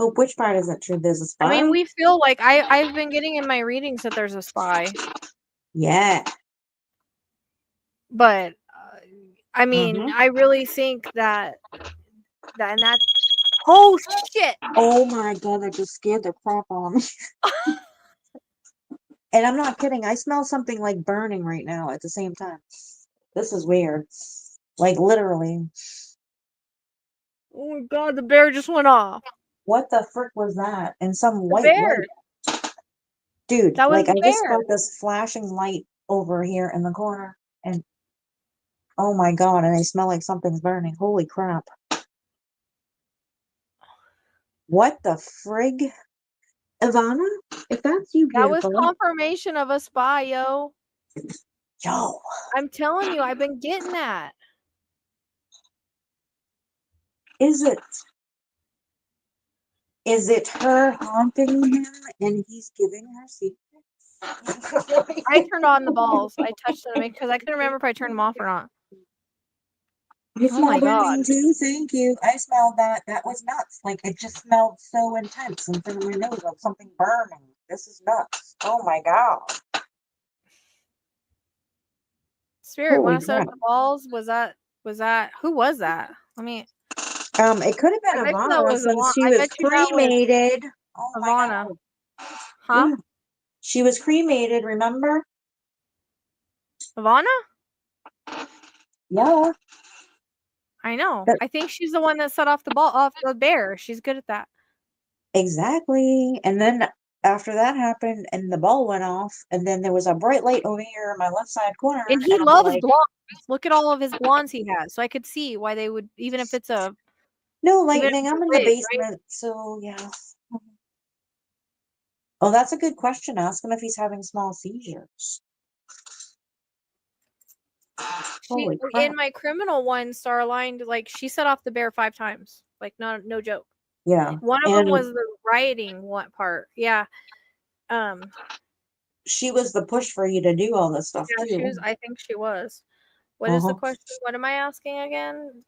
Oh, which part isn't true? There's a spy? I mean, we feel like I've been getting in my readings that there's a spy, Yeah. but I mean, Mhm. I really think that and that. Oh shit! Oh my God, that just scared the crap out of me. And I'm not kidding. I smell something like burning right now at the same time. This is weird. Like literally. Oh my god, the bear just went off. What the frick was that? And some The white bear. light. Dude, That was like I the just bear. got this flashing light over here in the corner. And oh my God, and I smell like something's burning. Holy crap. What the frig? Ivana, if that's you, That was beautiful. confirmation of a spy, yo. Yo, I'm telling you, I've been getting that. is it her haunting him and he's giving her secrets? I turned on the balls. I touched them because I couldn't remember if I turned them off or not. I Oh my smell burning god. too. Thank you. I smelled that. That was nuts. Like it just smelled so intense in front of my nose of something burning. This is nuts. Oh my God. Spirit, Holy want to set up crap. the balls? Was that who was that? Let me. It could have I been bet you that Ivana was since she I was bet you that was cremated. Oh my Ivana. God. Huh? Yeah. She was cremated, remember? Ivana? Yeah. I know. But I think she's the one that set off the bear. She's good at that. Exactly. And then after that happened and the ball went off, and then there was a bright light over here in my left side corner, And he and I'm loves like, blondes. Look at all of his blondes he has. So I could see why they would, even if it's a no even if lightning, it's a I'm in the wig, right? basement, so yeah. Oh, that's a good question. Ask him if he's having small seizures. She Holy crap. in my criminal one, star aligned, like she set off the bear 5 times. Like no joke. Yeah. One of them And was the rioting one part. Yeah. she was the push for you to do all this stuff Yeah, too. I think she was. What is the Uh-huh. question? What am I asking again?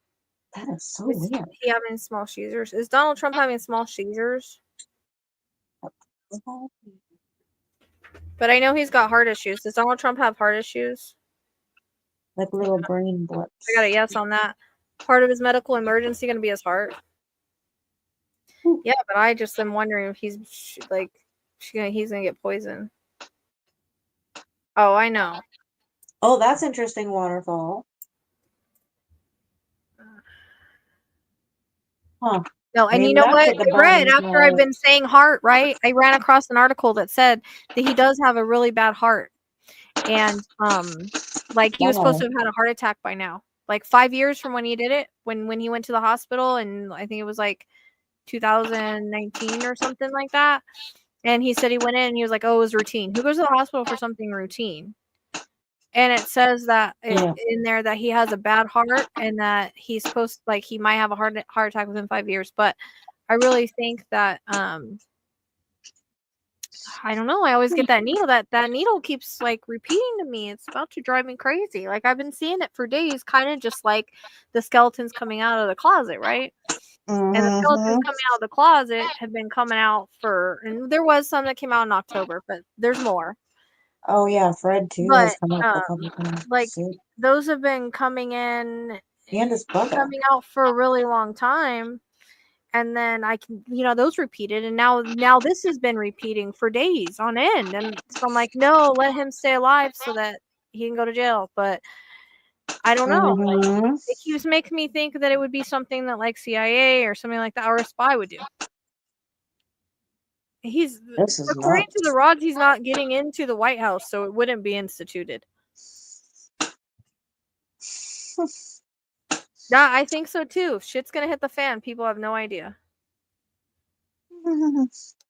That is so Is weird. he having small seizures? Is Donald Trump having small seizures? But I know he's got heart issues. Does Donald Trump have heart issues? Like little brain blips. I got a yes on that. Part of his medical emergency going to be his heart. Ooh. Yeah, but I just am wondering if he's like he's going to get poisoned. Oh, I know. Oh, that's interesting, waterfall. Huh. No, and you Maybe know that's what? what the I read burning's after I've like. been saying heart, right? I ran across an article that said that he does have a really bad heart. And like he was supposed to have had a heart attack by now. Like 5 years from when he did it, when he went to the hospital, and I think it was like 2019 or something like that. And he said he went in and he was like, "Oh, it was routine." Who goes to the hospital for something routine? And it says that in there that he has a bad heart and that he's supposed like he might have a heart attack within 5 years. But I really think that I don't know. I always get that needle. That needle keeps like repeating to me. It's about to drive me crazy. Like I've been seeing it for days, kind of just like the skeletons coming out of the closet, right? And the skeletons coming out of the closet have been coming out and there was some that came out in October, but there's more. Oh yeah, Fred too has But come up a couple times. like those have been coming in, And his brother. coming out for a really long time. And then I can, those repeated, and now this has been repeating for days on end, and so I'm like, no, let him stay alive so that he can go to jail. But I don't know, like it keeps making me think that it would be something that like CIA or something like that or a spy would do. He's according to the rods, he's not getting into the White House, so it wouldn't be instituted. Yeah, I think so too. If shit's gonna hit the fan, people have no idea.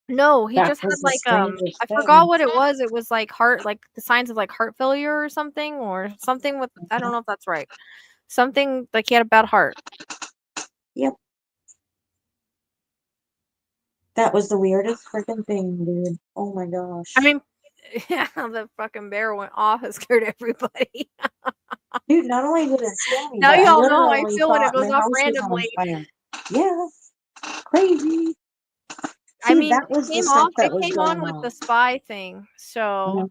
No, he just had like I forgot what it was. It was like heart, like the signs of like heart failure or something with I don't know if that's right. Something like he had a bad heart. Yep. That was the weirdest freaking thing, dude. Oh my gosh. I mean, yeah, the fucking bear went off and scared everybody. Dude, not only did it scare me, Now but I y'all know how I literally feel when it thought goes my off house was on randomly. fire. Yeah. Crazy. See, I mean, that was the stuff that was it came going on with on. the spy thing. So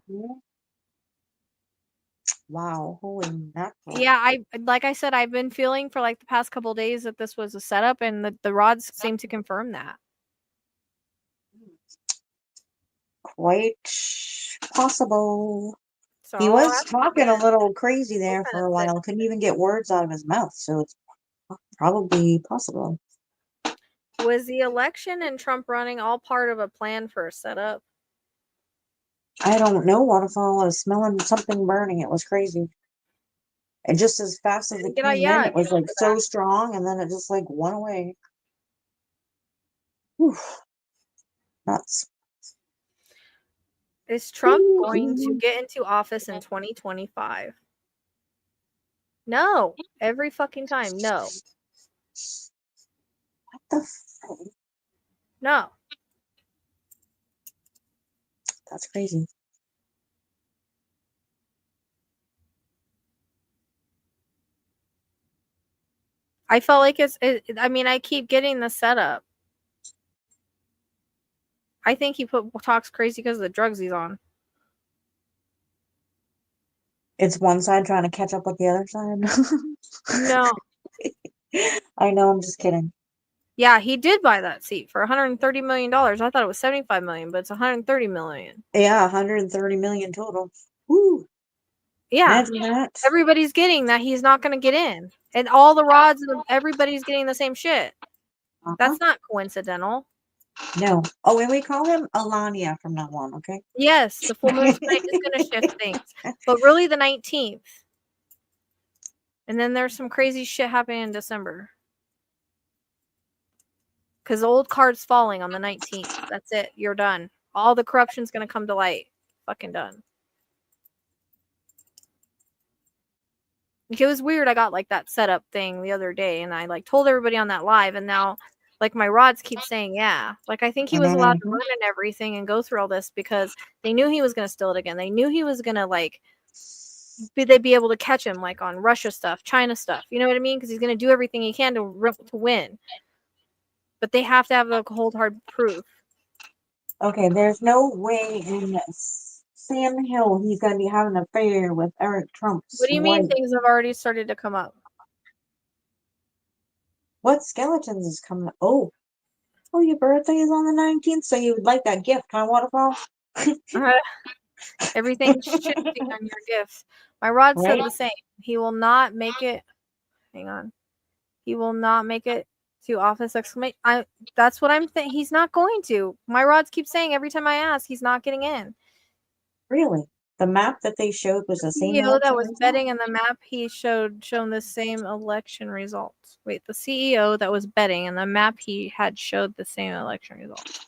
wow, holy mackerel. yeah, like I said, I've been feeling for like the past couple days that this was a setup, and the rods seem to confirm that. Quite possible. So He was talking a little crazy there for a while. Couldn't even get words out of his mouth, so it's probably possible. Was the election and Trump running all part of a plan for a setup? I don't know, waterfall. I was smelling something burning. It was crazy. And just as fast as it came in, it was like so strong, and then it just like went away. Whew. Nuts. Is Trump going to get into office in 2025? No. Every fucking time. No. What the fuck? No. That's crazy. I felt like I mean, I keep getting the setup. I think he talks crazy because of the drugs he's on. It's one side trying to catch up with the other side. No. I know, I'm just kidding. Yeah, he did buy that seat for $130 million. I thought it was $75 million, but it's $130 million. Yeah, $130 million total. Woo. Yeah. Imagine that. Everybody's getting that he's not going to get in. And all the rods, everybody's getting the same shit. That's not coincidental. No. Oh, and we call him Alania from now on, okay? Yes, the full moon tonight is going to shift things, but really the 19th. And then there's some crazy shit happening in December. Because the old card's falling on the 19th. That's it. You're done. All the corruption's going to come to light. Fucking done. It was weird. I got like that setup thing the other day, and I like told everybody on that live, and now like my rods keep saying yeah. Like I think he was allowed to run and everything and go through all this because they knew he was going to steal it again. They knew he was going to like they'd be able to catch him like on Russia stuff, China stuff. You know what I mean? Because he's going to do everything he can to win. But they have to have the cold hard proof. Okay, there's no way in Sam Hill he's going to be having an affair with Eric Trump's What do you mean wife. things have already started to come up? What skeletons is coming up? Oh, your birthday is on the 19th, so you would like that gift, huh, Waterfall? Everything's shifting on your gifts. My rod said Right? the same. He will not make it. Hang on. He will not make it to office exclamation. That's what I'm thinking. He's not going to. My rods keep saying every time I ask, he's not getting in. Really? The map that they showed was the same CEO that election was result? betting in the map he shown the same election results. Wait, the CEO that was betting in the map he had showed the same election results.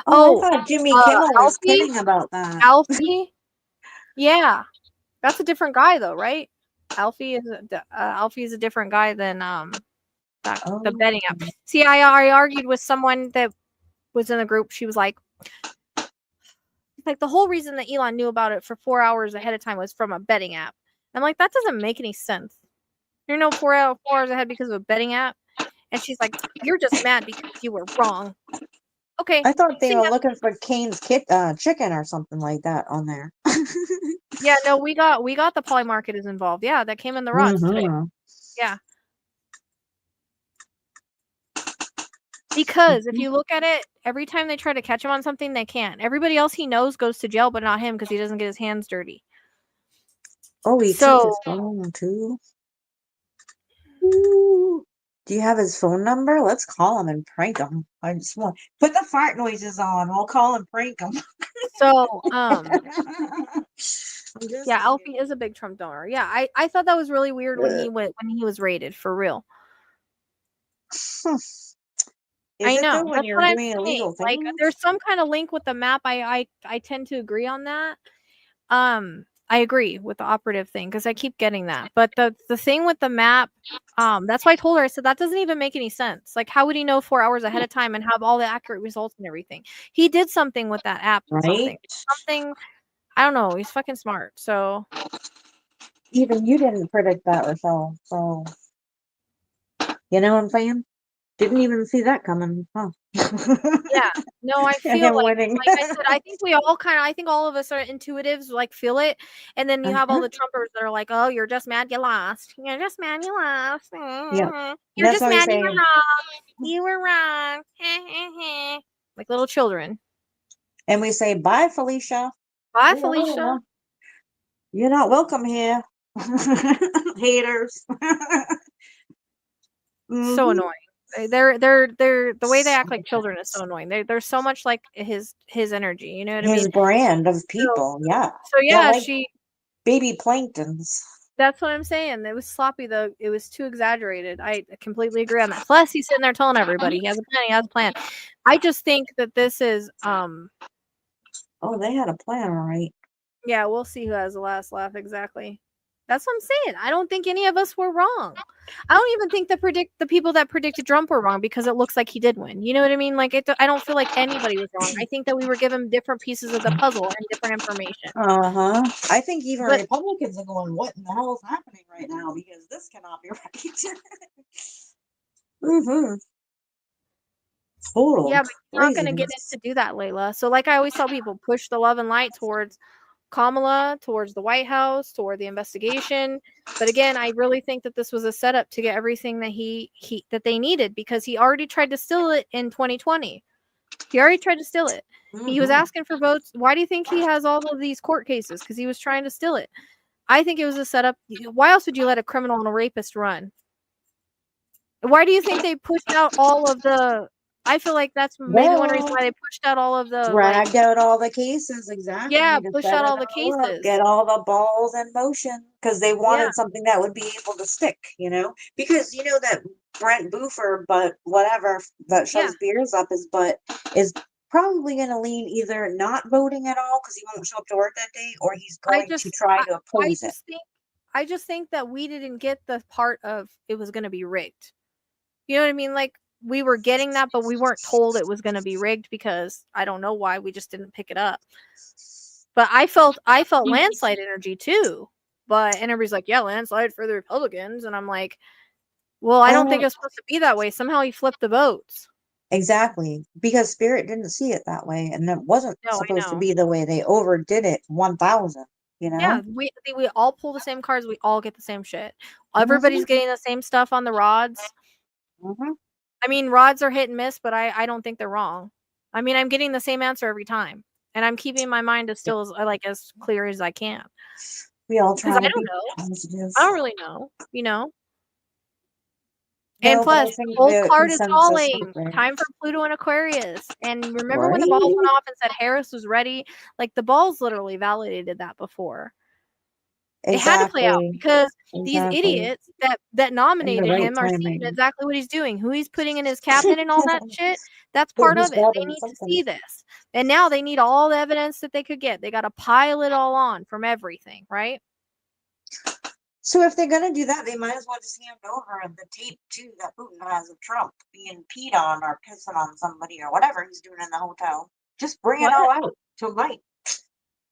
Oh, I thought Jimmy Kimmel was kidding about that. Alfie? Yeah. That's a different guy though, right? Alfie is a different guy than the betting app. See, I argued with someone that was in the group. She was like the whole reason that Elon knew about it for 4 hours ahead of time was from a betting app. I'm like, that doesn't make any sense. You know, 4 hours ahead because of a betting app. And she's like, you're just mad because you were wrong. Okay. I thought they were looking for Kane's chicken or something like that on there. Yeah, no, we got the poly market is involved. Yeah, that came in the rods today. Yeah. Because if you look at it, every time they try to catch him on something, they can't. Everybody else he knows goes to jail, but not him because he doesn't get his hands dirty. Oh, he took his phone too. Ooh. Do you have his phone number? Let's call him and prank him. I just want put the fart noises on. We'll call and prank him. So, yeah, Alfie is a big Trump donor. Yeah, I thought that was really weird when he was raided for real. I know. That's what I'm saying. Like, there's some kind of link with the map. I tend to agree on that. I agree with the operative thing because I keep getting that. But the thing with the map, that's why I told her, I said, that doesn't even make any sense. Like, how would he know 4 hours ahead of time and have all the accurate results and everything? He did something with that app. Right? Something, I don't know. He's fucking smart. So even you didn't predict that, Rachelle. So you know what I'm saying? Didn't even see that coming, huh? Yeah. No, I feel him winning. like I said, I think all of us are intuitives, like feel it. And then you have all the Trumpers that are like, oh, you're just mad you lost. You're just mad you lost. Yeah. You're just mad you were wrong. You were wrong. Like little children. And we say, bye, Felicia. Bye, Felicia. You're not welcome here. Haters. So annoying. They're the way they act like children is so annoying. They're so much like his energy, you know what I mean? His brand of people, yeah. So yeah, like baby planktons. That's what I'm saying. It was sloppy though. It was too exaggerated. I completely agree on that. Plus, he's sitting there telling everybody he has a plan. He has a plan. I just think that this is Oh, they had a plan, all right. Yeah, we'll see who has the last laugh exactly. That's what I'm saying. I don't think any of us were wrong. I don't even think the people that predicted Trump were wrong because it looks like he did win. You know what I mean? Like I don't feel like anybody was wrong. I think that we were given different pieces of the puzzle and different information. I think even Republicans are going, what in the hell is happening right now? Because this cannot be right. Total. Yeah, but you're not going to get it to do that, Layla. So like I always tell people, push the love and light towards Kamala, towards the White House, toward the investigation. But again, I really think that this was a setup to get everything that that they needed because he already tried to steal it in 2020. He already tried to steal it. He was asking for votes. Why do you think he has all of these court cases? Because he was trying to steal it. I think it was a setup. Why else would you let a criminal and a rapist run? Why do you think they pushed out all of the I feel like that's maybe one reason Well, why they pushed out all of the dragged out all the cases, exactly, yeah, to push set out it all the all up, cases. get all the balls in motion, because they Yeah, wanted something that would be able to stick, because that Brent Boofer, but whatever, that yeah. shoves beers up his butt, is probably going to lean either not voting at all because he won't show up to work that day, or he's I going to just try I, to I oppose it. just think I just think that we didn't get the part of it was going to be rigged. You know what I mean? Like we were getting that, but we weren't told it was going to be rigged because I don't know why we just didn't pick it up. But I felt landslide energy too. But and everybody's like, yeah, landslide for the Republicans, and I'm like, well, I don't think Well, it was supposed to be that way. Somehow he flipped the votes. exactly, because Spirit didn't see it that way, and it wasn't No, I supposed to know. be the way. They overdid it 1,000. Yeah, we all pull the same cards. We all get the same shit. Mhm, Everybody's getting the same stuff on the rods. mhm. I mean, rods are hit and miss, but I don't think they're wrong. I mean, I'm getting the same answer every time, and I'm keeping my mind as still as clear as I can We all because try I to don't be know. positive. I don't really know, you know. And No, but I plus, think the old he card is sends us falling. something. Time for Pluto and Aquarius. And remember when the balls Right? went off and said Harris was ready? Like the balls literally validated that before. It had to play out Exactly. because these Exactly. idiots that In the nominated right him are seeing timing. exactly what he's doing, who he's putting in his cabinet and all that shit. That's part He's of it. They grabbing need to something. see this. And now they need all the evidence that they could get. They got to pile it all on from everything, right? So if they're gonna do that, they might as well just hand over the tape too that Putin has of Trump being peed on or pissing on somebody or whatever he's doing in the hotel. Just bring it What? all out to light.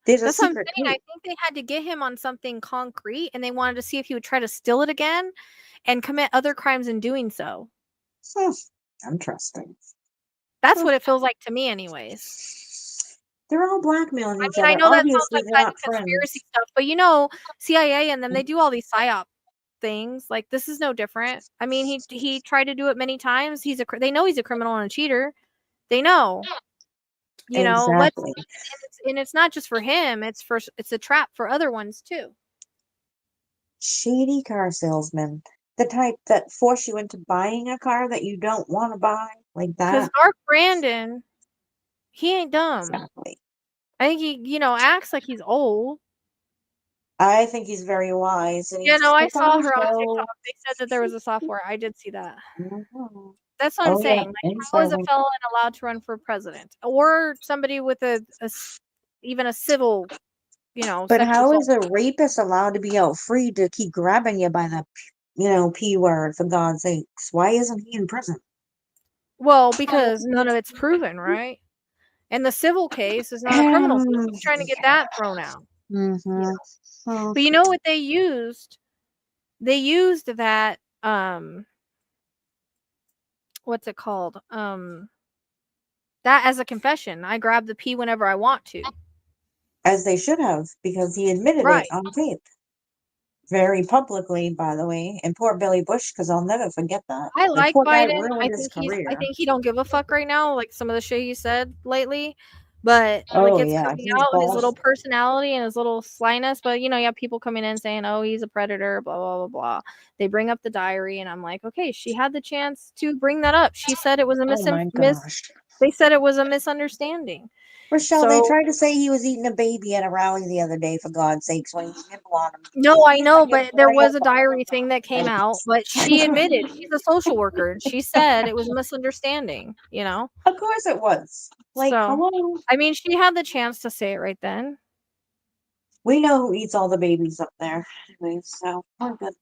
There's a That's what I'm secret saying. I tape. think they had to get him on something concrete and they wanted to see if he would try to steal it again and commit other crimes in doing so. Hmm. Interesting. That's what it feels like to me, anyways. They're all blackmailing I each mean, I other. know that sounds Obviously, like they're kind of not conspiracy friends. stuff, but CIA and them, they do all these psyop things. Like this is no different. I mean, he tried to do it many times. They know he's a criminal and a cheater. They know. Let's Exactly. and it's not just for him. It's a trap for other ones too. Shady car salesman. The type that force you into buying a car that you don't want to buy, like Because that. Dark Brandon, he ain't dumb. Exactly. I think he, acts like he's old. I think he's very wise, and Yeah, he's no, I stuck on saw his her on show. TikTok. They said that there was a software. I did see that. Mhm. That's what I'm Oh yeah, saying. Like, how is a insider. felon allowed to run for president or somebody with even a civil, But sexual how assault? is a rapist allowed to be out free to keep grabbing you by the, P word, for God's sakes? Why isn't he in prison? Well, because none of it's proven, right? And the civil case is not a criminal case. He's trying to get that thrown out. Mm-hmm. Oh, But you know what they used? They used that what's it called? That as a confession. I grab the pee whenever I want to. as they should have, because he admitted it Right. on tape. Very publicly, by the way. And poor Billy Bush, because I'll never forget that. I The like poor guy Biden. ruined his I career. think he don't give a fuck right now, like some of the shit he said lately. But like Oh it's yeah, coming he's out his little boss. personality and his little slyness. But you have people coming in saying, "Oh, he's a predator," blah blah blah blah. They bring up the diary, and I'm like, okay, she had the chance to bring that up. She said it was a Oh my gosh. They said it was a misunderstanding. Rochelle, they So tried to say he was eating a baby at a rally the other day, for God's sakes, when he nibbled on him. no, I He's like know, a but there was a grandpa. diary thing that came out. But she admitted she's a social worker. And she said it was a misunderstanding. Of course it was. Like, So, hello. I mean, she had the chance to say it right then. We know who eats all the babies up there. Anyways, so we're good.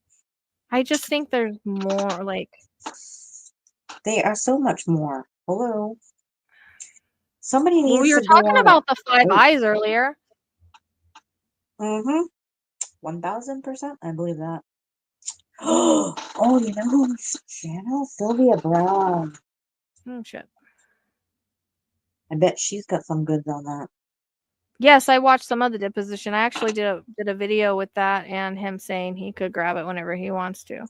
I just think there's more like They are so much more. Hello. Somebody well, we needs were to go talking on it. about the five Oh. eyes earlier. Mm-hmm. 1000%. I believe that. Oh, you know who's channel? Sylvia Brown. Oh shit. I bet she's got some goods on that. Yes, I watched some of the deposition. I actually did a video with that and him saying he could grab it whenever he wants to.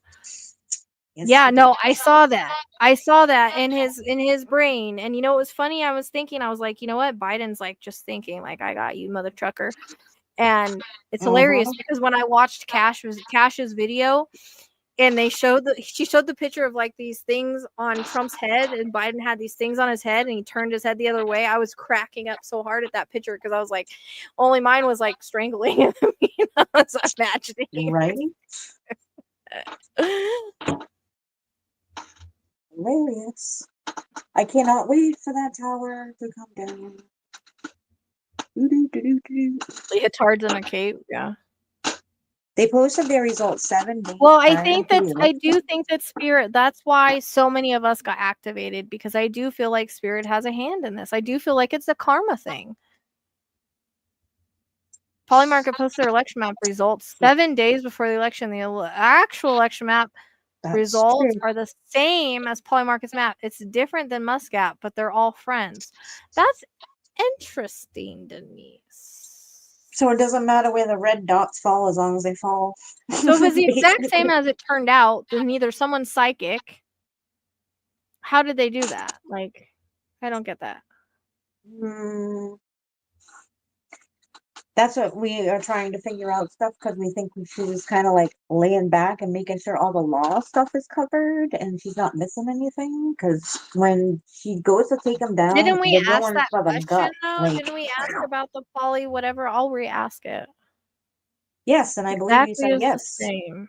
Yes, Yeah, she no, did. I saw that. I saw that in his brain. And it was funny. I was like, you know what? Biden's like just thinking like, I got you, mother trucker. And it's hilarious Mm-hmm. because when I watched Cash's video, and she showed the picture of like these things on Trump's head, and Biden had these things on his head, and he turned his head the other way. I was cracking up so hard at that picture because I was like, only mine was like strangling him. I was imagining. Right? Hilarious. I cannot wait for that tower to come down. Leotards in a cape, yeah. They posted their results 7 days Well, I prior think to the I election. do think that Spirit, that's why so many of us got activated, because I do feel like Spirit has a hand in this. I do feel like it's a karma thing. Polymarket posted their election map results 7 days before the election. The actual election map That's results true. are the same as Polymarket's map. It's different than Muscat, but they're all friends. That's interesting, Denise. So it doesn't matter where the red dots fall as long as they fall. So if it's the exact same as it turned out, then either someone's psychic. How did they do that? Like, I don't get that. That's what we are trying to figure out stuff, because we think she was kind of like laying back and making sure all the law stuff is covered and she's not missing anything. Because when she goes to take them down, Didn't we they're ask going that for the question gut. though? Like, Didn't we ask about the poly whatever? I'll re-ask it. yes, and I believe you Exactly said is the yes. same.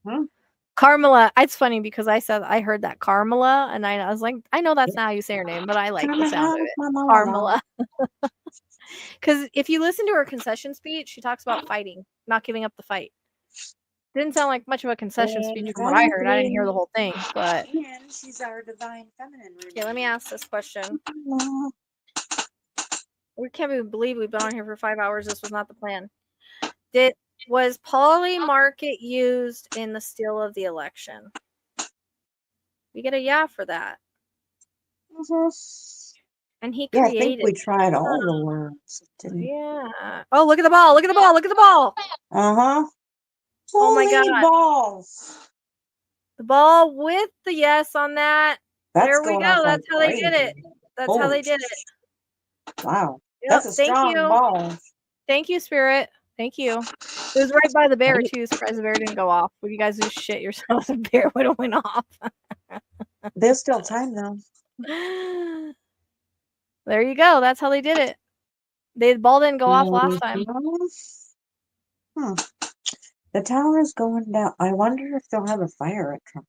Mhm. Kamala. It's funny because I heard that Kamala, and I was like, I know that's not how you say her name, but I like the sound of it. Kamala. Because if you listen to her concession speech, she talks about fighting, not giving up the fight. Didn't sound like much of a concession speech from what I heard. I didn't hear the whole thing, but And she's our divine feminine. okay, let me ask this question. We can't even believe we've been on here for 5 hours. This was not the plan. Was poly market used in the steal of the election? We get a yeah for that. And he Yeah, I think created. we tried all the words. Yeah. Oh, look at the ball. Look at the ball. Look at the ball. Uh-huh. Oh my Holy God. balls. The ball with the yes on that. That's There we going go. off That's like how they did it. crazy. That's how Holy they did it. Wow. Yep. That's a Thank strong you. ball. Thank you, Spirit. Thank you. It was right by the bear, too. Surprised the bear didn't go off. Would you guys just shit yourselves? The bear would have went off. There's still time, though. There you go. That's how they did it. The ball didn't go off last time. The tower is going down. I wonder if they'll have a fire at Trump.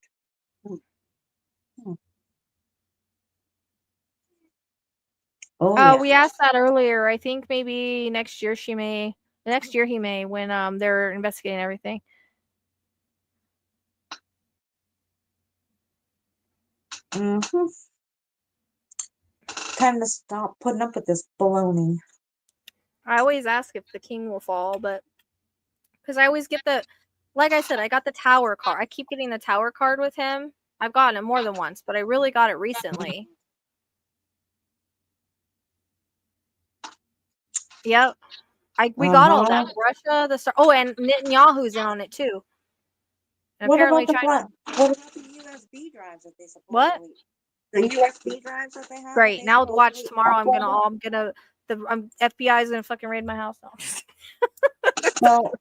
Oh, yeah. We asked that earlier. I think maybe next year he may, when they're investigating everything. Time to stop putting up with this baloney. I always ask if the king will fall, but because I always get like I said, I got the tower card. I keep getting the tower card with him. I've gotten it more than once, but I really got it recently. Yep. We got all that. Russia, and Netanyahu's in on it too. And What apparently about China. What about the USB drives that they supposedly? What? The USB drives that they have. Great. Now watch tomorrow. I'm FBI is gonna fucking raid my house now. Well,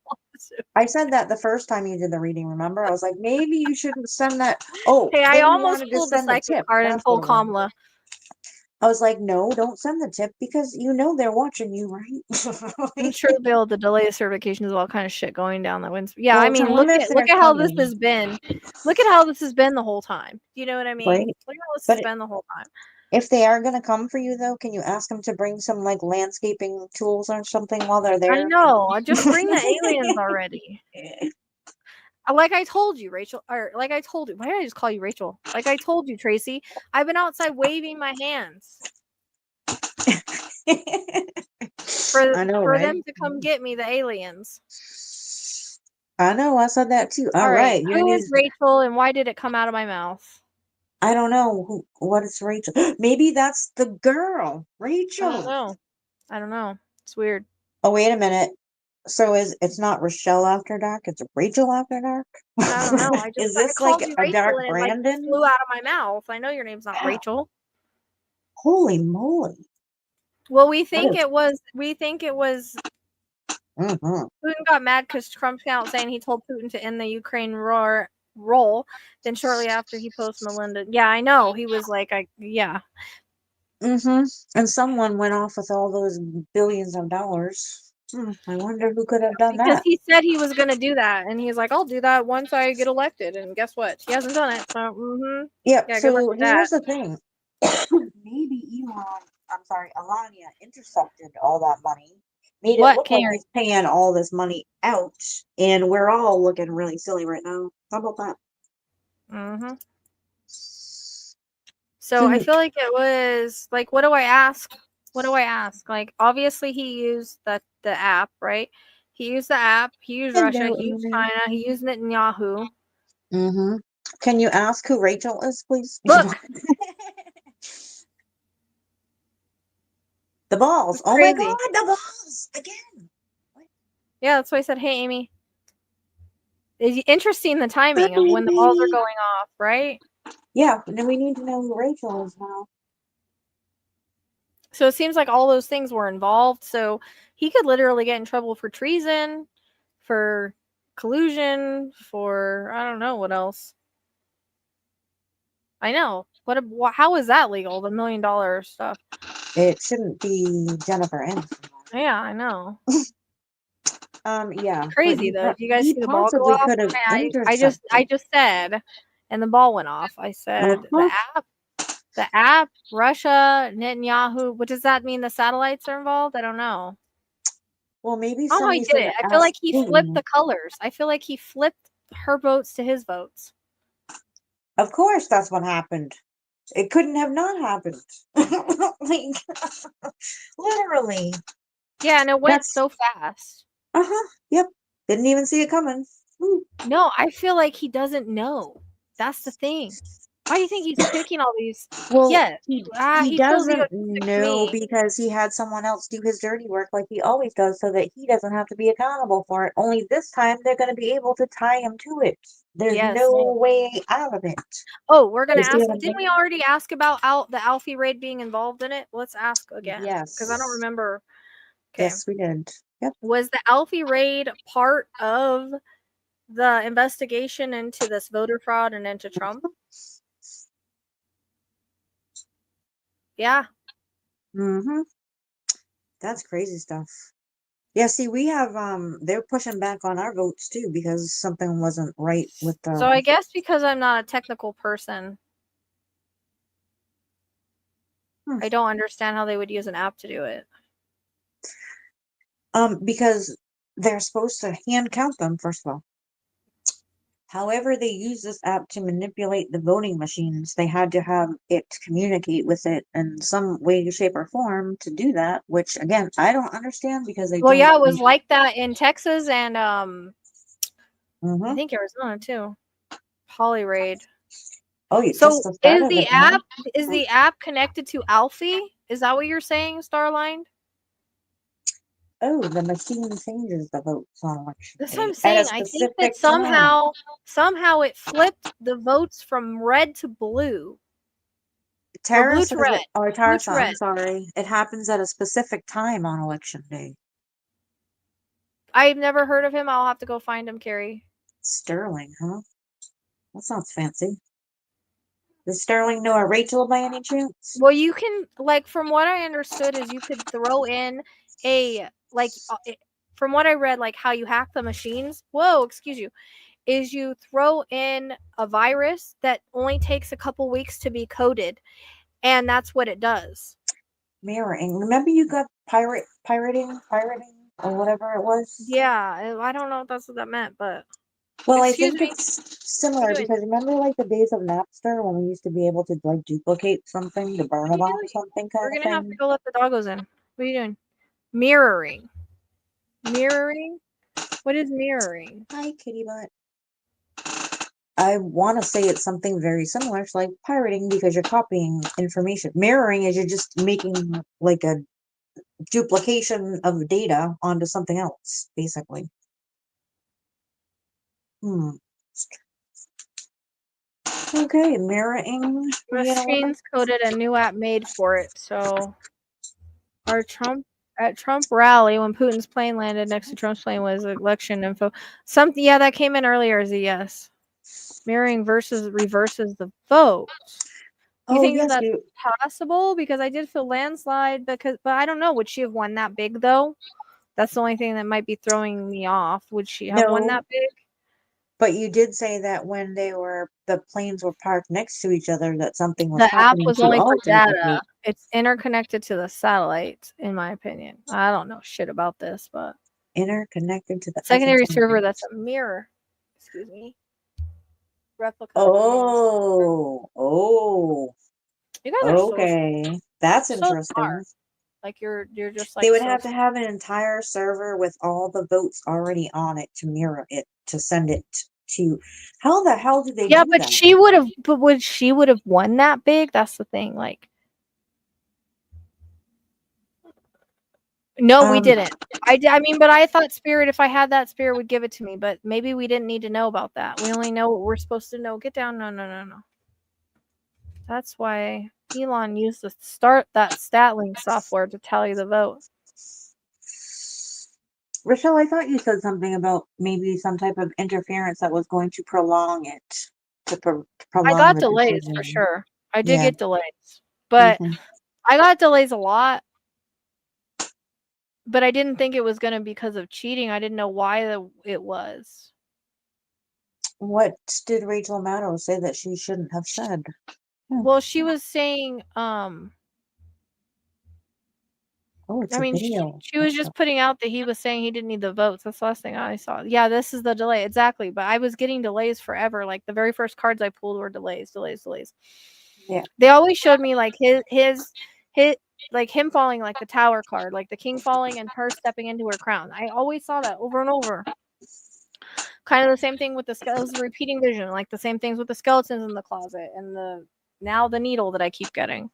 I said that the first time you did the reading. Remember, I was like, maybe you shouldn't send that. Oh, hey, I almost pulled the send psychic tip. card and pulled Kamala. I was like, no, don't send the tip, because you know they're watching you, right? I'm sure they'll be able to delay the certification. There's all kind of shit going down that wins. Yeah, Well, I mean, look at how this has been. Look at how this has been the whole time. You know what I mean? Right. Look at how this has been the whole time. If they are gonna come for you, though, can you ask them to bring some like landscaping tools or something while they're there? I know. Just bring the aliens already. Like I told you, Rachel, or like I told you. Why did I just call you Rachel? Like I told you, Tracy. I've been outside waving my hands for them to come get me, the aliens. I know. I said that too. All right. Who is Rachel, and why did it come out of my mouth? I don't know. What is Rachel? Maybe that's the girl, Rachel. I don't know. It's weird. Oh, wait a minute. So it's not Rochelle After Dark? It's Rachel After Dark? I don't know. Is this like a dark Brandon? It flew out of my mouth. I know your name's not Rachel. Holy moly! Well, we think it was. Mm-hmm. Putin got mad because Trump's out saying he told Putin to end the Ukraine war role. Then shortly after he posts Melinda. Yeah, I know. He was like, yeah. Mm-hmm. And someone went off with all those billions of dollars. I wonder who could have done Because that. he said he was going to do that. And he's like, I'll do that once I get elected. And guess what? He hasn't done it. So, Yep. yeah, good luck So with that. here's the thing. Maybe Alania intercepted all that money, made it What, look like Karen? he's paying all this money out, and we're all looking really silly right now. How about that? Mm-hmm. So I feel like it was like, what do I ask? What do I ask? Like, obviously he used the app, right? He used the app. He used Russia. Hello, He used Amy. China. He used Netanyahu. Mm-hmm. Can you ask who Rachel is, please? Look, The balls. it's Oh my crazy. God, the balls again. Yeah, that's why I said, hey, Amy. It's interesting the timing of when the balls are going off, right? Yeah, and then we need to know who Rachel is now. So it seems like all those things were involved. So he could literally get in trouble for treason, for collusion, for I don't know what else. I know. How is that legal? The $1 million stuff. It shouldn't be Jennifer Aniston. Yeah, I know. Yeah. Crazy though. Do you guys He see the ball go possibly off? could have I intercepted. just said, and the ball went off. I said Uh-huh. the app, Russia, Netanyahu. What does that mean? The satellites are involved? I don't know. Well, maybe I don't know how he somebody did should it. have I feel like asked he flipped Putin. the colors. I feel like he flipped her votes to his votes. Of course, that's what happened. It couldn't have not happened. Like, literally. Yeah, and it went That's so fast. Yep. Didn't even see it coming. Ooh. No, I feel like he doesn't know. That's the thing. Why do you think he's picking all these? Well, Yeah, he he feels doesn't egotistic to know me. because he had someone else do his dirty work like he always does so that he doesn't have to be accountable for it. Only this time they're going to be able to tie him to it. There's Yes. no way out of it. Oh, we're gonna You see ask. what I'm Didn't we saying? already ask about the Alfie raid being involved in it? Let's ask again because I don't Yes. remember. Okay, Yes, we did. Yep. was the Alfie raid part of the investigation into this voter fraud and into Trump? Yeah. Mm-hmm. That's crazy stuff. Yeah, see, we have they're pushing back on our votes too because something wasn't right with the So I guess because I'm not a technical person, I don't understand how they would use an app to do it. because they're supposed to hand count them, first of all. However, they use this app to manipulate the voting machines. They had to have it communicate with it in some way, shape, or form to do that, which again, I don't understand because they Well, don't. yeah, it was like that in Texas and I Mm-hmm. think Arizona too. Poly raid. Oh, yeah, just So the start of it, huh? is the app connected to Alfie? Is that what you're saying, Starline? Oh, the machine changes the votes on election That's what day I'm at a saying. I think that specific time. somehow it flipped the votes from red to blue. Or Tara blue to says red. it, or Blue to Tarsa, I'm red. sorry. It happens at a specific time on election day. I've never heard of him. I'll have to go find him, Carrie. Sterling, huh? That sounds fancy. Does Sterling know a Rachel by any chance? Well, you can like from what I understood is you could throw in a from what I read like how you hack the machines. Whoa, excuse you. Is you throw in a virus that only takes a couple weeks to be coded, and that's what it does. Mirroring. Remember you got pirating, or whatever it was? Yeah, I don't know if that's what that meant, but Well, I excuse think me. it's similar What because remember like the days of Napster when we used to be able to like duplicate something to burn are it you on doing? something We're kind of gonna have to thing? go let the doggos in. What are you doing? Mirroring. Mirroring? What is mirroring? Hi, kitty butt. I want to say it's something very similar to like pirating because you're copying information. Mirroring is you're just making like a duplication of data onto something else, basically. Okay, mirroring. Machines coded a new app made for it. So, our Trump rally when Putin's plane landed next to Trump's plane was election info. Something, yeah, that came in earlier as a yes. mirroring versus reverses the vote. Do you Oh, think yes, that that's possible? Because I did feel landslide, but I don't know. Would she have won that big though? That's the only thing that might be throwing me off. Would she have won no, that big? but you did say that when the planes were parked next to each other, that something was The app happening was to only for all three of data. you. It's interconnected to the satellite, in my opinion. I don't know shit about this, but Interconnected to the secondary Epstein. server that's a mirror. Excuse me. Replica of the Oh, You guys are so okay. That's so interesting. smart. Like you're just like They would so have to have an entire server with all the votes already on it to mirror it, to send it to. How the hell do they Yeah, do but that? she would have won that big? That's the thing. Like, no, we Um, didn't. I mean, but I thought Spirit, if I had that, Spirit would give it to me. But maybe we didn't need to know about that. We only know what we're supposed to know. Get down. No. That's why Elon used to start that StatLink software to tally the vote. Rochelle, I thought you said something about maybe some type of interference that was going to prolong it, to I prolong got the delays for decision. sure. I did Yeah. get delays, but Mhm. I got delays a lot. But I didn't think it was gonna be because of cheating. I didn't know why it was. What did Rachel Maddow say that she shouldn't have said? Well, she was saying, Oh, it's I a mean, video. she was just putting out that he was saying he didn't need the votes. That's the last thing I saw. Yeah, this is the delay. Exactly. But I was getting delays forever. Like the very first cards I pulled were delays. Yeah. They always showed me like his like him falling, like the tower card, like the king falling and her stepping into her crown. I always saw that over and over. Kind of the same thing with the skeletons, repeating vision, like the same things with the skeletons in the closet and the needle that I keep getting.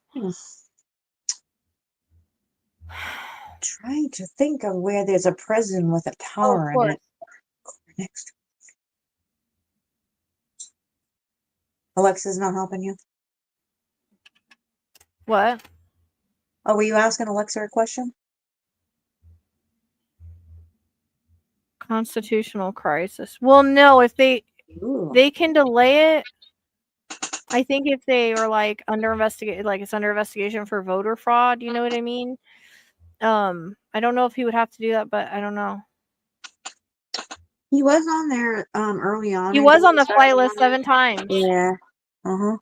Trying to think of where there's a prison with a Oh, of tower in course. it. Next. Alexa's not helping you? What? Oh, were you asking Alexa a question? Constitutional crisis. Well, no, if they Ooh. can delay it. I think if they are like under investigation for voter fraud, you know what I mean? I don't know if he would have to do that, but I don't know. He was on there early on. He I was think on he the started flight list on there. 7 times. Yeah. Uh-huh.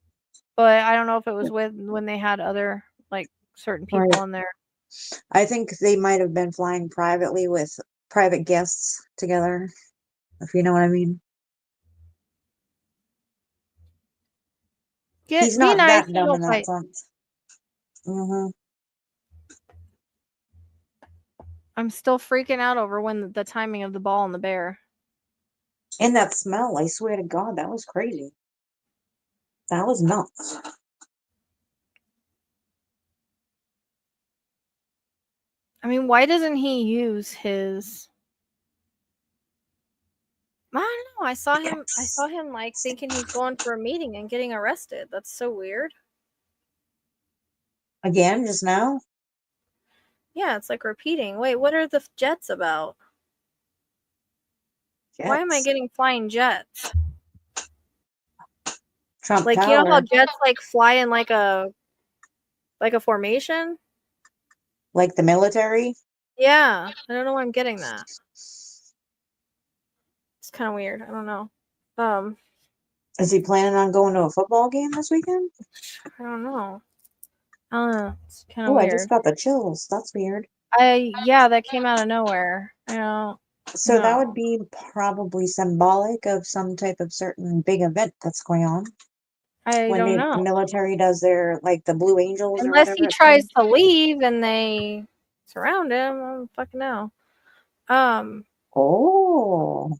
But I don't know if it was when they had other like certain people Right. on there. I think they might have been flying privately with private guests together, if you know what I mean. He's Be not nice that and dumb don't in that fight. sense. Mm-hmm. I'm still freaking out over when the timing of the ball and the bear. And that smell, I swear to God, that was crazy. That was nuts. I mean, why doesn't he use his? I don't know. I saw him like thinking he's going for a meeting and getting arrested. That's so weird. Again, just now? Yeah, it's like repeating. Wait, what are the jets about? Why am I Jets. getting flying jets? Trump Like, you know how Tower. jets like fly in like a formation? Like the military? Yeah, I don't know why I'm getting that. It's kind of weird. I don't know. Is he planning on going to a football game this weekend? I don't know. I don't know. It's kind of Oh, I just weird. got the chills. That's weird. Yeah, that came out of nowhere. I don't So that would know. be probably symbolic of some type of certain big event that's going on. I When don't the know. military does their, like, the Blue Angels or Unless whatever he it's tries called. to leave and they surround him. I don't fucking know. Oh,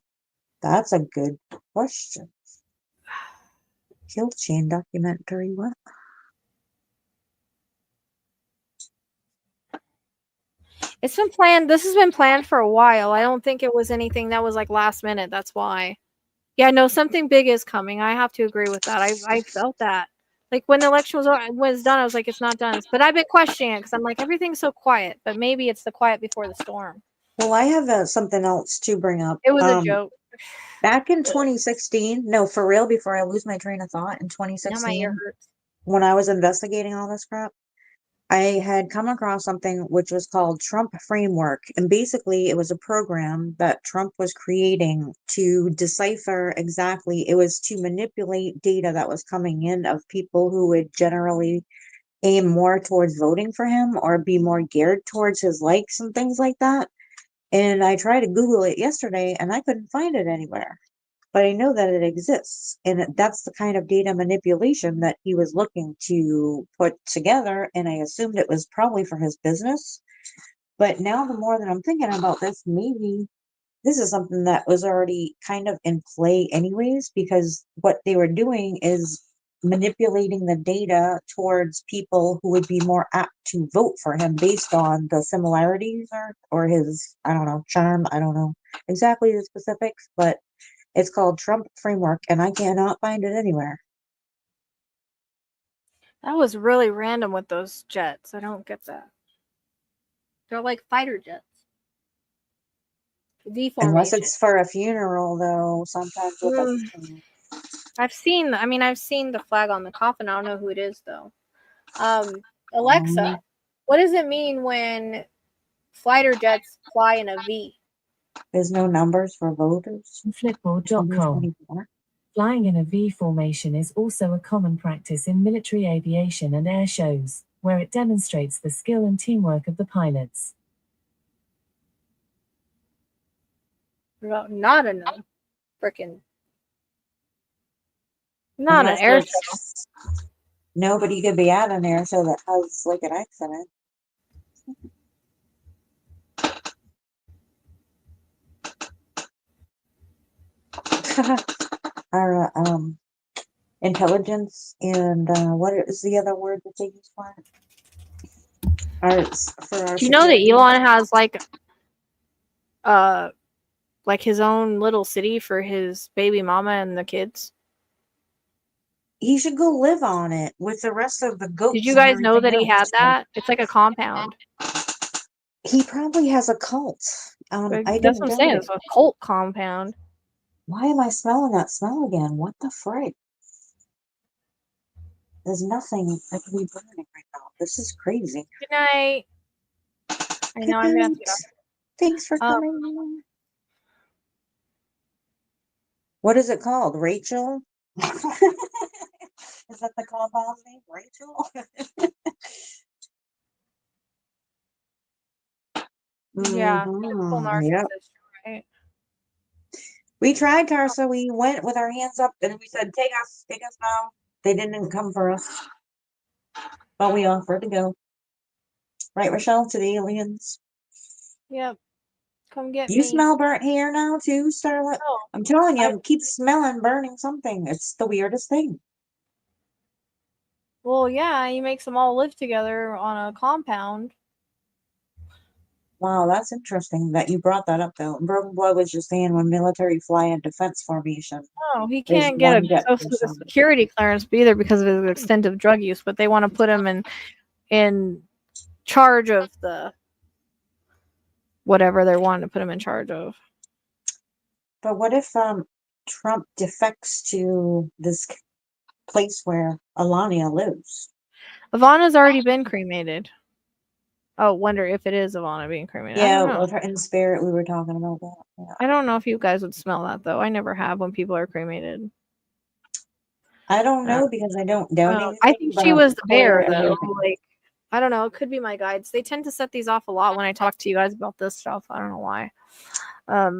that's a good question. Kill chain documentary, what? It's been planned. This has been planned for a while. I don't think it was anything that was like last minute. That's why. Yeah, no, something big is coming. I have to agree with that. I felt that. Like when the election was done, I was like, it's not done. But I've been questioning it because I'm like, everything's so quiet. But maybe it's the quiet before the storm. Well, I have something else to bring up. It was a joke. Back in 2016, no, for real, before I lose my train of thought, in Now my ear 2016, hurts. when I was investigating all this crap, I had come across something which was called Trump Framework. And basically, it was a program that Trump was creating to decipher exactly, it was to manipulate data that was coming in of people who would generally aim more towards voting for him or be more geared towards his likes and things like that. And I tried to Google it yesterday and I couldn't find it anywhere. But I know that it exists. And that's the kind of data manipulation that he was looking to put together. And I assumed it was probably for his business. But now, the more that I'm thinking about this, maybe this is something that was already kind of in play, anyways, because what they were doing is manipulating the data towards people who would be more apt to vote for him based on the similarities or his, I don't know, charm. I don't know exactly the specifics, but it's called Trump Framework, and I cannot find it anywhere. That was really random with those jets. I don't get that. They're like fighter jets. V Unless formation. it's for a funeral, though, sometimes with a funeral. I've seen the flag on the coffin. I don't know who it is though. Alexa, what does it mean when fighter jets fly in a V? There's no numbers for voters. Flipboard.com. Flying in a V formation is also a common practice in military aviation and air shows, where it demonstrates the skill and teamwork of the pilots. Well, not enough. Freaking. Not Unless an air it's- show. Nobody could be at an air show that has like an accident. Our intelligence and what is the other word that they use for it? Do you know that Elon has like his own little city for his baby mama and the kids? He should go live on it with the rest of the goats. Did you guys know that he had that? It's like a compound. He probably has a cult. That's what I'm saying. It's a cult compound. Why am I smelling that smell again? What the frick? There's nothing that can be burning right now. This is crazy. Good night. I know I'm gonna have to get off. Thanks for coming. What is it called? Rachel? Is that the compound's name? Rachel? Yeah, typical narcissist, yep. right? We tried, Tarsa. We went with our hands up and we said, take us now. They didn't come for us. But we offered to go. Right, Rochelle, to the aliens? Yep. Come get me. You smell burnt hair now too, Starlet? Oh, I'm telling you, I keep smelling burning something. It's the weirdest thing. Well, yeah, he makes them all live together on a compound. Wow, that's interesting that you brought that up, though. Broken Blood was just saying when military fly in defense formation. Oh, he can't get a social security clearance either because of his extensive drug use, but they want to put him in charge of the whatever they're wanting to put him in charge of. But what if Trump defects to this place where Alania lives? Ivana's already been cremated. Oh, wonder if it is Ivana being cremated. Yeah, I don't know. with her in spirit, we were talking about that. Yeah. I don't know if you guys would smell that though. I never have when people are cremated. I don't know because I don't donate. I think she was the bear though. Like, I don't know. It could be my guides. They tend to set these off a lot when I talk to you guys about this stuff. I don't know why. I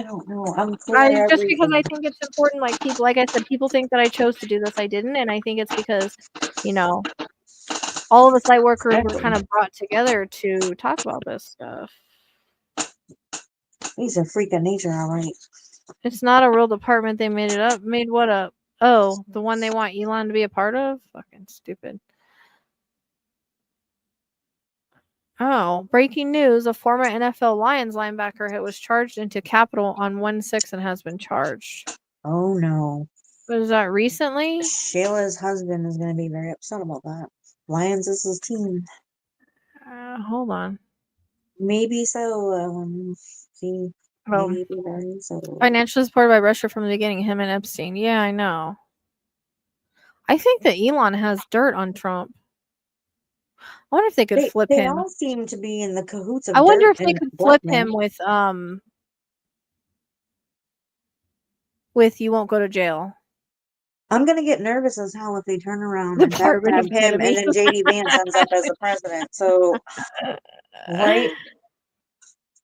don't know. Just because I think it's important. Like people, like I said, people think that I chose to do this. I didn't, and I think it's because, all of us light workers were kind of brought together to talk about this stuff. He's a freak of nature, all right. It's not a real department. They made it up. Made what up? Oh, the one they want Elon to be a part of? Fucking stupid. Oh, breaking news. A former NFL Lions linebacker was charged into capital on 1/6 and has been charged. Oh, no. Was that recently? Shayla's husband is going to be very upset about that. Lions is his team. Hold on. Maybe so. See. Oh, Maybe then, so financially supported by Russia from the beginning, him and Epstein. Yeah, I know. I think that Elon has dirt on Trump. I wonder if they could flip they him. all seem to be in the cahoots of I wonder dirt if they and could flip blackmail. him with you won't go to jail. I'm gonna get nervous as hell if they turn around and Department of backstab him, and then JD Vance ends up as the president. So, right?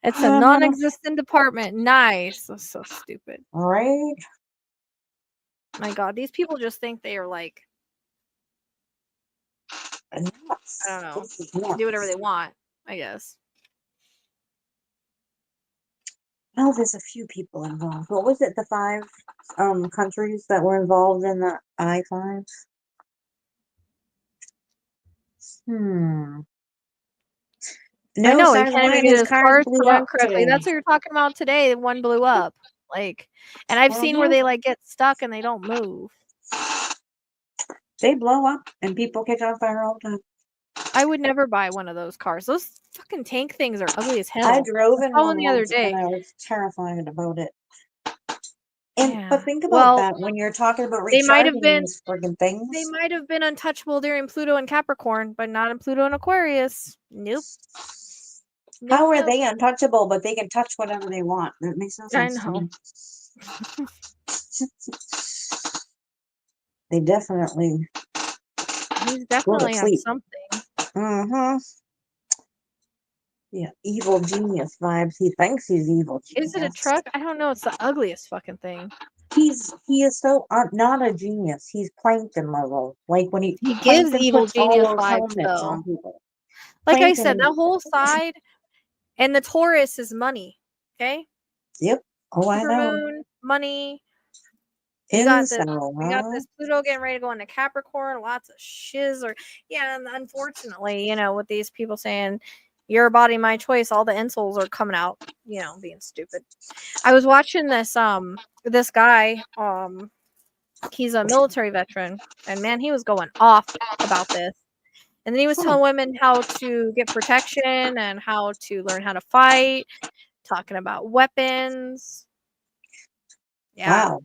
It's a non-existent department. Nice. That's so stupid. Right? My God, these people just think they are like, Nuts. I don't know, This is nuts. do whatever they want, I guess. Oh, there's a few people involved. What was it? The 5 countries that were involved in the I-5? I know, he sign of can't even life, get his his cars cars blew to run up correctly. today. That's what you're talking about today. One blew up. Like, and I've seen where they like get stuck and they don't move. They blow up and people catch on fire all the time. I would never buy one of those cars. Those fucking tank things are ugly as hell. I drove in one the other once day. and I was terrified about it. And Yeah. but think about that when you're talking about They might have recharging been these friggin' things. They might have been untouchable during Pluto and Capricorn, but not in Pluto and Aquarius. Nope. How are they untouchable, but they can touch whatever they want? That makes no I sense to know. me. They definitely He's go to definitely on sleep. something. Mm-hmm. Yeah, evil genius vibes. He thinks he's evil genius. Is it a truck? I don't know. It's the ugliest fucking thing. He is so not a genius. He's plankton level. Like when he gives plankton evil puts all genius those vibes, helmets though. on people. Like I Plankton said, that whole side and the Taurus is money. Okay. Yep. Oh, I know. Supermoon, money. We Incel, got this Pluto getting ready to go into Capricorn. Lots of shiz. Yeah, and unfortunately, with these people saying your body, my choice, all the insoles are coming out, being stupid. I was watching this this guy, he's a military veteran, and man, he was going off about this. And then he was telling women how to get protection and how to learn how to fight, talking about weapons. Yeah. Wow.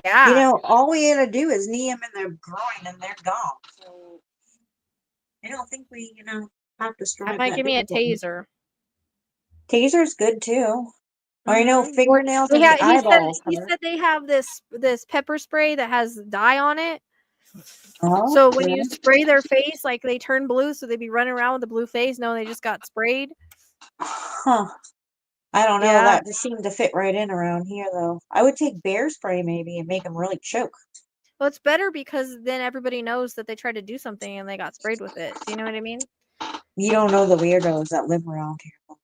Yeah. All we gotta do is knee them in their groin and they're gone. So I don't think we, have to That strive might that give me a difficult. taser. Taser's good too. Or Mhm. fingernails in He the eyeballs. said they have this pepper spray that has dye on it. Oh, So when yeah. you spray their face, like they turn blue, so they'd be running around with a blue face, knowing they just got sprayed. Huh. I don't know. Yeah. That just seemed to fit right in around here, though. I would take bear spray maybe and make them really choke. Well, it's better because then everybody knows that they tried to do something and they got sprayed with it. Do you know what I mean? You don't know the weirdos that live around here.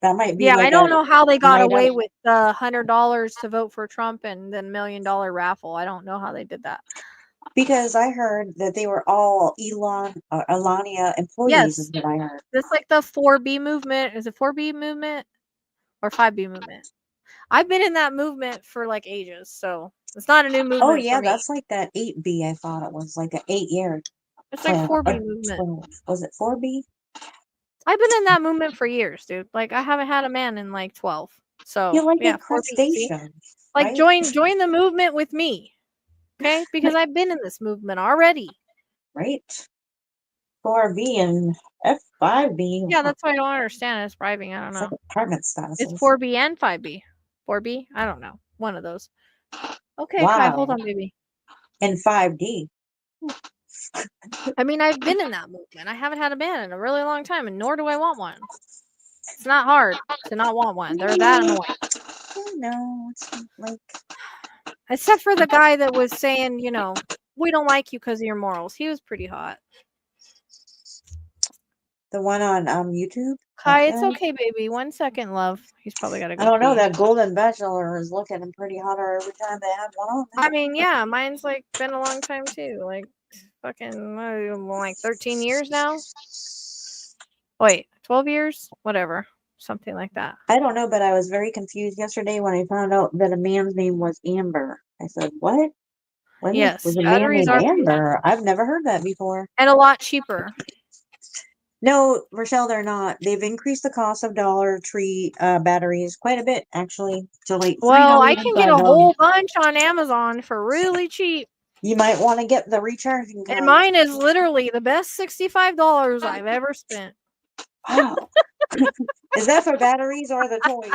That might be Yeah, like I don't know how they got night away out. with the $100 to vote for Trump and then $1 million raffle. I don't know how they did that. Because I heard that they were all Elania employees, Yes. is what I heard. Just like the 4B movement. Is it 4B movement or 5B movement? I've been in that movement for like ages, so it's not a new movement. Oh, yeah, for me. that's like that 8B. I thought it was like an 8-year. It's like 4B movement. 12. Was it 4B? I've been in that movement for years, dude. Like I haven't had a man in like 12. So You're like yeah, a 4B. crustacean. Like right? join the movement with me. Okay? Because I've been in this movement already. Right. 4B and F5B. Yeah, that's why I don't understand. It's bribing. I don't know. Like apartment status. It's 4B and 5B. 4B? I don't know. One of those. Okay, wow. Kai, hold on, baby. And 5D. I mean, I've been in that movement. I haven't had a man in a really long time, and nor do I want one. It's not hard to not want one. They're that annoying. No, it's like... Except for the guy that was saying, we don't like you because of your morals. He was pretty hot. The one on YouTube? Kai, it's okay, baby. 1 second, love. He's probably got to go. I don't know. pee. That Golden Bachelor is looking pretty hotter every time they have one on. I mean, yeah, mine's like been a long time too. Like fucking like 13 years now. Wait, 12 years? Whatever. Something like that. I don't know, but I was very confused yesterday when I found out that a man's name was Amber. I said, what? When Yes, was a man batteries named are Amber? I've never heard that before. and a lot cheaper. No, Rochelle, they're not. They've increased the cost of Dollar Tree batteries quite a bit, actually, to like Well, I can get a $305. whole bunch on Amazon for really cheap. You might want to get the recharging And kind. mine is literally the best $65 I've ever spent. Wow. Is that for batteries or the toys?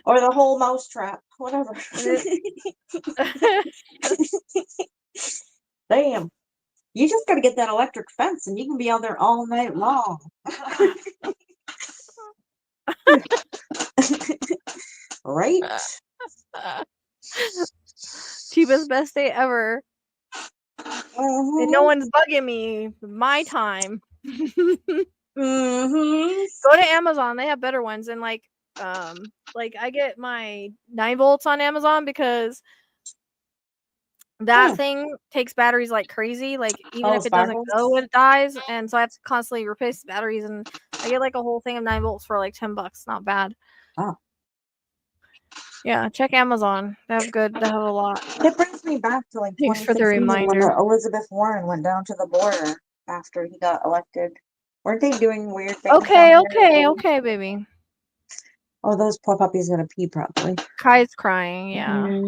Or the whole mouse trap? Whatever. Damn. You just gotta get that electric fence and you can be out there all night long. Right? Cheapest, best day ever. And no one's bugging me. My time. Go to Amazon. They have better ones. And like I get my 9 volts on Amazon because that thing takes batteries like crazy. Like even if it doesn't go, it dies. And so I have to constantly replace the batteries. And I get like a whole thing of 9 volts for like $10. Not bad. Oh. Yeah, check Amazon. They have a lot. It brings me back to like Thanks for the 2016 when reminder. Elizabeth Warren went down to the border after he got elected. Weren't they doing weird things? Okay, baby. Oh, those poor puppies gonna pee probably. Kai's crying, yeah.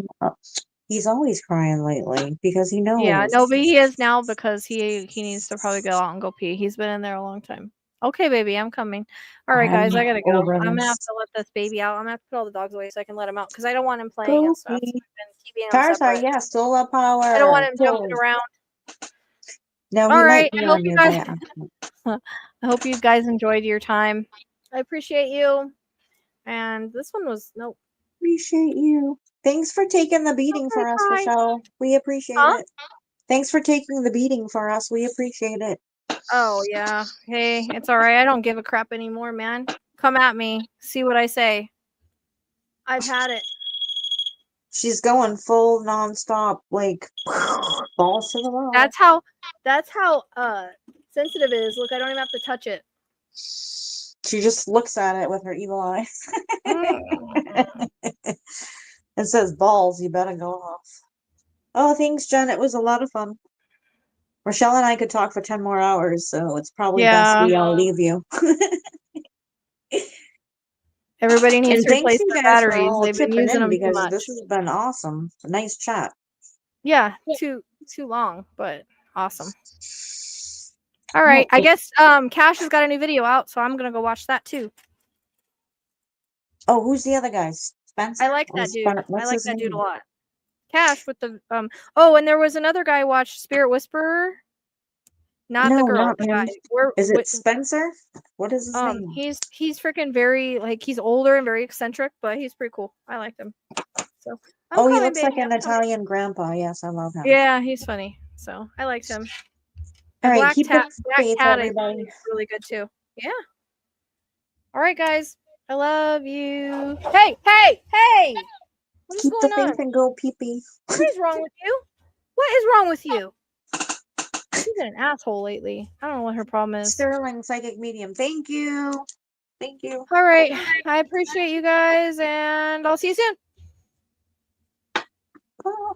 He's always crying lately because he knows. Yeah, no, but he is now because he needs to probably go out and go pee. He's been in there a long time. Okay, baby, I'm coming. All right, guys, I gotta go. I'm gonna have to let this baby out. I'm gonna have to put all the dogs away so I can let him out because I don't want him playing and stuff. So I've been keeping him separate. Yeah, solar power. I don't want him jumping around. No, all right, I hope you guys enjoyed your time. I appreciate you. And this one was Appreciate you. Thanks for taking the beating for us, Rochelle. We appreciate it. Thanks for taking the beating for us. We appreciate it. Oh, yeah. Hey, it's all right. I don't give a crap anymore, man. Come at me. See what I say. I've had it. She's going full nonstop, like balls to the wall. That's how sensitive it is. Look, I don't even have to touch it. She just looks at it with her evil eyes. It says balls, you better go off. Oh, thanks, Jen. It was a lot of fun. Rochelle and I could talk for 10 more hours, so it's probably best we all leave you. Everybody needs to replace their batteries. They've been using them because too much. This has been awesome. Nice chat. Yeah, too long, but awesome. All right, I guess Cash has got a new video out, so I'm gonna go watch that too. Oh, who's the other guys? Spencer? I like that dude. I like that dude a lot. Cash with the Oh, and there was another guy watched Spirit Whisperer. Not the girl. Not the guy. Is it Spencer? What is his name? He's freaking very he's older and very eccentric, but he's pretty cool. I like him. So he looks like an Italian grandpa. Yes, I love him. Yeah, he's funny. So I liked him. All right, Black keep Cat, everybody. is really good too. Yeah. All right, guys. I love you. Hey! What is going on? And go pee-pee. What is wrong with you? What is wrong with you? She's been an asshole lately. I don't know what her problem is. Sterling Psychic Medium. Thank you. Thank you. All right. I appreciate you guys, and I'll see you soon. Bye.